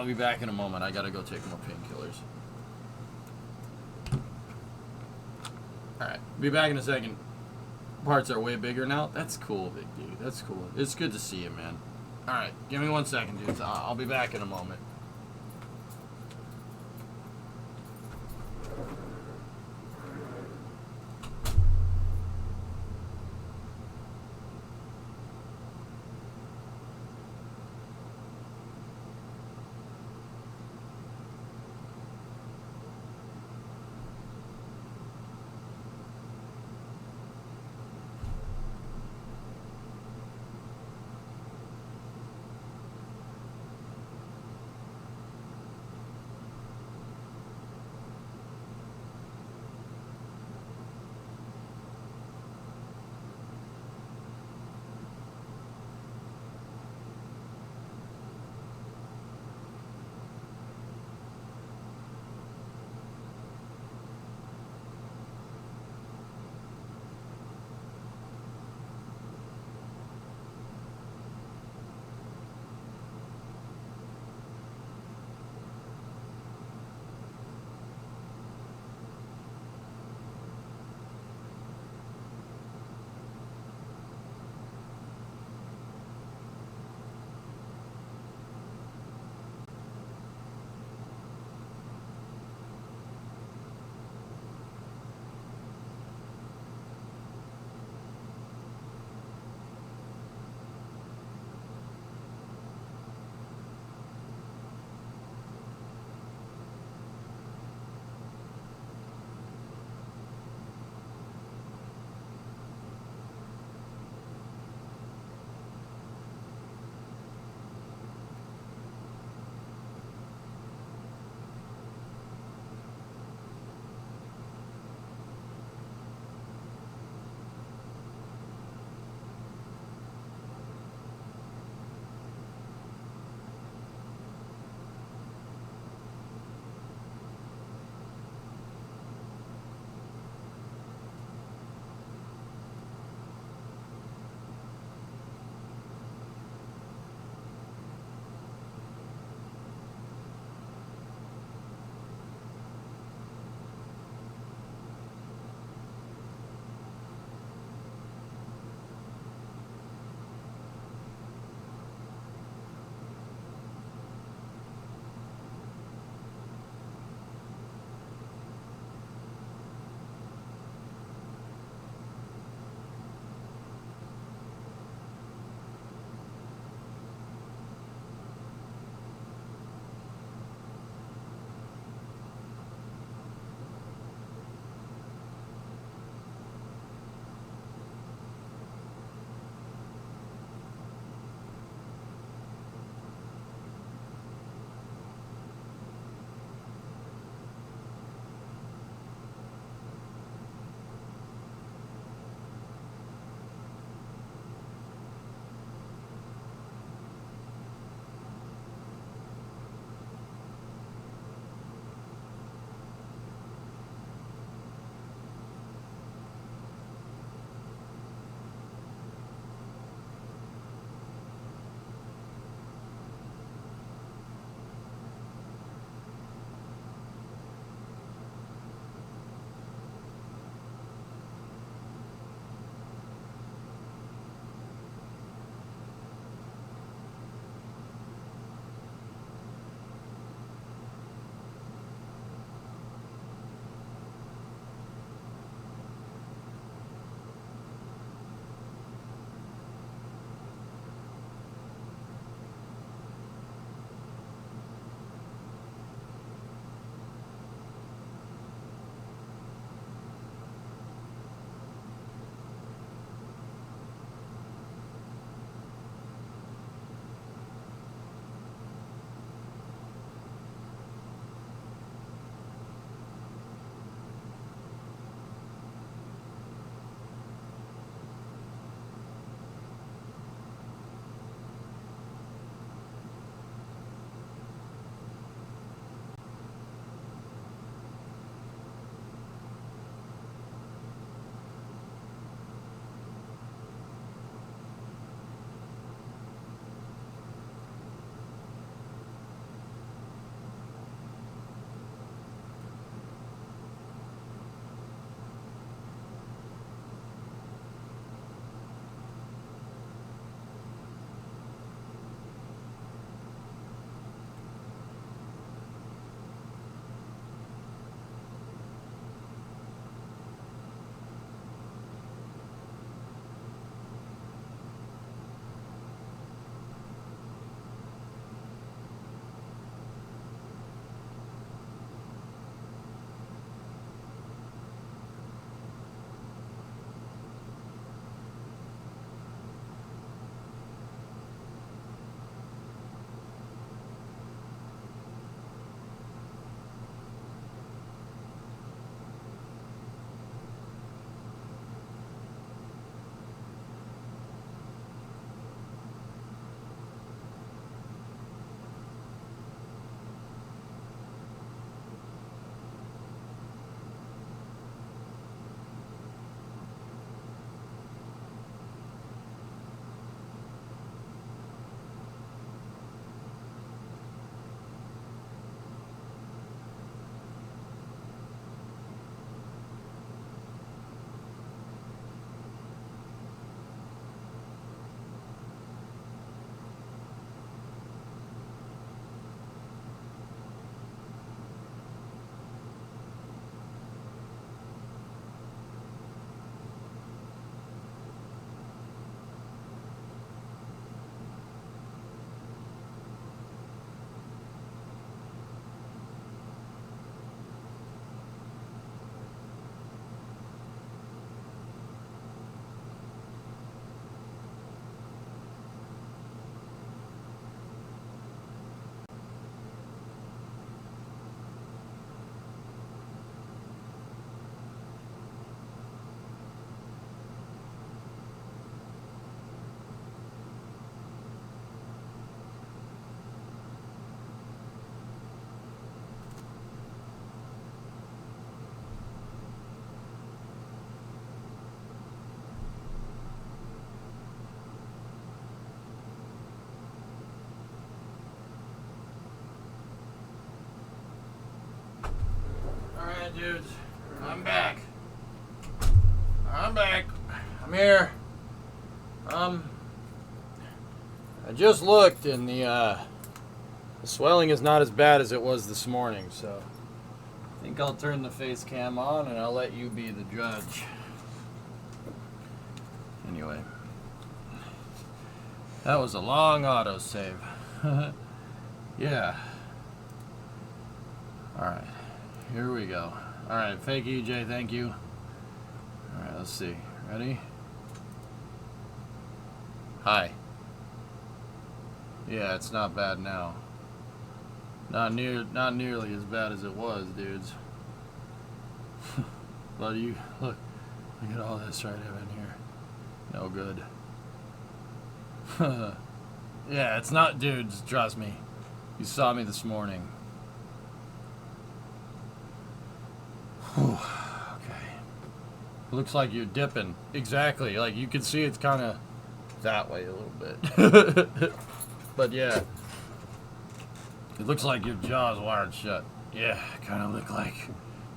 be back in a moment. I gotta go take more painkillers. Alright, be back in a second. Parts are way bigger now. That's cool, big dude. That's cool. It's good to see you, man. Alright, give me 1 second, dudes. I'll be back in a moment. dudes. I'm back. I'm back. I'm here. I just looked, and the swelling is not as bad as it was this morning, so I think I'll turn the face cam on, and I'll let you be the judge. Anyway, that was a long autosave. Yeah. Alright, here we go. Alright, fake EJ, thank you. Alright, let's see. Ready? Hi. Yeah, it's not bad now. Not nearly as bad as it was, dudes. But you look at all this right in here. No good. Yeah, it's not, dudes, trust me. You saw me this morning. Whew. Okay. Looks like you're dipping. Exactly. Like you can see it's kind of that way a little bit. But yeah. It looks like your jaw's wired shut. Yeah, kind of look like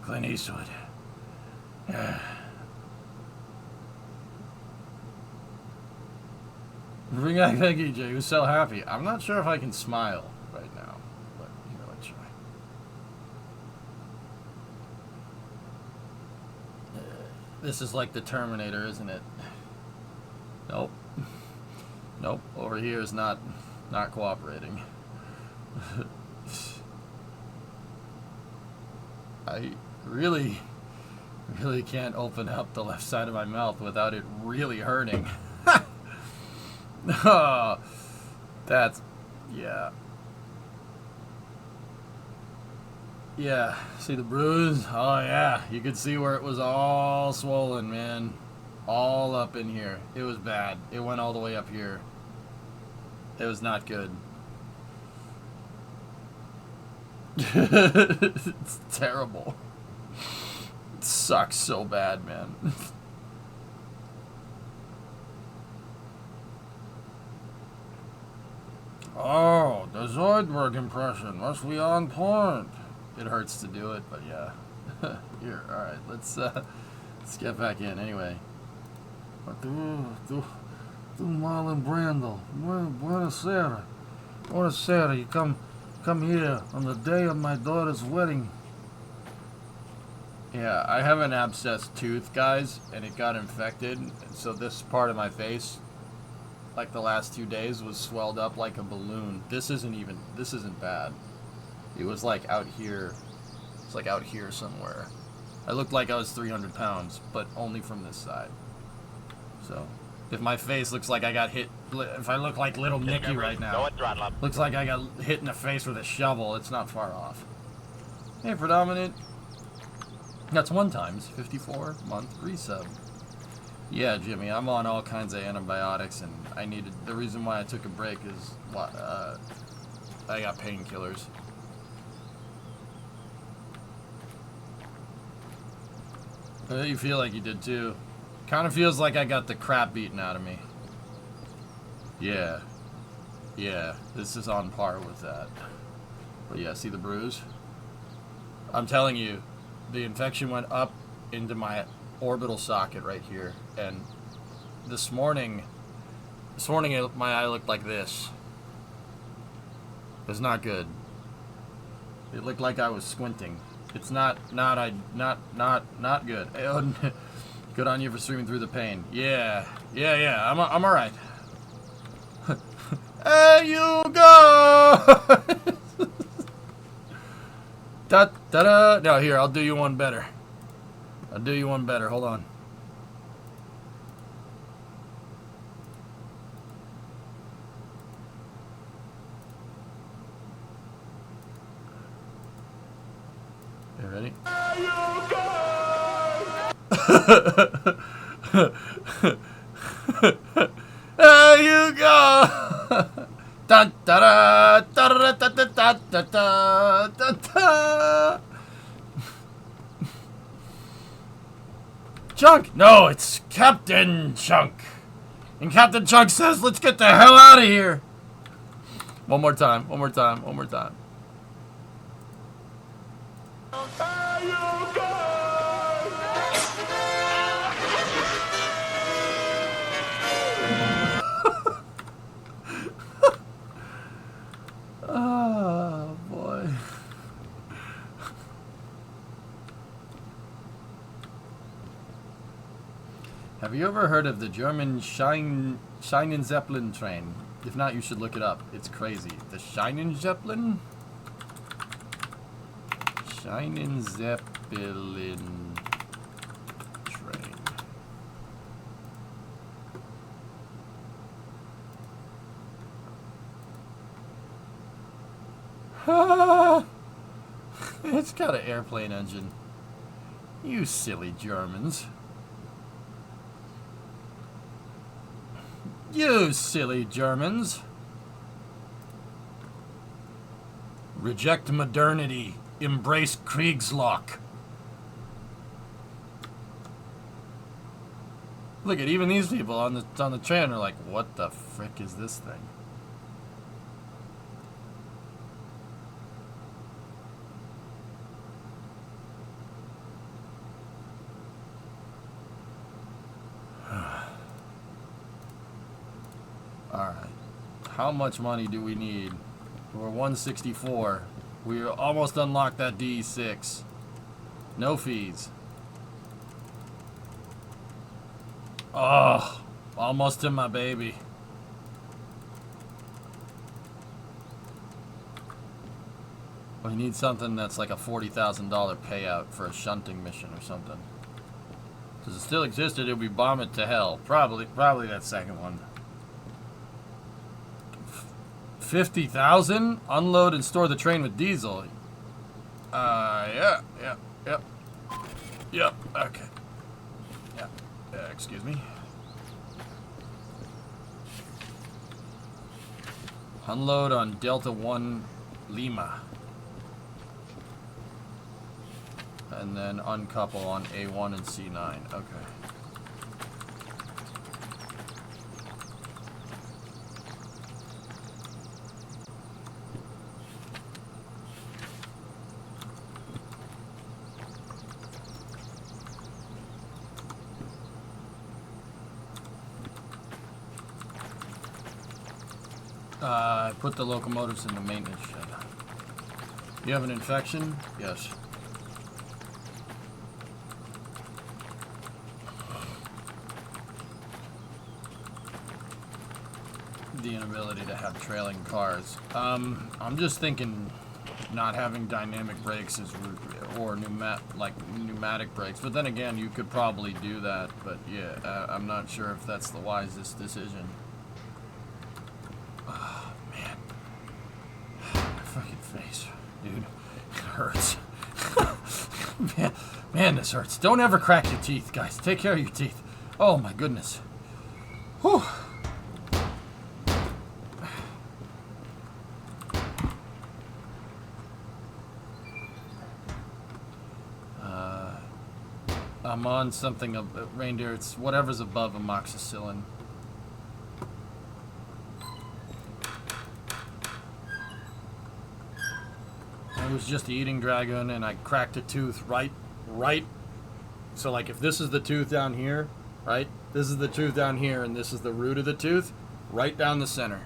Clint Eastwood. Yeah. Bring back EJ, he was so happy. I'm not sure if I can smile right now, but you know, I try. This is like the Terminator, isn't it? Nope. Nope. Over here is not cooperating. I really can't open up the left side of my mouth without it really hurting. Oh, that's, yeah. Yeah, see the bruise? Oh yeah, you could see where it was all swollen, man. All up in here. It was bad. It went all the way up here. It was not good. It's terrible. It sucks so bad, man. Oh, the Zoidberg impression must be on point. It hurts to do it, but yeah. Here, alright, let's get back in anyway. Tu Marlon Brando. Buonasera. Buonasera, you come here on the day of my daughter's wedding. Yeah, I have an abscessed tooth, guys, and it got infected, so this part of my face, like the last 2 days, was swelled up like a balloon. This isn't bad. It was like out here. It's like out here somewhere. I looked like I was 300 pounds, but only from this side. So, if my face looks like I got hit, if I look like little Nicky right now, looks like I got hit in the face with a shovel, it's not far off. Hey, Predominant. That's 1x 54-month resub. Yeah, Jimmy, I'm on all kinds of antibiotics, and the reason why I took a break is, I got painkillers. I bet you feel like you did too. Kind of feels like I got the crap beaten out of me. Yeah. Yeah, this is on par with that. But yeah, see the bruise? I'm telling you, the infection went up into my orbital socket right here, and this morning my eye looked like this. It was not good. It looked like I was squinting. It's not good. Good on you for streaming through the pain. Yeah, I'm all right. There you go. Da da da. No, here, I'll do you one better. Hold on. You ready? There you go. There you go. Da da da da da da da da da da. Chunk! No, it's Captain Chunk. And Captain Chunk says, let's get the hell out of here. One more time. There you go. Have you ever heard of the German Scheinen Zeppelin train? If not, you should look it up. It's crazy. The Scheinen Zeppelin? Scheinen Zeppelin train. It's got an airplane engine. You silly Germans. You silly Germans. Reject modernity. Embrace Kriegslock. Look at even these people on the train are like, what the frick is this thing? Alright. How much money do we need? We're 164. We almost unlocked that D6. No fees. Oh, almost to my baby. We need something that's like a $40,000 payout for a shunting mission or something. Because it still existed, it would be bomb it to hell. Probably that second one. 50,000? Unload and store the train with diesel. Yeah, okay. Yeah, excuse me. Unload on Delta 1 Lima. And then uncouple on A1 and C9. Okay. Put the locomotives in the maintenance shed. You have an infection? Yes. The inability to have trailing cars. I'm just thinking not having dynamic brakes is or pneumatic brakes. But then again, you could probably do that. But yeah, I'm not sure if that's the wisest decision. Oh, man. My fucking face, dude. It hurts. man, this hurts. Don't ever crack your teeth, guys. Take care of your teeth. Oh, my goodness. Whew. I'm on something of reindeer. It's whatever's above amoxicillin. I was just eating dragon and I cracked a tooth right. So like if this is the tooth down here, right? This is the tooth down here and this is the root of the tooth, right down the center.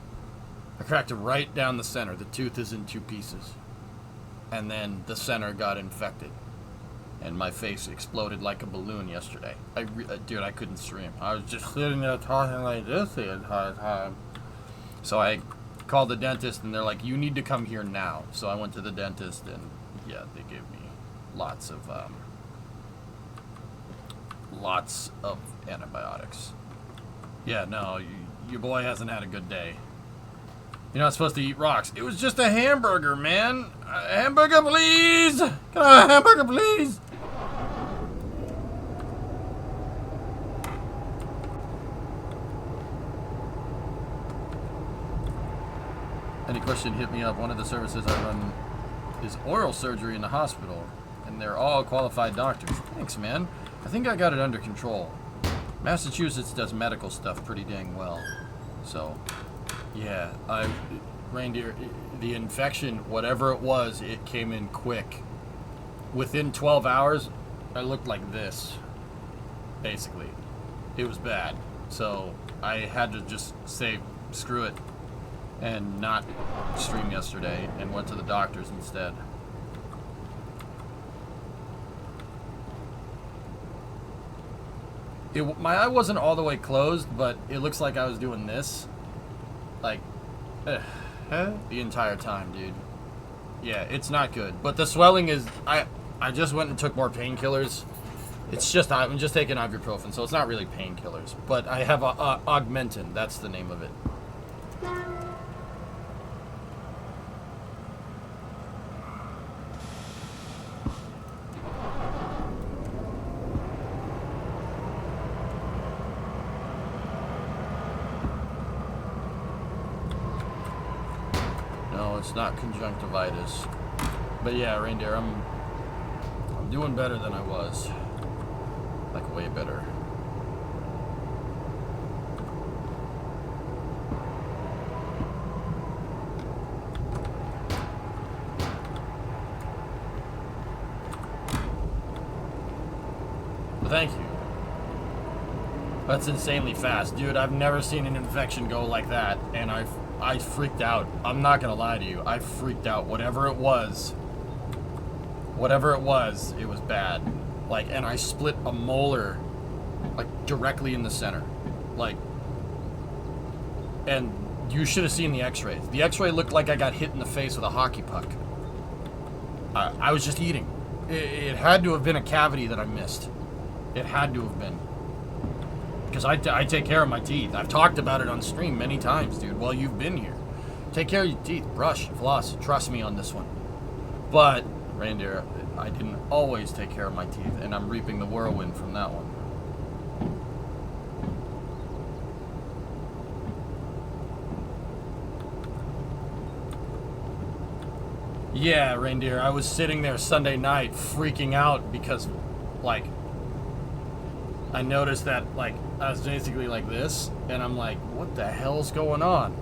I cracked it right down the center. The tooth is in two pieces. And then the center got infected. And my face exploded like a balloon yesterday. Dude, I couldn't stream. I was just sitting there talking like this the entire time. So I called the dentist, and they're like, you need to come here now. So I went to the dentist, and yeah, they gave me lots of antibiotics. Yeah, no, your boy hasn't had a good day. You're not supposed to eat rocks. It was just a hamburger, man. A hamburger, please. Can I have a hamburger, please? Any question, hit me up. One of the services I run is oral surgery in the hospital, and they're all qualified doctors. Thanks, man. I think I got it under control. Massachusetts does medical stuff pretty dang well. So, yeah, reindeer, the infection, whatever it was, it came in quick. Within 12 hours, I looked like this, basically. It was bad. So, I had to just say, screw it, and not stream yesterday, and went to the doctors instead. My eye wasn't all the way closed, but it looks like I was doing this. Like, the entire time, dude. Yeah, it's not good. But the swelling is... I just went and took more painkillers. It's just... I'm just taking ibuprofen, so it's not really painkillers. But I have Augmentin. That's the name of it. No, it's not conjunctivitis. But yeah, Reindeer, I'm doing better than I was. Like, way better. But thank you. That's insanely fast. Dude, I've never seen an infection go like that, and I freaked out. I'm not gonna lie to you. I freaked out. Whatever it was, it was bad. Like, and I split a molar, like, directly in the center. Like, and you should have seen the x-rays. The x-ray looked like I got hit in the face with a hockey puck. I was just eating. It had to have been a cavity that I missed. It had to have been. Because I take care of my teeth. I've talked about it on stream many times, dude, while you've been here. Take care of your teeth. Brush, floss. Trust me on this one. But, Reindeer, I didn't always take care of my teeth, and I'm reaping the whirlwind from that one. Yeah, Reindeer, I was sitting there Sunday night freaking out because, like, I noticed that, like, I was basically like this, and I'm like, what the hell's going on?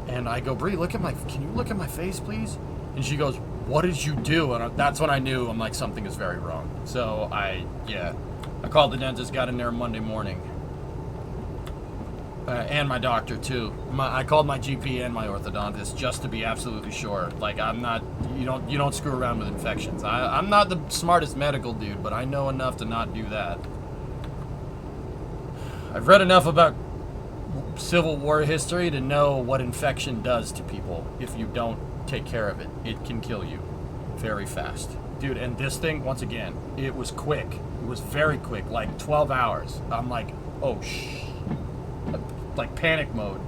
And I go, Bree, can you look at my face, please? And she goes, what did you do? And that's when I knew, I'm like, something is very wrong. So I called the dentist, got in there Monday morning. And my doctor too. I called my GP and my orthodontist just to be absolutely sure. Like, I'm not, you don't screw around with infections. I'm not the smartest medical dude, but I know enough to not do that. I've read enough about Civil War history to know what infection does to people if you don't take care of it. It can kill you very fast. Dude, and this thing, once again, it was quick. It was very quick, like 12 hours. I'm like, oh, like panic mode.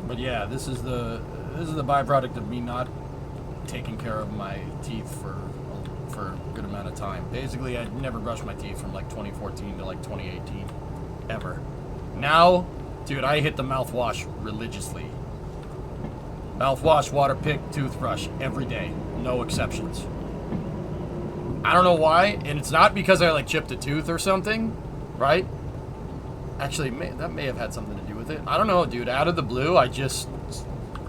But yeah, this is the byproduct of me not taking care of my teeth for a good amount of time. Basically, I never brushed my teeth from like 2014 to like 2018, ever. Now, dude, I hit the mouthwash religiously. Mouthwash, water pick, toothbrush every day, no exceptions. I don't know why, and it's not because I like chipped a tooth or something, right? Actually, that may have had something to do with it. I don't know, dude. Out of the blue, I just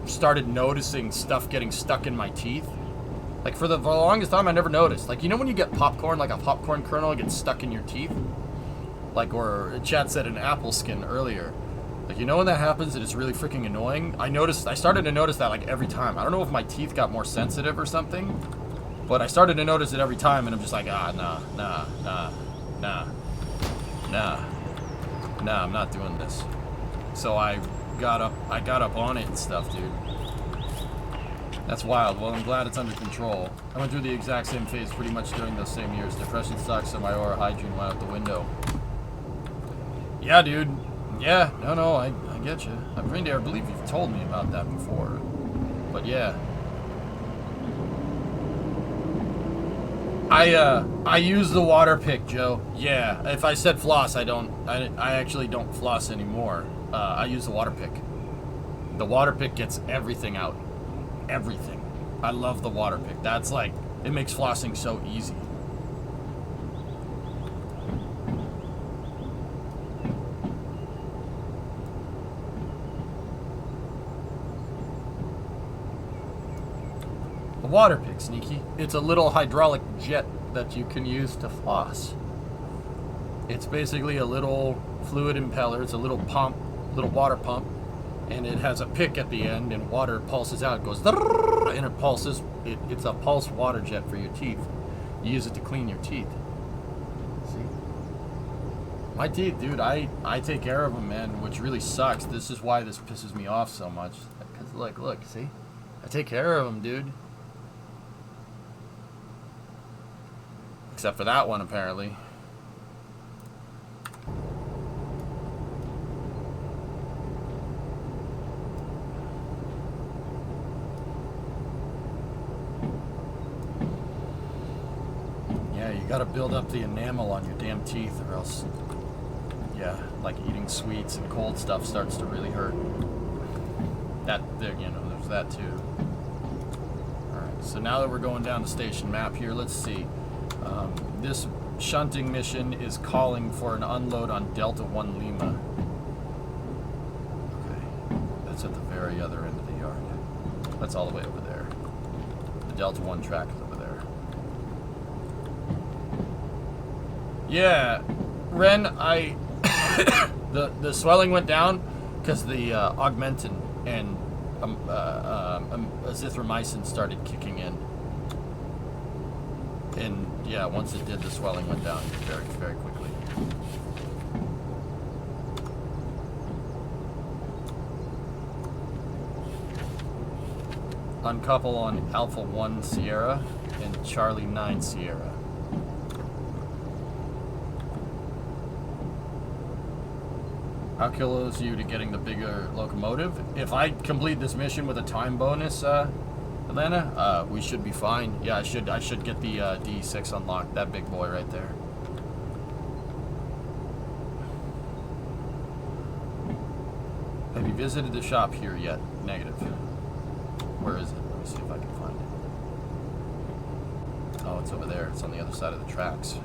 started noticing stuff getting stuck in my teeth. Like, for the longest time, I never noticed. Like, you know when you get popcorn, like a popcorn kernel gets stuck in your teeth? Like, or Chad said an apple skin earlier. Like, you know when that happens and it's really freaking annoying? I started to notice that, like, every time. I don't know if my teeth got more sensitive or something, but I started to notice it every time, and I'm just like, nah, I'm not doing this. So I got up on it and stuff, dude. That's wild. Well, I'm glad it's under control. I went through the exact same phase pretty much during those same years. Depression sucks, so my oral hygiene went out the window. Yeah, dude. Yeah, no, I get you. I believe you've told me about that before. But yeah. I use the water pick, Joe. Yeah, if I said floss, I actually don't floss anymore. I use the water pick. The water pick gets everything out. Everything. I love the water pick. That's like, it makes flossing so easy. The water pick, Sneaky. It's a little hydraulic jet that you can use to floss. It's basically a little fluid impeller. It's a little pump, little water pump and it has a pick at the end, and water pulses out. It goes, and it pulses. It's a pulse water jet for your teeth. You use it to clean your teeth. See? My teeth, dude, I take care of them, man, which really sucks. This is why this pisses me off so much. Because, look, see? I take care of them, dude. Except for that one, apparently. Yeah, you gotta build up the enamel on your damn teeth, or else, yeah, like eating sweets and cold stuff starts to really hurt. That, there, you know, there's that too. Alright, so now that we're going down the station map here, let's see. This shunting mission is calling for an unload on Delta 1 Lima. Okay, that's at the very other end of the yard. That's all the way over there. The Delta 1 track is over there. Yeah, Ren, the swelling went down because the augmentin and azithromycin started kicking in. And yeah, once it did, the swelling went down very, very quickly. Uncouple on Alpha 1 Sierra and Charlie 9 Sierra. How close are you to getting the bigger locomotive? If I complete this mission with a time bonus, Atlanta, we should be fine. Yeah, I should get the D6 unlocked. That big boy right there. Have you visited the shop here yet? Negative. Where is it? Let me see if I can find it. Oh, it's over there. It's on the other side of the tracks.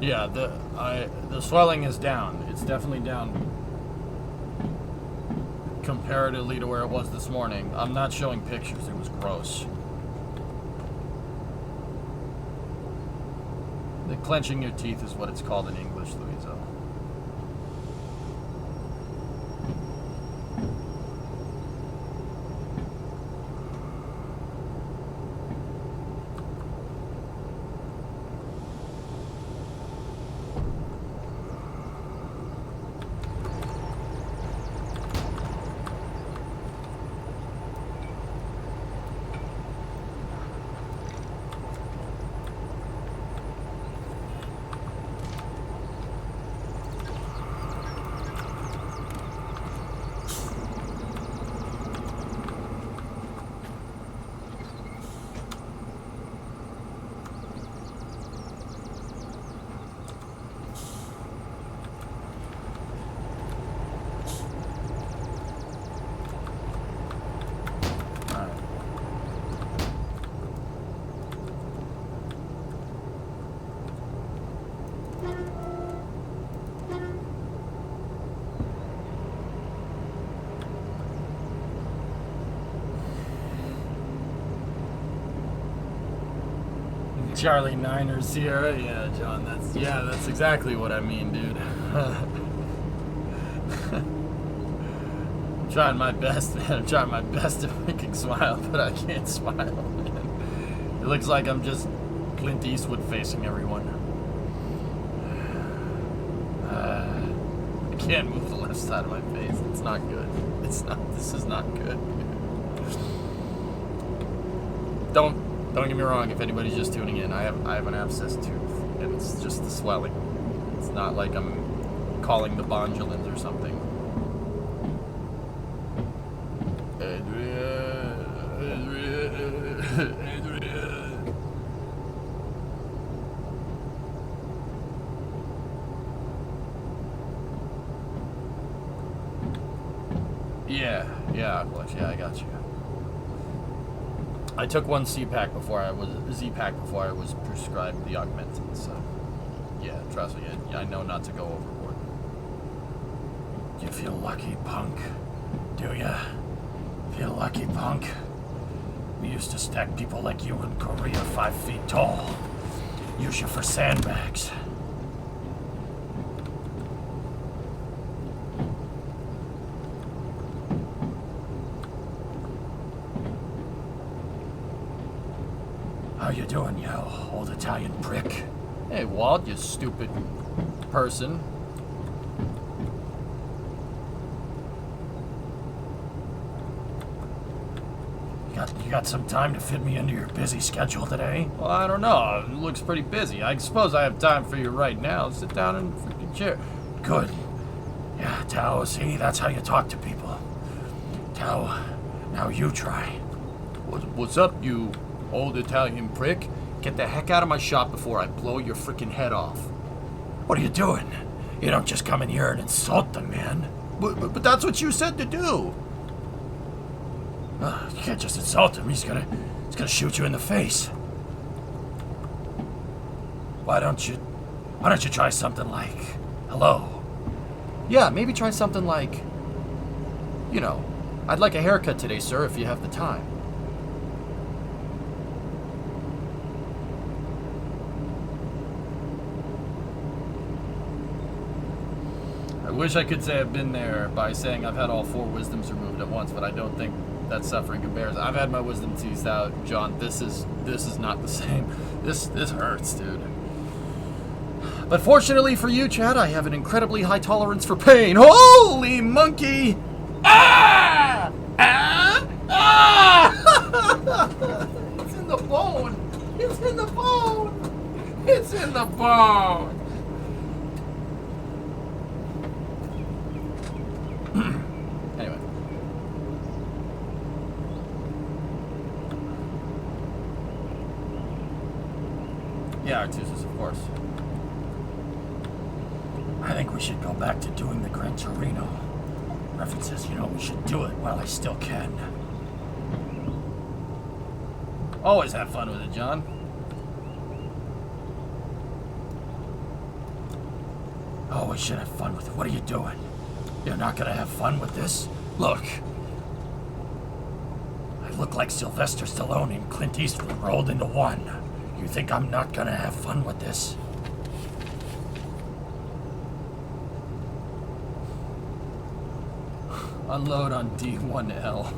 Yeah, the swelling is down. It's definitely down comparatively to where it was this morning. I'm not showing pictures. It was gross. The clenching your teeth is what it's called in English, Louiso. Charlie 9 or Sierra, yeah, John, that's exactly what I mean, dude. I'm trying my best, man. I'm trying my best to make him smile, but I can't smile, man. It looks like I'm just Clint Eastwood facing everyone. I can't move the left side of my face. It's not good. This is not good. Don't get me wrong, if anybody's just tuning in, I have an abscess tooth, and it's just the swelling. It's not like I'm calling the Bondulins or something. Adrian. Yeah, I got you. I took one Z-Pack before I was prescribed the augmentin, so yeah, trust me, I know not to go overboard. You feel lucky, punk? Do ya? Feel lucky, punk? We used to stack people like you in Korea 5 feet tall. Use you for sandbags. How you doing, you old Italian prick? Hey, Walt, you stupid person. You got some time to fit me into your busy schedule today? Well, I don't know. It looks pretty busy. I suppose I have time for you right now. Sit down in the freaking chair. Good. Yeah, Tao, see, that's how you talk to people. Tao, now you try. What's up, you old Italian prick? Get the heck out of my shop before I blow your freaking head off. What are you doing? You don't just come in here and insult the man. But that's what you said to do. You can't just insult him. He's gonna shoot you in the face. Why don't you try something like, hello? Yeah, maybe try something like, you know, I'd like a haircut today, sir, if you have the time. I wish I could say I've been there by saying I've had all 4 wisdoms removed at once, but I don't think that suffering compares. I've had my wisdom teased out, John. This is not the same. This hurts, dude. But fortunately for you, Chad, I have an incredibly high tolerance for pain. Holy monkey! Ah! Ah! Ah! It's in the bone. It's in the bone. It's in the bone. Anyway. Yeah, Artusis, of course. I think we should go back to doing the Gran Torino. References, you know, we should do it while I still can. Always have fun with it, John. Oh, we should have fun with it. What are you doing? You're not gonna have fun with this? Look. I look like Sylvester Stallone and Clint Eastwood rolled into one. You think I'm not gonna have fun with this? Unload on D1L.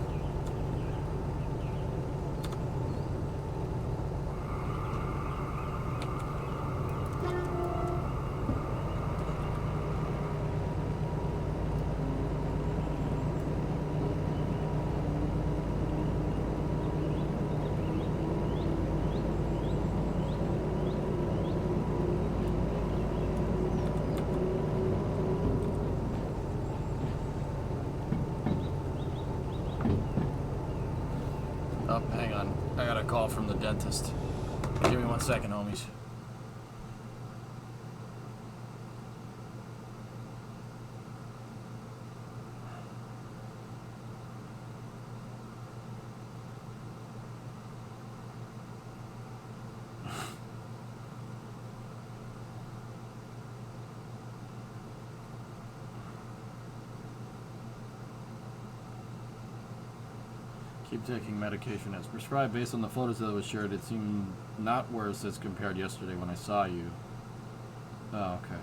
Oh, hang on. I got a call from the dentist. Give me 1 second, homies. Keep taking medication as prescribed. Based on the photos that was shared, it seemed not worse as compared yesterday when I saw you. Oh, okay.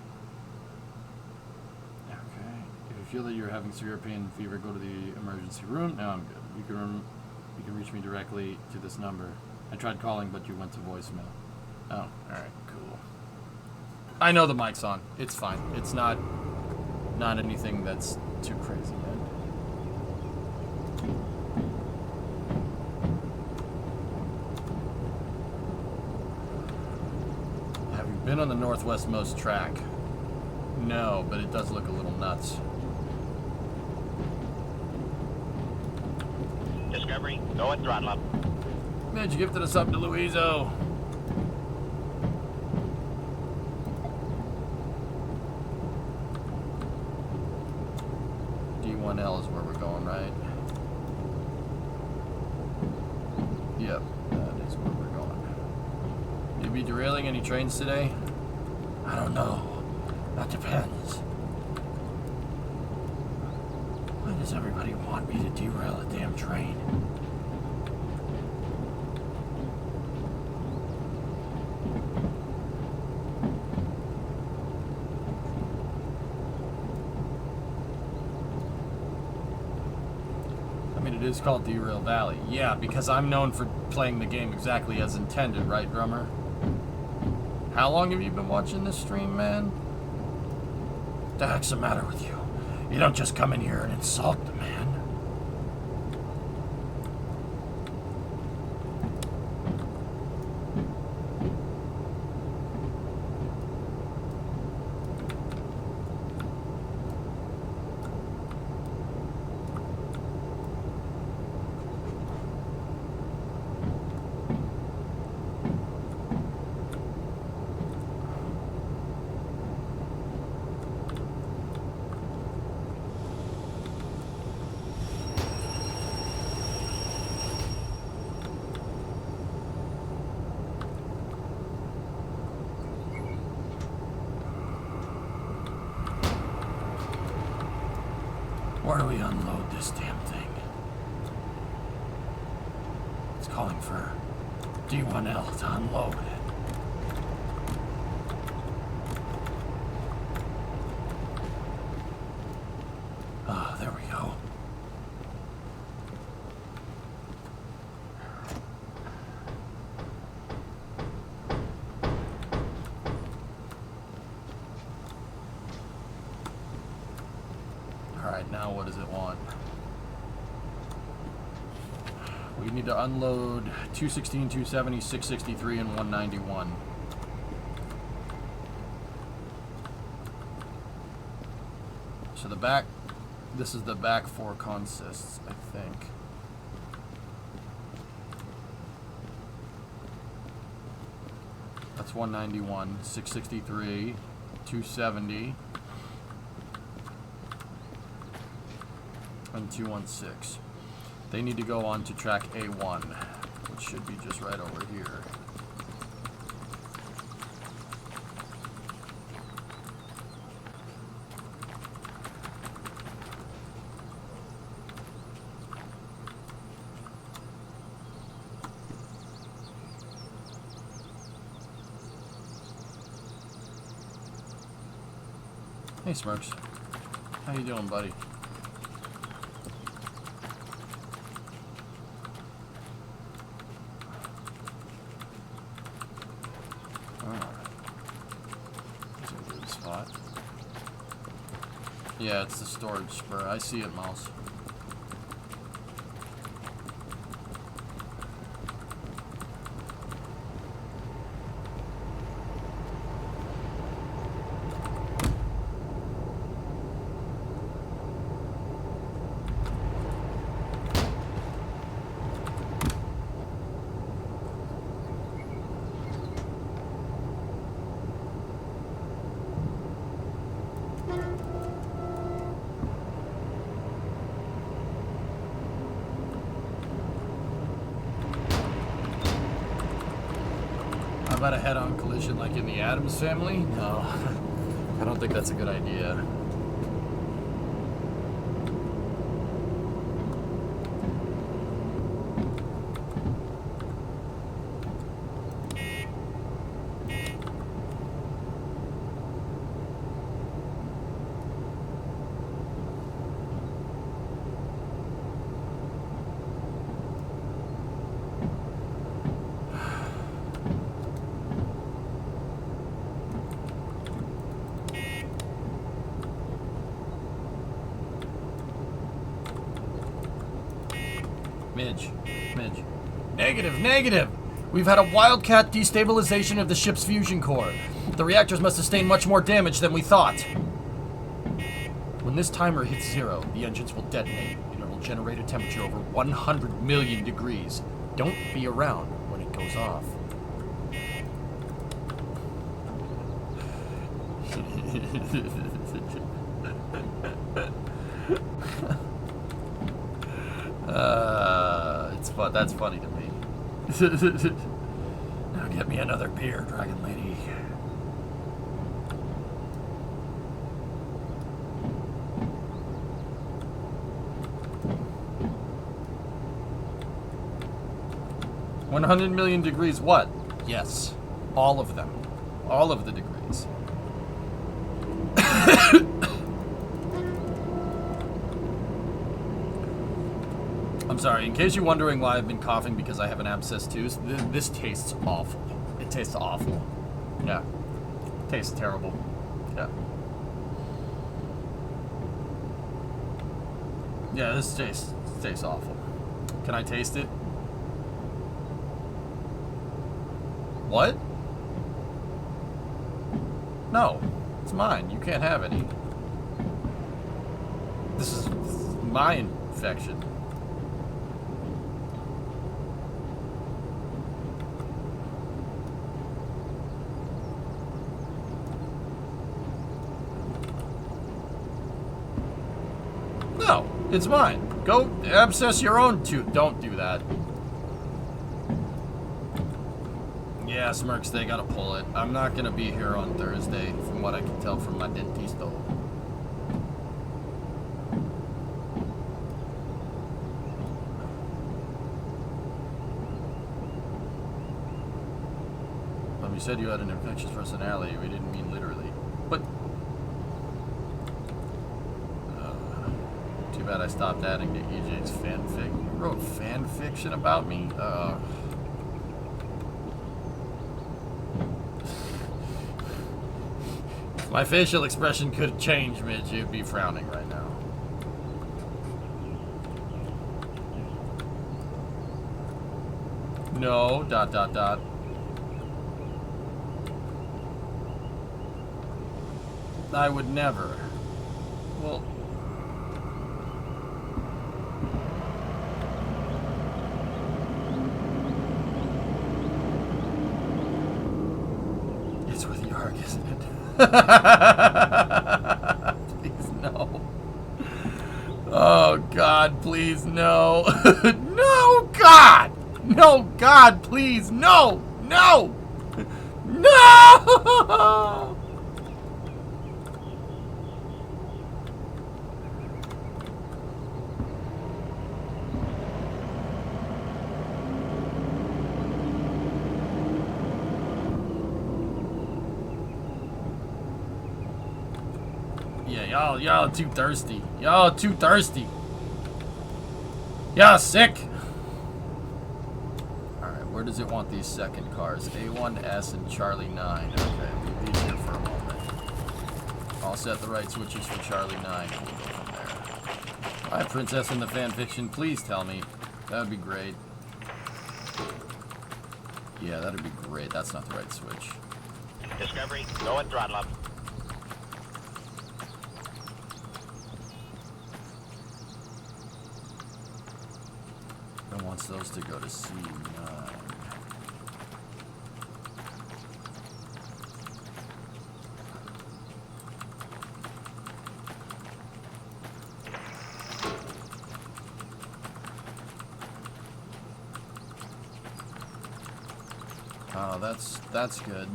Okay. If you feel that you're having severe pain and fever, go to the emergency room. No, I'm good. You can reach me directly to this number. I tried calling, but you went to voicemail. Oh, alright, cool. I know the mic's on. It's fine. It's not anything that's too crazy yet. Been on the northwestmost track? No, but it does look a little nuts. Discovery, go and throttle up. Man, you gifted us up to Louiso. D1L is where we're going, right? Yep, that is where we're going. You be derailing any trains today? I don't know. That depends. Why does everybody want me to derail a damn train? it is called Derail Valley. Yeah, because I'm known for playing the game exactly as intended, right, drummer? How long have you been watching this stream, man? What the heck's the matter with you? You don't just come in here and insult the man. Where do we unload this damn thing? It's calling for D1L to unload it. Ah, there we go. Alright, now what does it want? We need to unload 216, 270, 663, and 191. So the back, this is the back four consists, I think. That's 191, 663, 270. And 216. They need to go on to track A1, which should be just right over here. Hey Smirks, how you doing, buddy? Yeah, it's the storage spur. I see it, Mouse. About a head-on collision like in the Addams Family? No, I don't think that's a good idea. Midge. Negative. We've had a wildcat destabilization of the ship's fusion core. The reactors must sustain much more damage than we thought. When this timer hits 0, the engines will detonate, and it will generate a temperature over 100 million degrees. Don't be around when it goes off. That's funny to me. Now get me another beer, Dragon Lady. $100 million degrees what? Yes. All of them. All of the degrees. I'm I'm sorry. In case you're wondering why I've been coughing because I have an abscess tooth, this tastes awful. It tastes awful. Yeah. Tastes terrible. Yeah. Yeah, this tastes awful. Can I taste it? What? No. It's mine. You can't have any. This is my infection. No, it's mine. Go abscess your own tooth. Don't do that. Yeah, Smirks, they gotta pull it. I'm not gonna be here on Thursday, from what I can tell from my dentisto. You said you had an infectious personality. We didn't mean literally. But too bad I stopped adding to EJ's fanfic. You wrote fan fiction about me? If my facial expression could change, Mitch, you'd be frowning right now. No, ... I would never. Well... It's with Yarg, isn't it? Please, no. Oh, God, please, no. No, God! No, God, please, no! No! No! Yeah, y'all too thirsty. Y'all too thirsty. Y'all sick. Alright, where does it want these second cars? A1, S, and Charlie 9. Okay, leave these here for a moment. I'll set the right switches for Charlie 9. We'll go from there. Alright, Princess in the fanfiction, please tell me. That would be great. Yeah, that'd be great. That's not the right switch. Discovery, go and throttle up. I want those to go to C9. Oh, that's good.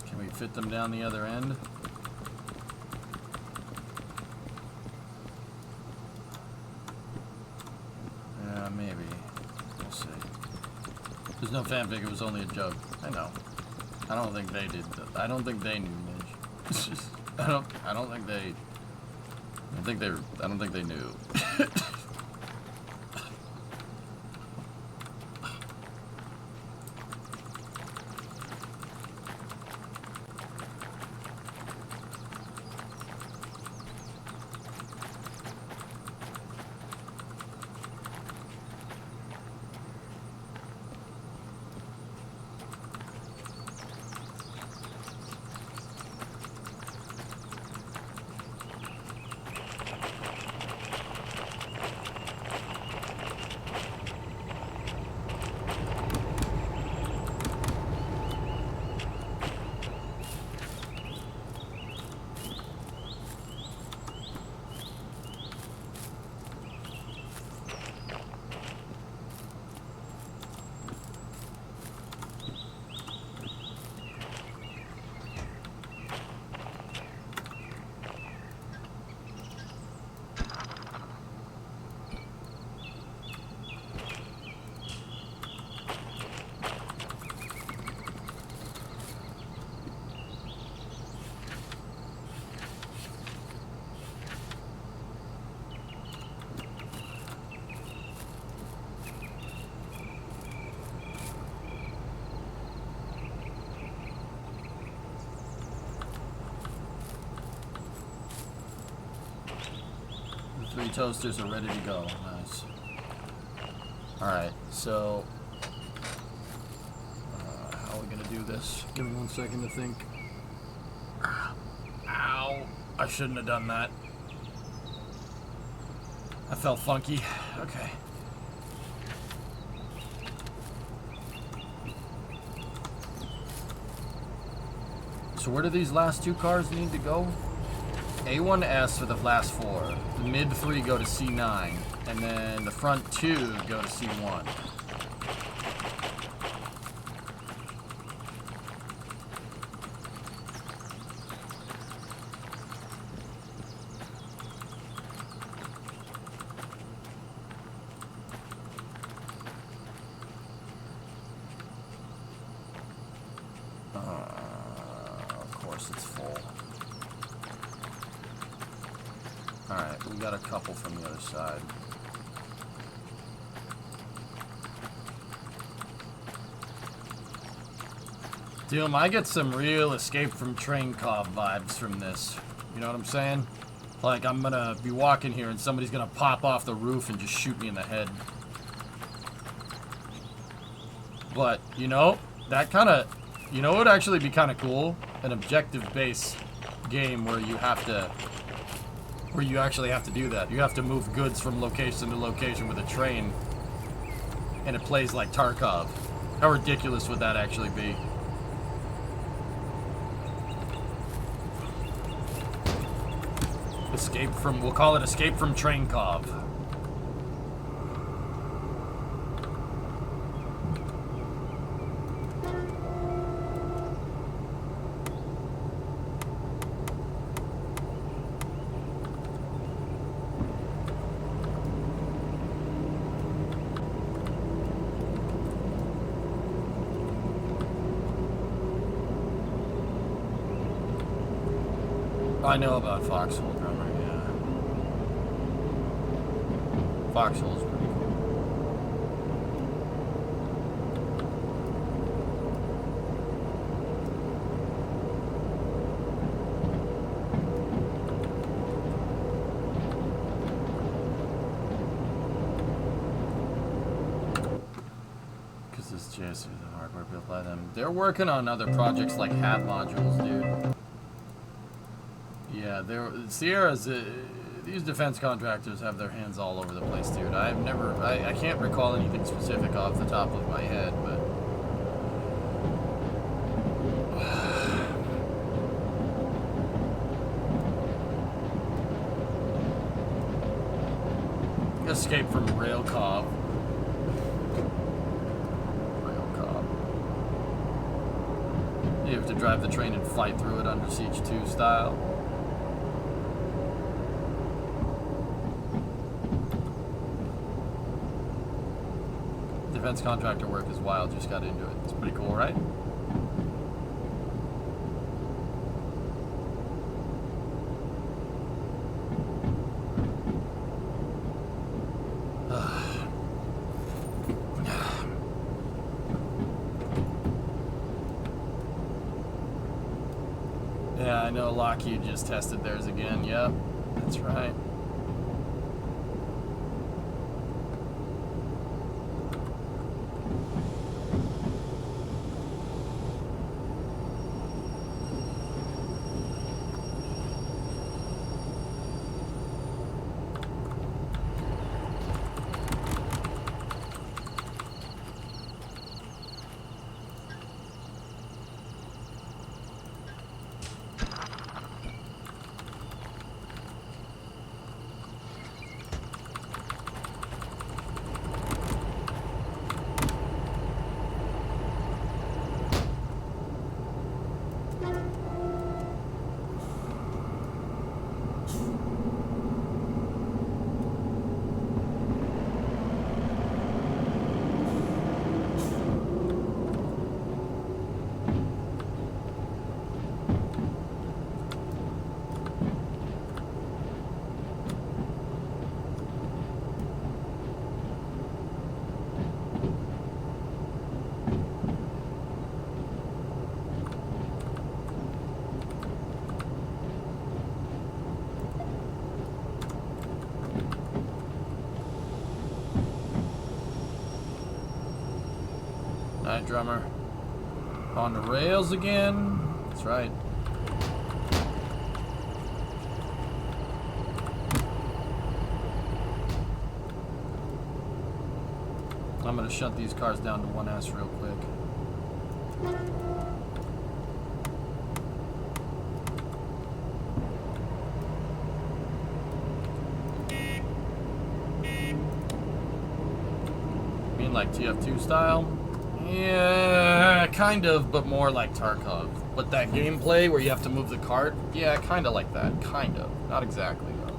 Can we fit them down the other end? Yeah, maybe. We'll see. There's no fanfic, it was only a joke. I know. I don't think they did. I don't think they knew, Midge. I don't think they knew. 3 toasters are ready to go. Nice. Alright, so... how are we gonna do this? Give me 1 second to think. Ow! I shouldn't have done that. I felt funky. Okay. So where do these last 2 cars need to go? A1S for the last 4. The mid 3 go to C9. And then the front 2 go to C1. Of course it's full. Alright, we got a couple from the other side. Doom, I get some real Escape from Train Cobb vibes from this. You know what I'm saying? Like, I'm gonna be walking here and somebody's gonna pop off the roof and just shoot me in the head. But, you know, that kind of... You know what would actually be kind of cool? An objective-based game where you have to... Where you actually have to do that. You have to move goods from location to location with a train. And it plays like Tarkov. How ridiculous would that actually be? Escape from... We'll call it Escape from Train Cobb. I know about Foxhole Drummer, yeah. Foxhole's pretty cool. Because this JSC is the hardware built by them. They're working on other projects like hat modules, dude. Yeah, Sierra's, these defense contractors have their hands all over the place, dude. I can't recall anything specific off the top of my head, but... Escape from Rail Cobb. Rail Cobb. You have to drive the train and fight through it under Siege 2 style. Defense contractor work is wild, just got into it. It's pretty cool, right? Yeah, I know Lockheed just tested theirs again. Yep, that's right. Alright, drummer. On the rails again. That's right. I'm gonna shut these cars down to 1S real quick. Mean like TF2 style? Yeah, kind of, but more like Tarkov. But that gameplay where you have to move the cart, yeah, kind of like that. Kind of. Not exactly, though.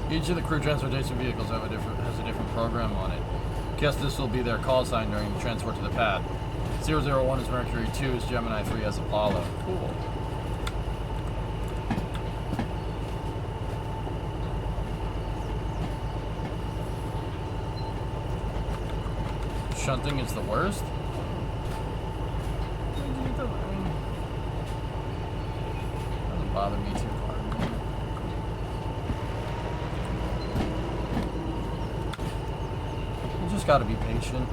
Each of the crew transportation vehicles has a different program on it. Guess this will be their call sign during the transport to the pad. 001 is Mercury, 2 is Gemini, 3 is Apollo. Cool. Shunting is the worst? Doesn't bother me too hard. You just gotta be patient.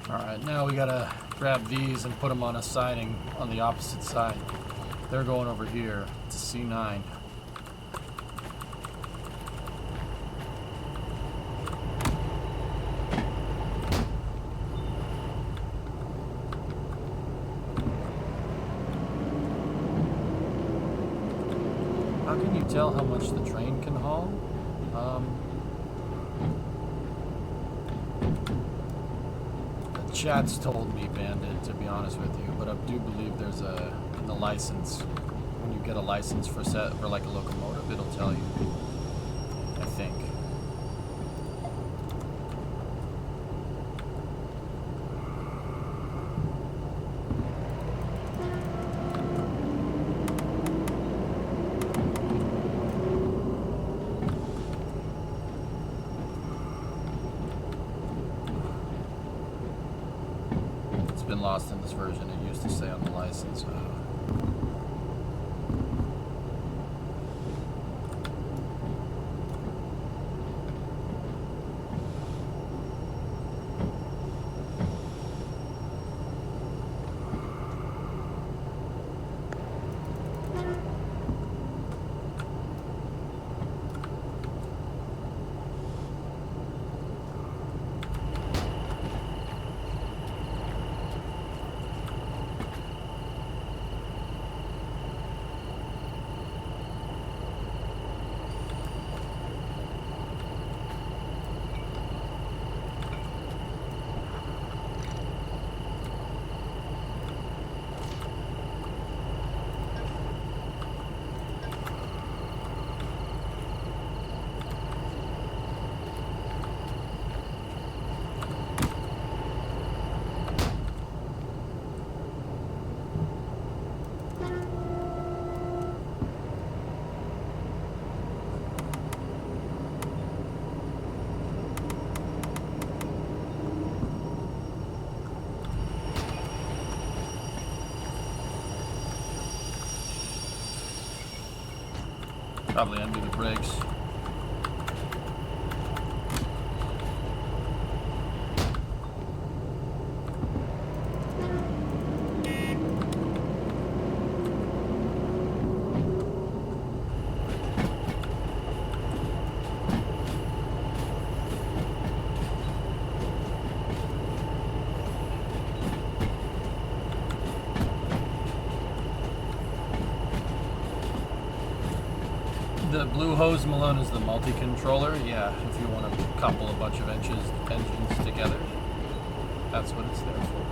Alright, now we gotta grab these and put them on a siding on the opposite side. They're going over here to C9. How can you tell how much the train can haul? Chat's told me, Bandit, to be honest with you, but I do believe there's a in the license. When you get a license for like a locomotive, it'll tell you. I think. Been lost in this version. It used to say on the license. Probably undo the brakes. The blue hose, Malone, is the multi-controller. Yeah, if you want to couple a bunch of engines together, that's what it's there for.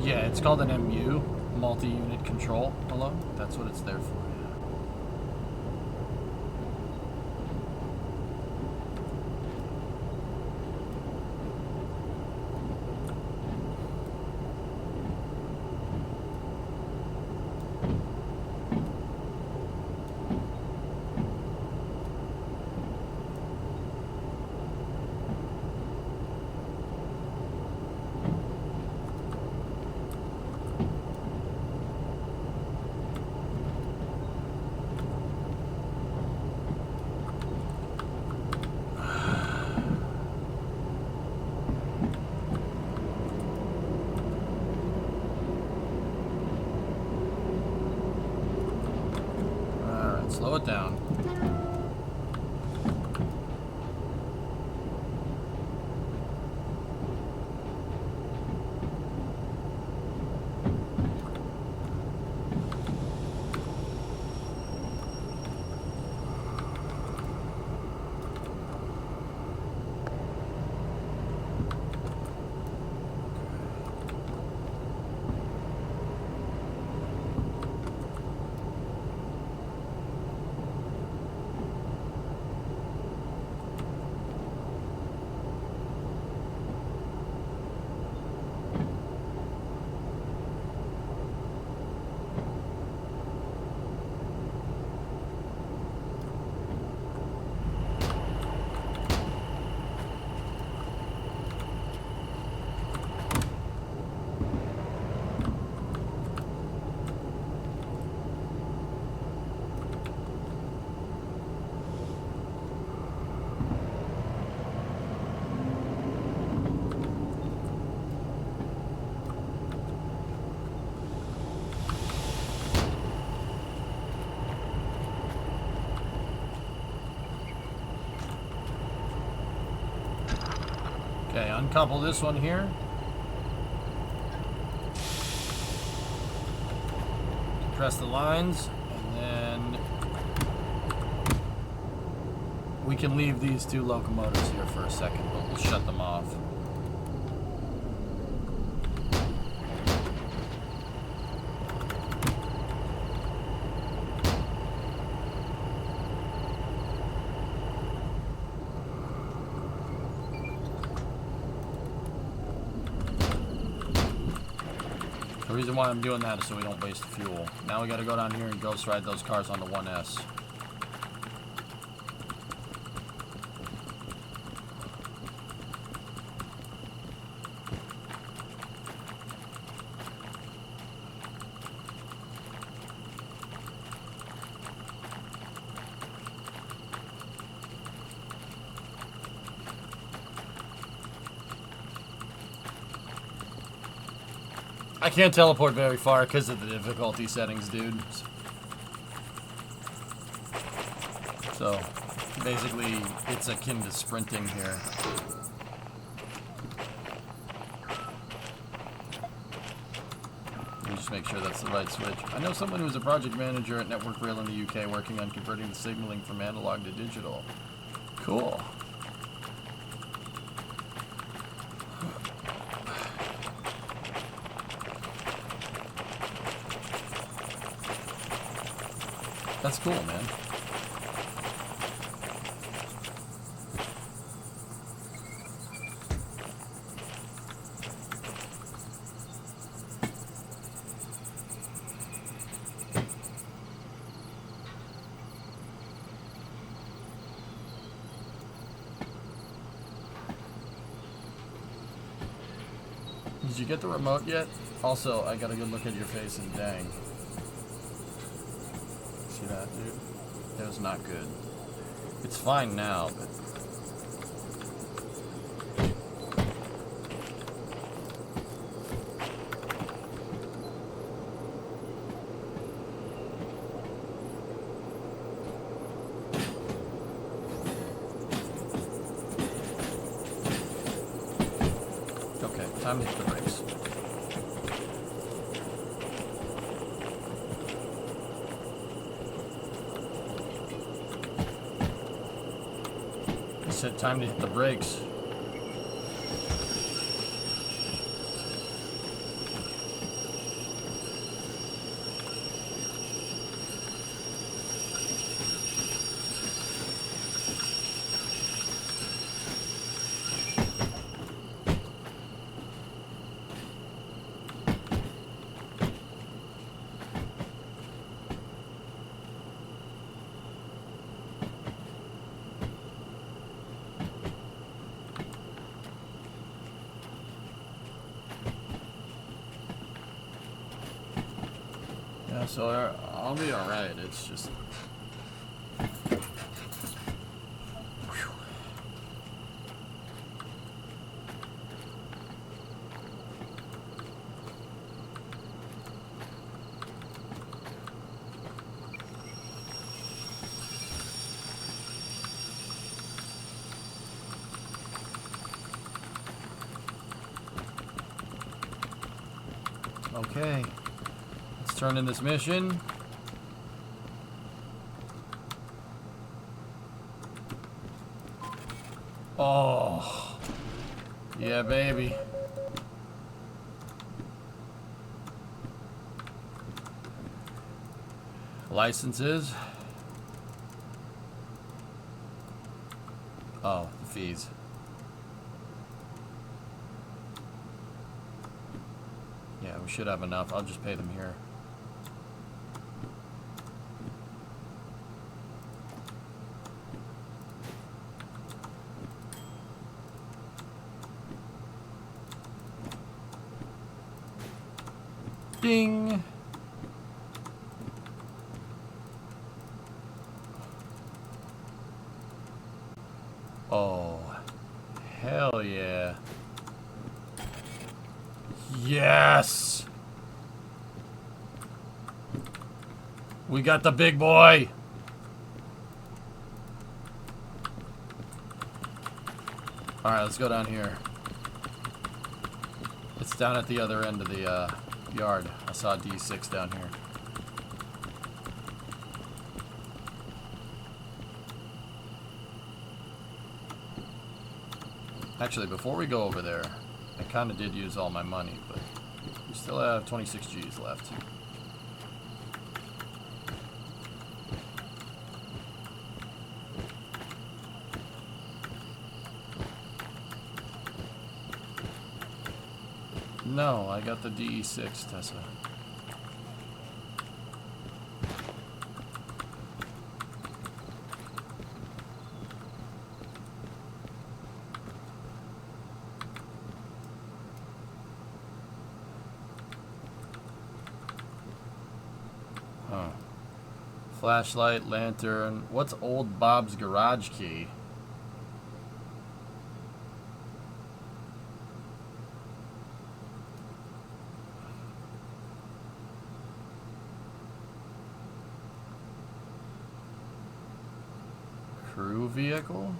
Yeah, it's called an MU, multi-unit control, Malone. That's what it's there for. Slow it down. Okay, uncouple this one here. Press the lines, and then we can leave these two locomotives here for a second, but we'll shut them off. The reason why I'm doing that is so we don't waste fuel. Now we gotta go down here and ghost ride those cars on the 1S. I can't teleport very far because of the difficulty settings, dude. So, basically, it's akin to sprinting here. just make sure that's the right switch. I know someone who's a project manager at Network Rail in the UK working on converting the signaling from analog to digital. Cool. That's cool, man. Did you get the remote yet? Also, I got a good look at your face and dang. See that, dude? That was not good. It's fine now, but... Okay, time to hit the brakes. I said time to hit the brakes. Yeah, so I'll be alright, it's just... Okay. Let's turn in this mission. Oh. Yeah, baby. Licenses. Oh, the fees. Yeah, we should have enough. I'll just pay them here. Ding! Oh, hell yeah. Yes! We got the big boy! Alright, let's go down here. It's down at the other end of the yard. I saw D6 down here. Actually, before we go over there, I kind of did use all my money, but we still have 26 G's left. No, I got the DE6, Tessa. Huh. Flashlight, lantern. What's old Bob's garage key? Crew vehicle?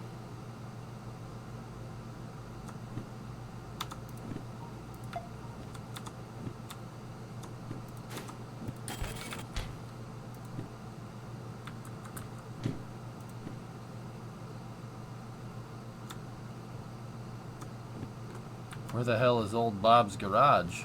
Where the hell is old Bob's garage?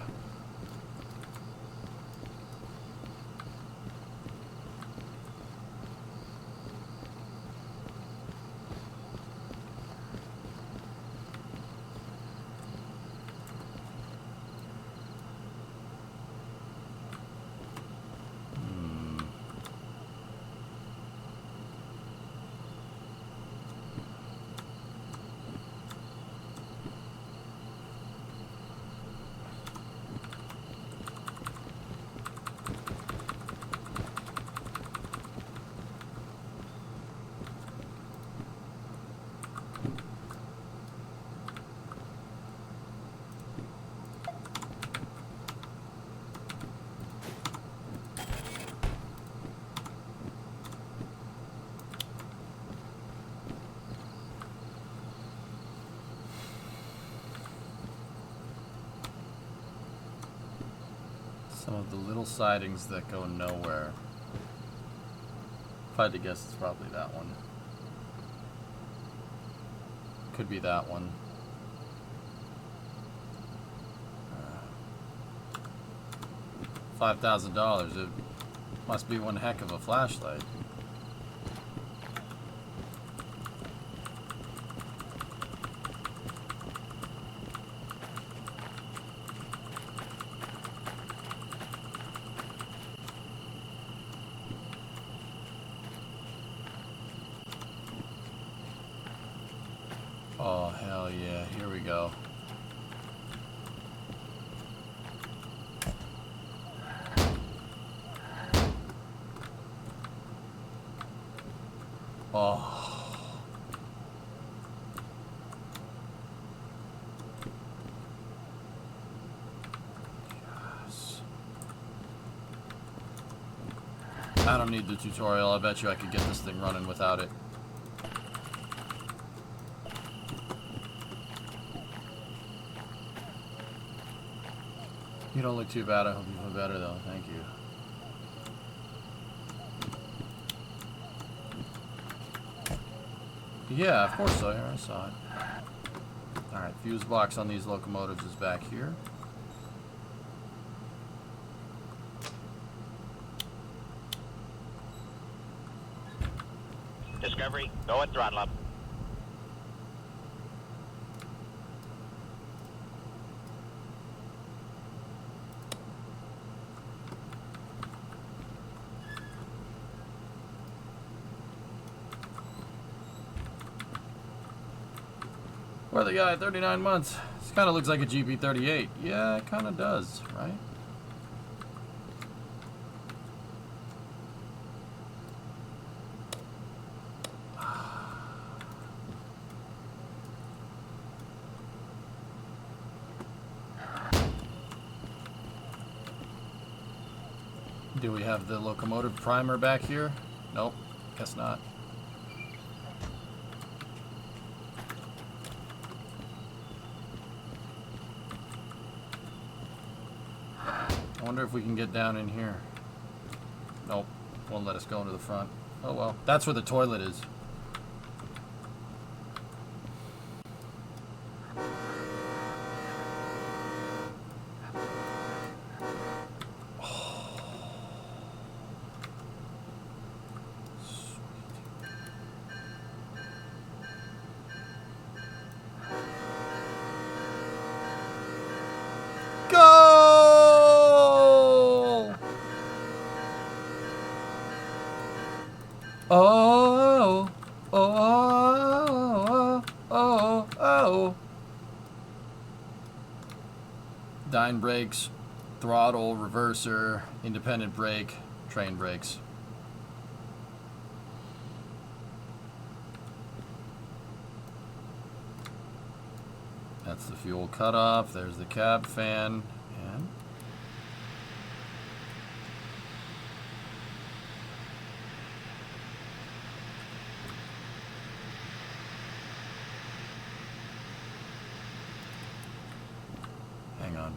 Some of the little sidings that go nowhere. If I had to guess, it's probably that one. Could be that one. $5,000. It must be one heck of a flashlight. Oh, hell yeah. Here we go. Oh. Yes. I don't need the tutorial. I bet you I could get this thing running without it. You don't look too bad. I hope you feel better, though. Thank you. Yeah, of course so. Yeah, I saw it. Alright, fuse box on these locomotives is back here. Discovery, go and throttle up. Where the guy, 39 months. This kind of looks like a GP38. Yeah, it kind of does, right? Do we have the locomotive primer back here? Nope, guess not. I wonder if we can get down in here. Nope, won't let us go into the front. Oh well, that's where the toilet is. Oh, oh, oh, oh, oh. Dyne brakes, throttle, reverser, independent brake, train brakes. That's the fuel cutoff. There's the cab fan. And hang on.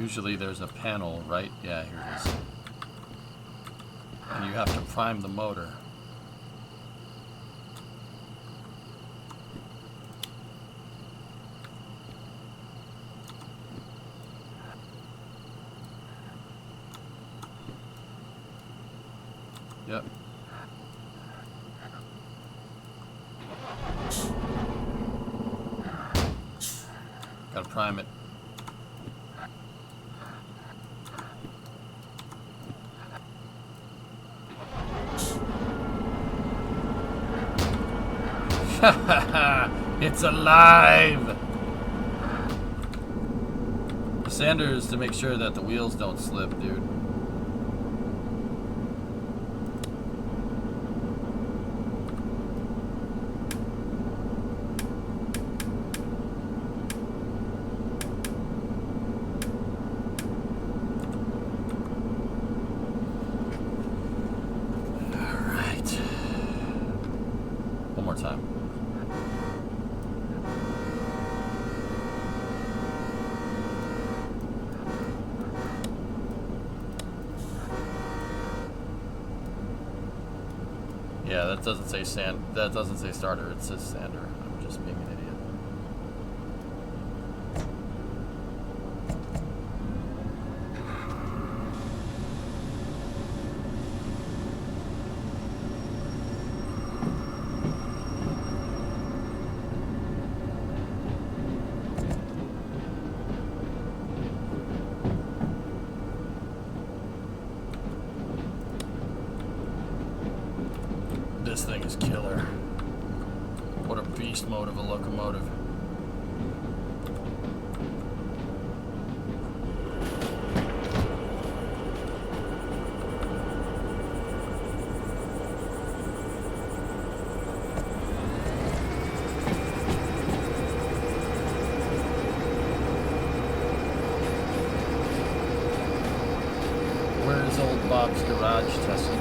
Usually there's a panel, right? Yeah, here it is. And you have to prime the motor. Yep. Gotta prime it. It's alive! The sander is to make sure that the wheels don't slip, dude. Alright. One more time. Yeah, that doesn't say that doesn't say starter, it says sander. I'm just being an idiot. This thing is killer. What a beast mode of a locomotive. Where's old Bob's garage, Tesla?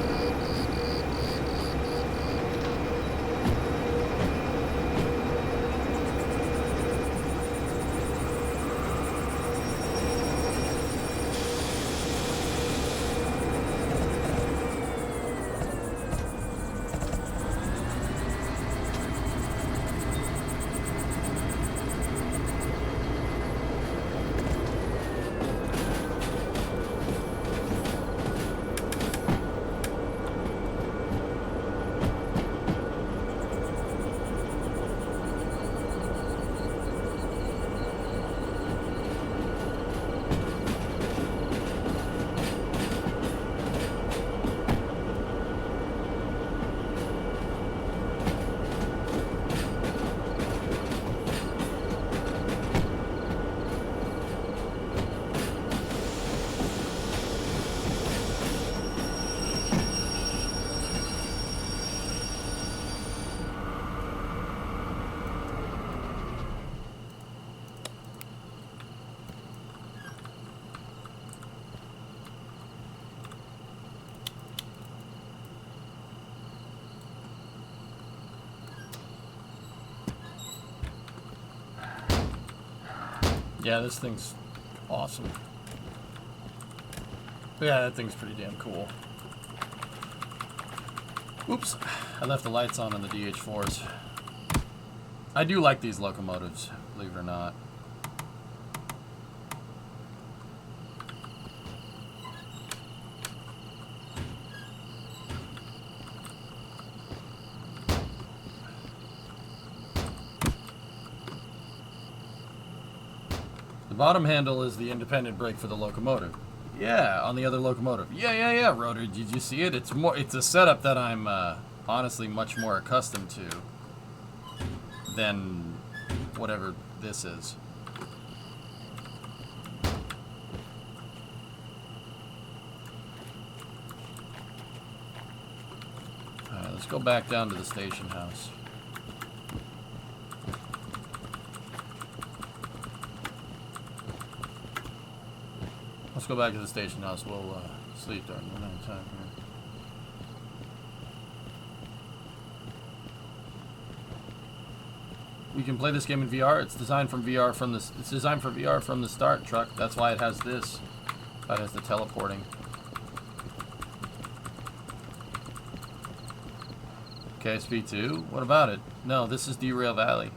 Yeah, this thing's awesome. Yeah, that thing's pretty damn cool. Oops, I left the lights on the DH4s. I do like these locomotives, believe it or not. The bottom handle is the independent brake for the locomotive. Yeah, on the other locomotive. Yeah, Rotor. Did you see it? It's a setup that I'm honestly much more accustomed to than whatever this is. Alright, let's go back down to the station house. Let's go back to the station house. We'll sleep during the night time here. We can play this game in VR. It's designed from VR from this. It's designed for VR from the start, truck. That's why it has this. That has the teleporting. KSP2. What about it? No, this is Derail Valley.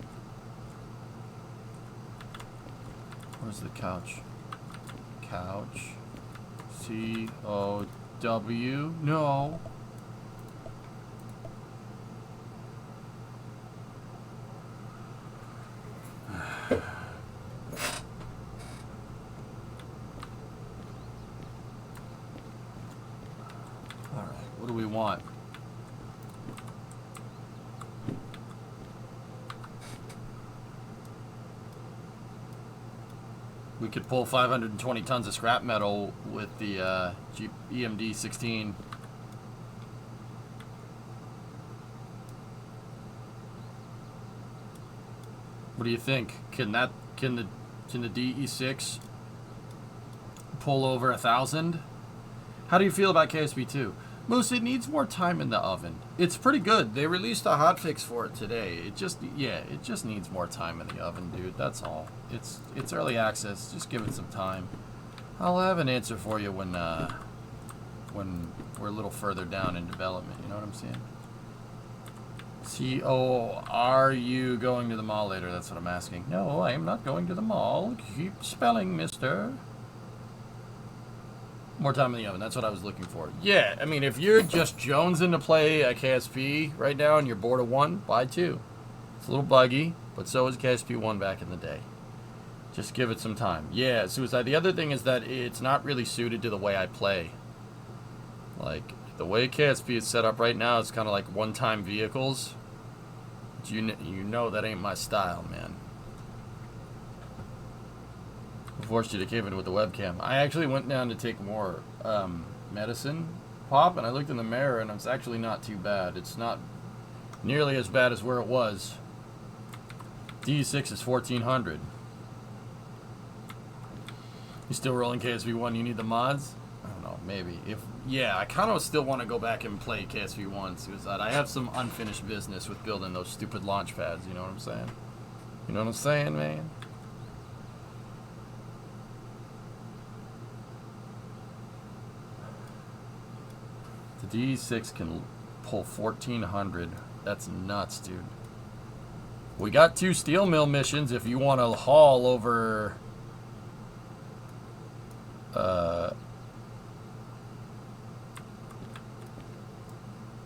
Where's the couch? Couch. C-O-W. No. Alright, what do we want? We could pull 520 tons of scrap metal with the Jeep EMD 16. What do you think? Can the DE6 pull over 1,000? How do you feel about KSP2? Moose, it needs more time in the oven. It's pretty good. They released a hotfix for it today. It just needs more time in the oven, dude. That's all. It's early access. Just give it some time. I'll have an answer for you when we're a little further down in development. You know what I'm saying? Are you going to the mall later? That's what I'm asking. No, I am not going to the mall. Keep spelling, mister. More time in the oven. That's what I was looking for. Yeah, I mean, if you're just jonesing to play a KSP right now and you're bored of one, buy two. It's a little buggy, but so is KSP 1 back in the day. Just give it some time. Yeah, Suicide. The other thing is that it's not really suited to the way I play. Like, the way KSP is set up right now, it's kind of like one-time vehicles. You know that ain't my style, man. I forced you to cave in with the webcam. I actually went down to take more medicine pop, and I looked in the mirror, and it's actually not too bad. It's not nearly as bad as where it was. D6 is 1,400. You still rolling KSV1? You need the mods? I don't know, maybe. Yeah, I kind of still want to go back and play KSV1 Suicide. I have some unfinished business with building those stupid launch pads, you know what I'm saying? You know what I'm saying, man? The D6 can pull 1,400. That's nuts, dude. We got 2 steel mill missions if you want to haul over...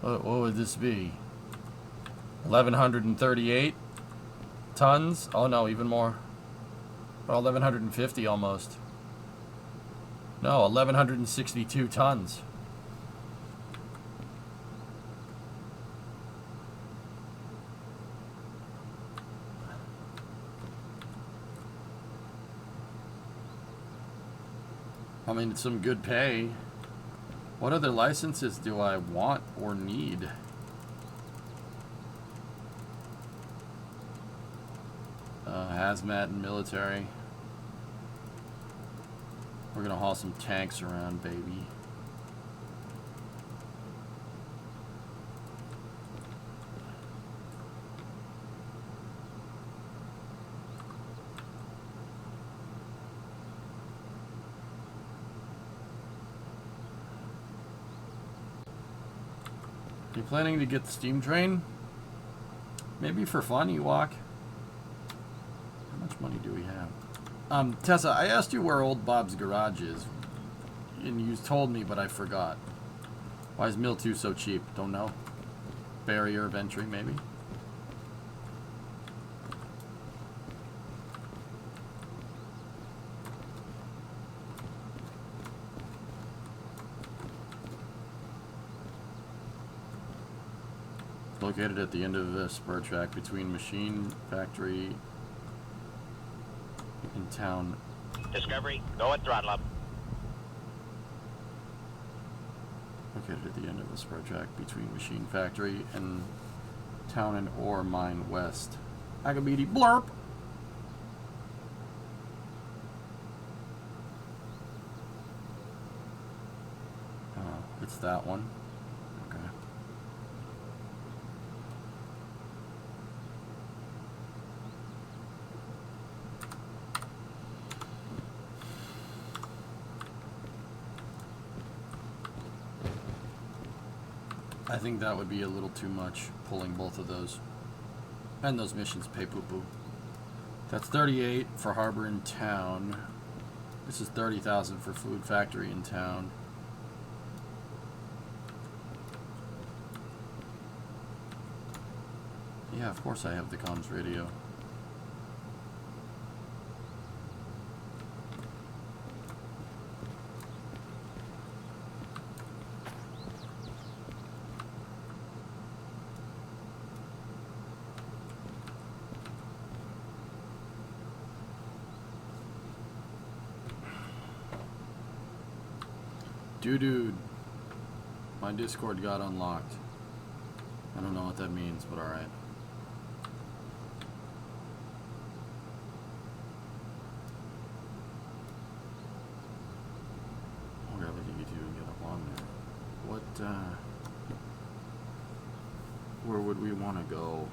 what would this be? 1,138 tons? Oh no, even more. Well, 1,150 almost. No, 1,162 tons. I mean, it's some good pay. What other licenses do I want or need? Hazmat and military. We're gonna haul some tanks around, baby. You planning to get the steam train? Maybe for fun, you walk. How much money do we have? Tessa, I asked you where old Bob's garage is, and you told me, but I forgot. Why is Mill 2 so cheap? Don't know. Barrier of entry, maybe? Located at the end of the spur track between machine factory and town. Discovery, go and throttle up. Located at the end of the spur track between machine factory and town and ore mine west. Agabidi blurp. Oh, it's that one. Okay. I think that would be a little too much, pulling both of those. And those missions pay poo-poo. That's 38 for Harbor in Town. This is 30,000 for Food Factory in Town. Yeah, of course I have the comms radio. Dude, my Discord got unlocked. I don't know what that means, but alright. I'll grab a DB2 and get up on there. What, where would we want to go?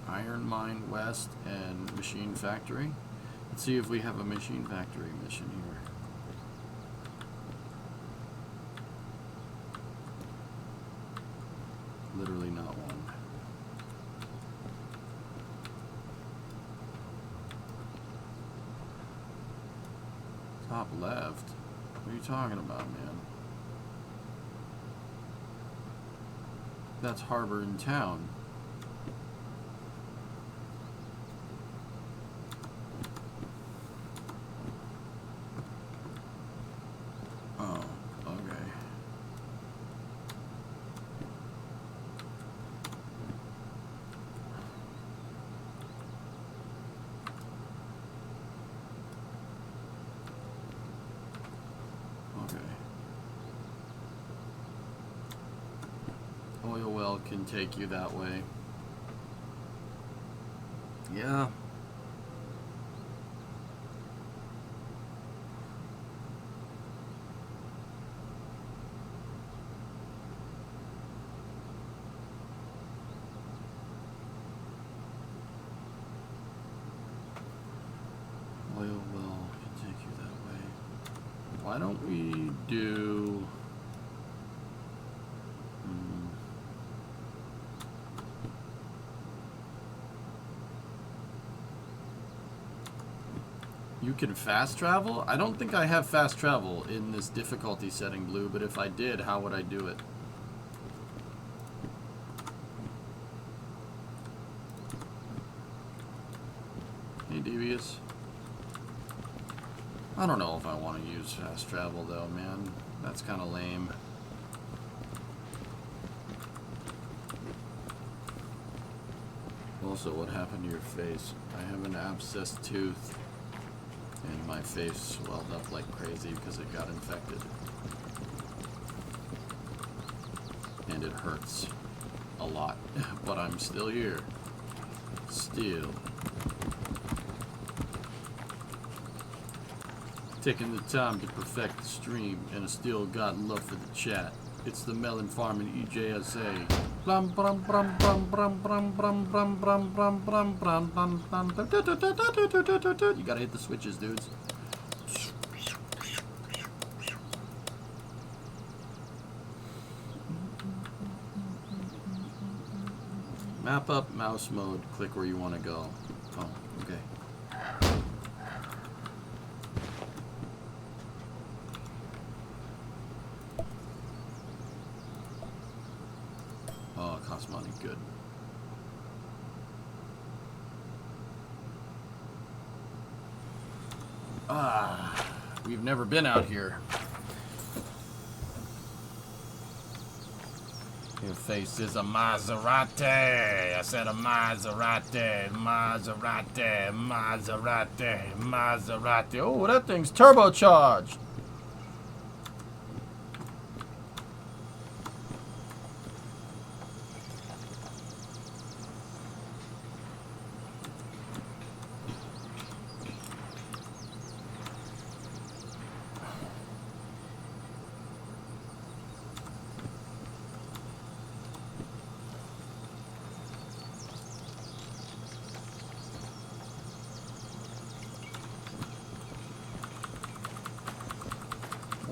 Iron Mine West and Machine Factory. Let's see if we have a Machine Factory mission here. Literally not one. Top left? What are you talking about, man? That's Harbor in Town. Oh, okay. Oil well can take you that way. Yeah. Oil well can take you that way. Why don't we do... You can fast travel? I don't think I have fast travel in this difficulty setting, Blue, but if I did, how would I do it? Hey, Devious. I don't know if I want to use fast travel, though, man. That's kind of lame. Also, what happened to your face? I have an abscessed tooth. And my face swelled up like crazy because it got infected. And it hurts a lot. But I'm still here. Still. Taking the time to perfect the stream, and I still got love for the chat. It's the Melon Farm in EJSA. You gotta hit the switches, dudes. Map up, mouse mode, click where you want to go. Oh, okay. Oh, it costs money. Good. Ah, we've never been out here. Your face is a Maserati. I said a Maserati, Maserati, Maserati, Maserati. Oh, that thing's turbocharged.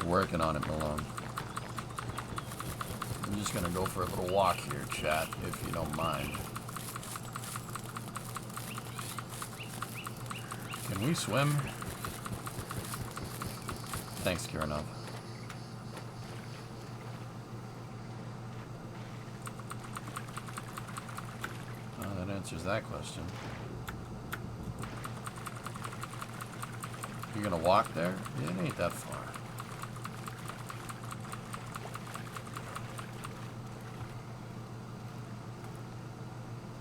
Working on it, Malone. just gonna go for a little walk here, chat, if you don't mind. Can we swim? Thanks, Kiranov. Well, that answers that question. You're gonna walk there? Yeah, it ain't that far.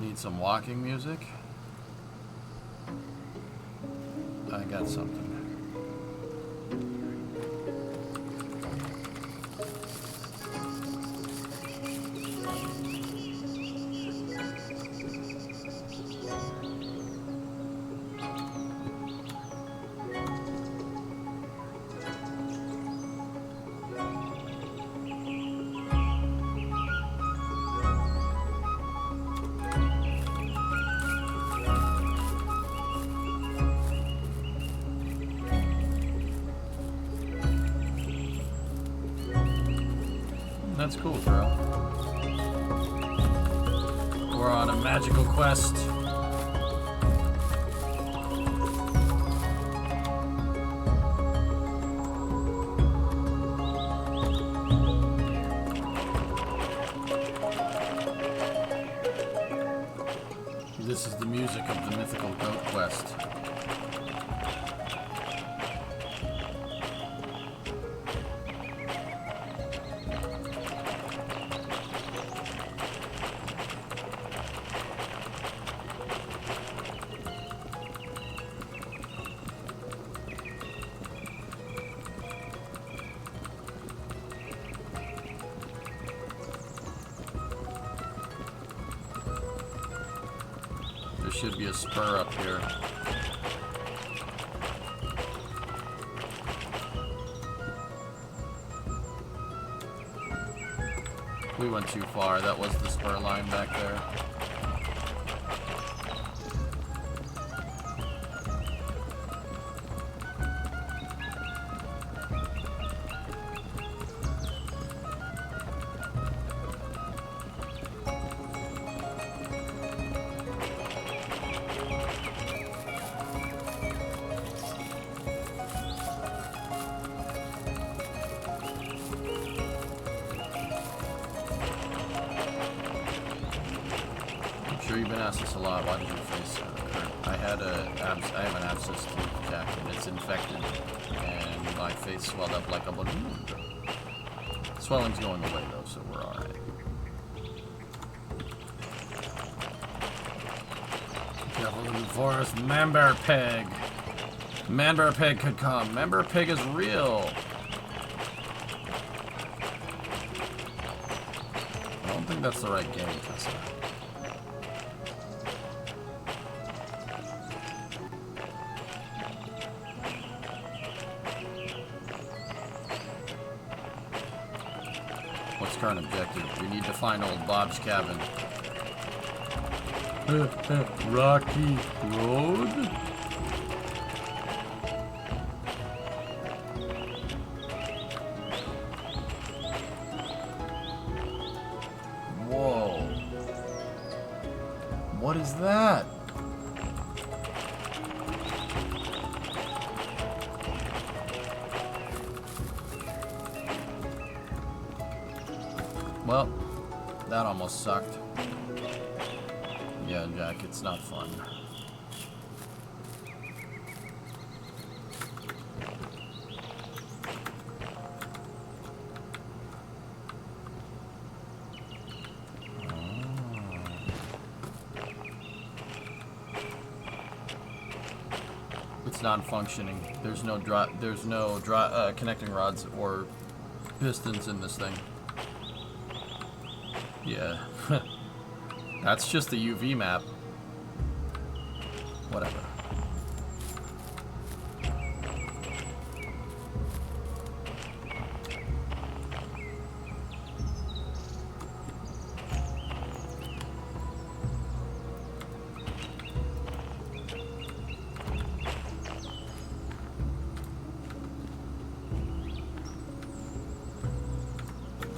Need some walking music? I got something. That's cool, bro. We're on a magical quest. This is the music of the mythical goat quest. There should be a spur up here. We went too far. That was the spur line back there. You've been asked this a lot. Why did your face hurt? I have an abscess tooth, Jack, and it's infected, and my face swelled up like a balloon. Swelling's going away though, so we're all right. Careful in the forest, Manbear Pig. Manbear Pig could come. Manbear Pig is real. I don't think that's the right game, Tessa. Current objective. We need to find old Bob's cabin. Rocky Road? Whoa. What is that? Well, that almost sucked. Yeah, Jack, it's not fun. It's non-functioning. There's no connecting rods or pistons in this thing. Yeah, that's just the UV map. Whatever.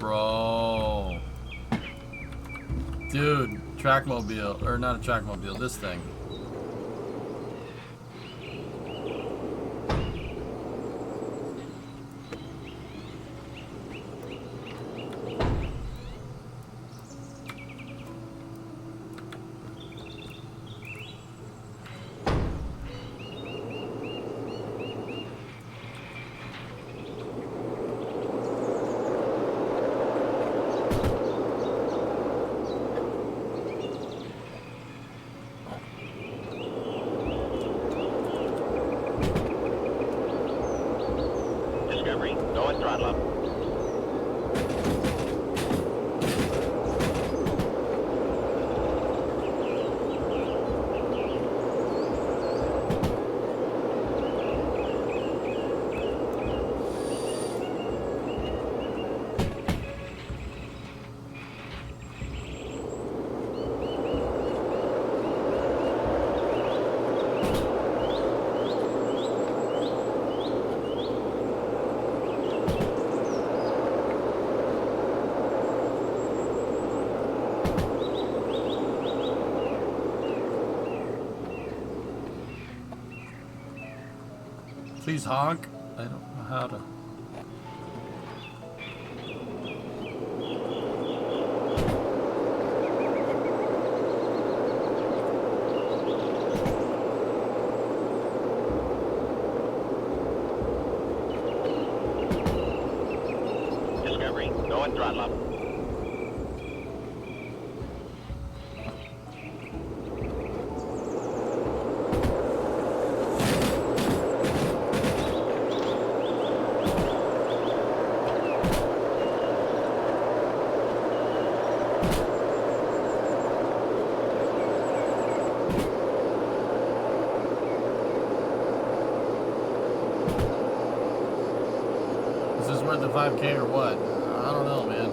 Bro. Dude, trackmobile, or not a trackmobile, this thing. Discovery, go and throttle up. Please honk. I don't know how to. Discovery, go and throttle up. Is this worth the 5K or what? I don't know, man.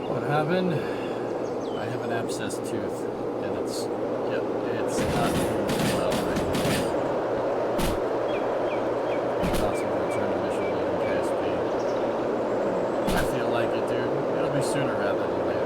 What happened? I have an abscessed tooth, and it's not doing well right now. Possible return to mission leaving KSP. I feel like it, dude. It'll be sooner rather than later.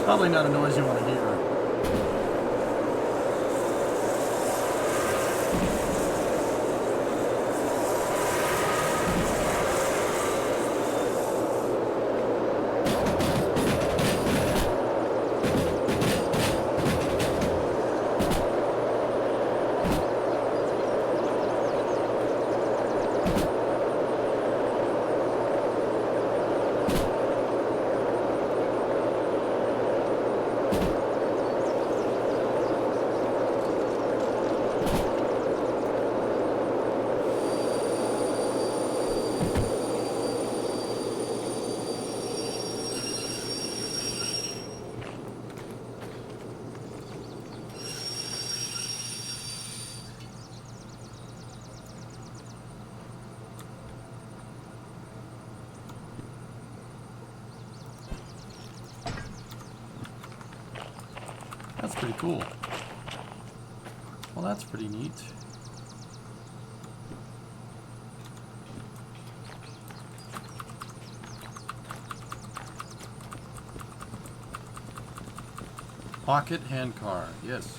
Probably not a noise you want to hear. That's pretty cool. Well, that's pretty neat. Pocket handcar, yes.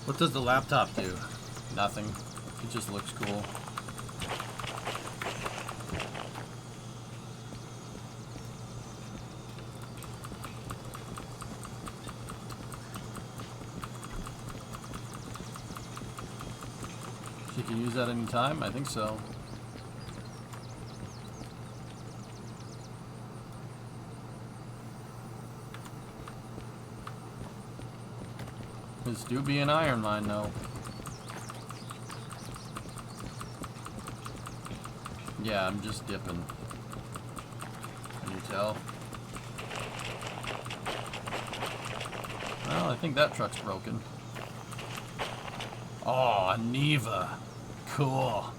What does the laptop do? Nothing. It just looks cool. She can use that anytime? I think so. This do be an iron mine, though. Yeah, I'm just dipping. Can you tell? Well, I think that truck's broken. Oh, a Neva. Cool.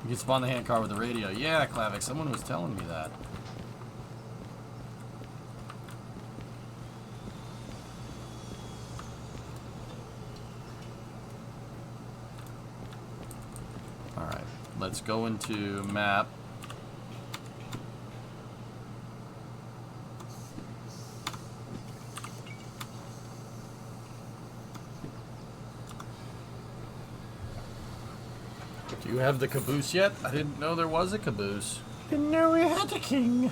You can spawn the handcar with the radio. Yeah, Klavic, someone was telling me that. Alright, let's go into map. Do you have the caboose yet? I didn't know there was a caboose. Didn't know we had a king.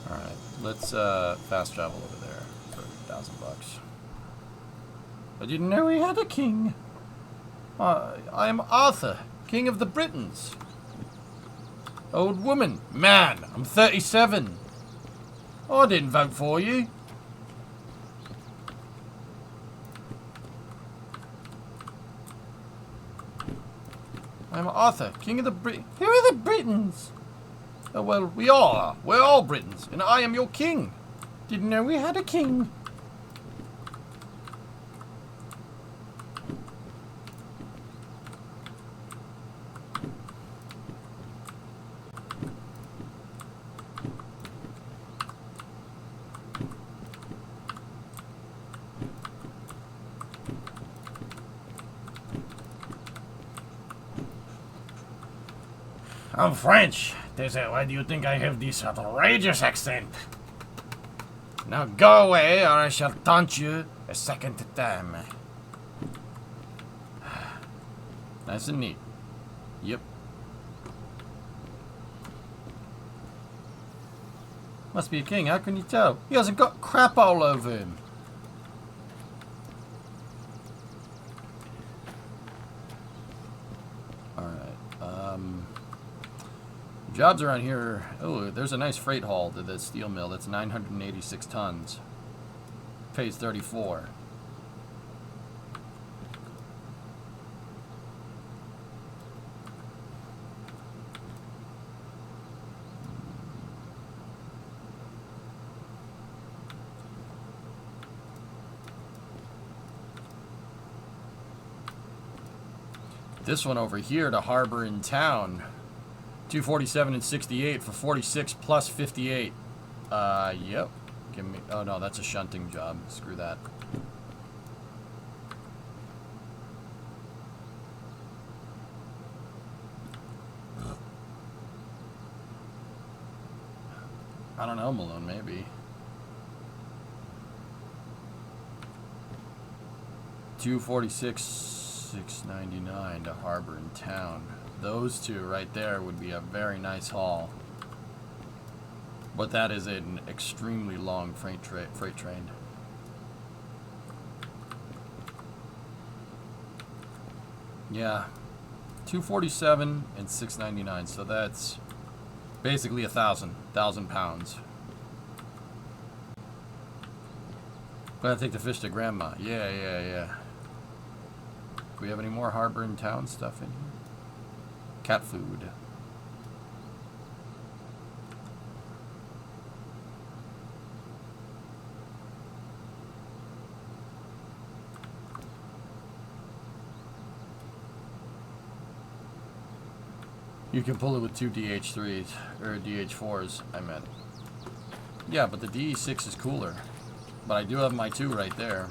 Alright, let's fast travel over there for $1,000. I didn't know we had a king. I am Arthur, king of the Britons. Old woman, man, I'm 37. I didn't vote for you. I'm Arthur, king of the Britons. Who are the Britons? Oh, well, we are. We're all Britons, and I am your king. Didn't know we had a king. I'm French. Why do you think I have this outrageous accent? Now go away, or I shall taunt you a second time. Nice and neat. Yep. Must be a king. How can you tell? He hasn't got crap all over him. Jobs around here. Oh, there's a nice freight haul to this steel mill. That's 986 tons. Pays 34. This one over here to harbor in town. 247 and 68 for 46 plus 58. Yep. Give me. Oh no, that's a shunting job. Screw that. I don't know, Malone. Maybe. 246, 699 to harbor in town. Those two right there would be a very nice haul. But that is an extremely long freight train. Yeah. 247 and 699. So that's basically 1,000 pounds. Gotta take the fish to grandma. Yeah. Do we have any more harbor in town stuff in here? Cat food. You can pull it with 2 DH3s, or DH4s, I meant. Yeah, but the DE6 is cooler. But I do have my 2 right there.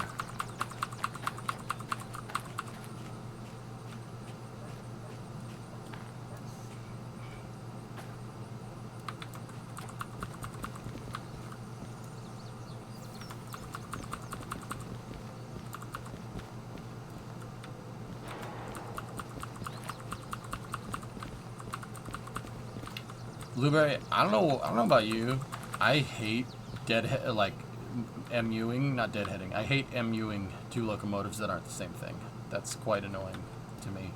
Blueberry, I don't know about you. I hate MUing, not deadheading. I hate MUing 2 locomotives that aren't the same thing. That's quite annoying. to me.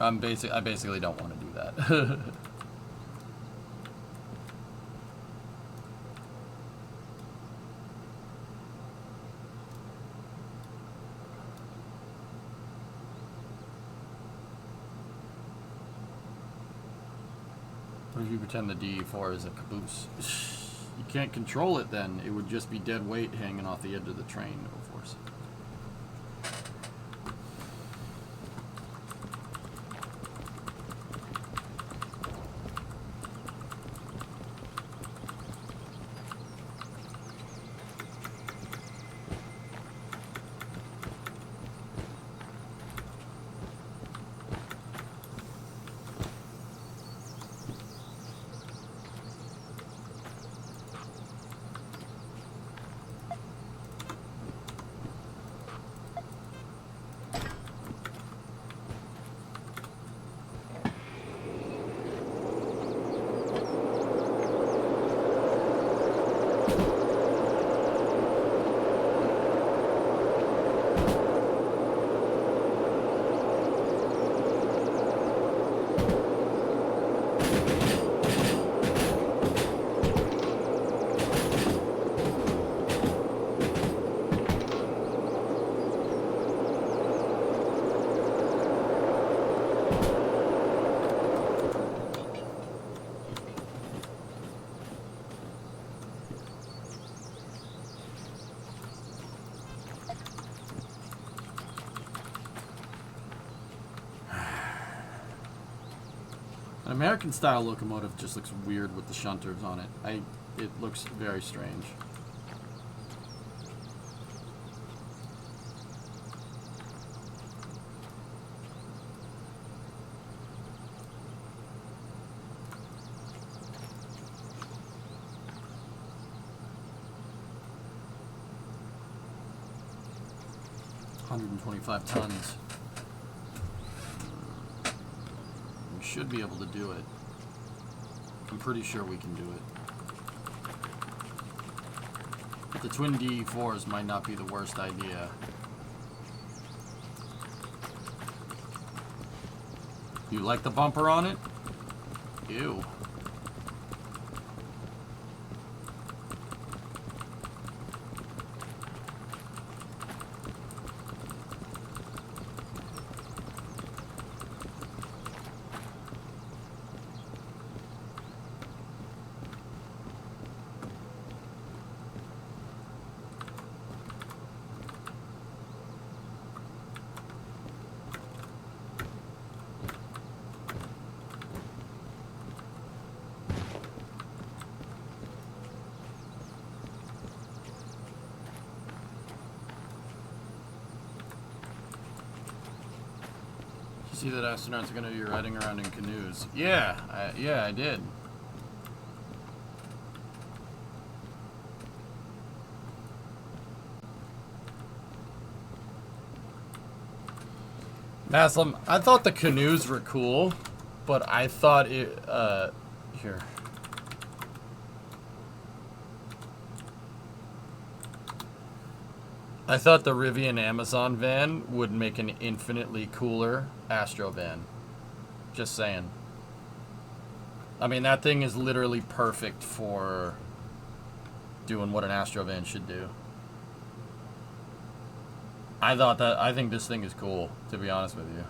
I basically don't want to do that. What if you pretend the DE4 is a caboose? You can't control it then. It would just be dead weight hanging off the edge of the train. No force. An American-style locomotive just looks weird with the shunters on it. It looks very strange. $125 tons. Should be able to do it. I'm pretty sure we can do it. But the twin DE4s might not be the worst idea. You like the bumper on it? Ew. See that astronauts are going to be riding around in canoes. Yeah, I did. Maslam, I thought the canoes were cool, but I thought it, here. I thought the Rivian Amazon van would make an infinitely cooler Astro van. Just saying. I mean, that thing is literally perfect for doing what an Astro van should do. I think this thing is cool, to be honest with you.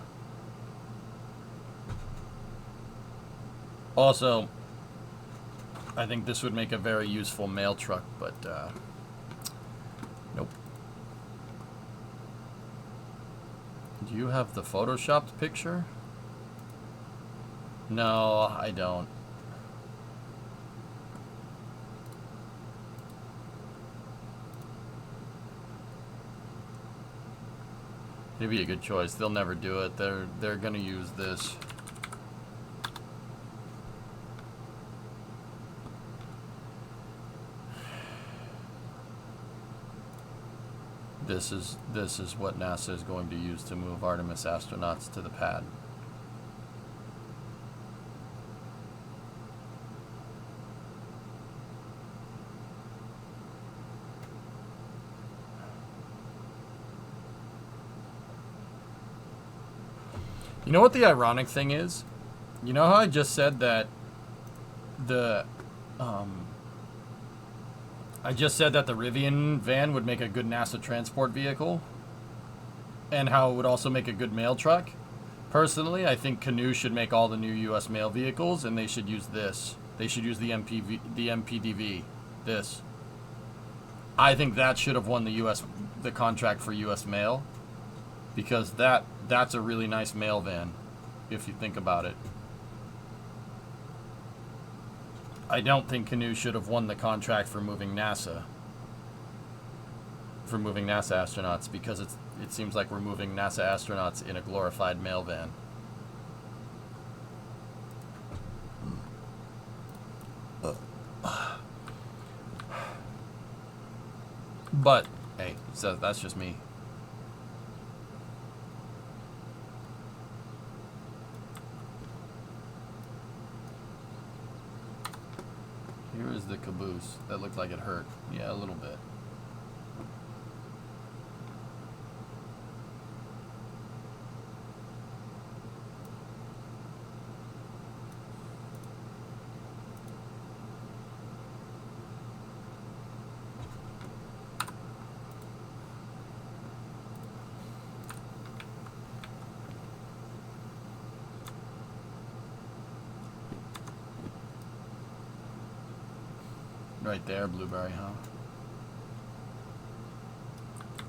Also, I think this would make a very useful mail truck, but, nope. Do you have the photoshopped picture? No, I don't. It'd be a good choice. They'll never do it. They're gonna use this. This is what NASA is going to use to move Artemis astronauts to the pad. You know what the ironic thing is? You know how I just said that the Rivian van would make a good NASA transport vehicle, and how it would also make a good mail truck? Personally, I think Canoe should make all the new U.S. mail vehicles, and they should use this. They should use the MPDV. This. I think that should have won the contract for U.S. mail, because that's a really nice mail van, if you think about it. I don't think Canoe should have won the contract for moving NASA. For moving NASA astronauts, because it seems like we're moving NASA astronauts in a glorified mail van. But hey, so that's just me. Here is the caboose. That looked like it hurt. Yeah, a little bit. Right there, Blueberry, huh?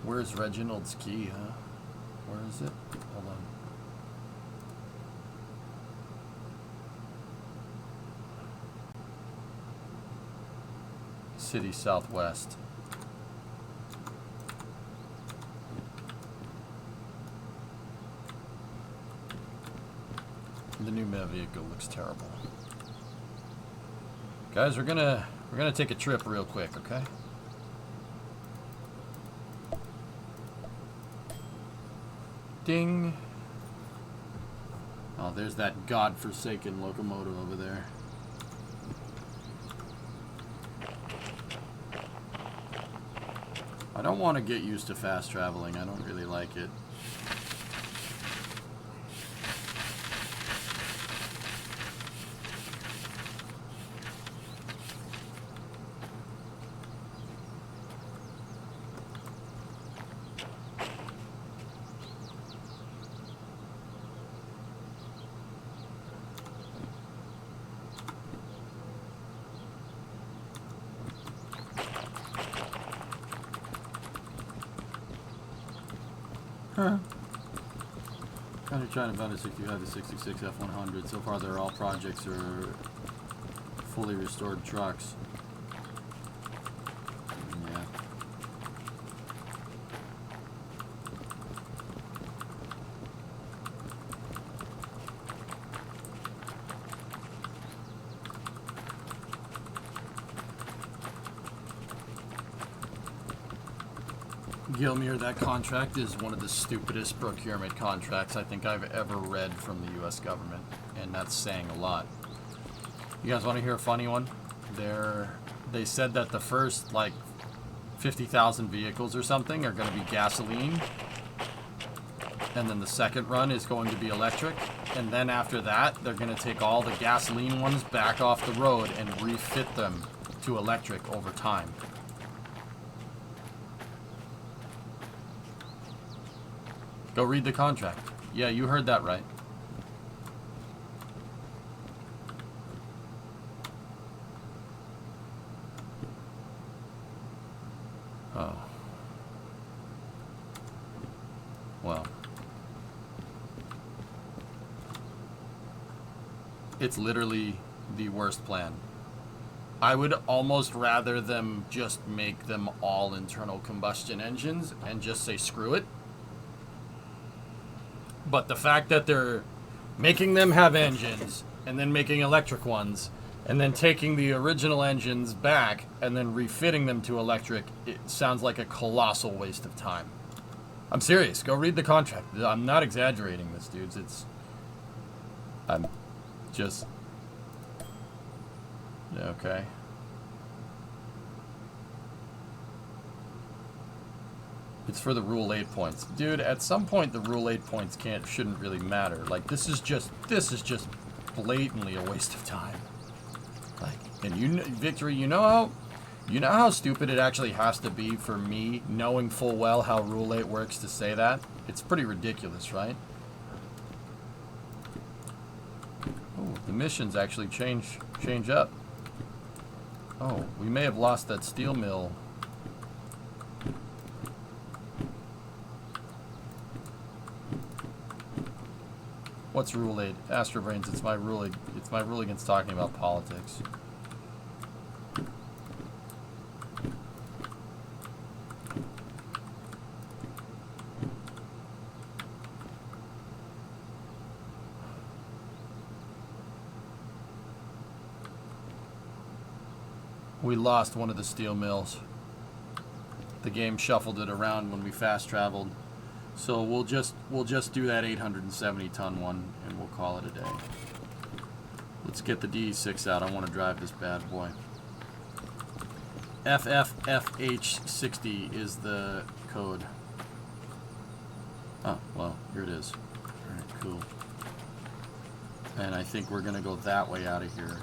Where's Reginald's key, huh? Where is it? Hold on. City Southwest. The new mail vehicle looks terrible. Guys, we're gonna take a trip real quick, okay? Ding. Oh, there's that godforsaken locomotive over there. I don't want to get used to fast traveling. I don't really like it. Kind of trying to find a 65 to 66 F100. So far, they're all projects or fully restored trucks. Yeah. Gilmere, that contract is one of the stupidest procurement contracts I think I've ever read from the U.S. government, and that's saying a lot. You guys want to hear a funny one? They said that the first, like, 50,000 vehicles or something are going to be gasoline, and then the second run is going to be electric, and then after that, they're going to take all the gasoline ones back off the road and refit them to electric over time. Go read the contract. Yeah, you heard that right. Oh. Well. It's literally the worst plan. I would almost rather them just make them all internal combustion engines and just say screw it. But the fact that they're making them have engines and then making electric ones and then taking the original engines back and then refitting them to electric, it sounds like a colossal waste of time. I'm serious. Go read the contract. I'm not exaggerating this, dudes. I'm just... Okay. It's for the Rule 8 points. Dude, at some point the Rule 8 points shouldn't really matter. Like, this is just blatantly a waste of time. Like, and Victory, you know how stupid it actually has to be for me, knowing full well how Rule 8 works, to say that? It's pretty ridiculous, right? Oh, the missions actually change up. Oh, we may have lost that steel mill. What's Rule 8? Astrobrains, it's my rule. It's my rule against talking about politics. We lost one of the steel mills. The game shuffled it around when we fast traveled. So we'll just do that 870 ton one and we'll call it a day. Let's get the DE6 out. I want to drive this bad boy. FFFH60 is the code. Oh, well, here it is. Alright, cool. And I think we're gonna go that way out of here.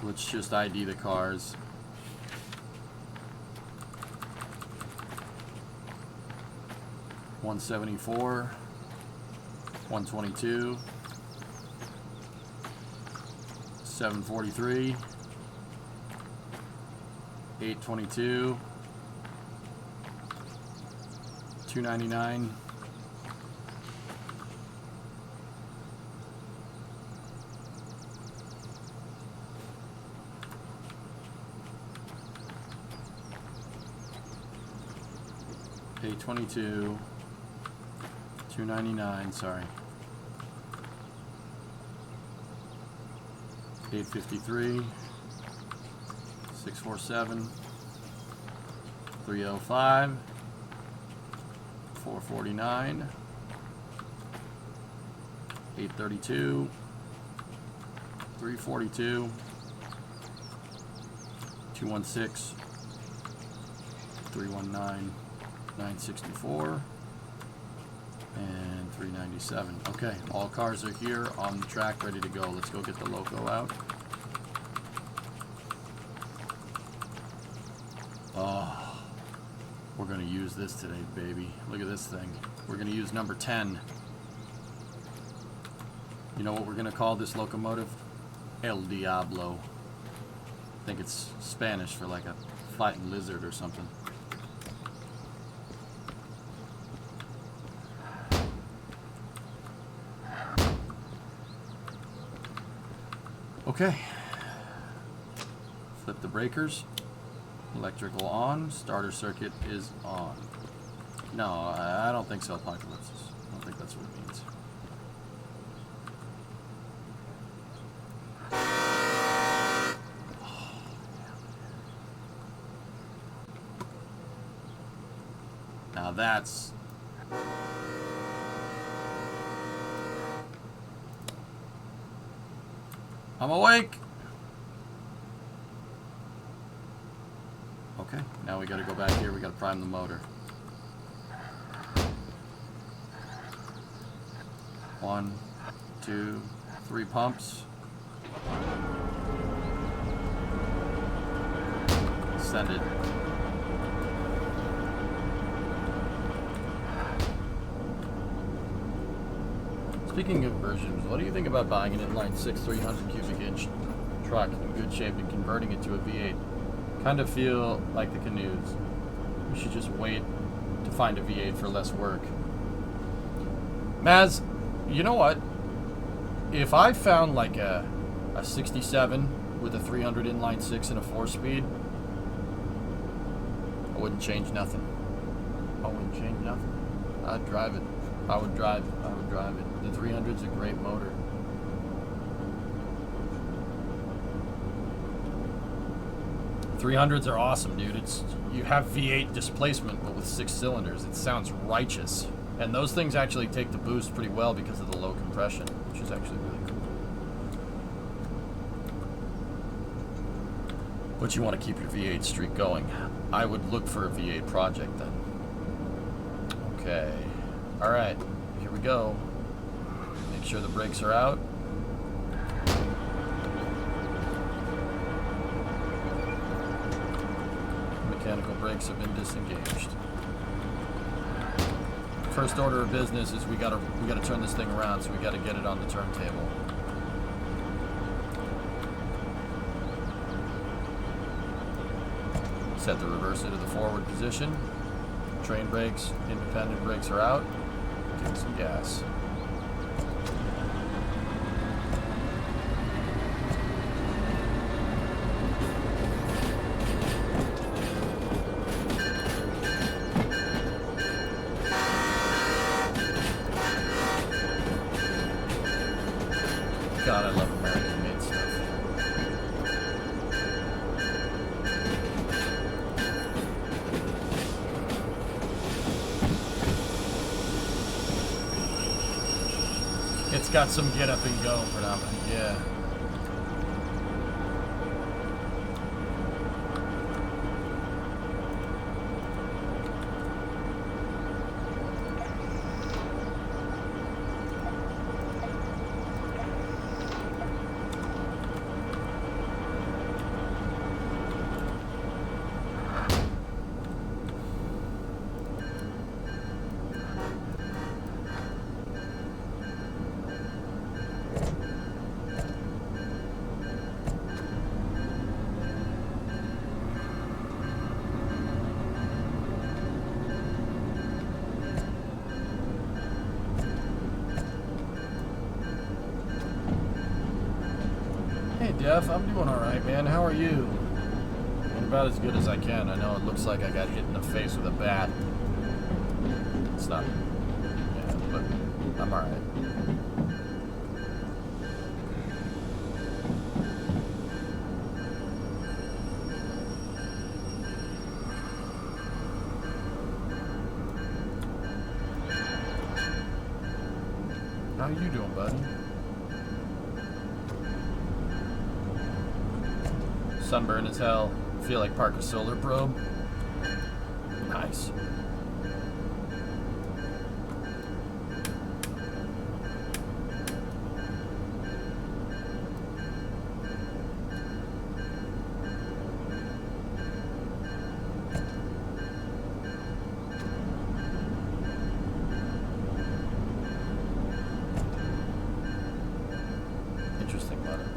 Let's just ID the cars. $174, $122, $743, $822, $299. $822. $299, sorry. $853, $647, $305, $449, $832, $342, $216, $319, $964. And 397. Okay, all cars are here on the track, ready to go. Let's go get the loco out. Oh, we're gonna use this today, baby. Look at this thing. We're gonna use number 10. You know what we're gonna call this locomotive? El Diablo. I think it's Spanish for like a fighting lizard or something. Okay, flip the breakers, electrical on, starter circuit is on. No, I don't think so, Apocalypse. I don't think that's what it means. Now that's... I'm awake! Okay, now we gotta go back here, we gotta prime the motor. 1, 2, 3 pumps. Send it. Speaking of versions, what do you think about buying an inline 6 300 cubic inch truck in good shape and converting it to a V8? Kind of feel like the canoes. We should just wait to find a V8 for less work. Maz, you know what? If I found like a 67 with a 300 inline 6 and a 4-speed, I wouldn't change nothing. I wouldn't change nothing. I'd drive it. I would drive it. The 300's a great motor. .300s are awesome, dude. You have V8 displacement, but with 6 cylinders. It sounds righteous. And those things actually take the boost pretty well because of the low compression, which is actually really cool. But you want to keep your V8 streak going. I would look for a V8 project then. Okay. Alright, here we go. Make sure the brakes are out. Mechanical brakes have been disengaged. First order of business is we gotta turn this thing around, so we gotta get it on the turntable. Set the reverser to the forward position. Train brakes, independent brakes are out. Give it some gas. God, I love American-made stuff. It's got some get up and go predominantly, yeah. Jeff, I'm doing alright, man. How are you? I'm about as good as I can. I know it looks like I got hit in the face with a bat. It's not... Yeah, but I'm alright. How you doing, buddy? Sunburn as hell. Feel like park a solar probe. Nice. Interesting letter.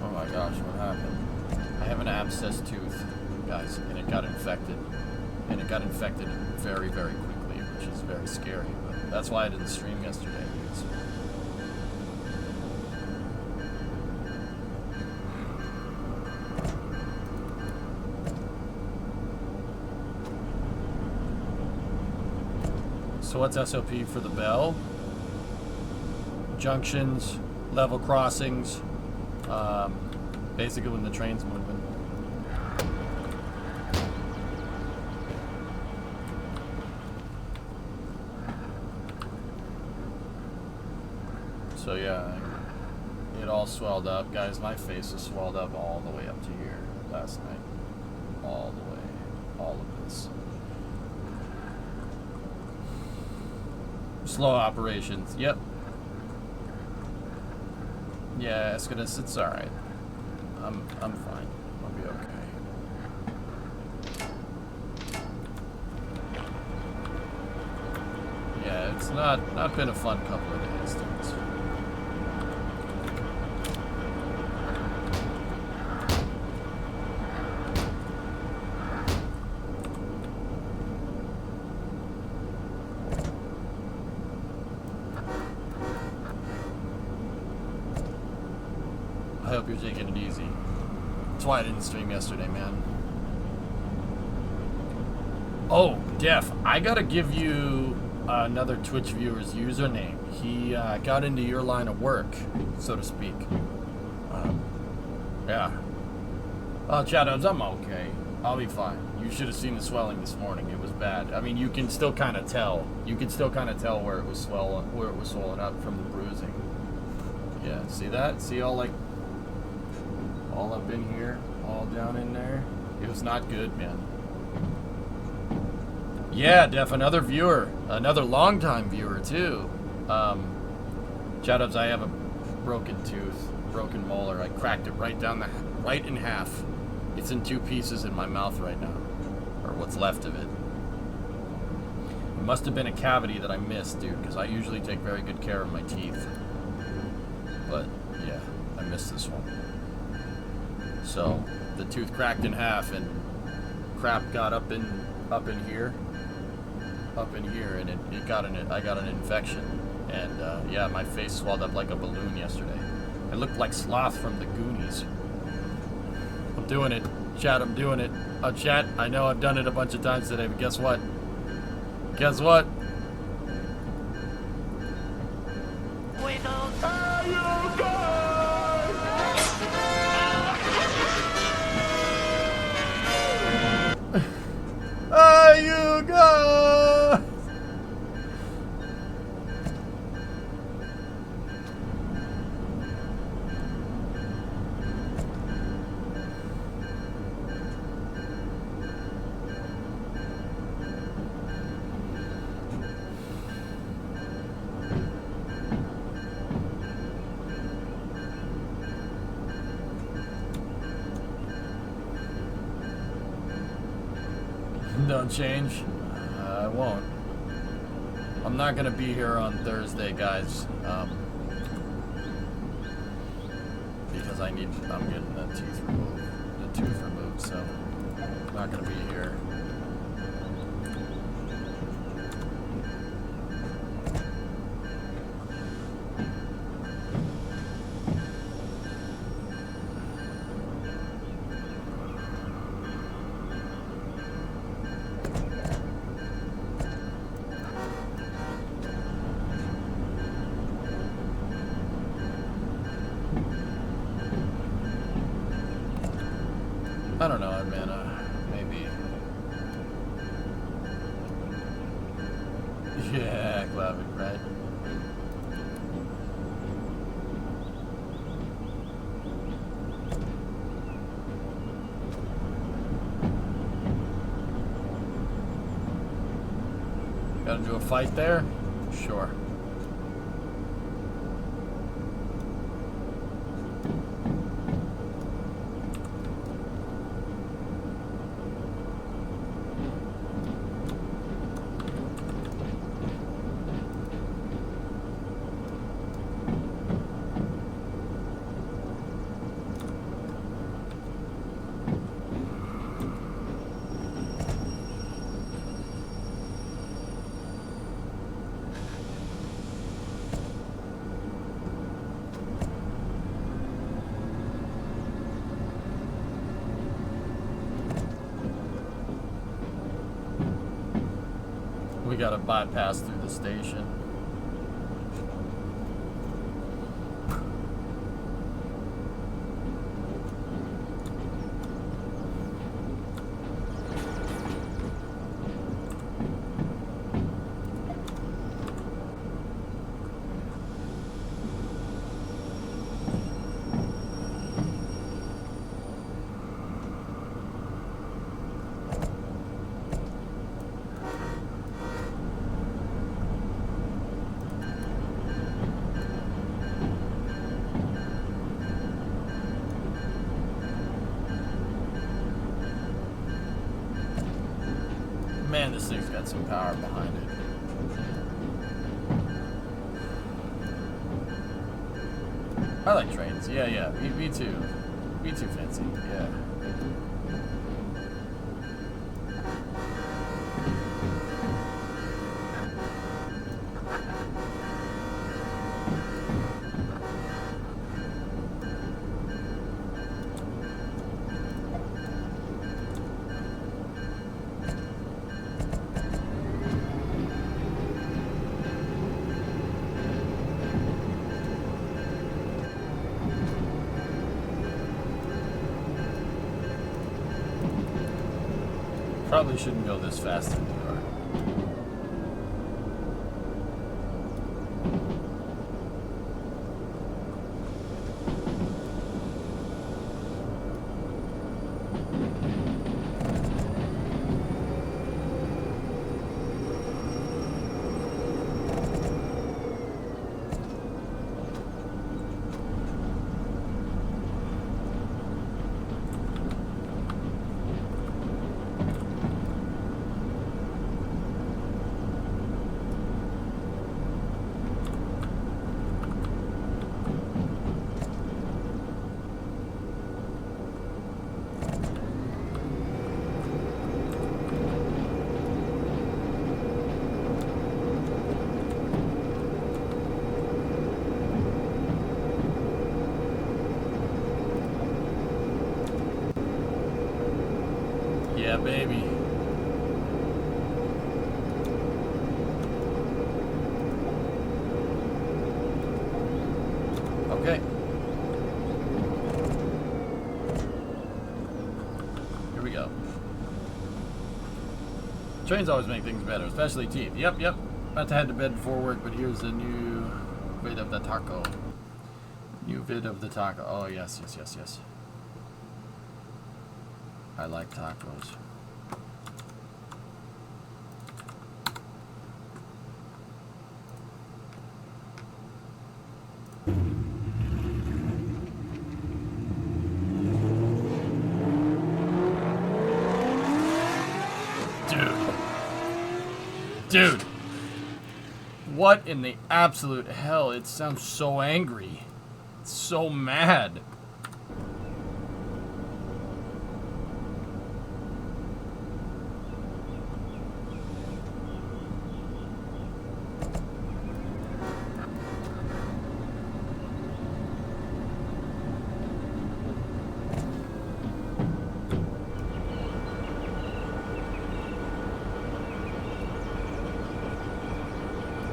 Oh my gosh, what happened? I have an abscess tooth, guys, and it got infected. And it got infected very, very quickly, which is very scary. But that's why I didn't stream yesterday. So what's SOP for the bell? Junctions, level crossings, basically when the train's moving. So yeah, it all swelled up. Guys, my face is swelled up all the way up to here last night. All the way. All of this. Slow operations. Yep. Yeah, it's alright. I'm fine. I'll be okay. Yeah, it's not been a fun couple of days, dudes. I hope you're taking it easy. That's why I didn't stream yesterday, man. Oh, Def, I gotta give you another Twitch viewer's username. He got into your line of work, so to speak. Yeah. Oh, Shadows, I'm okay. I'll be fine. You should have seen the swelling this morning. It was bad. I mean, you can still kind of tell. You can still kind of tell where it was swollen up from the bruising. Yeah, see that? See all like all up in here, all down in there. It was not good, man. Yeah, Def, another viewer, another longtime viewer too. Shoutouts, I have a broken tooth, broken molar. I cracked it right in half. It's in 2 pieces in my mouth right now, or what's left of it. It must have been a cavity that I missed, dude, because I usually take very good care of my teeth. But yeah, I missed this one. So the tooth cracked in half, and crap got up in here, and I got an infection, and yeah, my face swelled up like a balloon yesterday. I looked like Sloth from the Goonies. I'm doing it, chat. I'm doing it. Chat. I know I've done it a bunch of times today, but guess what? Guess what? You go. Don't change. I won't. I'm not gonna be here on Thursday, guys, because I'm getting the tooth removed, so I'm not gonna be here. I don't know, man. Maybe. Yeah, Glavik, right? Gotta do a fight there? Sure. We gotta bypass through the station. Man, this thing's got some power behind it. I like trains. Yeah. Me too. Me too fancy. Yeah. Probably shouldn't go this fast in the car. Yeah, baby. Okay. Here we go. Trains always make things better, especially teeth. Yep, yep. About to head to bed before work, but here's a new vid of the taco. New vid of the taco. Oh, yes, yes, yes, yes. I like tacos. Dude, what in the absolute hell? It sounds so angry. It's so mad.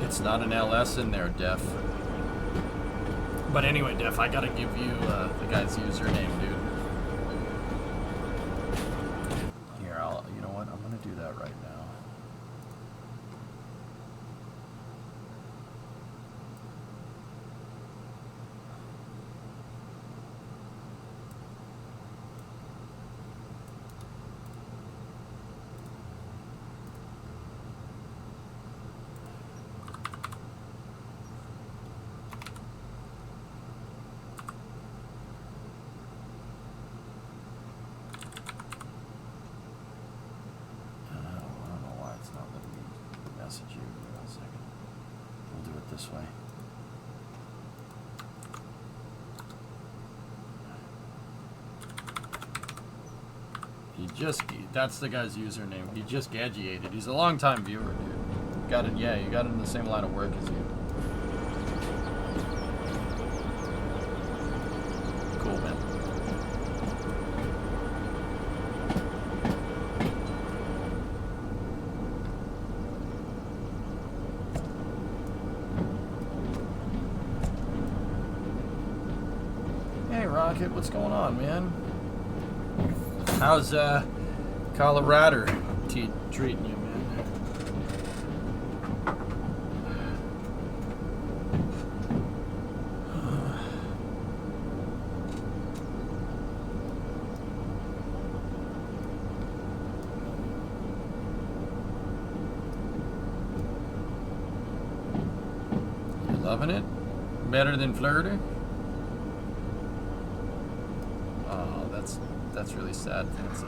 It's not an LS in there, Def. But anyway, Def, I gotta give you the guy's username, dude. Here, you know what? I'm gonna do that right now. Message you. Give me 1 second. We'll do it this way. That's the guy's username. He just gadgeated. He's a long-time viewer, dude. Got it, yeah, you got him in the same line of work as you. Cool, man. Rocket, what's going on, man? How's Colorado treating you, man? 'Loving it? Better than Florida? Oh, that's really sad, Fancy.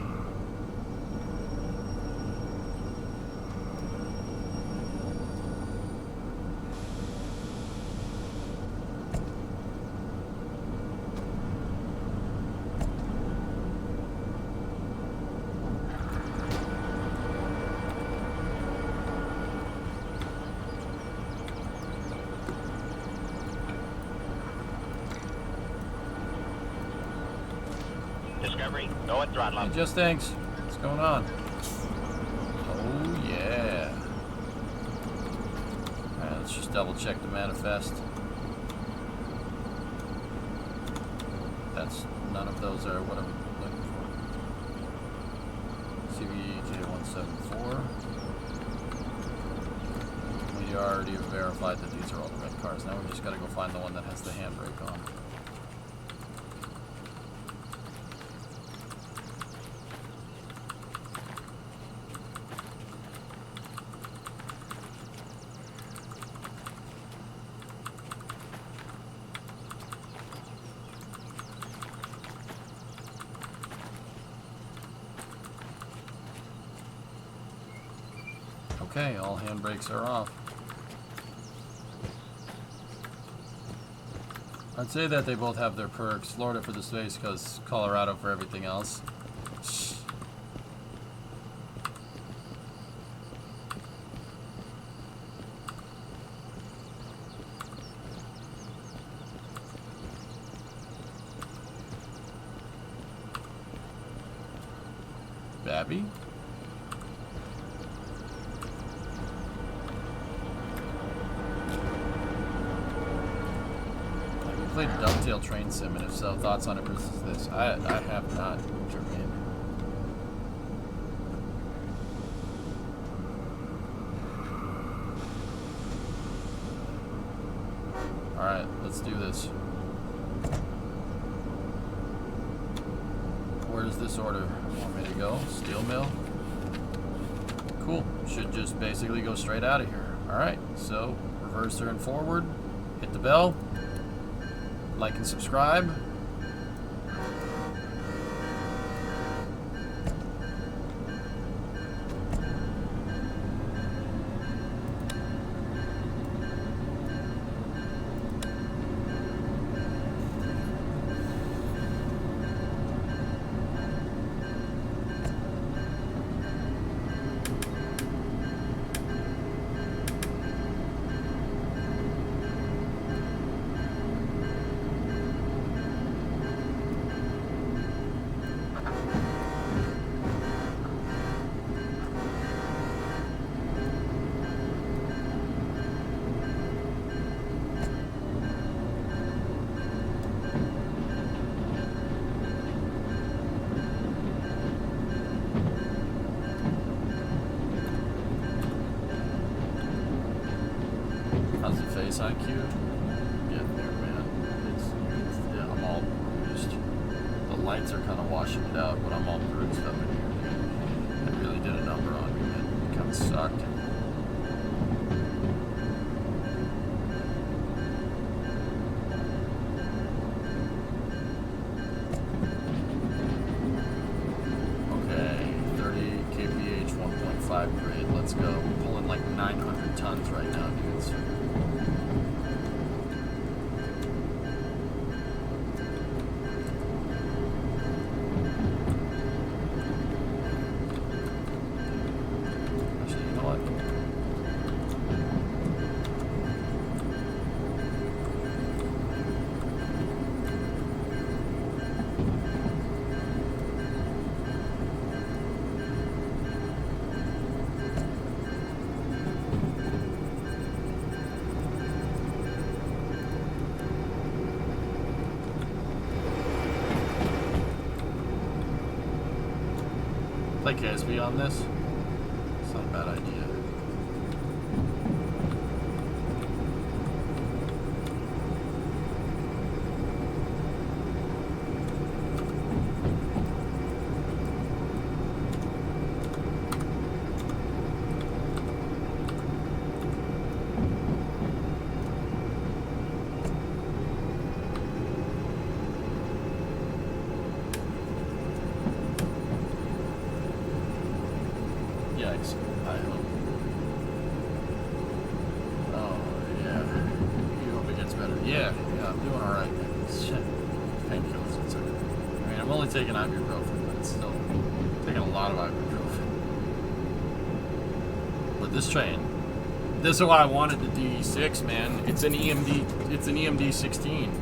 Discovery, go and throttle up. Hey, Just Thanks. What's going on? Oh, yeah. Alright, let's just double check the manifest. None of those are what I'm looking for. CVJ174. We already have verified that these are all the red cars. Now we just gotta go find the one that has the handbrake on. Okay, all handbrakes are off. I'd say that they both have their perks. Florida for the Space Coast, Colorado for everything else. Babby? played Dovetail Train Sim, and if so, thoughts on it versus this? I have not, Jermaine. Alright, let's do this. Where does this order want me to go? Steel mill? Cool. Should just basically go straight out of here. Alright, so reverse turn forward, hit the bell, like and subscribe. How's the face IQ? Getting there, man. Yeah, I'm all bruised. The lights are kind of washing it out, but I'm all bruised up in here, dude. It really did a number on me, man. It kind of sucked. Okay, 30 kph, 1.5 grade. Let's go. We're pulling like 900 tons right now, dudes. Actually, you know what? Play KSV on this? It's not a bad idea. Yikes. I hope. Oh, yeah. You hope it gets better. Yeah, I'm doing alright, man. Shit. Painkillers, it's okay. I mean, I'm only taking ibuprofen, but it's still taking a lot of ibuprofen. But this train, this is why I wanted the DE6, man. It's an EMD 16.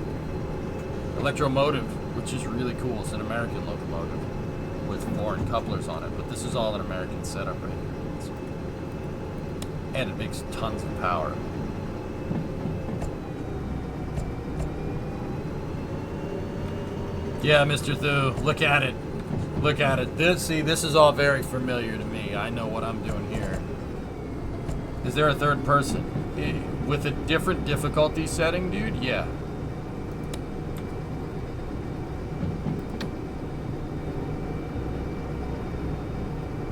Electromotive, which is really cool. It's an American locomotive with foreign couplers on it, but this is all an American setup right here. And it makes tons of power. Yeah, Mr. Thu, look at it. Look at it. This is all very familiar to me. I know what I'm doing here. Is there a third person? With a different difficulty setting, dude? Yeah.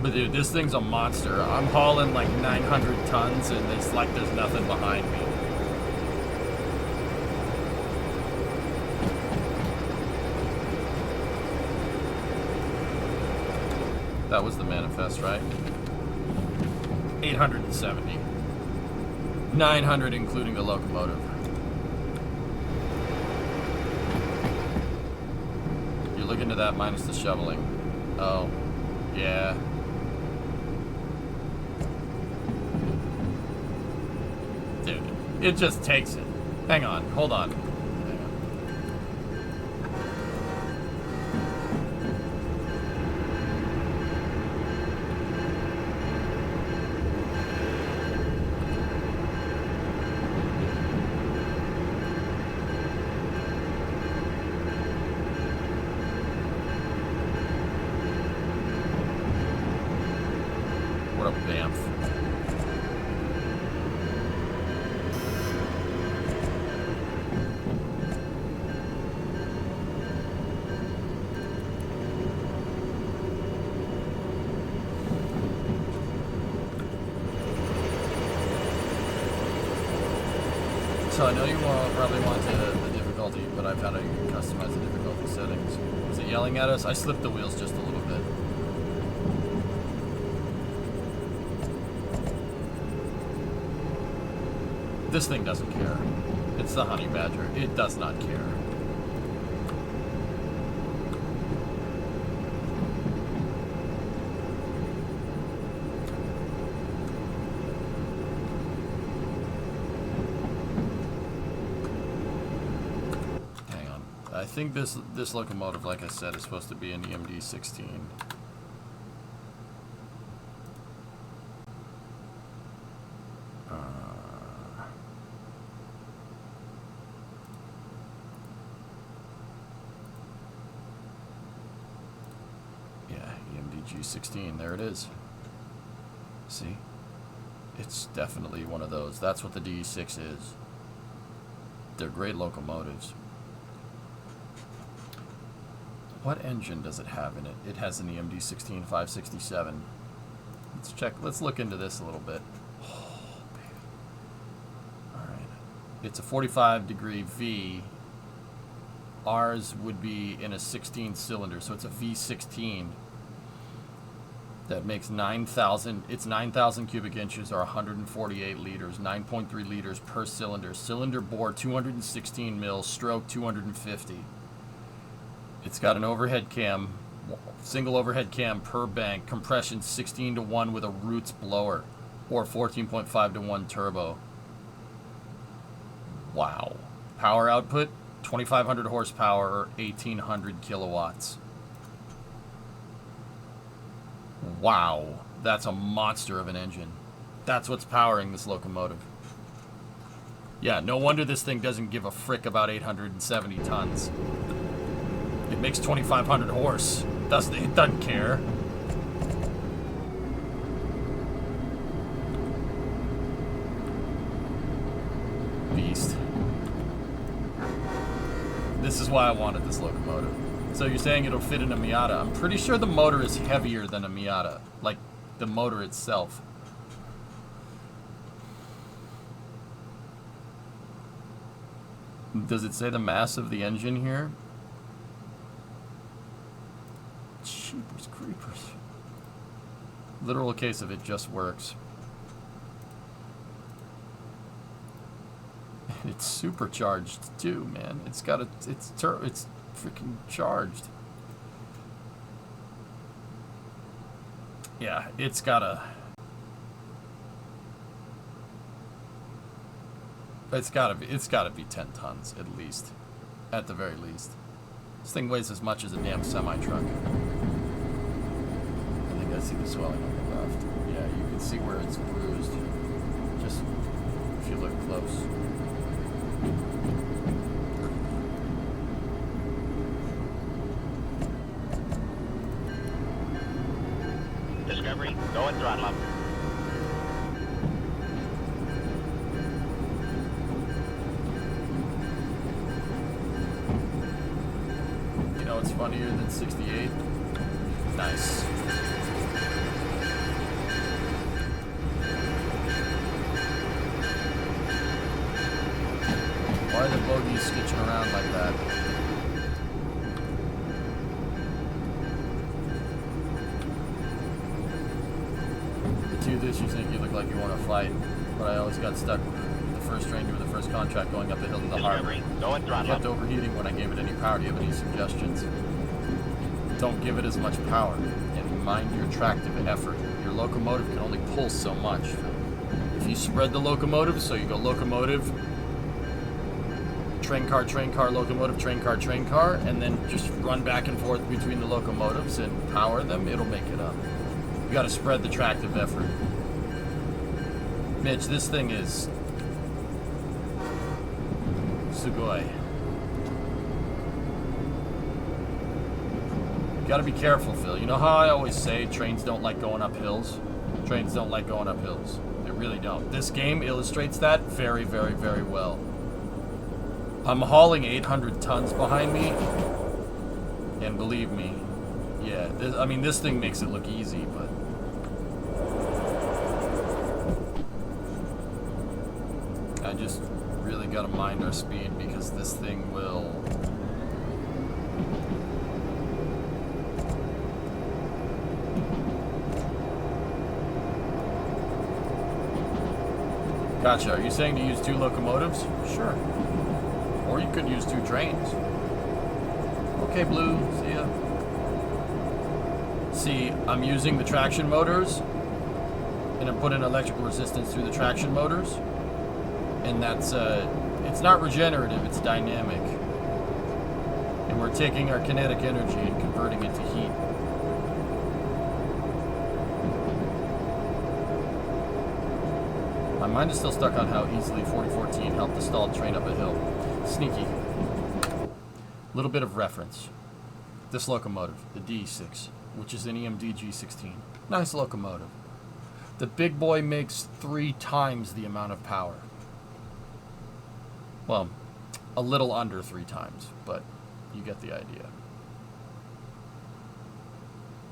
But dude, this thing's a monster. I'm hauling like 900 tons and it's like there's nothing behind me. That was the manifest, right? 870. 900 including the locomotive. You look into that minus the shoveling. Oh, yeah. Dude, it just takes it. Hang on, hold on. Hang on. We're up Banff. So I know you probably want the difficulty, but I found out you can customize the difficulty settings. Was it yelling at us? I slipped the wheels just a little bit. This thing doesn't care. It's the Honey Badger. It does not care. I think this locomotive, like I said, is supposed to be an EMD 16. Yeah, EMD G16. There it is. See? It's definitely one of those. That's what the DE6 is. They're great locomotives. What engine does it have in it? It has an EMD 16 567. Let's check. Let's look into this a little bit. Oh, baby. All right. It's a 45-degree V. Ours would be in a 16 cylinder, so it's a V16. That makes 9,000. It's 9,000 cubic inches or 148 liters. 9.3 liters per cylinder. Cylinder bore 216 mils. Stroke 250. It's got an overhead cam, single overhead cam per bank, compression 16:1 with a Roots blower, or 14.5:1 turbo. Wow. Power output, 2,500 horsepower or 1,800 kilowatts. Wow. That's a monster of an engine. That's what's powering this locomotive. Yeah, no wonder this thing doesn't give a frick about 870 tons. It makes 2,500 horse. It doesn't care. Beast. This is why I wanted this locomotive. So you're saying it'll fit in a Miata. I'm pretty sure the motor is heavier than a Miata. Like, the motor itself. Does it say the mass of the engine here? Jeepers creepers. Literal case of it just works. And it's supercharged too, man. It's got a it's freaking charged. Yeah, it's gotta be 10 tons at least. At the very least. This thing weighs as much as a damn semi-truck. I think I see the swelling on the left. Yeah, you can see where it's bruised. Just if you look close. Discovery, go and throttle up. You know what's funnier than 68? Nice. Why are the bogies skitching around like that? The two this, you think you look like you want to fight, but I always got stuck with the first stranger with the first contract going up the hill to the harbor. Discovery, go and throttle Kept up. overheating when I gave it any power. Do you have any suggestions? Don't give it as much power, and mind your tractive effort. Your locomotive can only pull so much. If you spread the locomotive, so you go locomotive, train car, locomotive, train car, and then just run back and forth between the locomotives and power them, it'll make it up. You gotta spread the tractive effort. Mitch, this thing is sugoi. You gotta be careful, Phil. You know how I always say trains don't like going up hills? Trains don't like going up hills. They really don't. This game illustrates that very, very, very well. I'm hauling 800 tons behind me, and believe me, yeah, I mean, this thing makes it look easy, but I just really gotta mind our speed because this thing will... Gotcha. Are you saying to use 2 locomotives? Sure. Or you could use 2 trains. Okay, Blue. See ya. See, I'm using the traction motors, and I'm putting electrical resistance through the traction motors, and that's, it's not regenerative, it's dynamic. And we're taking our kinetic energy and converting it to heat. My mind is still stuck on how easily 4014 helped the stalled train up a hill. Sneaky. Little bit of reference. This locomotive, the D6, which is an EMD G16. Nice locomotive. The big boy makes 3 times the amount of power. Well, a little under 3 times, but you get the idea.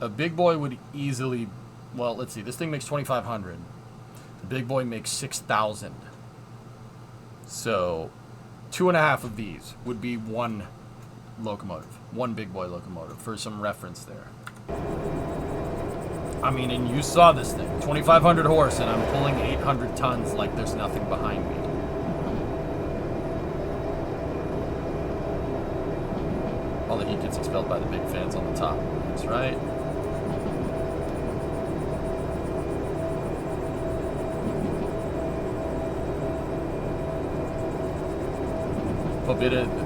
A big boy would easily, well, let's see, this thing makes 2,500. The big boy makes 6,000. So 2.5 of these would be 1 locomotive, 1 big boy locomotive, for some reference there. I mean, and you saw this thing, 2,500 horse, and I'm pulling 800 tons like there's nothing behind me. All the heat gets expelled by the big fans on the top. That's right. But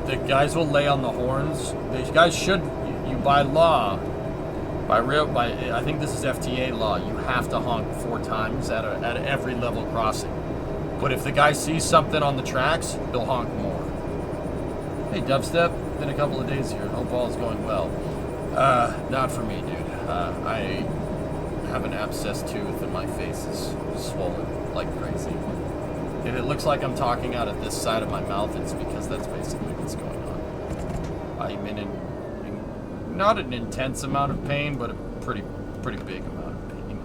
the guys will lay on the horns. These guys should, you by law, by I think this is FTA law, you have to honk 4 times at every level crossing. But if the guy sees something on the tracks, he'll honk more. Hey, Dubstep, been a couple of days here. Hope all is going well. Not for me, dude. I have an abscess tooth and my face is swollen like crazy. If it looks like I'm talking out of this side of my mouth, it's because that's basically what's going on. I'm in not an intense amount of pain, but a pretty big amount of pain.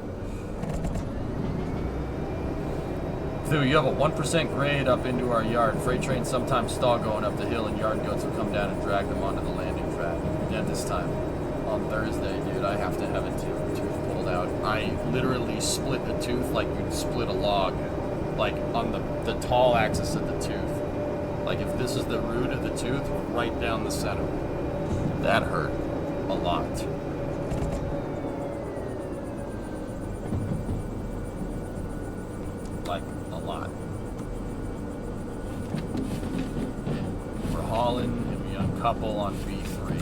So you have a 1% grade up into our yard. Freight trains sometimes stall going up the hill, and yard goats will come down and drag them onto the landing track. Yeah, this time on Thursday, dude, I have to have a tooth pulled out. I literally split the tooth like you'd split a log. Like on the tall axis of the tooth. Like if this is the root of the tooth, right down the center. That hurt a lot. Like a lot. We're hauling a young couple on B3.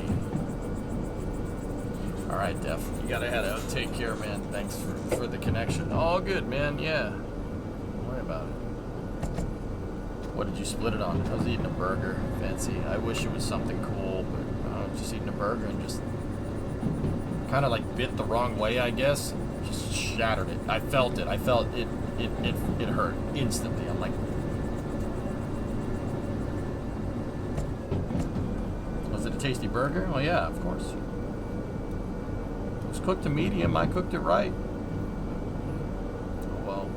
Alright, Def. You gotta head out. Take care, man. Thanks for the connection. All good, man. Yeah. About it. What did you split it on? I was eating a burger. Fancy. I wish it was something cool, but I was just eating a burger and just kind of like bit the wrong way, I guess. Just shattered it. I felt it. I felt it. It hurt instantly. I'm like, was it a tasty burger? Well, yeah, of course. It was cooked to medium. I cooked it right. Oh well.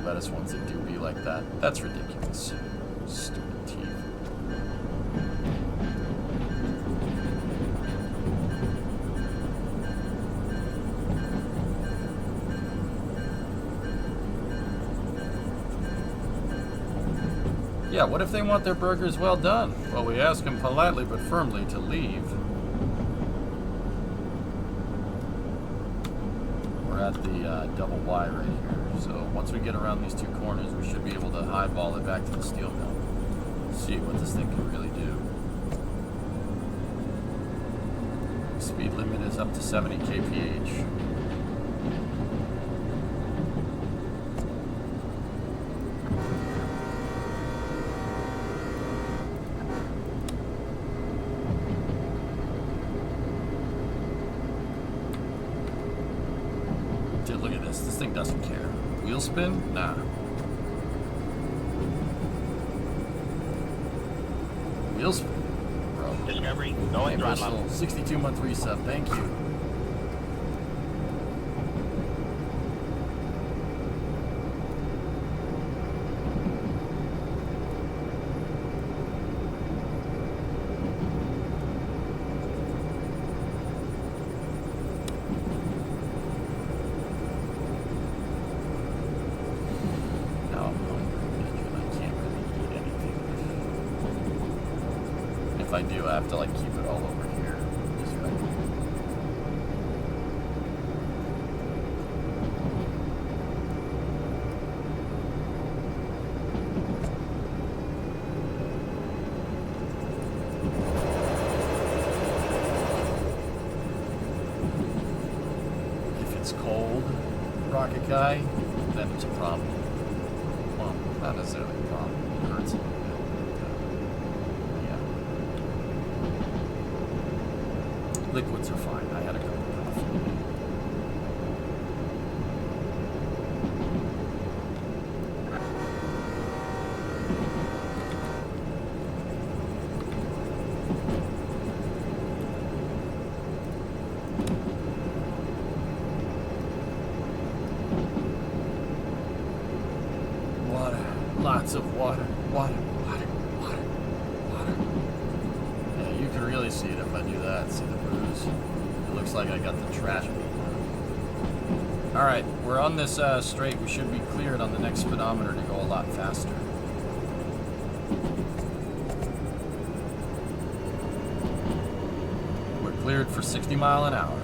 Lettuce ones that do be like that. That's ridiculous. Stupid teeth. Yeah, what if they want their burgers well done? Well, we ask them politely but firmly to leave. We're at the double Y right here. So once we get around these 2 corners, we should be able to highball it back to the steel mill. See what this thing can really do. Speed limit is up to 70 kph. Dude, look at this. This thing doesn't care. Wheel spin? Nah. Wheel spin? Bro. Discovery, go and throttle up. 62-month resub. Thank you. I do, I have to like keep it all over here. Just right. If it's cold, Rocket Guy, then it's a problem. Well, not necessarily a problem. It hurts a little bit. Liquids are fine. I had a cup of coffee. Water. Lots of water. Water. Water. Water. Water. Yeah, you can really see it if I do that. See the bruise? It looks like I got the trash beat. Alright, we're on this straight. We should be cleared on the next speedometer to go a lot faster. We're cleared for 60 mile an hour.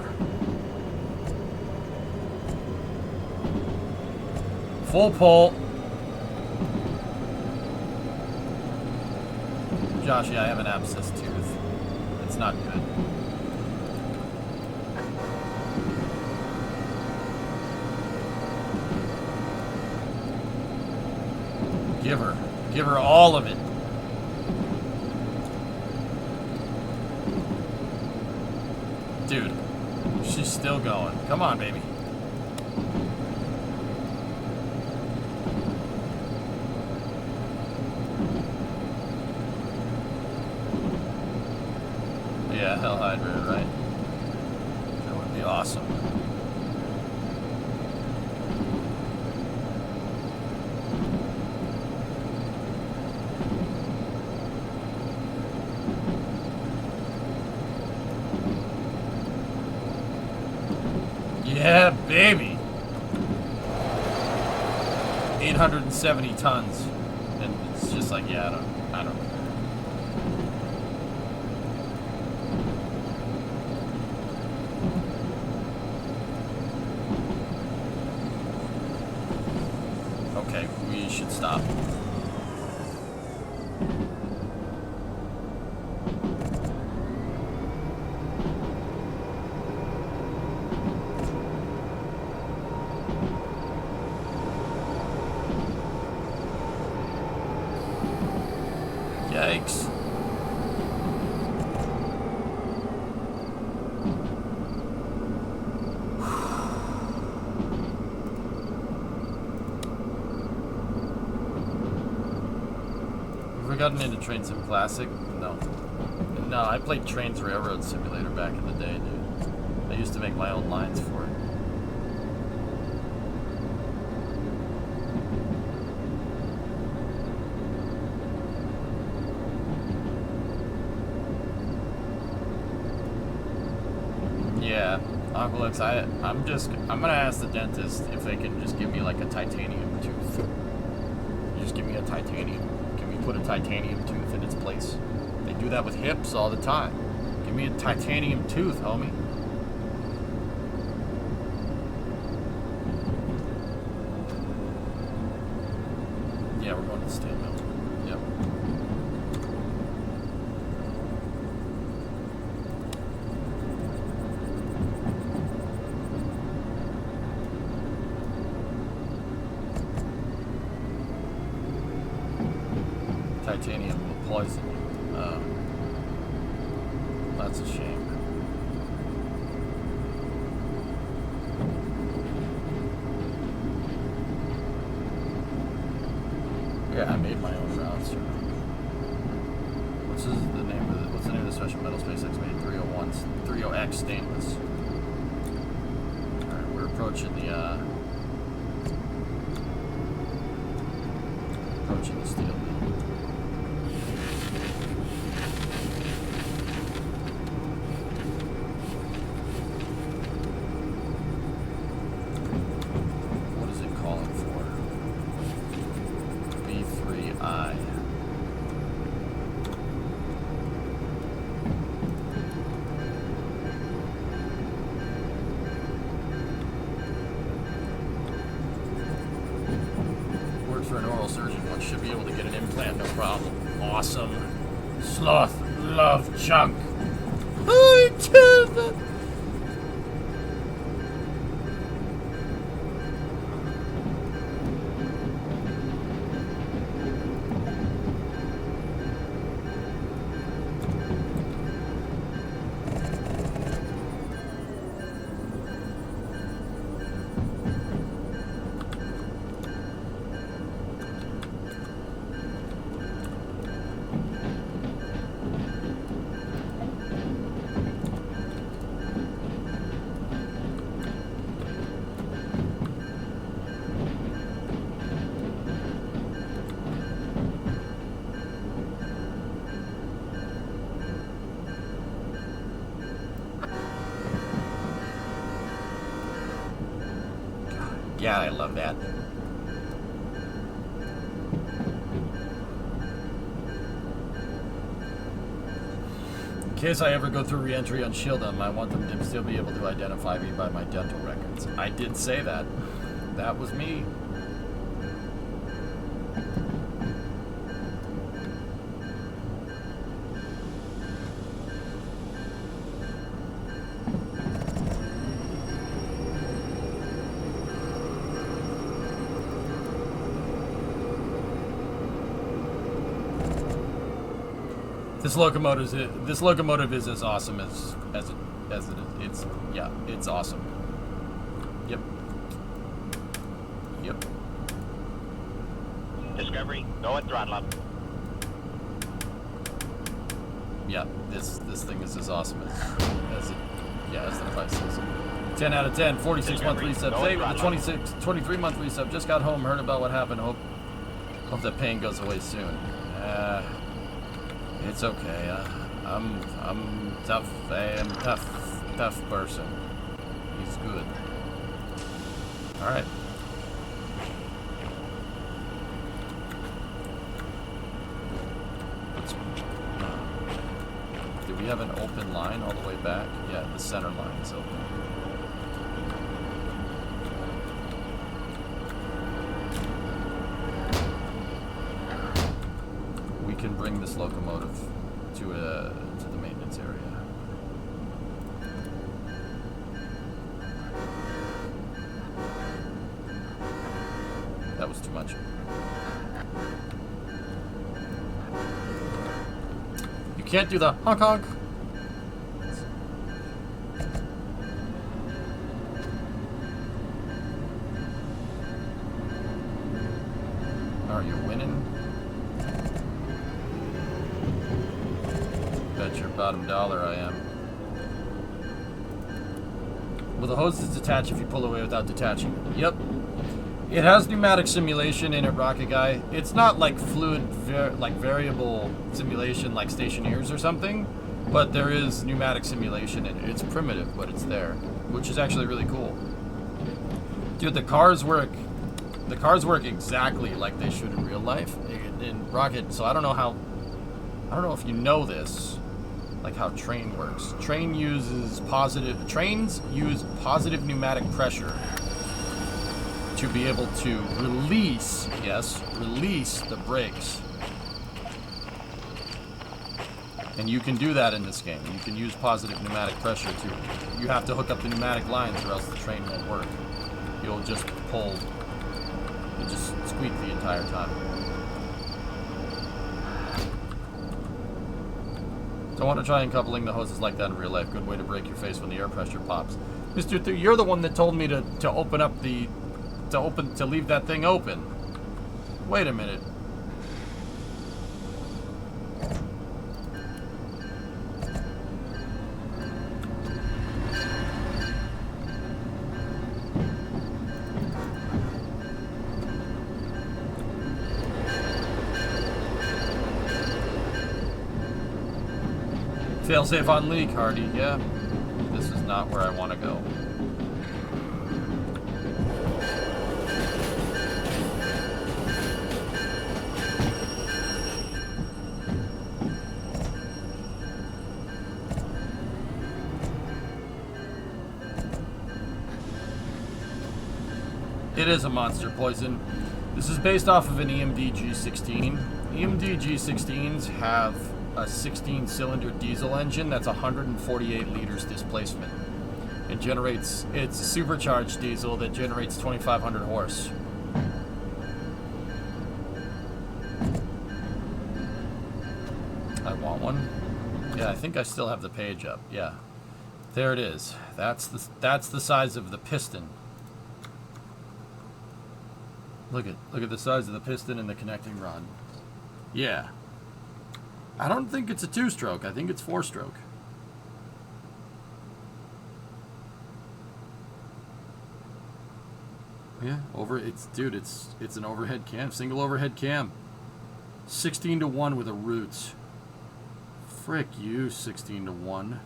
Full pull. Josh, yeah, I have an abscess tooth. It's not good. Give her all of it. Dude, she's still going. Come on, baby. Yeah, hell hydrated, right? That would be awesome. Yeah, baby. 870 tons. And it's just like, yeah, I don't care. Okay, we should stop. Yikes. Have we gotten into Train Sim Classic? No. No, I played Trains Railroad Simulator back in the day, dude. I used to make my own lines for it. Yeah, Aqualux, I'm gonna ask the dentist if they can just give me like a titanium tooth. Just give me a titanium. Can we put a titanium tooth in its place? They do that with hips all the time. Give me a titanium tooth, homie. Yeah, we're going to the steel mill. Yep. titanium will poison you. That's a shame. Yeah, I made my own routes. What's the name of the special metal SpaceX made? 301, 30X stainless. Alright, we're approaching the steel mill. What is it calling for? B3I. For an oral surgeon, one should be able to get an implant, no problem. Awesome. Sloth, love, junk. I tell that. Yeah, I love that. In case I ever go through re-entry on Shieldom, I want them to still be able to identify me by my dental records. I did say that. That was me. This locomotive is as awesome as it is. It's awesome. Yep. Discovery, go and throttle up. Yeah, this thing is as awesome as the device is. 10 out of 10, 46 month resub. Today with the 23 month resub. Just got home, heard about what happened. Hope that pain goes away soon. It's okay. I'm tough. I am tough person. He's good. All right. Do we have an open line all the way back? Yeah, the center line is open. We can bring this locomotive to the maintenance area. That was too much. You can't do the honk honk. Are you winning? Bet your bottom dollar I am. Will the hoses detach if you pull away without detaching? Yep. It has pneumatic simulation in it, Rocket Guy. It's not like fluid, variable simulation like Stationeers or something, but there is pneumatic simulation in it. It's primitive, but it's there, which is actually really cool. Dude, the cars work exactly like they should in real life in Rocket. So I don't know if you know this, like how train works. Trains use positive pneumatic pressure to be able to release the brakes. And you can do that in this game. You can use positive pneumatic pressure you have to hook up the pneumatic lines or else the train won't work. You'll just pull and just squeak the entire time. Don't want to try uncoupling the hoses like that in real life. Good way to break your face when the air pressure pops. Mr. You're the one that told me to open up the... to leave that thing open. Wait a minute. Failsafe on leak, Hardy. Yeah, this is not where I want to go. It is a monster poison. This is based off of an EMD G16. EMD G16s have a 16-cylinder diesel engine that's 148 liters displacement. It generates, it's a supercharged diesel that generates 2,500 horse. I want one. Yeah, I think I still have the page up. Yeah, there it is. That's the size of the piston. Look at the size of the piston and the connecting rod. Yeah. I don't think it's a 2-stroke. I think it's 4-stroke. Yeah, it's an overhead cam, single overhead cam. 16-to-1 with a roots. Frick you, 16-to-1.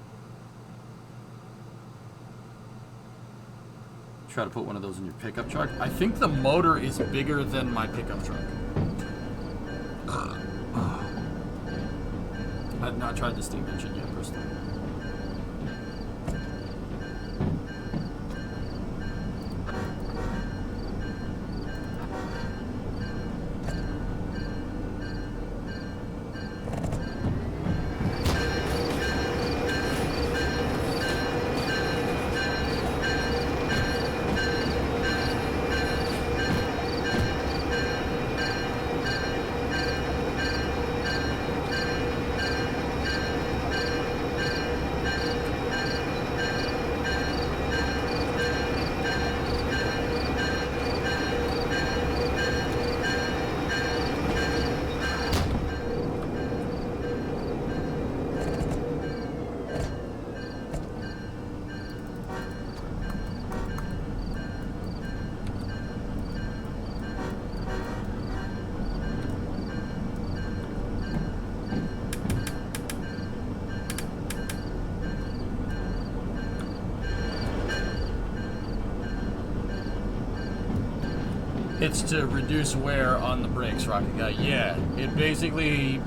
Try to put one of those in your pickup truck. I think the motor is bigger than my pickup truck. I've not tried the steam engine yet, personally. It's to reduce wear on the brakes, Rocket Guy. Yeah, it basically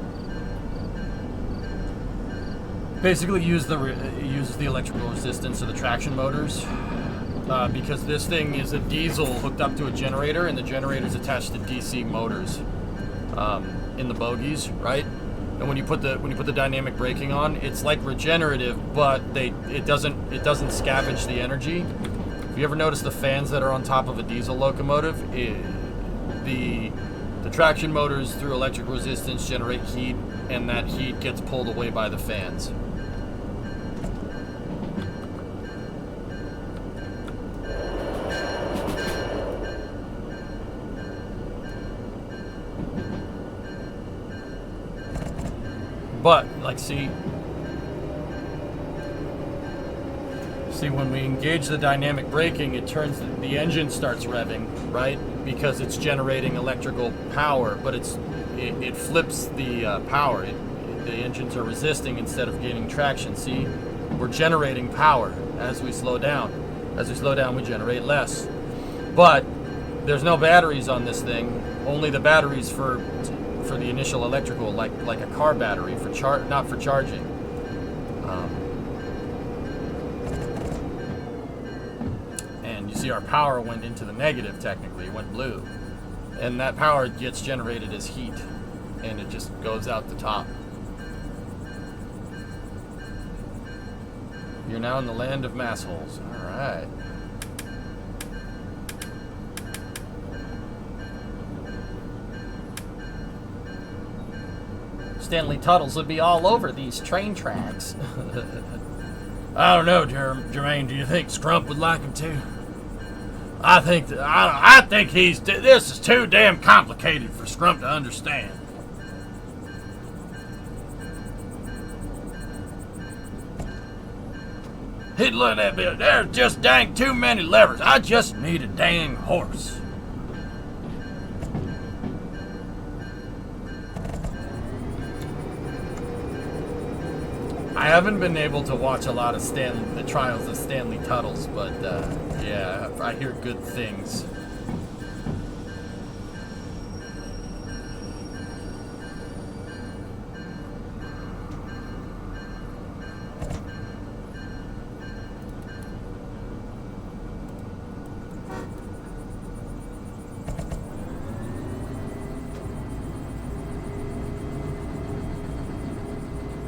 uses the electrical resistance of the traction motors, because this thing is a diesel hooked up to a generator, and the generator's attached to DC motors in the bogies, right? And when you put the dynamic braking on, it's like regenerative, but it doesn't scavenge the energy. If you ever notice the fans that are on top of a diesel locomotive, the traction motors through electric resistance generate heat, and that heat gets pulled away by the fans. But, like, see, when we engage the dynamic braking, it turns, the engine starts revving, right? Because it's generating electrical power, but it flips the power. The engines are resisting instead of gaining traction. See, we're generating power as we slow down. As we slow down, we generate less. But there's no batteries on this thing. Only the batteries for the initial electrical, like a car battery for not for charging. And you see our power went into the negative. Technically, it went blue, and that power gets generated as heat, and it just goes out the top. You're now in the land of mass holes. All right. Stanley Tuttles would be all over these train tracks. I don't know, Jermaine. Do you think Scrump would like him too? I think this is too damn complicated for Scrump to understand. He'd look at that bill. There's just dang too many levers. I just need a dang horse. I haven't been able to watch a lot of the trials of Stanley Tuttles, but yeah, I hear good things.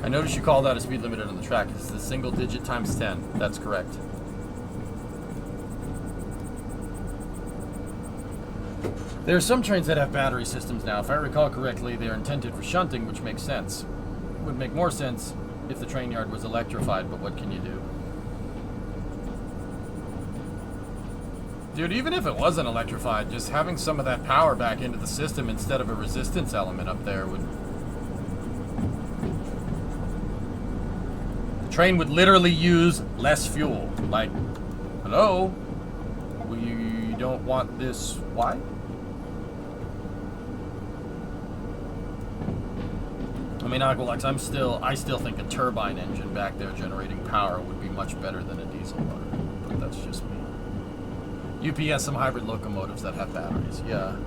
I noticed you called out a speed limiter on the track. It's the single digit times 10. That's correct. There are some trains that have battery systems now. If I recall correctly, they are intended for shunting, which makes sense. It would make more sense if the train yard was electrified, but what can you do? Dude, even if it wasn't electrified, just having some of that power back into the system instead of a resistance element up there would... Train would literally use less fuel. Like, hello? We don't want this. Why? I mean, Aqualux, I still think a turbine engine back there generating power would be much better than a diesel motor. But that's just me. UP has some hybrid locomotives that have batteries, yeah.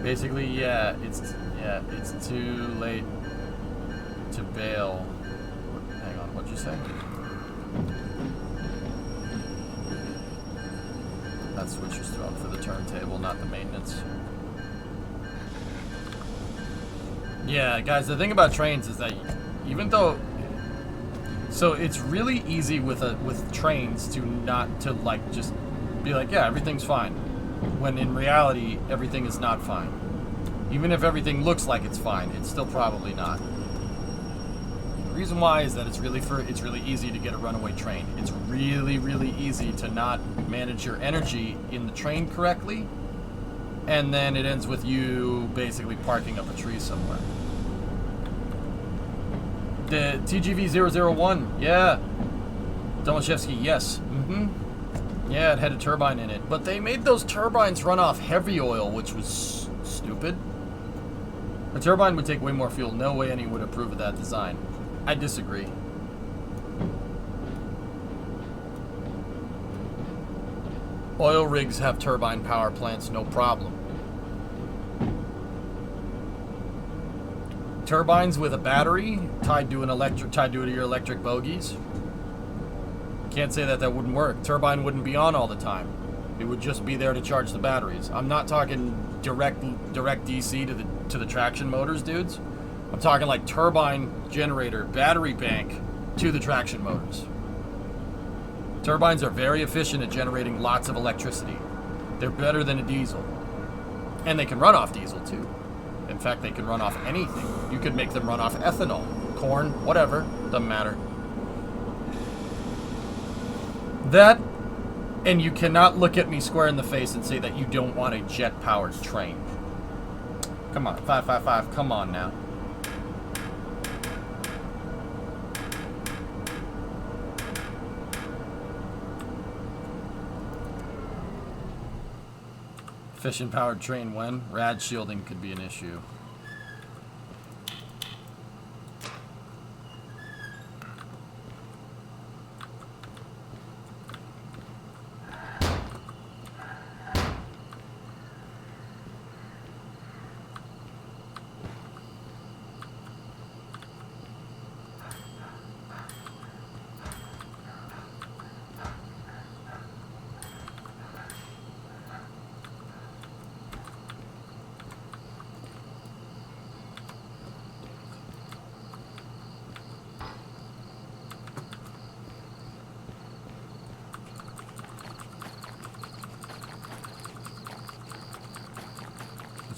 Basically, yeah, it's too late to bail. Hang on, what'd you say? That switch is thrown for the turntable, not the maintenance. Yeah, guys, the thing about trains is that even though, so it's really easy with trains to not to like just be like, yeah, everything's fine, when in reality everything is not fine. Even if everything looks like it's fine, it's still probably not. The reason why is that it's really easy to get a runaway train. It's really easy to not manage your energy in the train correctly, and then it ends with you basically parking up a tree somewhere. The TGV-001, yeah. Domashevsky, yes. Yeah, it had a turbine in it. But they made those turbines run off heavy oil, which was stupid. A turbine would take way more fuel. No way anyone would approve of that design. I disagree. Oil rigs have turbine power plants, no problem. Turbines with a battery tied to your electric bogies. Can't say that wouldn't work. Turbine wouldn't be on all the time. It would just be there to charge the batteries. I'm not talking direct DC to the traction motors, dudes. I'm talking like turbine generator, battery bank to the traction motors. Turbines are very efficient at generating lots of electricity. They're better than a diesel. And they can run off diesel too. In fact, they can run off anything. You could make them run off ethanol, corn, whatever, doesn't matter. That, and you cannot look at me square in the face and say that you don't want a jet-powered train. Come on, 555, come on now. Fission-powered train when? Rad shielding could be an issue.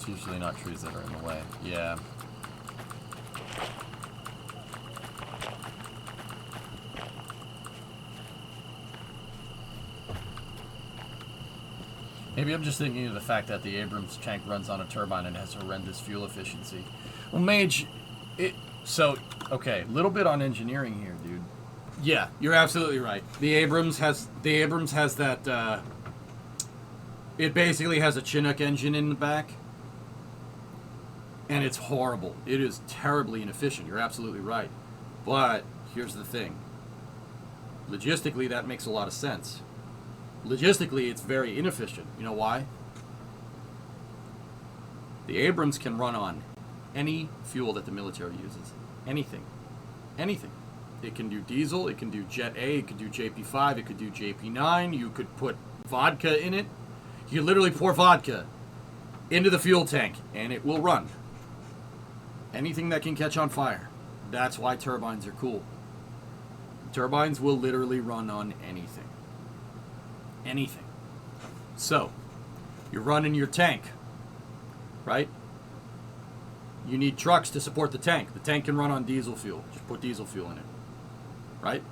It's usually not trees that are in the way. Yeah. Maybe I'm just thinking of the fact that the Abrams tank runs on a turbine and has horrendous fuel efficiency. Well, Mage, okay, little bit on engineering here, dude. Yeah, you're absolutely right. The Abrams has that. It basically has a Chinook engine in the back, and it's horrible. It is terribly inefficient. You're absolutely right. But here's the thing. Logistically, that makes a lot of sense. Logistically, it's very inefficient. You know why? The Abrams can run on any fuel that the military uses. Anything. Anything. It can do diesel, it can do Jet A, it could do JP5, it could do JP9. You could put vodka in it. You can literally pour vodka into the fuel tank, and it will run. Anything that can catch on fire. That's why turbines are cool. Turbines will literally run on anything. Anything. So, you're running your tank, right? You need trucks to support the tank. The tank can run on diesel fuel. Just put diesel fuel in it, right?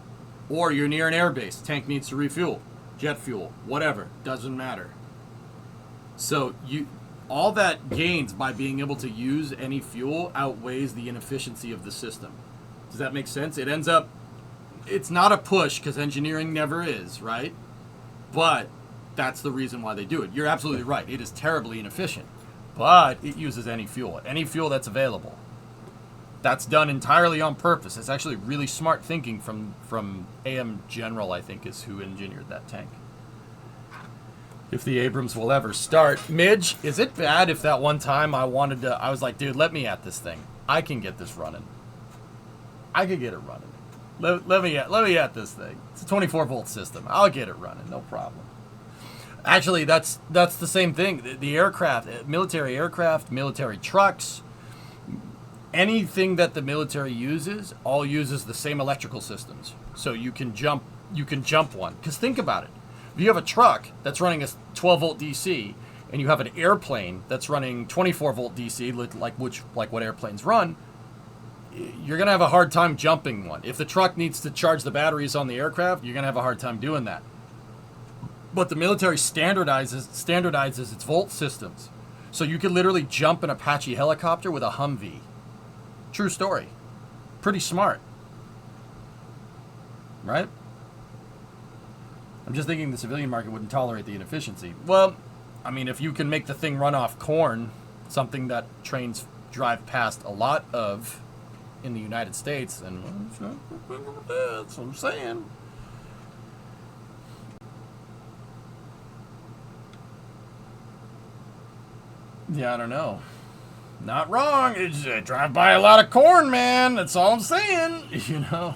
Or you're near an airbase. The tank needs to refuel. Jet fuel, whatever, doesn't matter. So all that gains by being able to use any fuel outweighs the inefficiency of the system. Does that make sense? It ends up, it's not a push because engineering never is, right? But that's the reason why they do it. You're absolutely right. It is terribly inefficient. But it uses any fuel that's available. That's done entirely on purpose. It's actually really smart thinking from AM General, I think, is who engineered that tank. If the Abrams will ever start. Midge, is it bad if that one time I was like, dude, let me at this thing. I can get this running. I could get it running. Let me at this thing. It's a 24-volt system. I'll get it running, no problem. Actually, that's the same thing. The aircraft, military trucks, anything that the military uses, all uses the same electrical systems. So you can jump one. Because think about it. If you have a truck that's running a 12-volt DC, and you have an airplane that's running 24-volt DC, like what airplanes run, you're going to have a hard time jumping one. If the truck needs to charge the batteries on the aircraft, you're going to have a hard time doing that. But the military standardizes its volt systems. So you could literally jump an Apache helicopter with a Humvee. True story. Pretty smart. Right? I'm just thinking the civilian market wouldn't tolerate the inefficiency. Well, I mean, if you can make the thing run off corn, something that trains drive past a lot of in the United States, and that's what I'm saying. Yeah, I don't know. Not wrong. I drive by a lot of corn, man. That's all I'm saying. You know.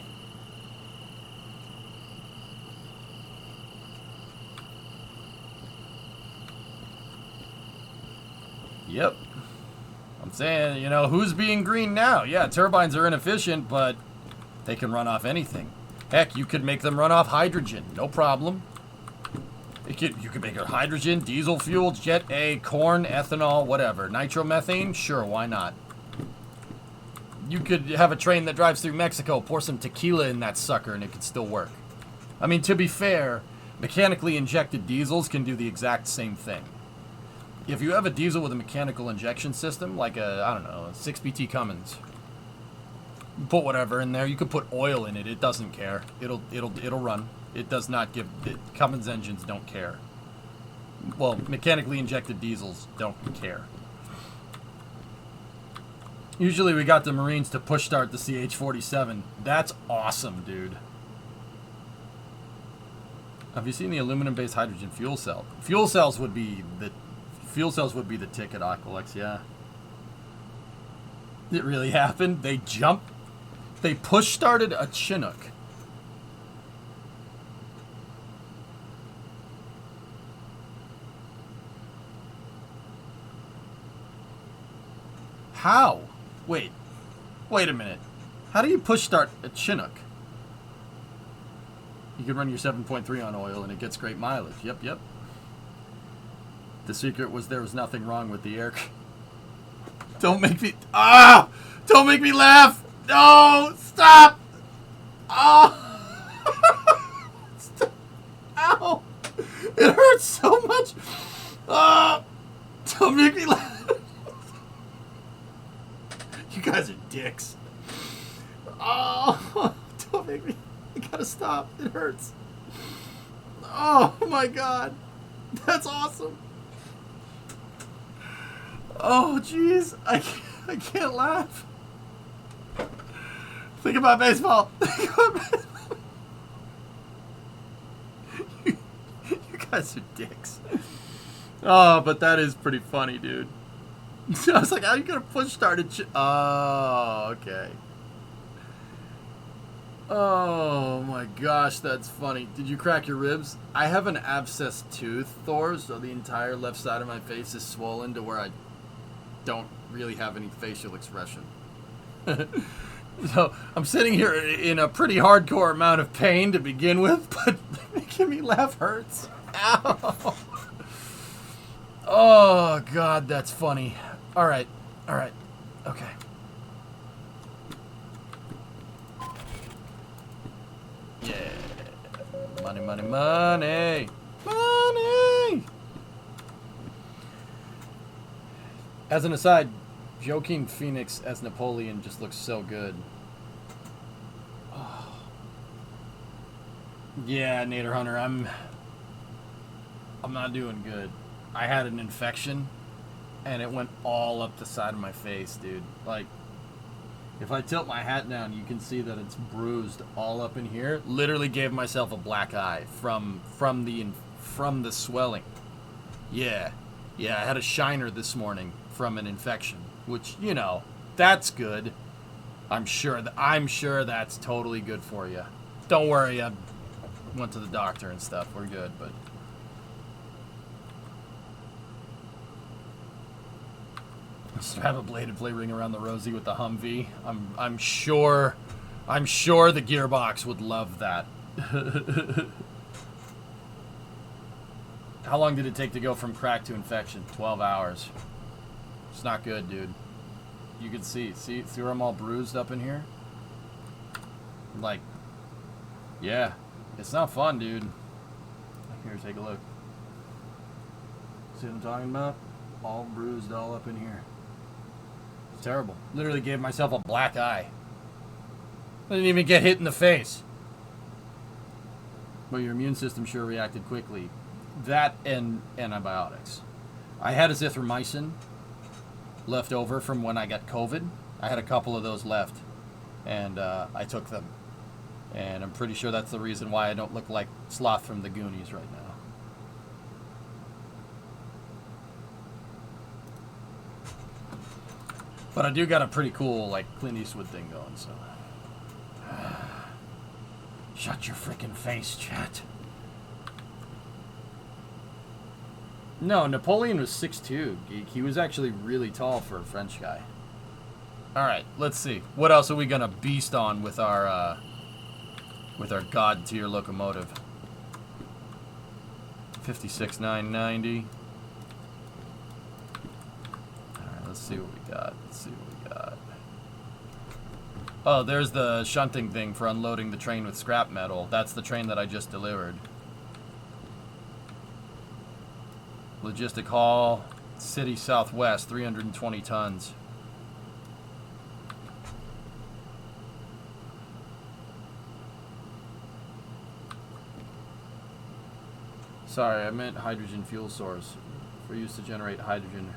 Yep. I'm saying, you know, who's being green now? Yeah, turbines are inefficient, but they can run off anything. Heck, you could make them run off hydrogen. No problem. You could make it hydrogen, diesel fuel, Jet A, corn, ethanol, whatever. Nitromethane? Sure, why not? You could have a train that drives through Mexico, pour some tequila in that sucker, and it could still work. I mean, to be fair, mechanically injected diesels can do the exact same thing. If you have a diesel with a mechanical injection system, like a 6BT Cummins, you put whatever in there. You could put oil in it. It doesn't care. It'll run. It does not give. Cummins engines don't care. Well, mechanically injected diesels don't care. Usually we got the Marines to push start the CH-47. That's awesome, dude. Have you seen the aluminum-based hydrogen fuel cell? Fuel cells would be the ticket, Aqualex, yeah. It really happened. They push started a Chinook. How? Wait a minute. How do you push start a Chinook? You can run your 7.3 on oil and it gets great mileage. Yep. The secret was there was nothing wrong with the air. Don't make me... Ah! Don't make me laugh! No! Stop! Oh! Stop. Ow! It hurts so much! Ah! Don't make me laugh! You guys are dicks. Oh! Don't make me... I gotta stop. It hurts. Oh my god. That's awesome. Oh, jeez. I can't laugh. Think about baseball. Think about baseball. You guys are dicks. Oh, but that is pretty funny, dude. I was like, how are you going to push start it? Oh, okay. Oh my gosh, that's funny. Did you crack your ribs? I have an abscessed tooth, Thor, so the entire left side of my face is swollen to where I don't really have any facial expression. So I'm sitting here in a pretty hardcore amount of pain to begin with, but making me laugh hurts. Ow. Oh god, that's funny. Alright, okay. Yeah. Money, money, money. Money! As an aside, Joaquin Phoenix as Napoleon just looks so good. Oh. Yeah, Nader Hunter, I'm not doing good. I had an infection, and it went all up the side of my face, dude. Like, if I tilt my hat down, you can see that it's bruised all up in here. Literally gave myself a black eye from the swelling. Yeah, I had a shiner this morning from an infection, which, you know, that's good. I'm sure that's totally good for you. Don't worry, I went to the doctor and stuff. We're good, but. Strap a bladed play ring around the Rosie with the Humvee. I'm sure the gearbox would love that. How long did it take to go from crack to infection? 12 hours. It's not good, dude. You can see where I'm all bruised up in here? Like, yeah, it's not fun, dude. Here, take a look. See what I'm talking about? All bruised all up in here. It's terrible. Literally gave myself a black eye. I didn't even get hit in the face. But your immune system sure reacted quickly. That and antibiotics. I had azithromycin left over from when I got COVID. I had a couple of those left, and I took them. And I'm pretty sure that's the reason why I don't look like Sloth from the Goonies right now. But I do got a pretty cool, like, Clint Eastwood thing going, so. Shut your freaking face, chat. No, Napoleon was 6'2", geek. He was actually really tall for a French guy. Alright, let's see. What else are we gonna beast on with our god tier locomotive? 56,990. Alright, let's see what we got. Oh, there's the shunting thing for unloading the train with scrap metal. That's the train that I just delivered. Logistic Hall, City Southwest, 320 tons. Sorry, I meant hydrogen fuel source for use to generate hydrogen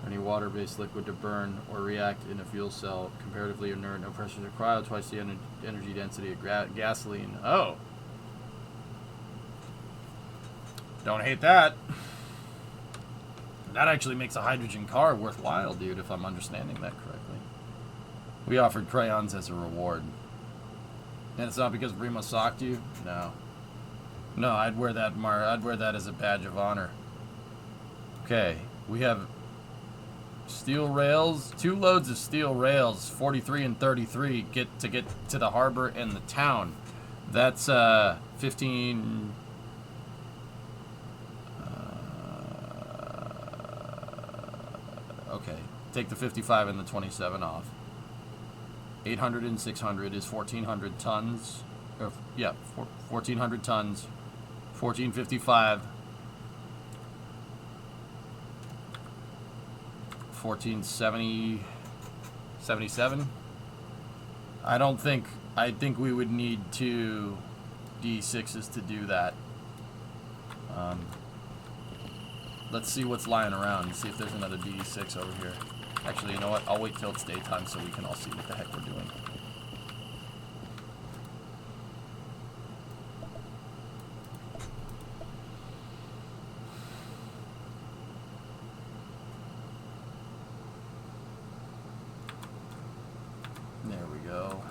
or any water-based liquid to burn or react in a fuel cell. Comparatively inert, no pressure to cryo, twice the energy density of gasoline. Oh. Don't hate that. That actually makes a hydrogen car worthwhile, dude, if I'm understanding that correctly. We offered crayons as a reward. And it's not because Remo socked you? No. No, I'd wear that I'd wear that as a badge of honor. Okay, we have steel rails, 2 loads of steel rails, 43 and 33, get to the harbor and the town. That's 15. Okay, Take the 55 and the 27 off. 800 and 600 is 1,400 tons. Or, yeah, 1,400 tons. 1455. 1470. 77. I think we would need 2 D6s to do that. Let's see what's lying around. See if there's another D6 over here. Actually, you know what? I'll wait till it's daytime so we can all see what the heck we're doing. There we go.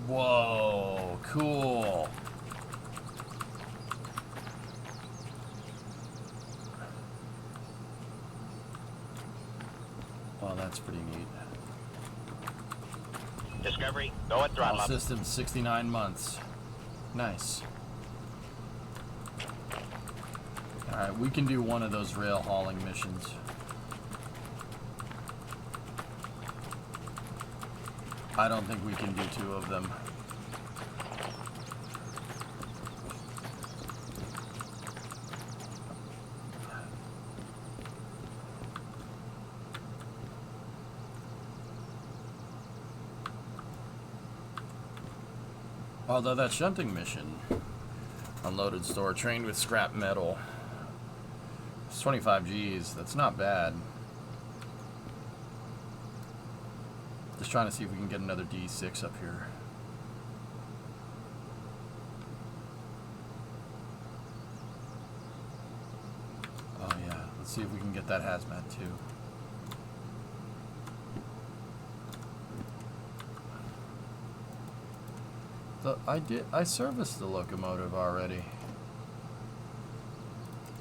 Whoa, cool. Well, that's pretty neat. Discovery, go at throttle All up. systems 69 months. Nice. Alright, we can do one of those rail hauling missions. I don't think we can do 2 of them. Although that shunting mission, unloaded store, trained with scrap metal, it's 25 Gs. That's not bad. Just trying to see if we can get another D6 up here. Oh yeah, let's see if we can get that hazmat too. I serviced the locomotive already.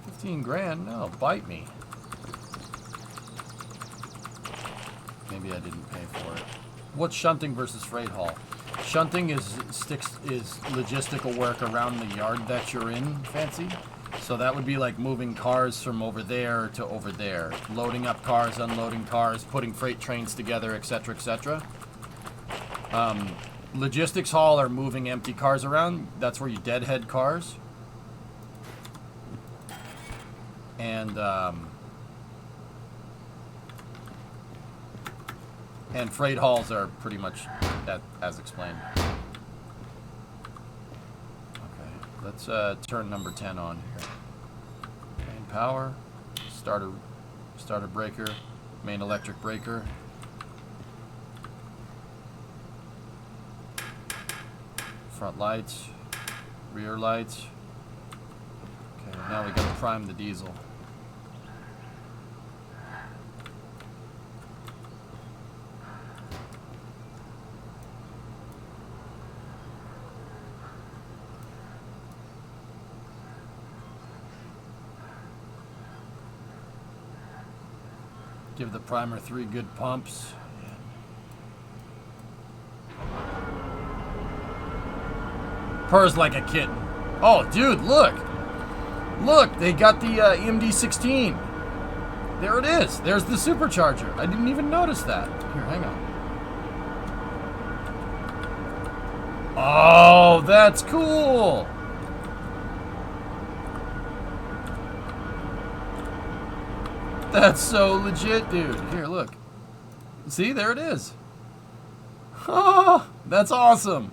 15 grand? No, bite me. Maybe I didn't pay for it. What's shunting versus freight haul? Shunting is logistical work around the yard that you're in, Fancy. So that would be like moving cars from over there to over there, loading up cars, unloading cars, putting freight trains together, etc., etc. Logistics haul are moving empty cars around. That's where you deadhead cars. And freight hauls are pretty much that, as explained. Okay, let's turn number 10 on here. Main power, starter breaker, main electric breaker. Front lights, rear lights. Okay, now we gotta prime the diesel. Give the primer 3 good pumps. Purrs like a kitten. Oh, dude, look. Look, they got the EMD-16. There it is. There's the supercharger. I didn't even notice that. Here, hang on. Oh, that's cool. That's so legit, dude. Here, look. See, there it is. Oh, that's awesome.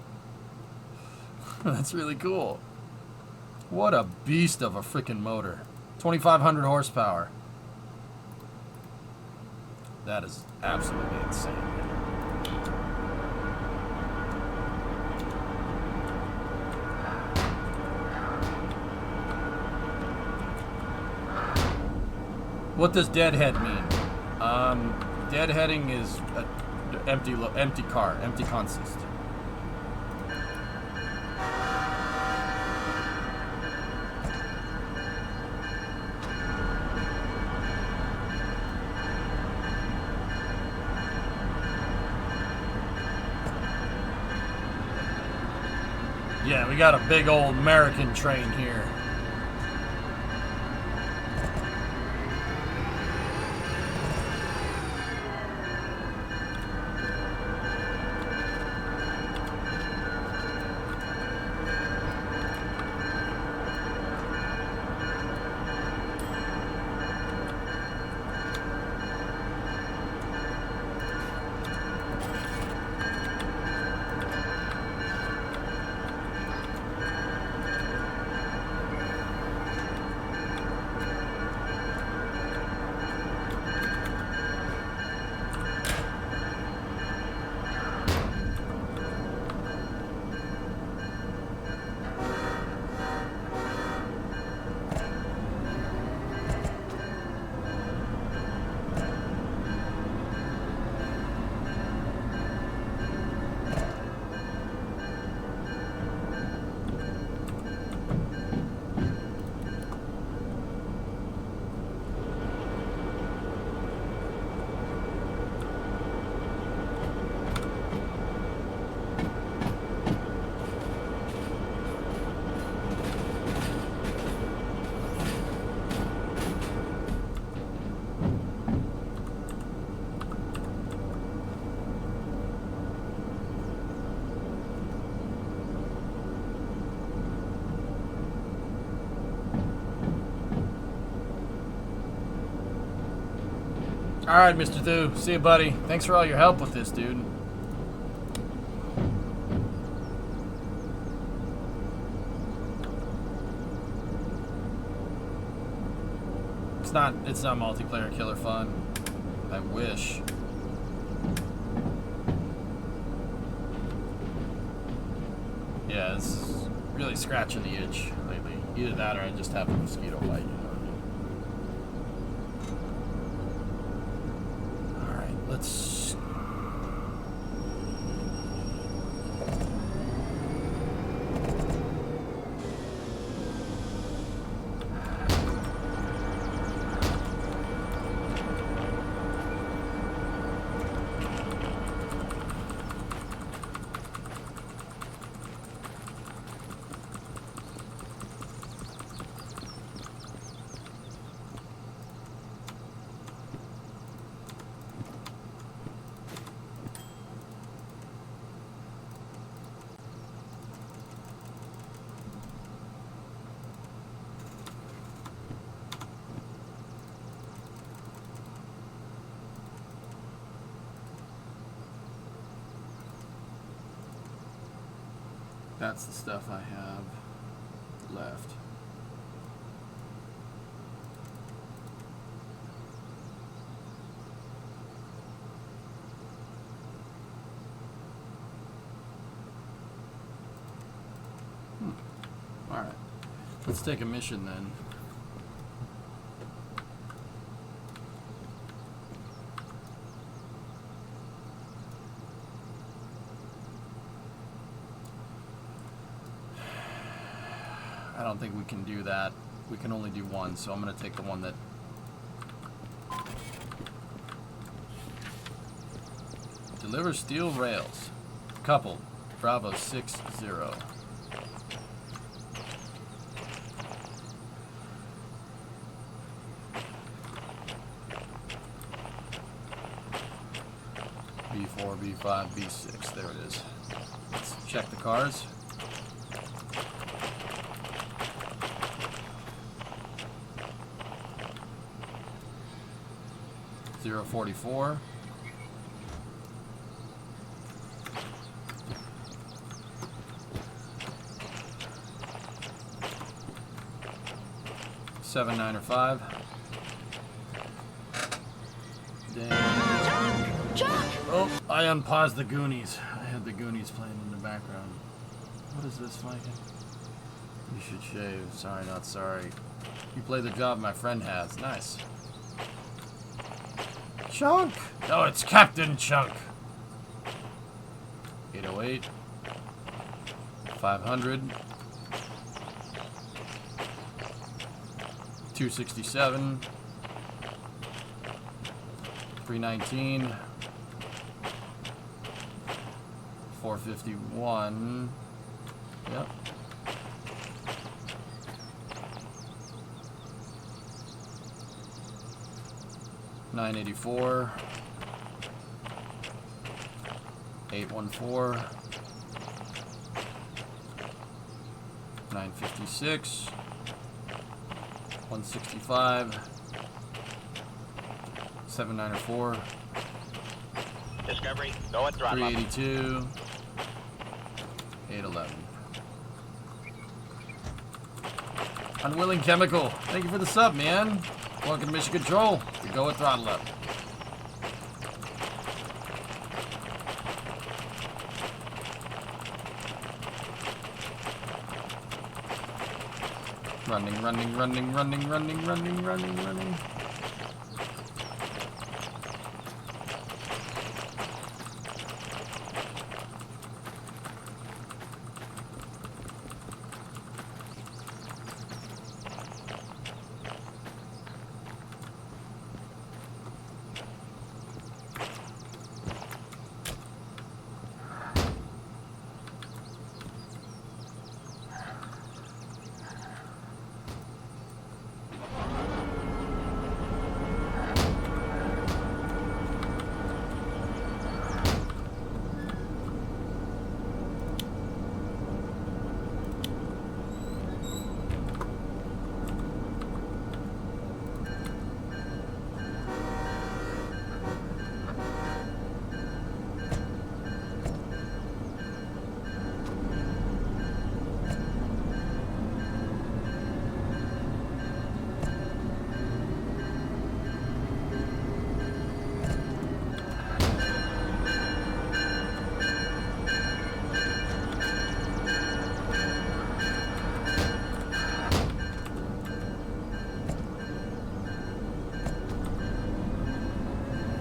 That's really cool. What a beast of a freaking motor. 2,500 horsepower. That is absolutely insane. What does deadhead mean? Deadheading is an empty car, empty consist. Yeah, we got a big old American train here. All right, Mr. Thu. See you, buddy. Thanks for all your help with this, dude. It's not multiplayer killer fun. I wish. Yeah, it's really scratching the itch lately. Either that or I just have a mosquito bite, you know what I mean? Alright, let's... That's the stuff I have left. Alright. Let's take a mission then. I don't think we can do that. We can only do one, so I'm going to take the one that... Deliver steel rails. Coupled. Bravo 60. B4, B5, B6. There it is. Let's check the cars. Zero 44. Seven, 9, or 5. Oh, I unpaused the Goonies. I had the Goonies playing in the background. What is this, Mike? You should shave. Sorry, not sorry. You play the job my friend has. Nice. Chunk! Oh, it's Captain Chunk. 808. 500. 267. 319. 451. Yep. 984. 814. 956. 165. 794. Discovery, go at throttle up. 382. 811. Unwilling Chemical, thank you for the sub, man. Welcome to Mission Control. We go at throttle up. Running, running, running, running, running, running, running, running.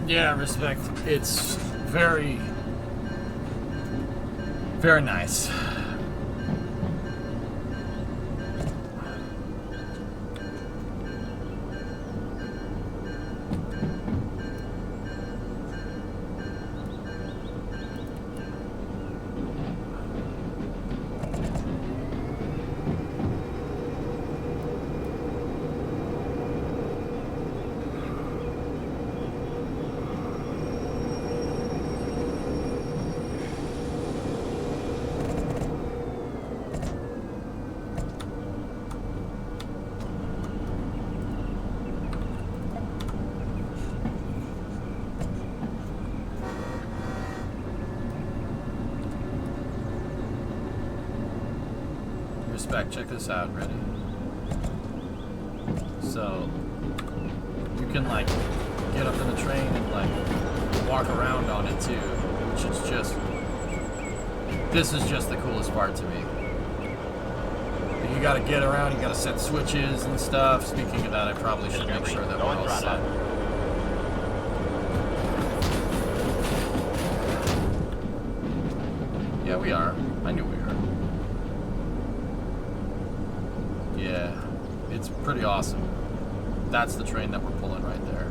Yeah, respect. It's very, very nice. Respect, check this out, ready? So, you can like get up in the train and like walk around on it too, which is just, this is just the coolest part to me. You gotta get around, you gotta set switches and stuff. Speaking of that, I probably should make sure that we're all set. Yeah, we are. I knew we were. Yeah, it's pretty awesome. That's the train that we're pulling right there.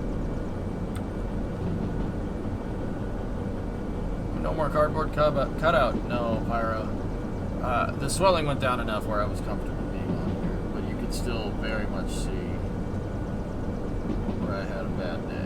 No more cardboard cutout. No, Pyro. The swelling went down enough where I was comfortable being on here, but you could still very much see where I had a bad day.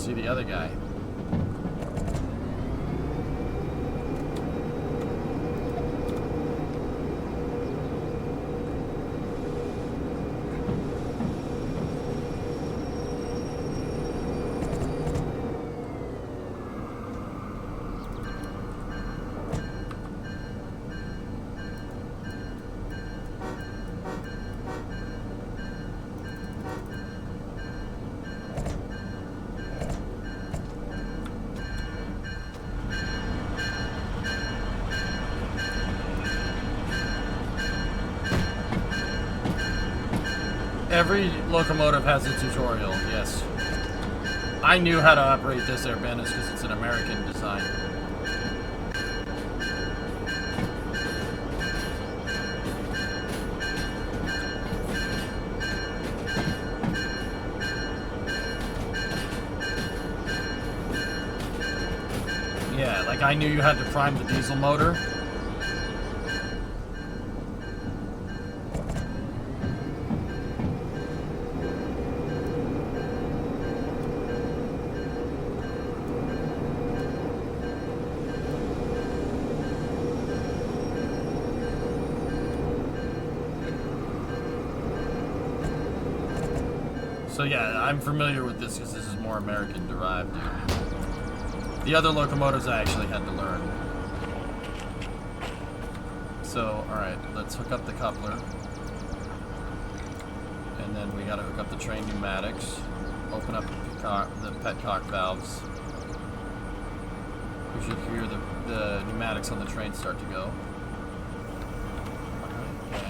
The other guy. Every locomotive has a tutorial, yes. I knew how to operate this Airbanus because it's an American design. Yeah, like I knew you had to prime the diesel motor. So yeah, I'm familiar with this because this is more American derived, dude. The other locomotives I actually had to learn. So, alright, let's hook up the coupler. And then we gotta hook up the train pneumatics. Open up the petcock valves. We should hear the pneumatics on the train start to go.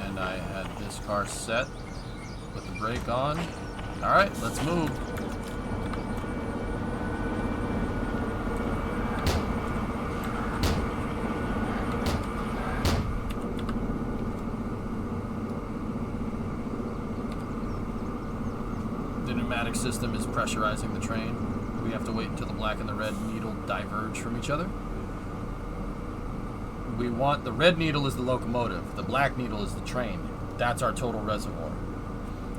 And I had this car set. Put the brake on. Alright, let's move. The pneumatic system is pressurizing the train. We have to wait until the black and the red needle diverge from each other. We want the red needle is the locomotive, the black needle is the train. That's our total reservoir.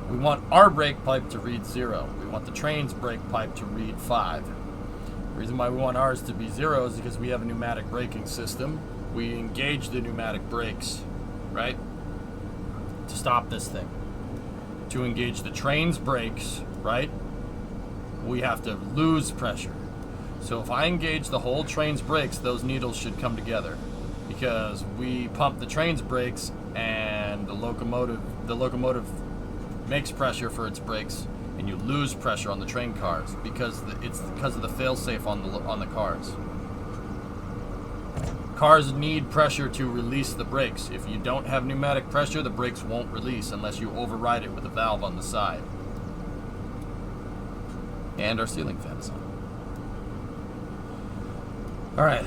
We want our brake pipe to read 0. We want the train's brake pipe to read 5. The reason why we want ours to be 0 is because we have a pneumatic braking system. We engage the pneumatic brakes, right? To stop this thing. To engage the train's brakes, right? We have to lose pressure. So if I engage the whole train's brakes, those needles should come together. Because we pump the train's brakes and the locomotive makes pressure for its brakes, and you lose pressure on the train cars because it's because of the failsafe on the cars. Cars need pressure to release the brakes. If you don't have pneumatic pressure, the brakes won't release unless you override it with a valve on the side. And our ceiling fan is on. All right.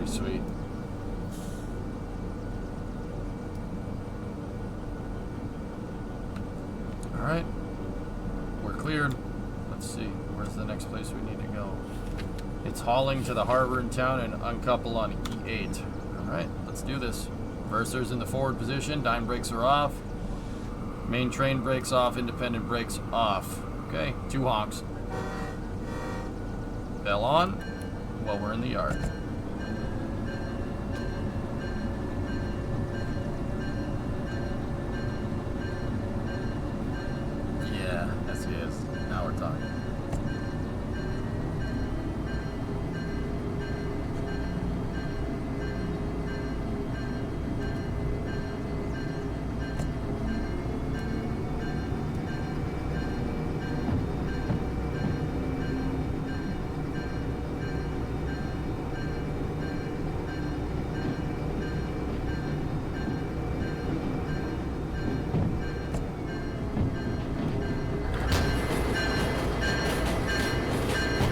Sweet. Alright. We're cleared. Let's see. Where's the next place we need to go? It's hauling to the harbor in town and uncouple on E8. Alright, let's do this. Verser's in the forward position. Dyne brakes are off. Main train brakes off. Independent brakes off. Okay, 2 honks. Bell on while we're in the yard. Now we're talking.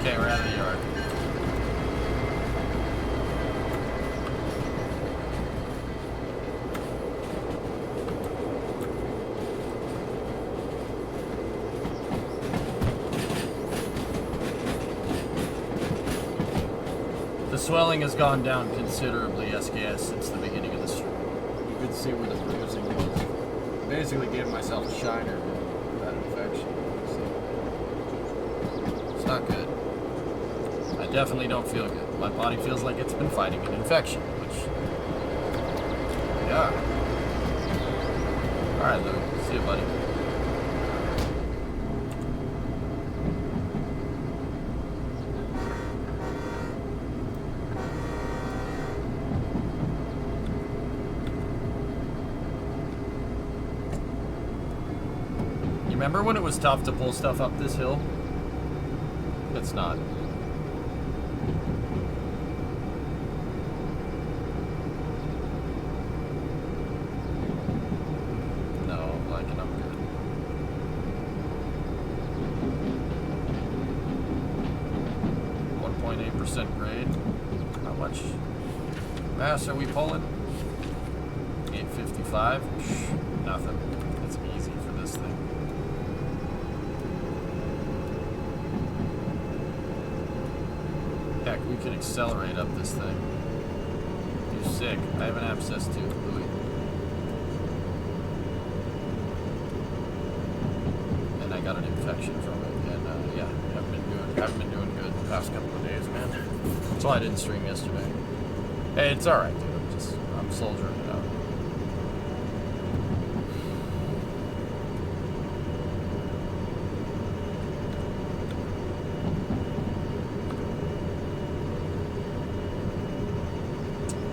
Okay, we're out of the yard. The swelling has gone down considerably, SKS, since the beginning of the stream. You could see where the bruising was. Basically gave myself a shiner with that infection. So it's not good. I definitely don't feel good. My body feels like it's been fighting an infection, which, yeah. All right, Lou. See you, buddy. You remember when it was tough to pull stuff up this hill? It's not. No, I'm liking I'm good. .8% grade. How much mass are we pulling? 855. Nothing. It's easy for this thing. Heck, we can accelerate up this thing. You're sick. I have an abscess too, Louis. And I got an infection from it. And yeah, haven't been doing good the past couple of days, man. That's why I didn't stream yesterday. Hey, it's alright, dude. I'm soldiering it out.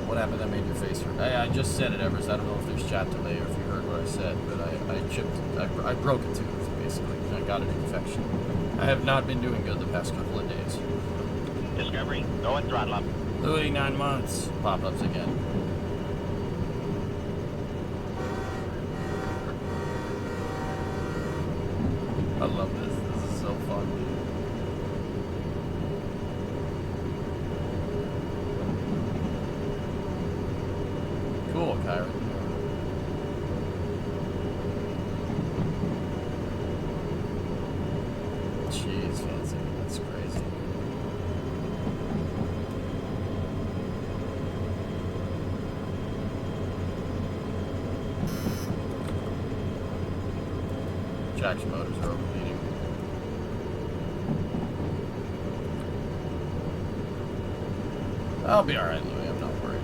What happened that made your face hurt? I just said it, Evers. I don't know if there's chat delay or if you heard what I said, but I broke a tooth, basically. I got an infection. I have not been doing good the past couple of days. Discovery, go and throttle up. Louis, 9 months. Pop-ups again. I love this. This is so fun. Cool, Kyron. Jeez, fancy. That's crazy. Traction motors are overheating. I'll be alright, Louis. I'm not worried.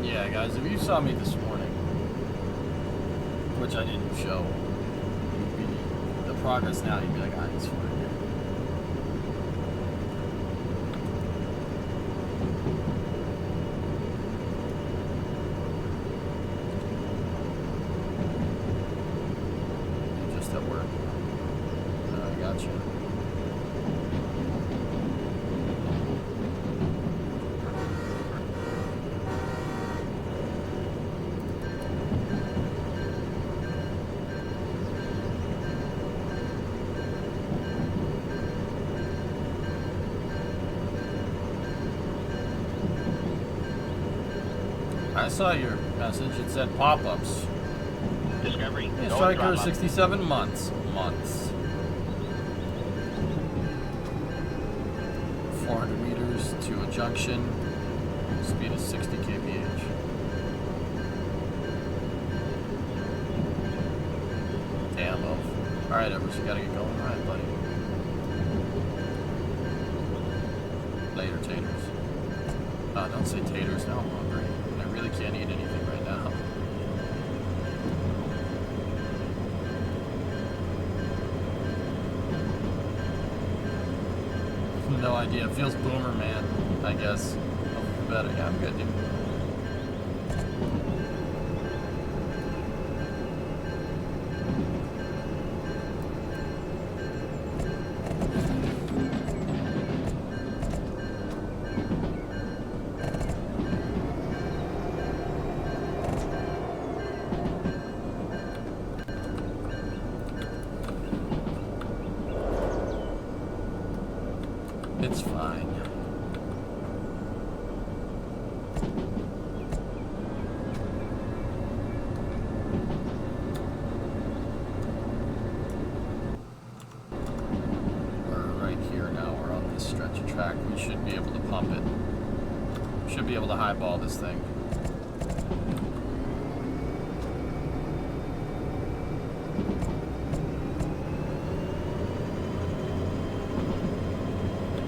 Yeah, guys, if you saw me this morning, which I didn't show, the progress now, you'd be like, ah, he's fine. Just at work. I got you. I saw your message. It said pop-ups. Discovery, Yeah, go and Striker, throttle up. 67 months. 400 meters to a junction. Speed is 60 kph. Damn, Elf. Alright, Evers, you gotta get going. Alright, buddy. Later, taters. Don't say taters. Now I'm hungry. I really can't eat anything right now. No idea. It feels boomer, man. I guess. Hope better. Yeah, I'm good, dude. It's fine. We're right here now. We're on this stretch of track. We should be able to pump it. Should be able to highball this thing.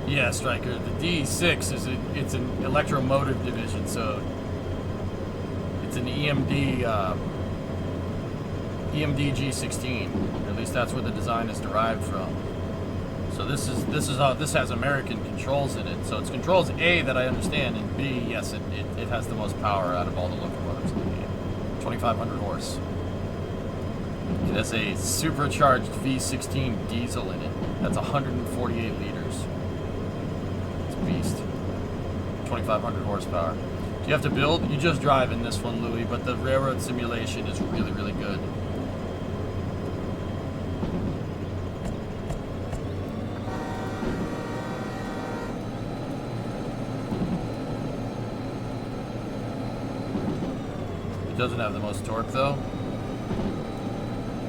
Yeah, Striker. The D6 is it's an electromotive division, so it's an EMD EMD G16. At least that's where the design is derived from. So this has American controls in it. So it's controls A that I understand, and B, yes, it has the most power out of all the locomotives in the game. 2,500 horse. It has a supercharged V16 diesel in it. That's 148 liters. It's a beast. 2,500 horsepower. Do you have to build? You just drive in this one, Louis, but the railroad simulation is really, really good. It doesn't have the most torque, though.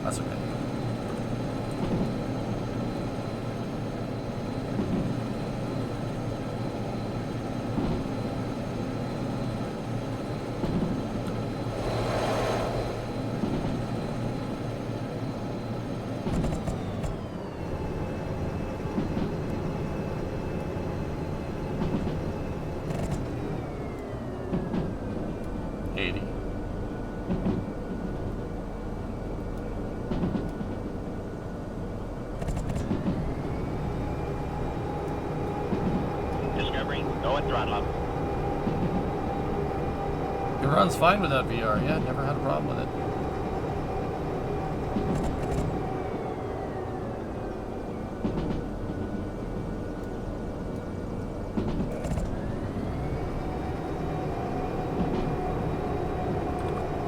That's okay. It runs fine without VR, yeah, never had a problem with it.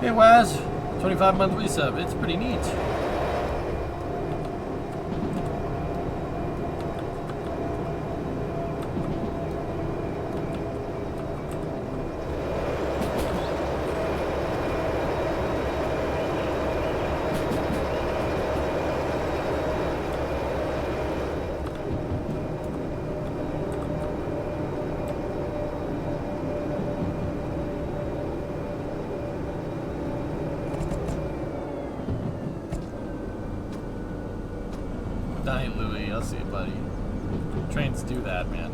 Hey Waz, 25-month resub, it's pretty neat. Dying Louis, I'll see you, buddy. Trains do that, man.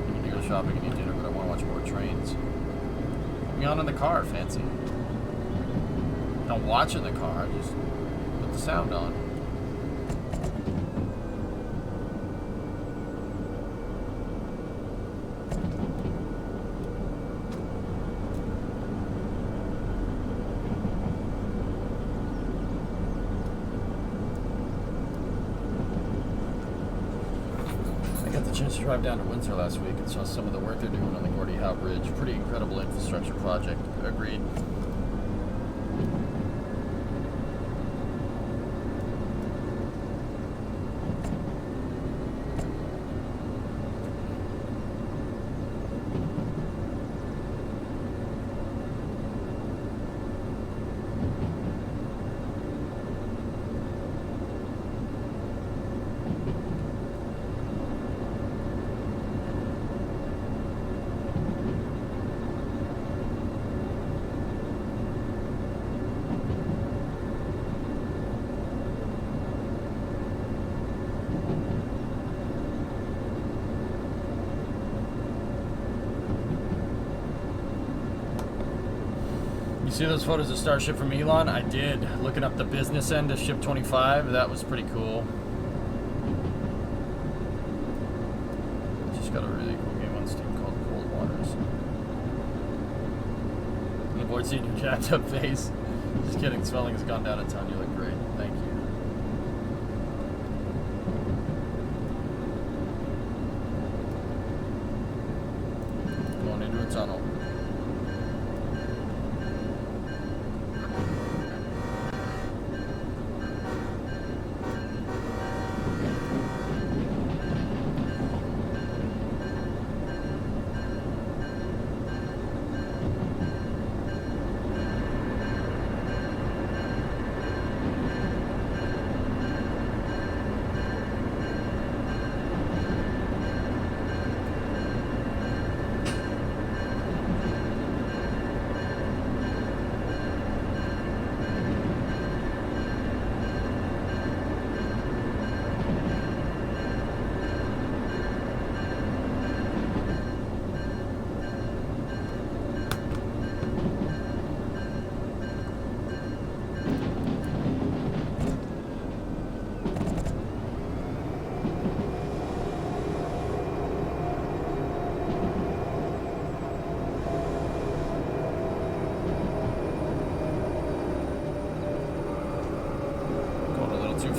You need to go shopping and eat dinner, but I want to watch more trains. Put me on in the car, fancy. Don't watch in the car, just put the sound on. I got the chance to drive down to Windsor last week and saw some of the work they're doing on the Gordie Howe Bridge. Pretty incredible infrastructure project. Agreed. You see those photos of Starship from Elon? I did. Looking up the business end of Ship 25, that was pretty cool. Just got a really cool game on Steam called Cold Waters. And avoid seeing your jacked up face. Just kidding, swelling has gone down a ton. You look great. Thank you. Going into a tunnel.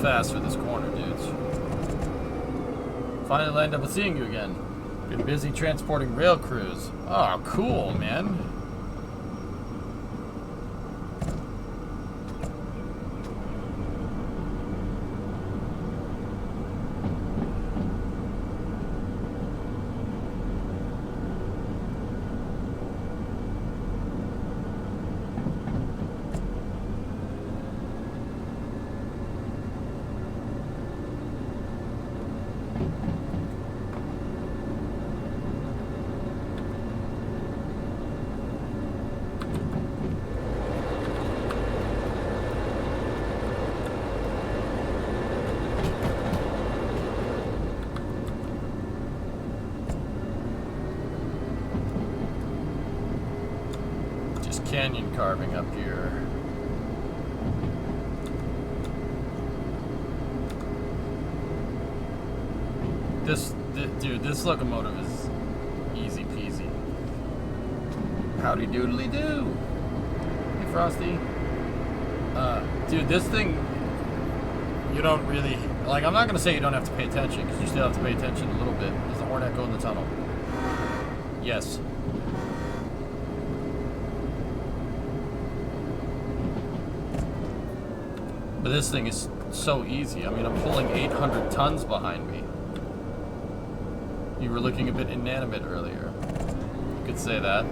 fast for this corner, dudes. Finally lined up with seeing you again. Been busy transporting rail crews. Oh, cool, man. Canyon carving up here. Dude, this locomotive is easy peasy. Howdy doodly do. Hey, Frosty. Dude, this thing, you don't really, like, I'm not gonna say you don't have to pay attention, because you still have to pay attention a little bit. There's a horn echo in the tunnel. Yes. But this thing is so easy. I mean, I'm pulling 800 tons behind me. You were looking a bit inanimate earlier. You could say that.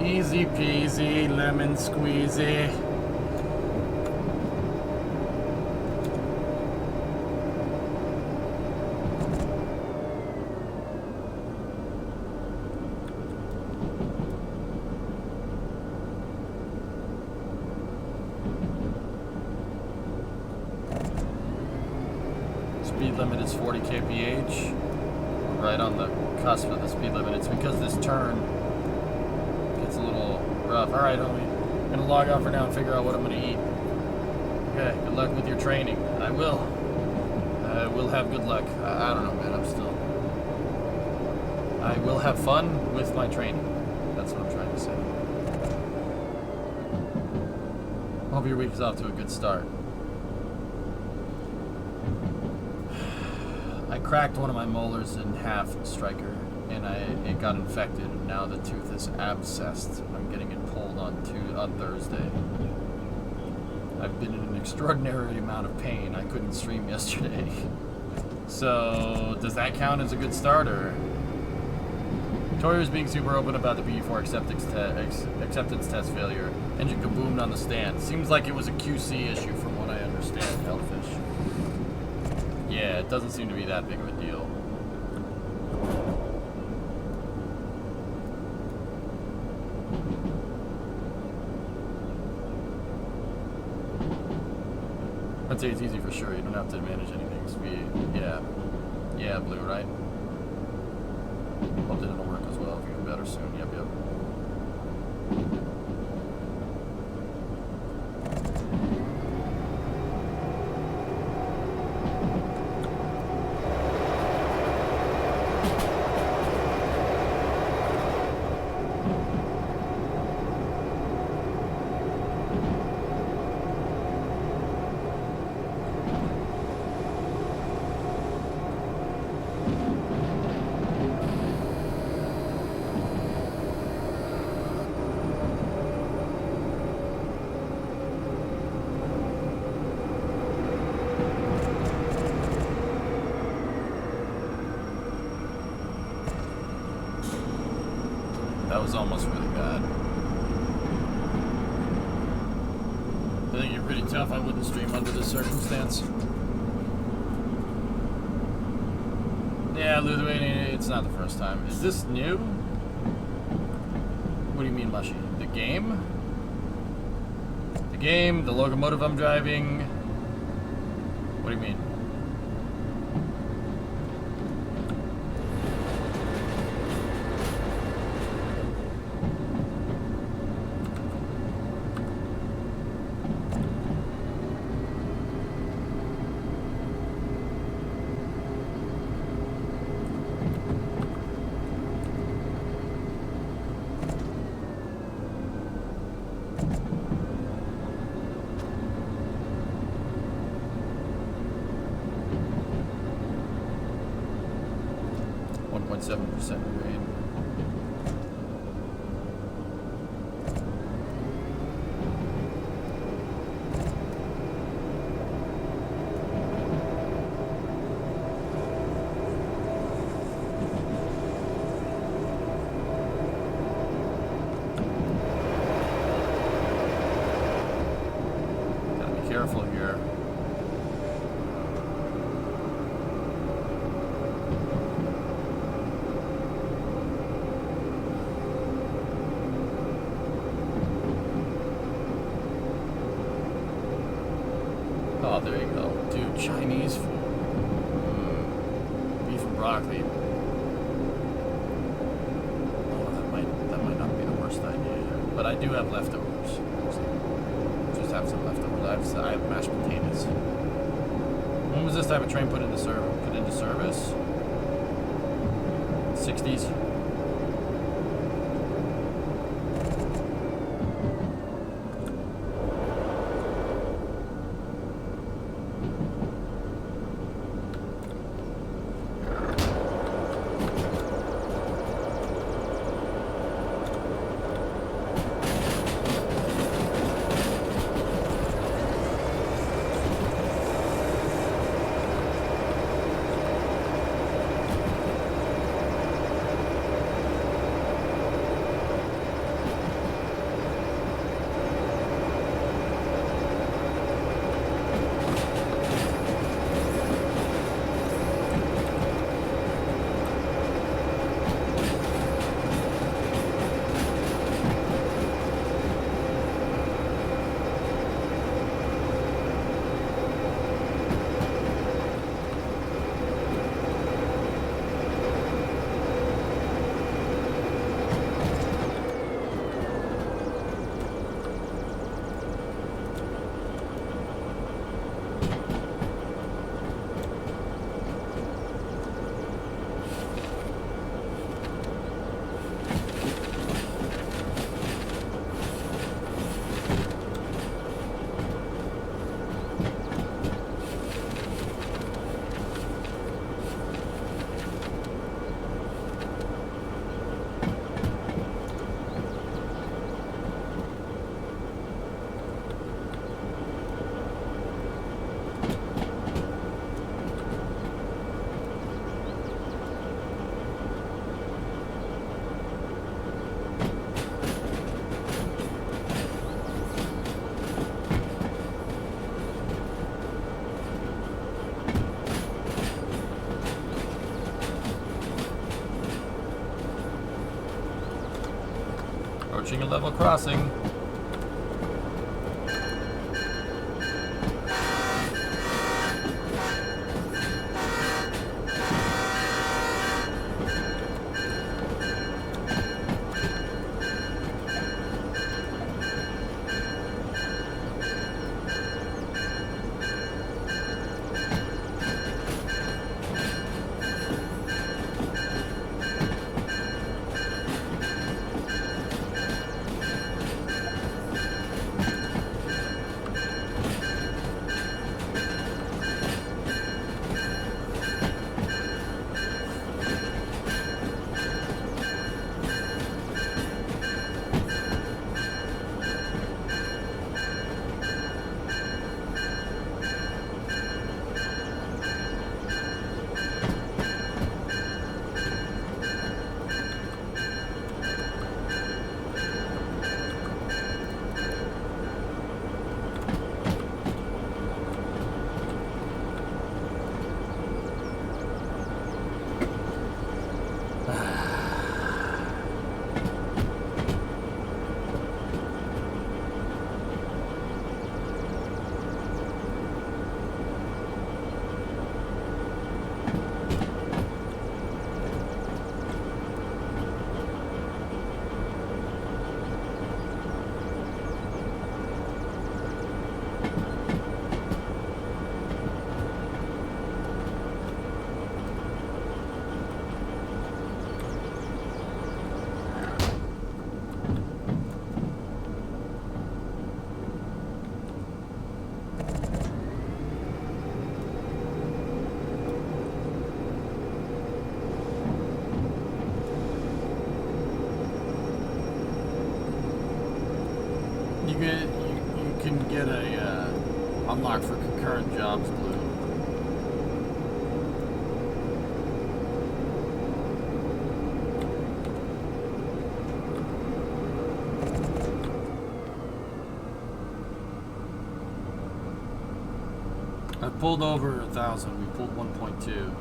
Easy peasy, lemon squeezy. Speed limit is 40 kph. Right on the cusp of the speed limit. It's because this turn gets a little rough. Alright, homie. I'm gonna log off for now and figure out what I'm gonna eat. Okay, good luck with your training. I will. I will have good luck. I don't know, man. I will have fun with my training. That's what I'm trying to say. Hope your week is off to a good start. I cracked one of my molars in half, Striker, and it got infected, and now the tooth is abscessed. I'm getting it pulled on Thursday. I've been in an extraordinary amount of pain. I couldn't stream yesterday. So, does that count as a good start, or? Toyer's being super open about the BE4 acceptance test failure. Engine kaboomed on the stand. Seems like it was a QC issue from what I understand, Hellfish. Yeah, it doesn't seem to be that big of a deal. I'd say it's easy for sure. You don't have to manage anything. Speed, yeah, Blue, right? Hope that it'll work as well. If you feel better soon. Yep. That was almost really bad. I think you're pretty tough. I wouldn't stream under this circumstance. Yeah, Lithuania, it's not the first time. Is this new? What do you mean, Mushy? The game? The game, the locomotive I'm driving. What do you mean? 2.7% grade. Gotta be careful here. Oh, there you go. Dude, Chinese food. Beef and broccoli. Oh, that might not be the worst idea. But I do have leftovers. Just have some leftovers. I have mashed potatoes. When was this type of train put into service? 60s. Approaching a level crossing. You can get a unlock for concurrent jobs blue. I pulled over 1,000. We pulled 1.2.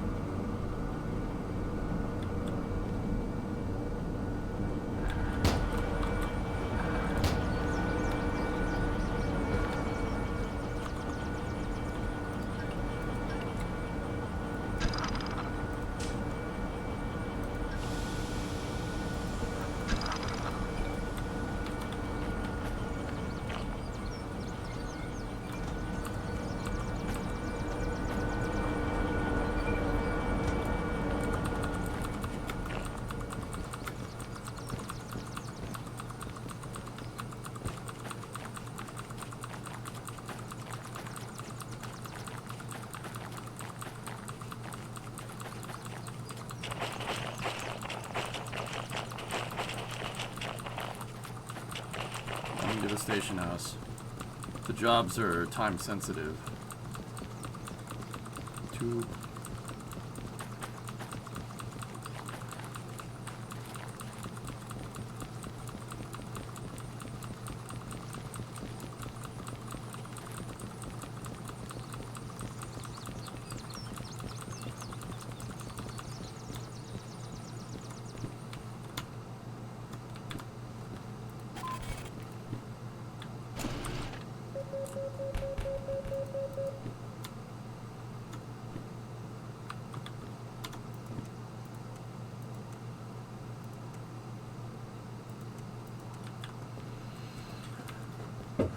To the station house. The jobs are time sensitive. Two.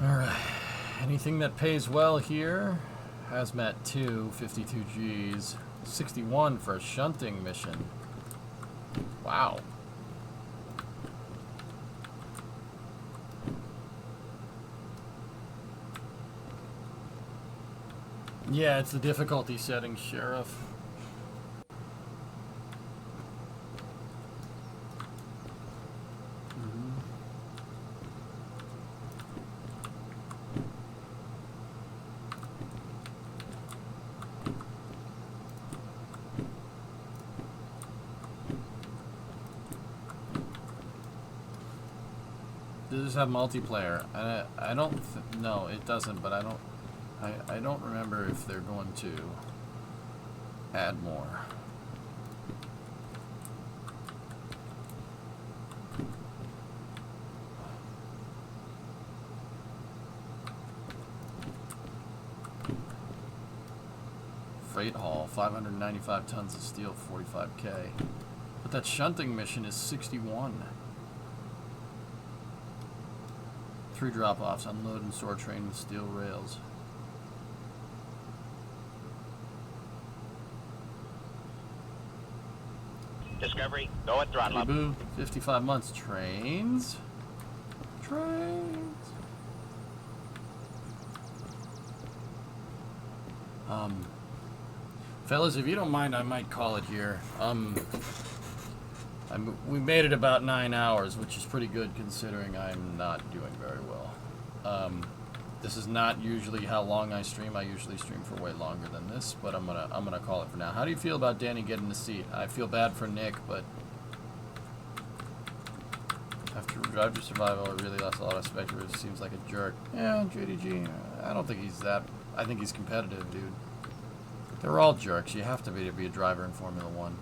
Alright, anything that pays well here? Hazmat 2, 52 Gs, 61 for a shunting mission. Wow. Yeah, it's the difficulty setting, Sheriff. Does this have multiplayer? I don't. No, it doesn't. But I don't remember if they're going to add more. Freight haul, 595 tons of steel, 45K. But that shunting mission is 61. 3 drop-offs, unload and store train with steel rails. Discovery, go at throttle up. Boo, 55 months. Trains. Fellas, if you don't mind, I might call it here. We made it about 9 hours, which is pretty good considering I'm not doing very well. This is not usually how long I stream. I usually stream for way longer than this, but I'm gonna call it for now. How do you feel about Danny getting the seat? I feel bad for Nick, but after Drive to Survival, I really lost a lot of spectators. Seems like a jerk. Yeah, JDG. I don't think he's that. I think he's competitive, dude. They're all jerks. You have to be a driver in Formula 1.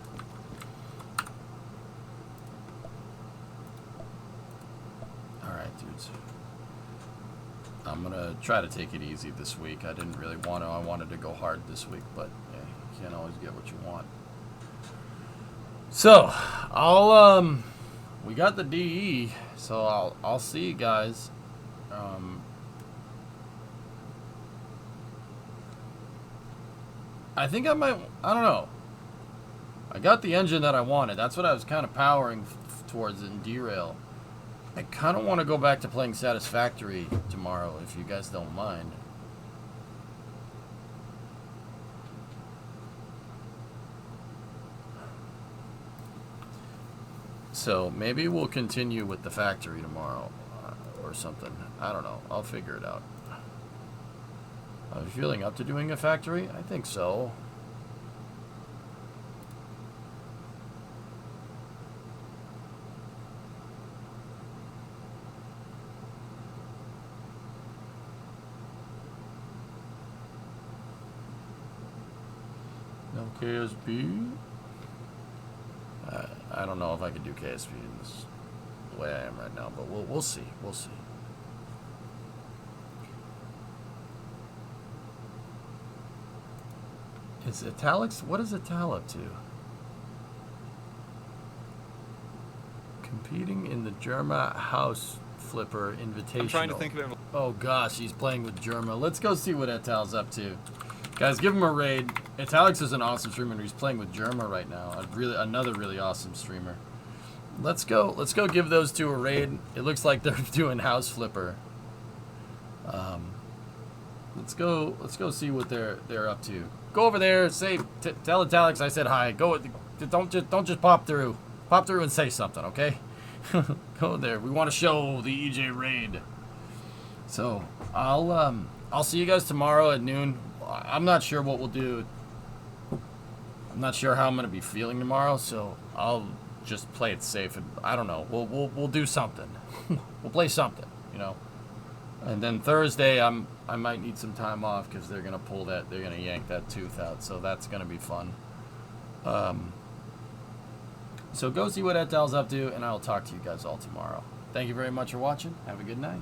Alright, dudes. I'm gonna try to take it easy this week. I didn't really want to. I wanted to go hard this week, but yeah, you can't always get what you want. So, we got the DE, so I'll see you guys. I think I might, I don't know. I got the engine that I wanted. That's what I was kind of powering towards in Derail. I kind of want to go back to playing Satisfactory tomorrow, if you guys don't mind. So maybe we'll continue with the factory tomorrow, or or something. I don't know. I'll figure it out. Are you feeling up to doing a factory? I think so. No KSB? I don't know if I could do KSB in this the way I am right now, but we'll see. We'll see. Is Italics? What is Ital up to? Competing in the Germa House Flipper Invitational. I'm trying to think of it. Oh gosh, he's playing with Germa. Let's go see what Ital's up to. Guys, give him a raid. Italics is an awesome streamer, and he's playing with Germa right now. Another really awesome streamer. Let's go give those two a raid. It looks like they're doing House Flipper. Let's go see what they're up to. Go over there, tell Italics I said hi. Don't just pop through. Pop through and say something, okay? Go there. We want to show the EJ raid. So I'll see you guys tomorrow at noon. I'm not sure what we'll do. I'm not sure how I'm gonna be feeling tomorrow, so I'll just play it safe. And I don't know. We'll do something. We'll play something, you know. And then Thursday, I might need some time off because they're gonna they're gonna yank that tooth out. So that's gonna be fun. So go see what Etel's up to, and I'll talk to you guys all tomorrow. Thank you very much for watching. Have a good night.